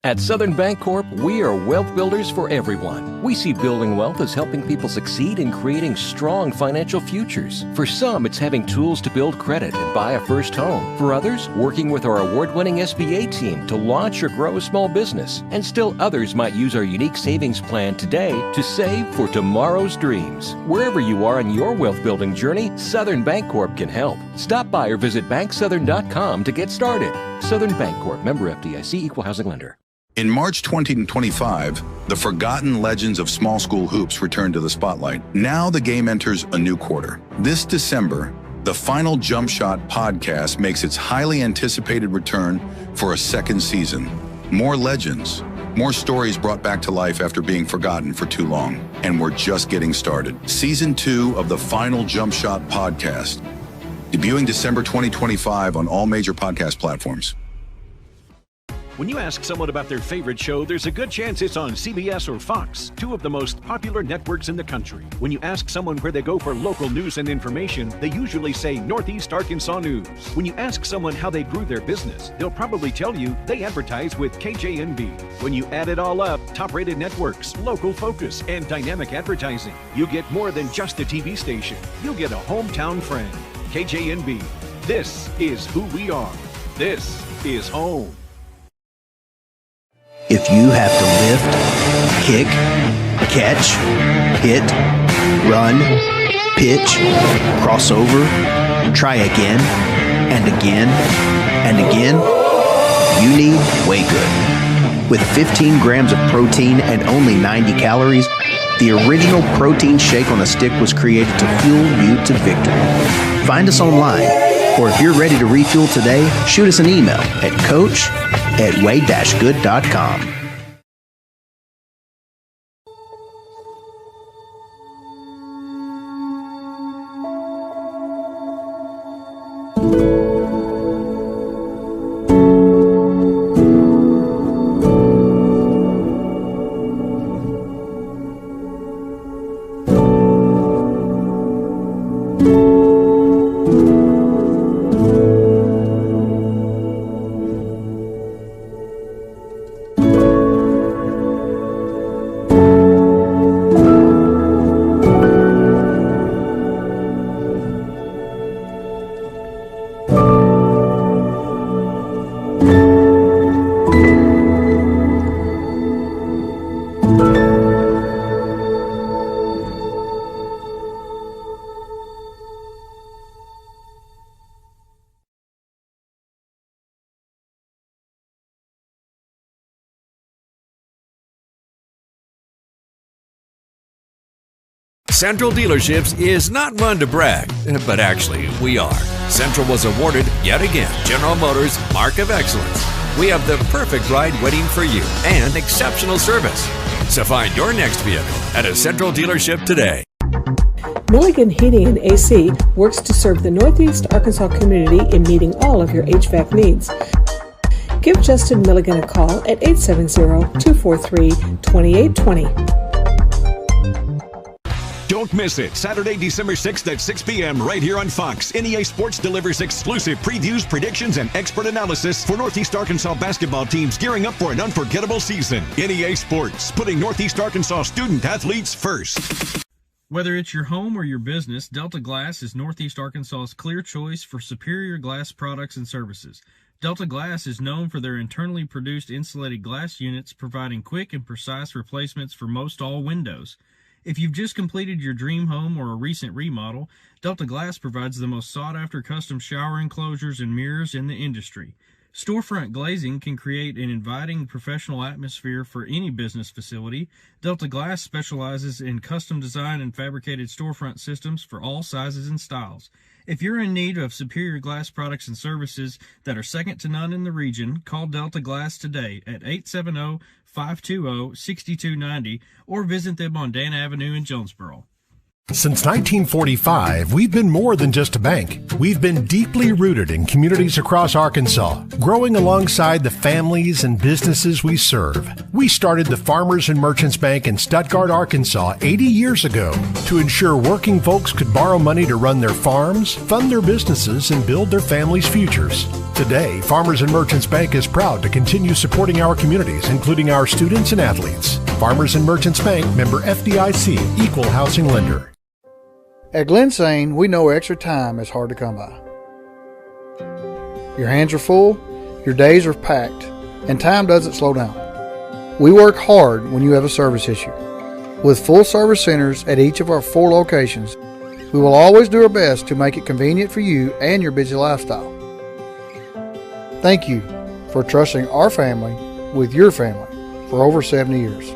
At Southern Bancorp, we are wealth builders for everyone. We see building wealth as helping people succeed in creating strong financial futures. For some, it's having tools to build credit and buy a first home. For others, working with our award-winning SBA team to launch or grow a small business. And still others might use our unique savings plan today to save for tomorrow's dreams. Wherever you are on your wealth building journey, Southern Bancorp can help. Stop by or visit banksouthern.com to get started. Southern Bancorp, member FDIC, equal housing lender. In March 2025, the forgotten legends of small school hoops return to the spotlight. Now the game enters a new quarter. This December, the final Jump Shot podcast makes its highly anticipated return for a second season. More legends, more stories brought back to life after being forgotten for too long. And we're just getting started. Season 2 of the final Jump Shot podcast, debuting December 2025 on all major podcast platforms. When you ask someone about their favorite show, there's a good chance it's on CBS or Fox, 2 of the most popular networks in the country. When you ask someone where they go for local news and information, they usually say Northeast Arkansas News. When you ask someone how they grew their business, they'll probably tell you they advertise with KJNB. When you add it all up, top-rated networks, local focus, and dynamic advertising, you get more than just a TV station. You'll get a hometown friend. KJNB. This is who we are. This is home. If you have to lift, kick, catch, hit, run, pitch, cross over, try again, and again, and again, you need Way-Good. With 15 grams of protein and only 90 calories, the original protein shake on a stick was created to fuel you to victory. Find us online, or if you're ready to refuel today, shoot us an email at coach@way-good.com. Central Dealerships is not one to brag, but actually we are. Central was awarded, yet again, General Motors Mark of Excellence. We have the perfect ride waiting for you and exceptional service. So find your next vehicle at a Central dealership today. Milligan Heating and AC works to serve the Northeast Arkansas community in meeting all of your HVAC needs. Give Justin Milligan a call at 870-243-2820. Don't miss it. Saturday, December 6th at 6 p.m. right here on Fox. NEA Sports delivers exclusive previews, predictions, and expert analysis for Northeast Arkansas basketball teams gearing up for an unforgettable season. NEA Sports, putting Northeast Arkansas student athletes first. Whether it's your home or your business, Delta Glass is Northeast Arkansas's clear choice for superior glass products and services. Delta Glass is known for their internally produced insulated glass units, providing quick and precise replacements for most all windows. If you've just completed your dream home or a recent remodel, Delta Glass provides the most sought-after custom shower enclosures and mirrors in the industry. Storefront glazing can create an inviting professional atmosphere for any business facility. Delta Glass specializes in custom design and fabricated storefront systems for all sizes and styles. If you're in need of superior glass products and services that are second to none in the region, call Delta Glass today at 870-520-6290 or visit them on Dan Avenue in Jonesboro. Since 1945, we've been more than just a bank. We've been deeply rooted in communities across Arkansas, growing alongside the families and businesses we serve. We started the Farmers and Merchants Bank in Stuttgart, Arkansas 80 years ago to ensure working folks could borrow money to run their farms, fund their businesses, and build their families' futures. Today, Farmers and Merchants Bank is proud to continue supporting our communities, including our students and athletes. Farmers and Merchants Bank, member FDIC, equal housing lender. At Glensane, we know extra time is hard to come by. Your hands are full, your days are packed, and time doesn't slow down. We work hard when you have a service issue. With full service centers at each of our 4 locations, we will always do our best to make it convenient for you and your busy lifestyle. Thank you for trusting our family with your family for over 70 years.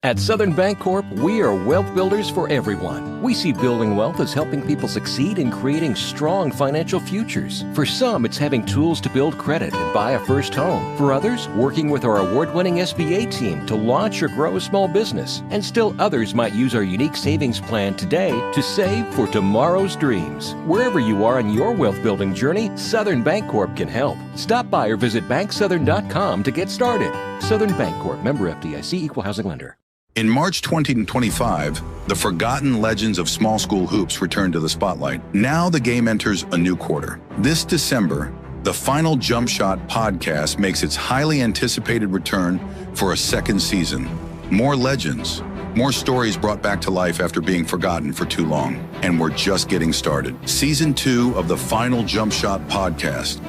At Southern Bancorp, we are wealth builders for everyone. We see building wealth as helping people succeed in creating strong financial futures. For some, it's having tools to build credit and buy a first home. For others, working with our award-winning SBA team to launch or grow a small business. And still others might use our unique savings plan today to save for tomorrow's dreams. Wherever you are on your wealth building journey, Southern Bancorp can help. Stop by or visit banksouthern.com to get started. Southern Bancorp, member FDIC, equal housing lender. In March 2025, the forgotten legends of small school hoops return to the spotlight. Now the game enters a new quarter. This December, the Final Jump Shot podcast makes its highly anticipated return for a second season. More legends, more stories brought back to life after being forgotten for too long. And we're just getting started. Season 2 of the Final Jump Shot podcast,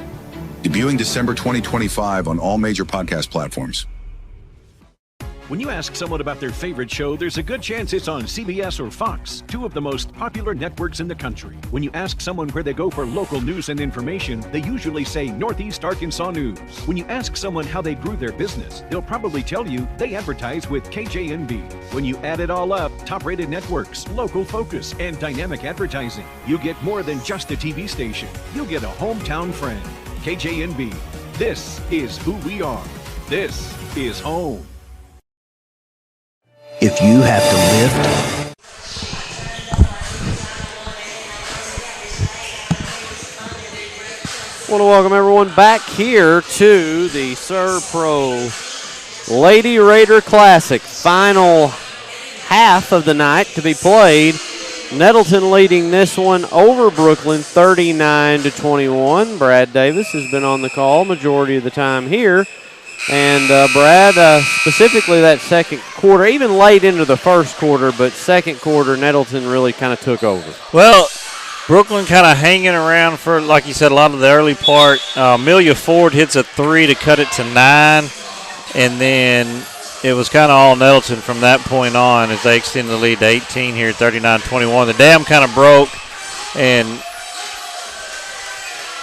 debuting December 2025 on all major podcast platforms. When you ask someone about their favorite show, there's a good chance it's on CBS or Fox, 2 of the most popular networks in the country. When you ask someone where they go for local news and information, they usually say Northeast Arkansas News. When you ask someone how they grew their business, they'll probably tell you they advertise with KJNB. When you add it all up, top-rated networks, local focus, and dynamic advertising, you get more than just a TV station. You'll get a hometown friend. KJNB. This is who we are. This is home. If you have to lift, I want to welcome everyone back here to the Servpro Lady Raider Classic. Final half of the night to be played. Nettleton leading this one over Brookland 39-21. Brad Davis has been on the call majority of the time here. And Brad, specifically that second quarter, even late into the first quarter, but second quarter, Nettleton really kind of took over. Well, Brookland kind of hanging around for, like you said, a lot of the early part. Amelia Ford hits a 3 to cut it to 9, and then it was kind of all Nettleton from that point on as they extended the lead to 18 here, 39-21. The dam kind of broke, and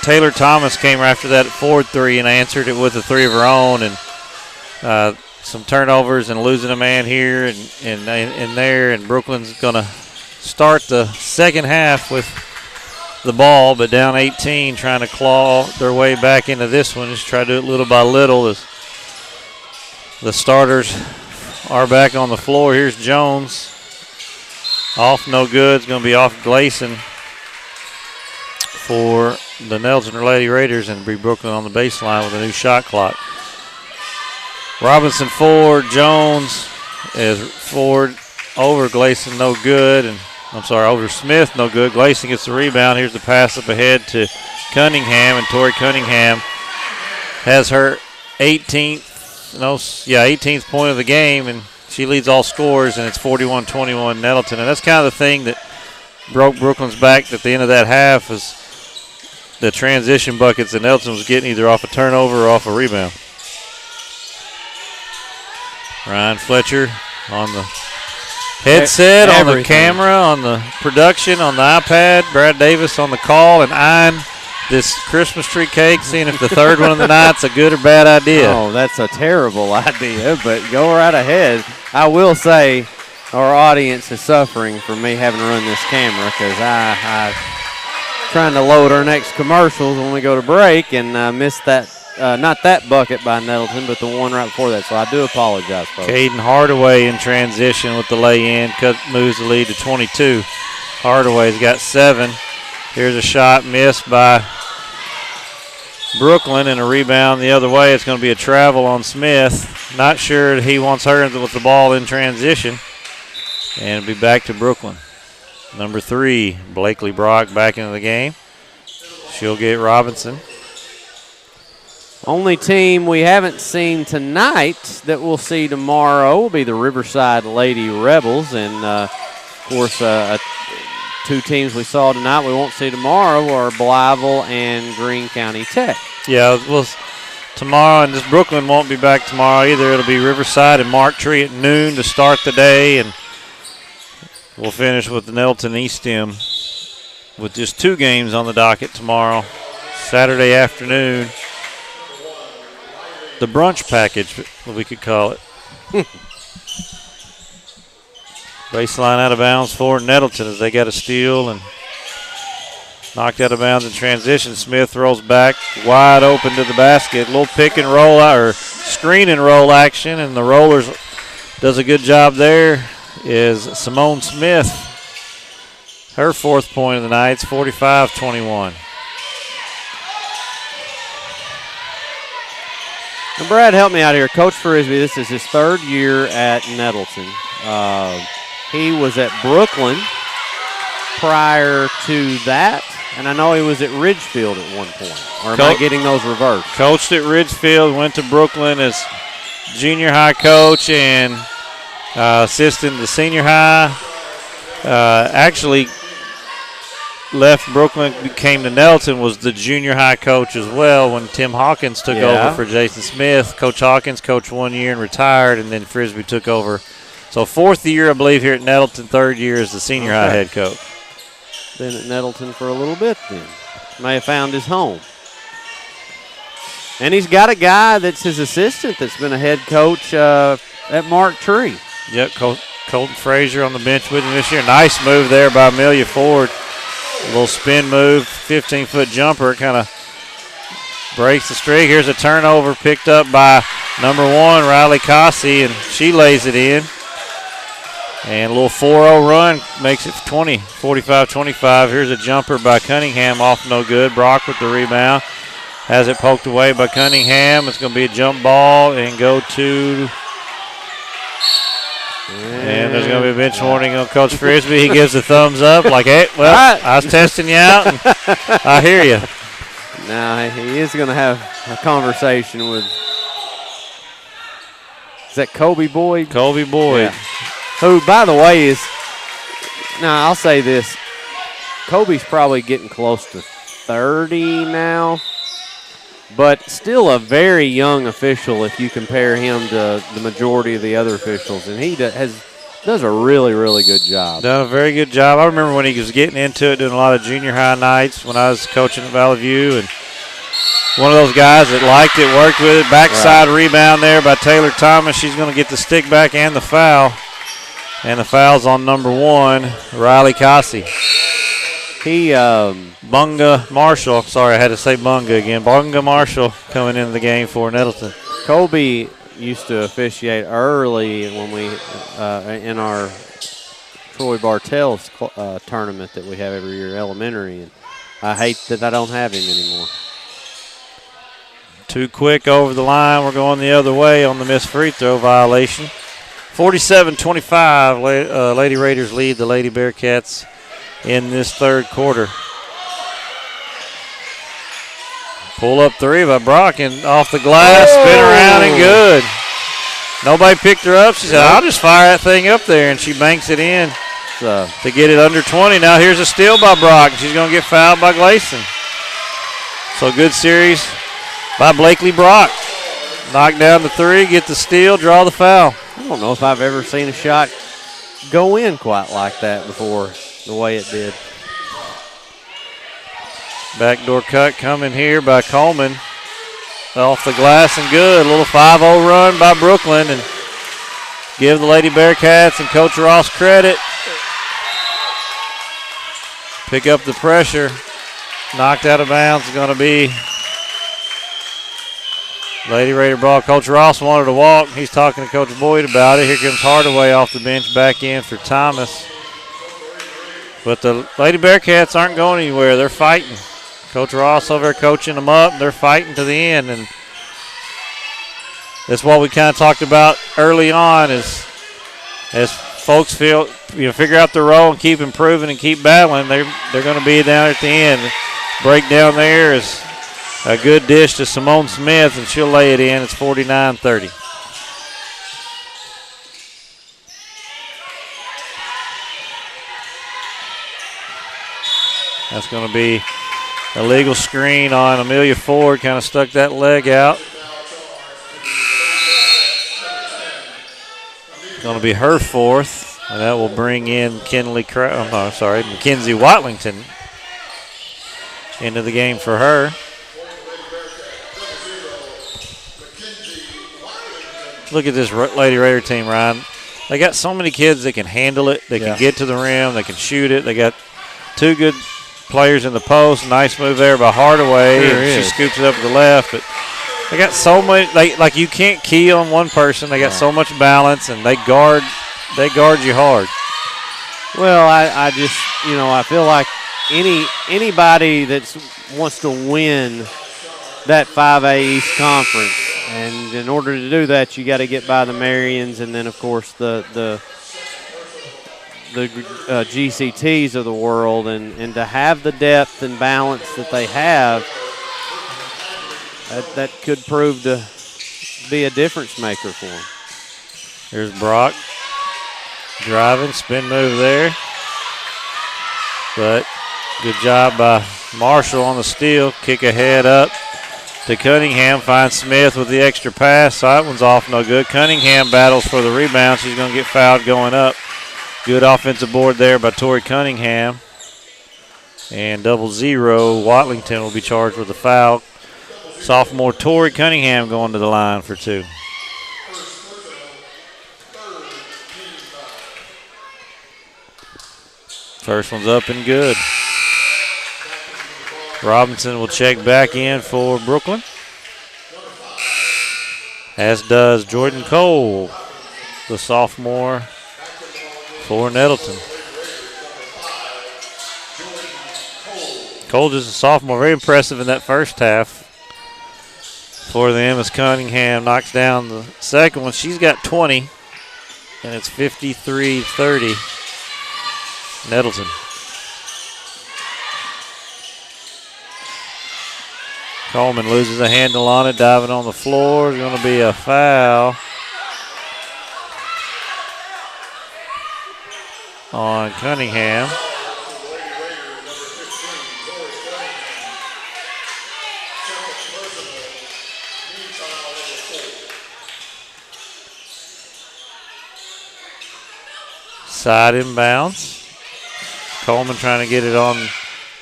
Taylor Thomas came after that at Ford 3 and answered it with a 3 of her own, and some turnovers and losing a man here and there, and Brookland's going to start the second half with the ball, but down 18, trying to claw their way back into this one. Just try to do it little by little as the starters are back on the floor. Here's Jones. Off, no good. It's going to be off Gleason for the Nettleton Lady Raiders and be Brookland on the baseline with a new shot clock. Robinson forward, Jones is forward over Gleason, no good. And I'm sorry, over Smith, no good. Gleason gets the rebound. Here's the pass up ahead to Cunningham, and Tori Cunningham has her 18th point of the game, and she leads all scorers, and it's 41-21 Nettleton. And that's kind of the thing that broke Brookland's back at the end of that half is the transition buckets that Nettleton was getting either off a turnover or off a rebound. Ryan Fletcher on the headset, on the camera, on the production, on the iPad. Brad Davis on the call, and eyeing this Christmas tree cake, seeing if the third one of the night's a good or bad idea. Oh, that's a terrible idea, but go right ahead. I will say our audience is suffering from me having to run this camera because I trying to load our next commercials when we go to break and missed that. Not that bucket by Nettleton, but the one right before that. So I do apologize, folks. Caden Hardaway in transition with the lay-in. Moves the lead to 22. Hardaway's got 7. Here's a shot missed by Brookland and a rebound the other way. It's going to be a travel on Smith. Not sure he wants her with the ball in transition. And it'll be back to Brookland. Number 3, Blakely Brock back into the game. She'll get Robinson. Only team we haven't seen tonight that we'll see tomorrow will be the Riverside Lady Rebels. And, of course, 2 teams we saw tonight we won't see tomorrow are Blytheville and Greene County Tech. Yeah, well, tomorrow, and this Brookland won't be back tomorrow either. It'll be Riverside and Mark Tree at noon to start the day. And we'll finish with the Nettleton Estem with just 2 games on the docket tomorrow, Saturday afternoon. The brunch package, we could call it. Baseline out of bounds for Nettleton as they got a steal and knocked out of bounds in transition. Smith throws back wide open to the basket. Little pick and roll or screen and roll action, and the Rollers does a good job there. Is Simone Smith. Her 4th point of the night. It's 45-21. Now, Brad, help me out here. Coach Frisbee, this is his 3rd year at Nettleton. He was at Brookland prior to that, and I know he was at Ridgefield at one point. Or am I getting those reversed? Coached at Ridgefield, went to Brookland as junior high coach and assistant to senior high. Actually left Brookland, came to Nettleton, was the junior high coach as well when Tim Hawkins took over for Jason Smith. Coach Hawkins coached 1 year and retired, and then Frisbee took over. So 4th year, I believe, here at Nettleton. 3rd year as the senior high head coach. Been at Nettleton for a little bit then. May have found his home. And he's got a guy that's his assistant that's been a head coach at Mark Tree. Yep, Colton Frazier on the bench with him this year. Nice move there by Amelia Ford. A little spin move, 15-foot jumper, kind of breaks the streak. Here's a turnover picked up by number 1, Riley Cossey, and she lays it in. And a little 4-0 run makes it 45-25. Here's a jumper by Cunningham, off no good. Brock with the rebound. Has it poked away by Cunningham. It's going to be a jump ball and go to... And there's going to be a bench warning on Coach Frisbee. He gives a thumbs up like, hey, well, I was testing you out, and I hear you. Now, he is going to have a conversation with, is that Kobe Boyd? Kobe Boyd. Yeah. Who, by the way, is, now I'll say this, Kobe's probably getting close to 30 now, but still a very young official if you compare him to the majority of the other officials. And he does a really, really good job. Done a very good job. I remember when he was getting into it, doing a lot of junior high nights when I was coaching at Valley View. And one of those guys that liked it, worked with it. Backside rebound there by Taylor Thomas. She's going to get the stick back and the foul. And the foul's on number 1, Riley Cossey. Bunga Marshall. Sorry, I had to say Bunga again. Bunga Marshall coming into the game for Nettleton. Kobe used to officiate early when we in our Troy Bartell's tournament that we have every year, elementary. And I hate that I don't have him anymore. Too quick over the line. We're going the other way on the missed free throw violation. 47-25, Lady Raiders lead the Lady Bearcats in this third quarter. Pull up three by Brock and off the glass, spin around and good. Nobody picked her up. She said, I'll just fire that thing up there, and she banks it in to get it under 20. Now here's a steal by Brock. She's going to get fouled by Gleason. So good series by Blakely Brock. Knock down the three, get the steal, draw the foul. I don't know if I've ever seen a shot go in quite like that before, the way it did. Backdoor cut coming here by Coleman. Off the glass and good. A little 5-0 run by Brookland, and give the Lady Bearcats and Coach Ross credit. Pick up the pressure. Knocked out of bounds is going to be Lady Raider ball. Coach Ross wanted to walk. He's talking to Coach Boyd about it. Here comes Hardaway off the bench, back in for Thomas. But the Lady Bearcats aren't going anywhere. They're fighting. Coach Ross over there coaching them up. They're fighting to the end, and that's what we kind of talked about early on. Is as folks figure out their role and keep improving and keep battling, they're going to be down at the end. Break down there is a good dish to Simone Smith, and she'll lay it in. It's 49-30. That's going to be a legal screen on Amelia Ford. Kind of stuck that leg out. Going to be her fourth, and that will bring in Mackenzie Watlington into the game for her. Look at this Lady Raider team, Ryan. They got so many kids that can handle it. They can get to the rim. They can shoot it. They got two good players in the post. Nice move there by Hardaway. She scoops it up to the left. But they got so many. Like you can't key on one person. They got so much balance, and they guard you hard. Well, I just I feel like anybody that wants to win that 5A East Conference, and in order to do that, you got to get by the Marians, and then of course the GCTs of the world, and to have the depth and balance that they have, that could prove to be a difference maker for them. Here's Brock driving, spin move there, but good job by Marshall on the steal. Kick ahead up to Cunningham, finds Smith with the extra pass. So that one's off, no good. Cunningham battles for the rebound. She's going to get fouled going up. Good offensive board there by Tori Cunningham. And 0-0, Watlington will be charged with a foul. Sophomore Tori Cunningham going to the line for two. First one's up and good. Robinson will check back in for Brookland, as does Jordan Cole, the sophomore for Nettleton. Cole just a sophomore, very impressive in that first half for them as Cunningham knocks down the second one. She's got 20, and it's 53-30 Nettleton. Coleman loses a handle on it, diving on the floor. It's going to be a foul on Cunningham. Side inbounds. Coleman trying to get it on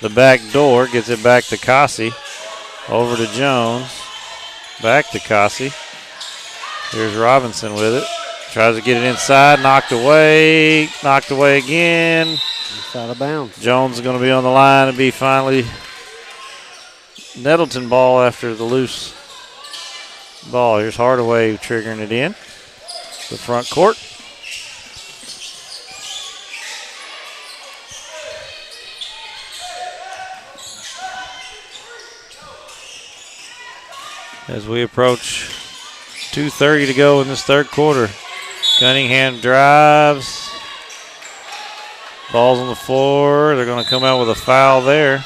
the back door, gets it back to Cossey. Over to Jones. Back to Cossey. Here's Robinson with it. Tries to get it inside. Knocked away. Knocked away again. It's out of bounds. Jones is going to be on the line and be finally Nettleton ball after the loose ball. Here's Hardaway triggering it in the front court. as we approach 2:30 to go in this third quarter. Cunningham drives. Ball's on the floor. They're going to come out with a foul there.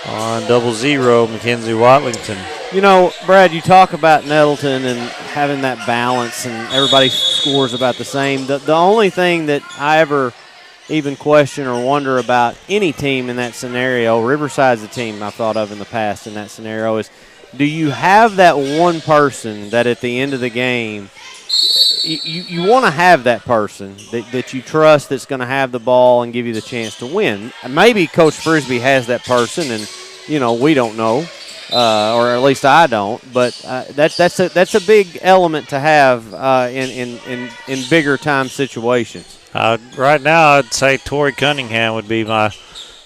On 0-0, Mackenzie Watlington. You know, Brad, you talk about Nettleton and having that balance and everybody scores about the same. The only thing that I ever even question or wonder about any team in that scenario, Riverside's a team I've thought of in the past in that scenario, is do you have that one person that at the end of the game, you want to have that person that you trust that's going to have the ball and give you the chance to win. Maybe Coach Frisbee has that person, and, you know, we don't know, or at least I don't. But that's a big element to have in bigger time situations. Right now, I'd say Tori Cunningham would be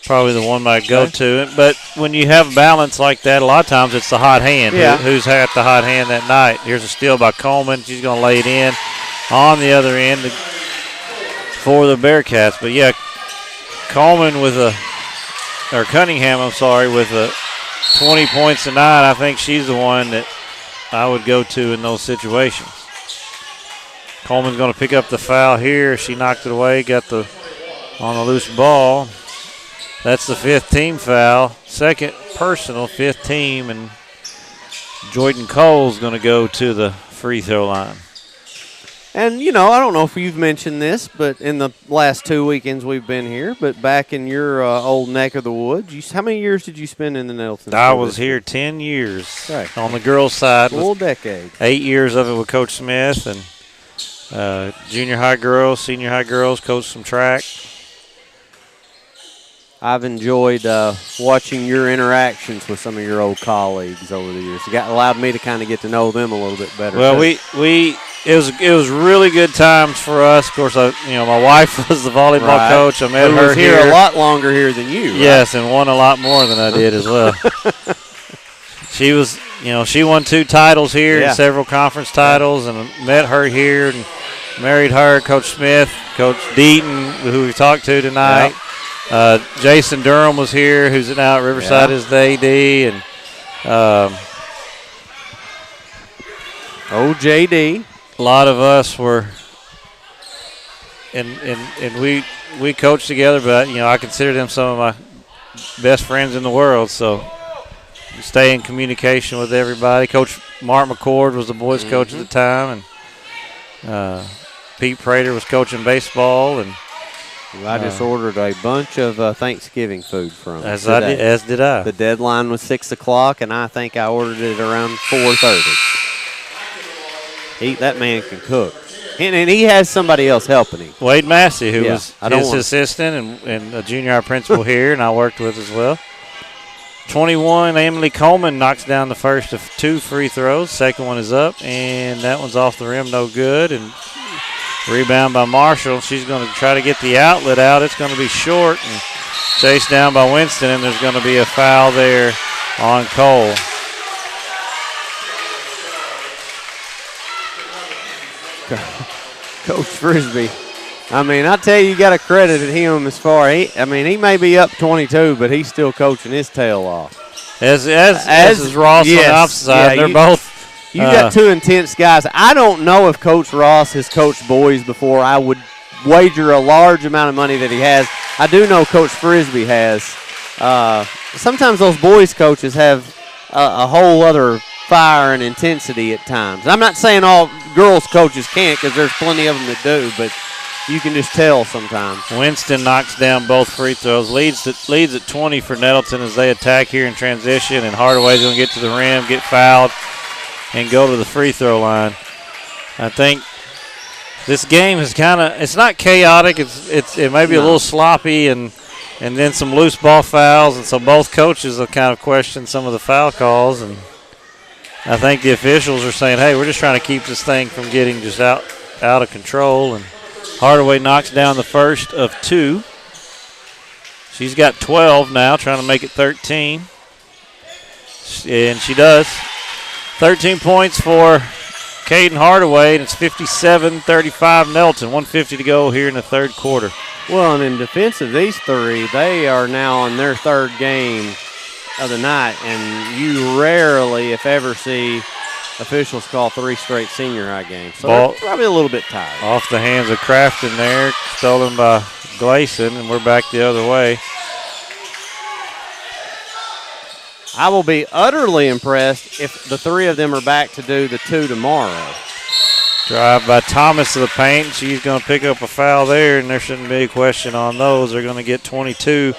probably the one I'd go to. But when you have balance like that, a lot of times it's the hot hand. Yeah. Who's had the hot hand that night? Here's a steal by Coleman. She's going to lay it in on the other end for the Bearcats. But, yeah, Cunningham, with 20 points tonight. I think she's the one that I would go to in those situations. Coleman's going to pick up the foul here. She knocked it away, got on the loose ball. That's the 5th team foul. Second personal, 5th team, and Jordan Cole's going to go to the free throw line. And, you know, I don't know if you've mentioned this, but in the last 2 weekends we've been here, but back in your old neck of the woods, how many years did you spend in the Nettleton? I was here 10 years okay. On the girls' side. Full decade. 8 years of it with Coach Smith, and junior high girls, senior high girls, coached some track. I've enjoyed watching your interactions with some of your old colleagues over the years. It allowed me to kind of get to know them a little bit better. Well, it was really good times for us. Of course, my wife was the volleyball coach. I met her here a lot longer here than you. Right? Yes, and won a lot more than I did as well. She was, she won 2 titles here and several conference titles, and met her here and married her. Coach Smith, Coach Deaton, who we talked to tonight. Yep. Jason Durham was here, who's now at Riverside as the AD, and JD. A lot of us were, and we coached together. But I consider them some of my best friends in the world. So stay in communication with everybody. Coach Mark McCord was the boys' coach at the time, and Pete Prater was coaching baseball, and. I just ordered a bunch of Thanksgiving food from as did I. The deadline was 6 o'clock, and I think I ordered it around 4:30. That man can cook, and he has somebody else helping him. Wade Massey, who was his assistant and a junior high principal here, and I worked with as well. 21, Emily Coleman knocks down the first of 2 free throws. Second one is up, and that one's off the rim, no good. And rebound by Marshall. She's going to try to get the outlet out. It's going to be short and chased down by Winston, and there's going to be a foul there on Cole. Coach Frisbee. I mean, I tell you got to credit him as far. He may be up 22, but he's still coaching his tail off. As is Ross on the opposite side. They're both. You got 2 intense guys. I don't know if Coach Ross has coached boys before. I would wager a large amount of money that he has. I do know Coach Frisbee has. Sometimes those boys coaches have a whole other fire and intensity at times. I'm not saying all girls coaches can't, because there's plenty of them that do, but you can just tell sometimes. Winston knocks down both free throws, leads at 20 for Nettleton as they attack here in transition, and Hardaway's going to get to the rim, get fouled, and go to the free throw line. I think this game is it's not chaotic. It may be a little sloppy, and then some loose ball fouls, and so both coaches have kind of questioned some of the foul calls, and I think the officials are saying, hey, we're just trying to keep this thing from getting just out of control. And Hardaway knocks down the first of 2. She's got 12 now, trying to make it 13. And she does. 13 points for Caden Hardaway, and it's 57-35 Nettleton. 1:50 to go here in the third quarter. Well, and in defense of these 3, they are now in their 3rd game of the night, and you rarely, if ever, see officials call 3 straight senior high games. So they're probably a little bit tired. Off the hands of Crafton there, stolen by Gleason, and we're back the other way. I will be utterly impressed if the 3 of them are back to do the 2 tomorrow. Drive by Thomas to the paint. She's going to pick up a foul there, and there shouldn't be a question on those. They're going to get 22.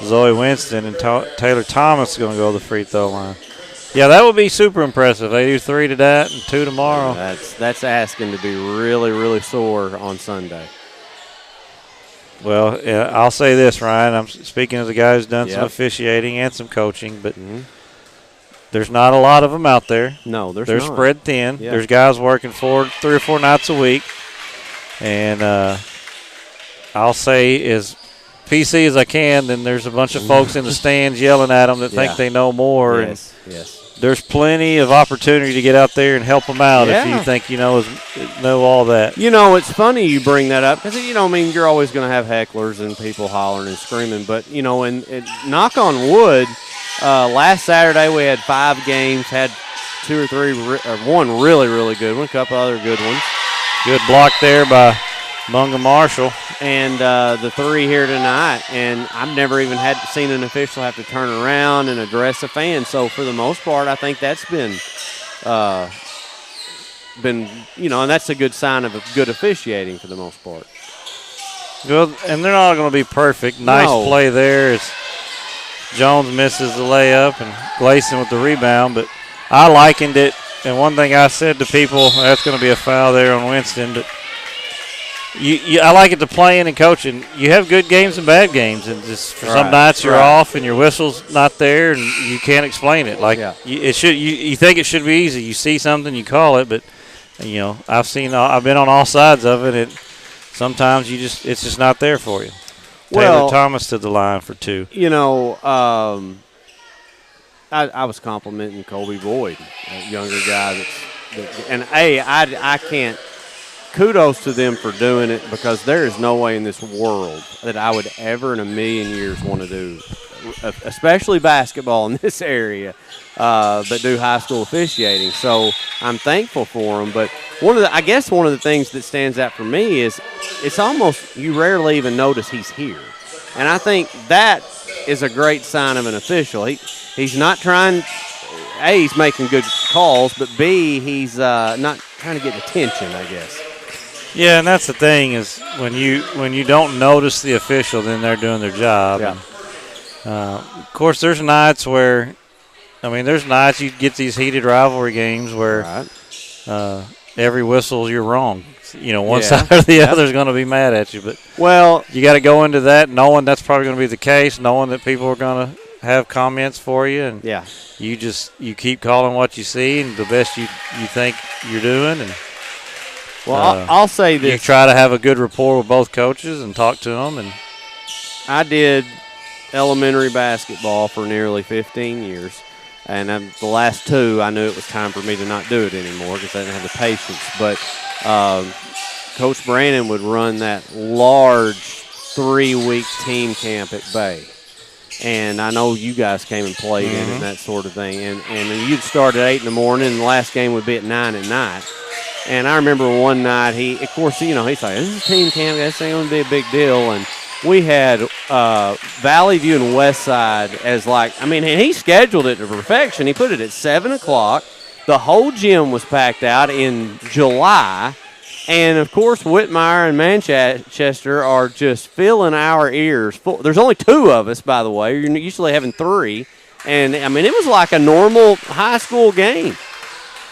Zoe Winston and Taylor Thomas is going to go to the free throw line. Yeah, that would be super impressive. They do 3 today and 2 tomorrow. That's asking to be really, really sore on Sunday. Well, I'll say this, Ryan. I'm speaking as a guy who's done some officiating and some coaching, but there's not a lot of them out there. No, there's They're not. spread thin. Yeah. There's guys working 3 or 4 nights a week. And I'll say as PC as I can, then there's a bunch of folks in the stands yelling at them that think they know more. Yes, and there's plenty of opportunity to get out there and help them out if you think you know all that. You know, it's funny you bring that up because, you're always going to have hecklers and people hollering and screaming. But, and knock on wood, last Saturday we had 5 games, had 2 or 3, one really, really good one, a couple other good ones. Good block there by Munga Marshall. And the 3 here tonight, and I've never even seen an official have to turn around and address a fan. So for the most part, I think that's been, and that's a good sign of a good officiating for the most part. Well, and they're not going to be perfect. Nice play there as Jones misses the layup and Gleason with the rebound, but I likened it. And one thing I said to people, that's going to be a foul there on Winston, but I like it to playing and coaching. You have good games and bad games, and just for some nights you're off and your whistle's not there, and you can't explain it. Like it should. You think it should be easy. You see something, you call it, but I've been on all sides of it, and sometimes it's just not there for you. Taylor Thomas to the line for 2. I was complimenting Colby Boyd, a younger guy I can't. Kudos to them for doing it because there is no way in this world that I would ever in a million years want to do, especially basketball in this area, but do high school officiating. So I'm thankful for them. But one of the things that stands out for me is it's almost you rarely even notice he's here, and I think that is a great sign of an official. He's not trying. A, he's making good calls, but B, he's not trying to get attention, I guess. Yeah, and that's the thing is when you don't notice the official, then they're doing their job. Yeah. And, of course, there's nights where, there's nights you get these heated rivalry games where every whistle you're wrong. One side or the other is going to be mad at you. But you got to go into that knowing that's probably going to be the case, knowing that people are going to have comments for you, and you keep calling what you see and the best you think you're doing. And I'll say this: you try to have a good rapport with both coaches and talk to them. And I did elementary basketball for nearly 15 years, and the last 2, I knew it was time for me to not do it anymore because I didn't have the patience. But Coach Brandon would run that large 3-week team camp at Bay. And I know you guys came and played in it and that sort of thing. And you'd start at 8 in the morning, and the last game would be at 9 at night. And I remember one night, he's like, this is team camp. This ain't going to be a big deal. And we had Valley View and Westside as and he scheduled it to perfection. He put it at 7 o'clock. The whole gym was packed out in July. And, of course, Whitmire and Manchester are just filling our ears full. There's only 2 of us, by the way. You're usually having 3. And, it was like a normal high school game.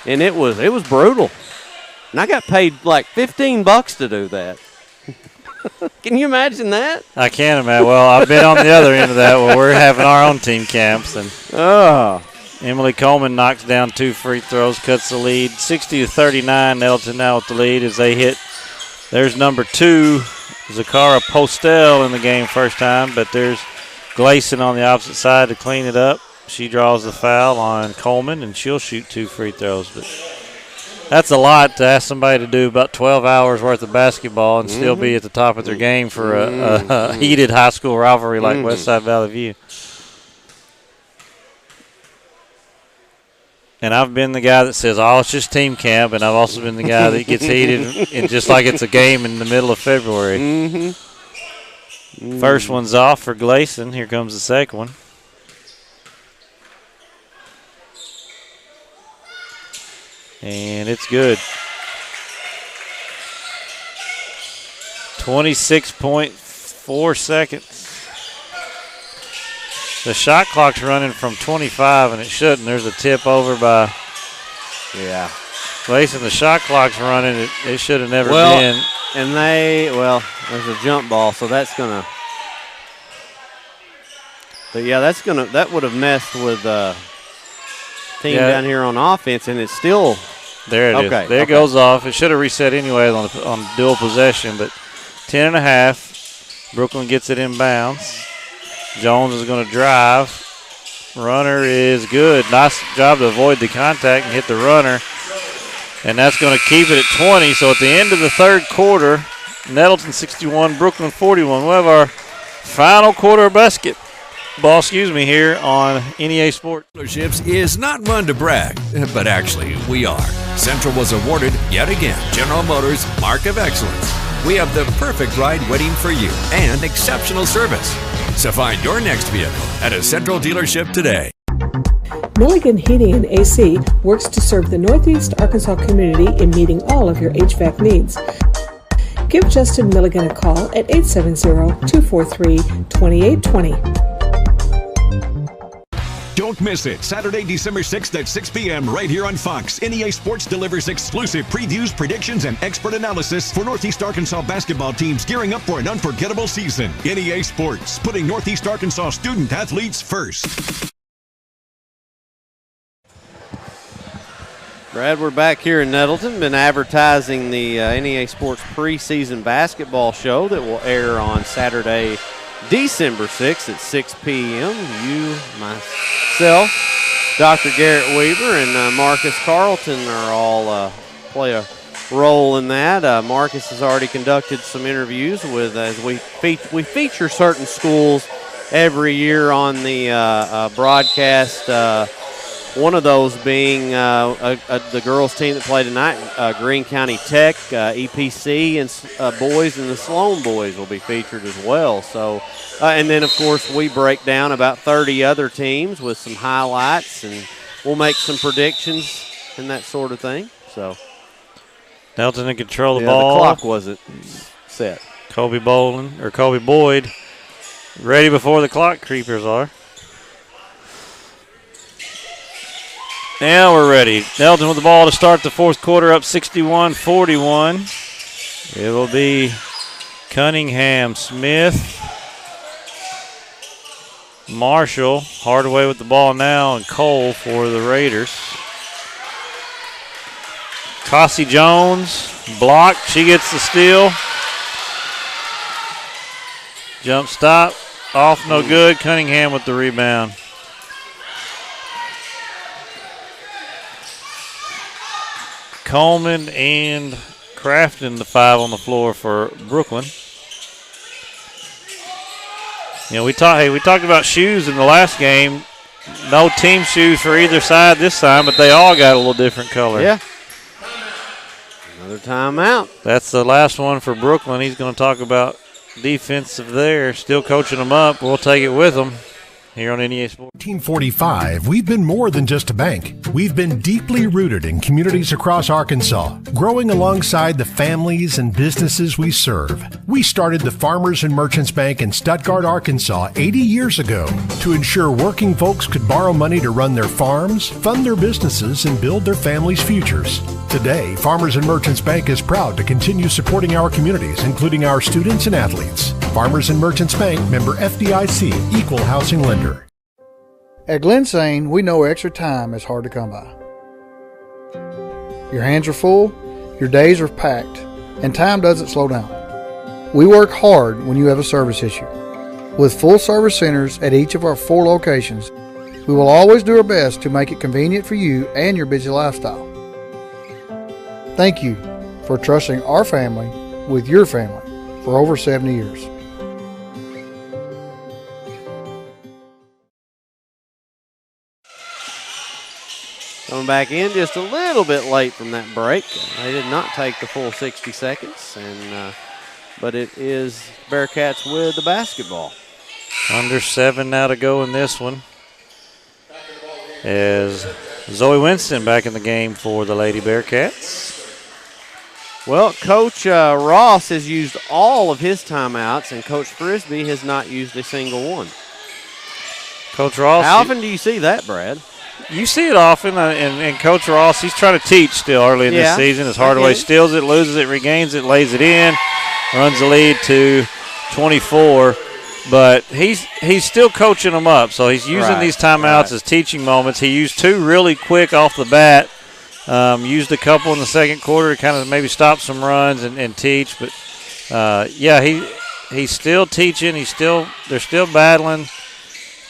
And it was brutal. And I got paid like $15 to do that. Can you imagine that? I can imagine. Well, I've been on the other end of that where we're having our own team camps. And Emily Coleman knocks down 2 free throws, cuts the lead. 60-39, Nettleton now with the lead as they hit. There's number 2, Zakara Postel in the game first time, but there's Gleason on the opposite side to clean it up. She draws the foul on Coleman, and she'll shoot 2 free throws. But that's a lot to ask somebody to do about 12 hours worth of basketball and still be at the top of their game for a heated high school rivalry like Westside Valley View. And I've been the guy that says, oh, it's just team camp, and I've also been the guy that gets heated and just like it's a game in the middle of February. First one's off for Gleason. Here comes the second one. And it's good. 26.4 seconds. The shot clock's running from 25, and it shouldn't. There's a tip over by Gleason. The shot clock's running. It should have never been. And there's a jump ball, so that's going to. But, yeah, that would have messed with team down here on offense, and it's still. There it is. There it goes off. It should have reset anyway on dual possession, but 10.5. Brookland gets it inbounds. Jones is going to drive. Runner is good. Nice job to avoid the contact and hit the runner. And that's going to keep it at 20. So at the end of the third quarter, Nettleton 61, Brookland 41. We'll have our final quarter of basketball, here on NEA Sports. Dealerships is not one to brag, but actually we are. Central was awarded, yet again, General Motors Mark of Excellence. We have the perfect ride waiting for you and exceptional service. So find your next vehicle at a Central dealership today. Milligan Heating and AC works to serve the Northeast Arkansas community in meeting all of your HVAC needs. Give Justin Milligan a call at 870-243-2820. Don't miss it. Saturday, December 6th at 6 p.m. right here on Fox. NEA Sports delivers exclusive previews, predictions, and expert analysis for Northeast Arkansas basketball teams gearing up for an unforgettable season. NEA Sports, putting Northeast Arkansas student athletes first. Brad, we're back here in Nettleton. Been advertising the NEA Sports preseason basketball show that will air on Saturday, December 6th at 6 p.m. You, myself, Dr. Garrett Weaver, and Marcus Carlton are all play a role in that. Marcus has already conducted some interviews with, as we feature certain schools every year on the broadcast. One of those being the girls' team that played tonight, Greene County Tech, EPC, and boys, and the Sloan boys will be featured as well. So, and then, of course, we break down about 30 other teams with some highlights, and we'll make some predictions and that sort of thing. So, Nettleton in control of the ball. The clock wasn't set. Kobe Boyd ready before the clock creepers are. Now we're ready. Nettleton with the ball to start the fourth quarter, up 61-41. It will be Cunningham, Smith, Marshall, Hardaway with the ball now, and Cole for the Raiders. Cassie Jones, blocked. She gets the steal. Jump stop, off, no good. Cunningham with the rebound. Coleman and Crafton, the five on the floor for Brookland. You know, we talked about shoes in the last game. No team shoes for either side this time, but they all got a little different color. Yeah. Another timeout. That's the last one for Brookland. He's going to talk about defensive there. Still coaching them up. We'll take it with them here on NEA Sports. 1945, we've been more than just a bank. We've been deeply rooted in communities across Arkansas, growing alongside the families and businesses we serve. We started the Farmers and Merchants Bank in Stuttgart, Arkansas 80 years ago to ensure working folks could borrow money to run their farms, fund their businesses, and build their families' futures. Today, Farmers and Merchants Bank is proud to continue supporting our communities, including our students and athletes. Farmers and Merchants Bank, member FDIC, equal housing lender. At Glensane, we know extra time is hard to come by. Your hands are full, your days are packed, and time doesn't slow down. We work hard when you have a service issue. With full service centers at each of our 4 locations, we will always do our best to make it convenient for you and your busy lifestyle. Thank you for trusting our family with your family for over 70 years. coming back in just a little bit late from that break. They did not take the full 60 seconds, but it is Bearcats with the basketball. Under 7 now to go in this one. As Zoe Winston back in the game for the Lady Bearcats. Well, Coach Ross has used all of his timeouts, and Coach Frisbee has not used a single one. Coach Ross. How often do you see that, Brad? You see it often, and Coach Ross, he's trying to teach still early in this season. As Hardaway steals it, loses it, regains it, lays it in, runs the lead to 24. But he's still coaching them up, so he's using these timeouts as teaching moments. He used 2 really quick off the bat. Used a couple in the second quarter to kind of maybe stop some runs and teach. But, he's still teaching. They're still battling.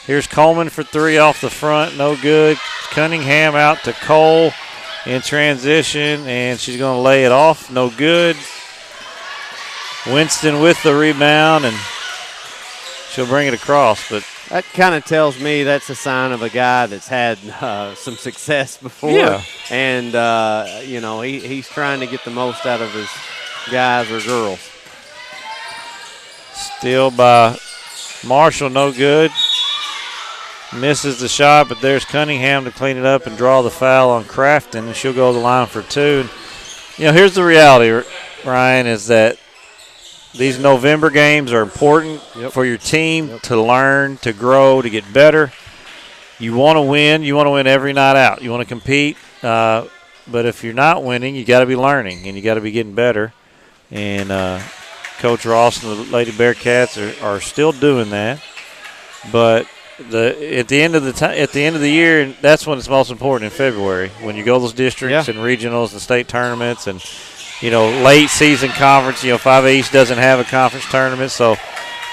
Here's Coleman for 3 off the front. No good. Cunningham out to Cole in transition, and she's going to lay it off. No good. Winston with the rebound, and she'll bring it across. But that kind of tells me that's a sign of a guy that's had some success before. Yeah. And, he's trying to get the most out of his guys or girls. Steal by Marshall, no good. Misses the shot, but there's Cunningham to clean it up and draw the foul on Crafton, and she'll go to the line for 2. And, here's the reality, Ryan, is that these November games are important for your team to learn, to grow, to get better. You want to win. You want to win every night out. You want to compete. But if you're not winning, you got to be learning, and you got to be getting better. And Coach Ross and the Lady Bearcats are still doing that. But at the end of the year, and that's when it's most important, in February, when you go to those districts and regionals and state tournaments and late season conference. 5 East doesn't have a conference tournament, so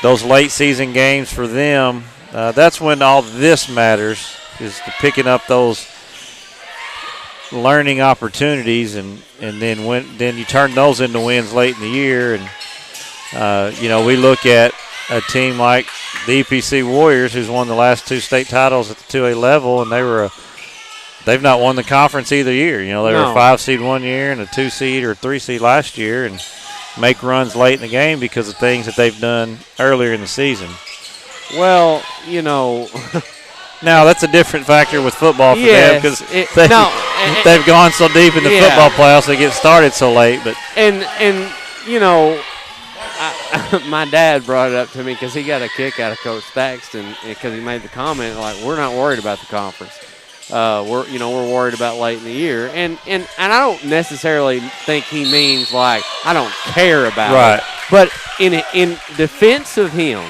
those late season games for them, that's when all this matters, is to picking up those learning opportunities, and then you turn those into wins late in the year. And we look at a team like the EPC Warriors, who's won the last 2 state titles at the 2A level, and they've not won the conference either year. They were a 5 seed one year and a 2 seed or 3 seed last year, and make runs late in the game because of things that they've done earlier in the season. Well, now that's a different factor with football for them, because they've gone so deep in the football playoffs, they get started so late. But my dad brought it up to me because he got a kick out of Coach Thaxton because he made the comment like, we're not worried about the conference. We're worried about late in the year, and I don't necessarily think he means like I don't care about it. But in defense of him,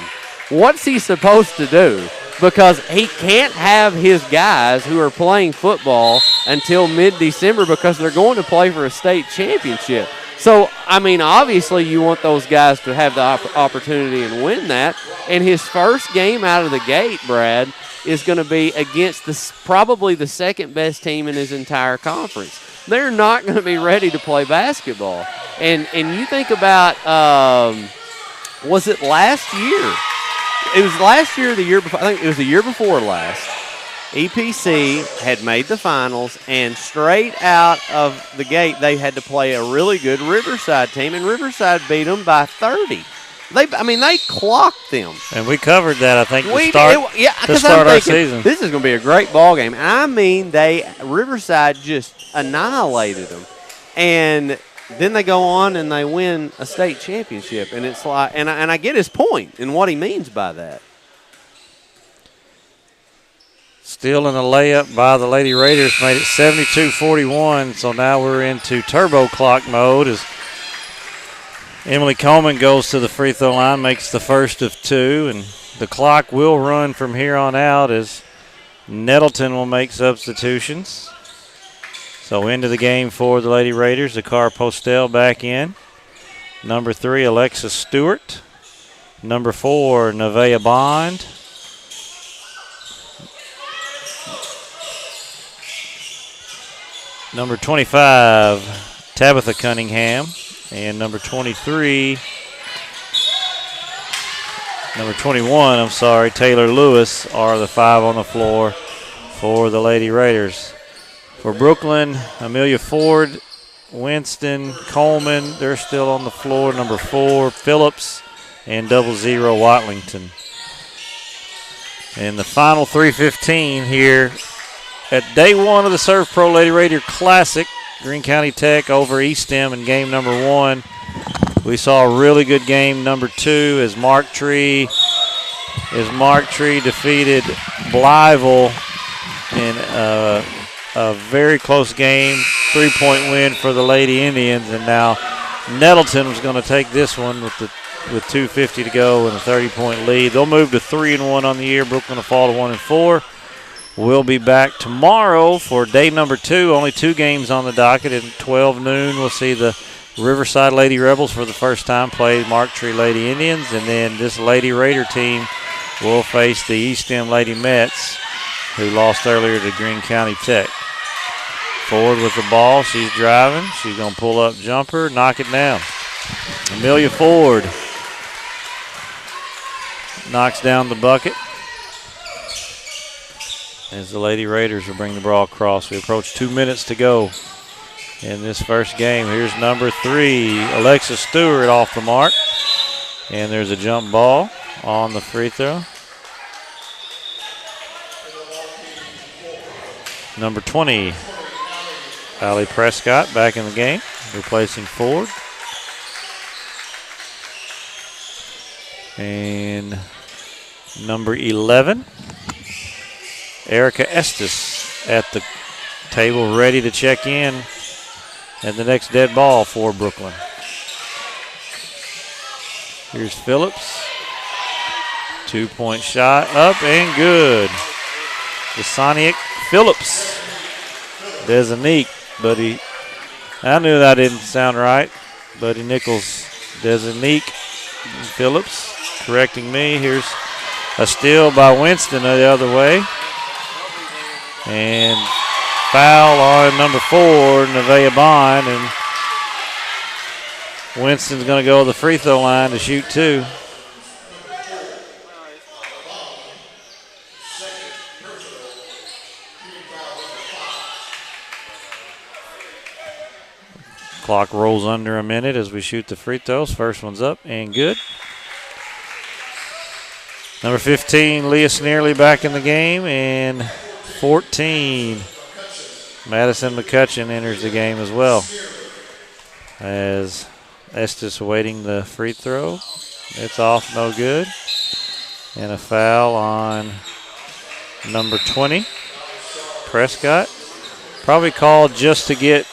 what's he supposed to do? Because he can't have his guys who are playing football until mid-December because they're going to play for a state championship. So, obviously you want those guys to have the opportunity and win that. And his first game out of the gate, Brad, is going to be against probably the second best team in his entire conference. They're not going to be ready to play basketball. And you think about, was it last year? It was last year or the year before. I think it was the year before last. EPC had made the finals, and straight out of the gate, they had to play a really good Riverside team, and Riverside beat them by 30. They clocked them. And we covered that, I think, to start our season. This is going to be a great ball game. Riverside just annihilated them. And then they go on and they win a state championship. And it's like, and I get his point and what he means by that. Steal and a layup by the Lady Raiders made it 72-41. So now we're into turbo clock mode as Emily Coleman goes to the free throw line, makes the first of 2, and the clock will run from here on out as Nettleton will make substitutions. So into the game for the Lady Raiders, Zakar Postel back in. Number 3, Alexis Stewart. Number 4, Nevaeh Bond. Number 25, Tabitha Cunningham. And number 21, Taylor Lewis are the 5 on the floor for the Lady Raiders. For Brookland, Amelia Ford, Winston, Coleman, they're still on the floor. Number 4, Phillips, and 00 Watlington. And the final 3:15 here at day 1 of the Servpro Lady Raider Classic. Greene County Tech over Estem in game number 1. We saw a really good game number 2 as Mark Tree defeated Blytheville in a very close game, 3-point win for the Lady Indians, and now Nettleton was going to take this one with 2:50 to go and a 30-point lead. They'll move to 3-1 on the year. Brookland will fall to 1-4. We'll be back tomorrow for day number 2. Only 2 games on the docket. At 12 noon, we'll see the Riverside Lady Rebels for the first time play Mark Tree Lady Indians, and then this Lady Raider team will face the Estem Lady Mets, who lost earlier to Greene County Tech. Ford with the ball. She's driving. She's going to pull up jumper, knock it down. Amelia Ford knocks down the bucket as the Lady Raiders will bring the ball across. We approach 2 minutes to go in this first game. Here's number 3, Alexa Stewart off the mark. And there's a jump ball on the free throw. Number 20, Allie Prescott back in the game, replacing Ford. And number 11, Erica Estes at the table, ready to check in at the next dead ball for Brookland. Here's Phillips. 2-point shot, up and good. Desaniak Phillips. Desanique, Buddy. I knew that didn't sound right. Buddy Nichols, Desanique Phillips correcting me. Here's a steal by Winston the other way. And foul on number 4, Nevaeh Bond. And Winston's going to go to the free throw line to shoot 2. Clock rolls under a minute as we shoot the free throws. First one's up and good. Number 15, Leah Sneerly back in the game. And 14, Madison McCutcheon enters the game as well. As Estes awaiting the free throw. It's off, no good. And a foul on number 20, Prescott. Probably called just to get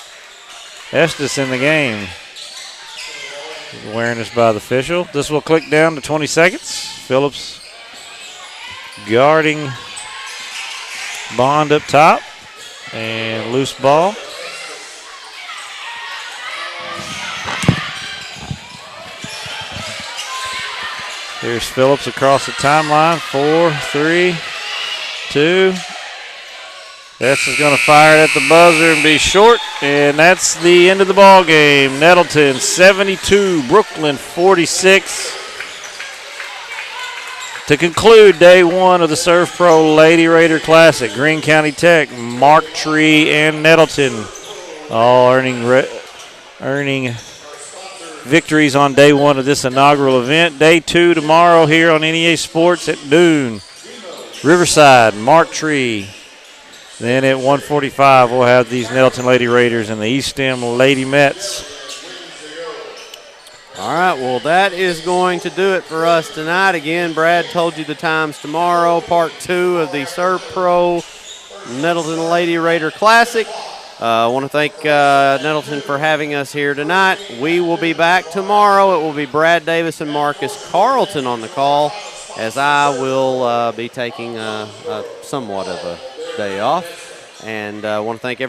Estes in the game. Awareness by the official. This will click down to 20 seconds. Phillips guarding Bond up top. And loose ball. Here's Phillips across the timeline. 4, 3, 2. Estes is going to fire it at the buzzer and be short, and that's the end of the ball game. Nettleton 72, Brookland 46. To conclude day 1 of the Servpro Lady Raider Classic, Greene County Tech, Mark Tree, and Nettleton all earning victories on day 1 of this inaugural event. Day 2 tomorrow here on NEA Sports at noon. Riverside, Mark Tree. Then at 1:45, we'll have these Nettleton Lady Raiders and the Estem Lady Mets. All right, well, that is going to do it for us tonight. Again, Brad told you the times tomorrow, part 2 of the Servpro Nettleton Lady Raider Classic. I want to thank Nettleton for having us here tonight. We will be back tomorrow. It will be Brad Davis and Marcus Carlton on the call, as I will be taking somewhat of a day off. And I want to thank everyone.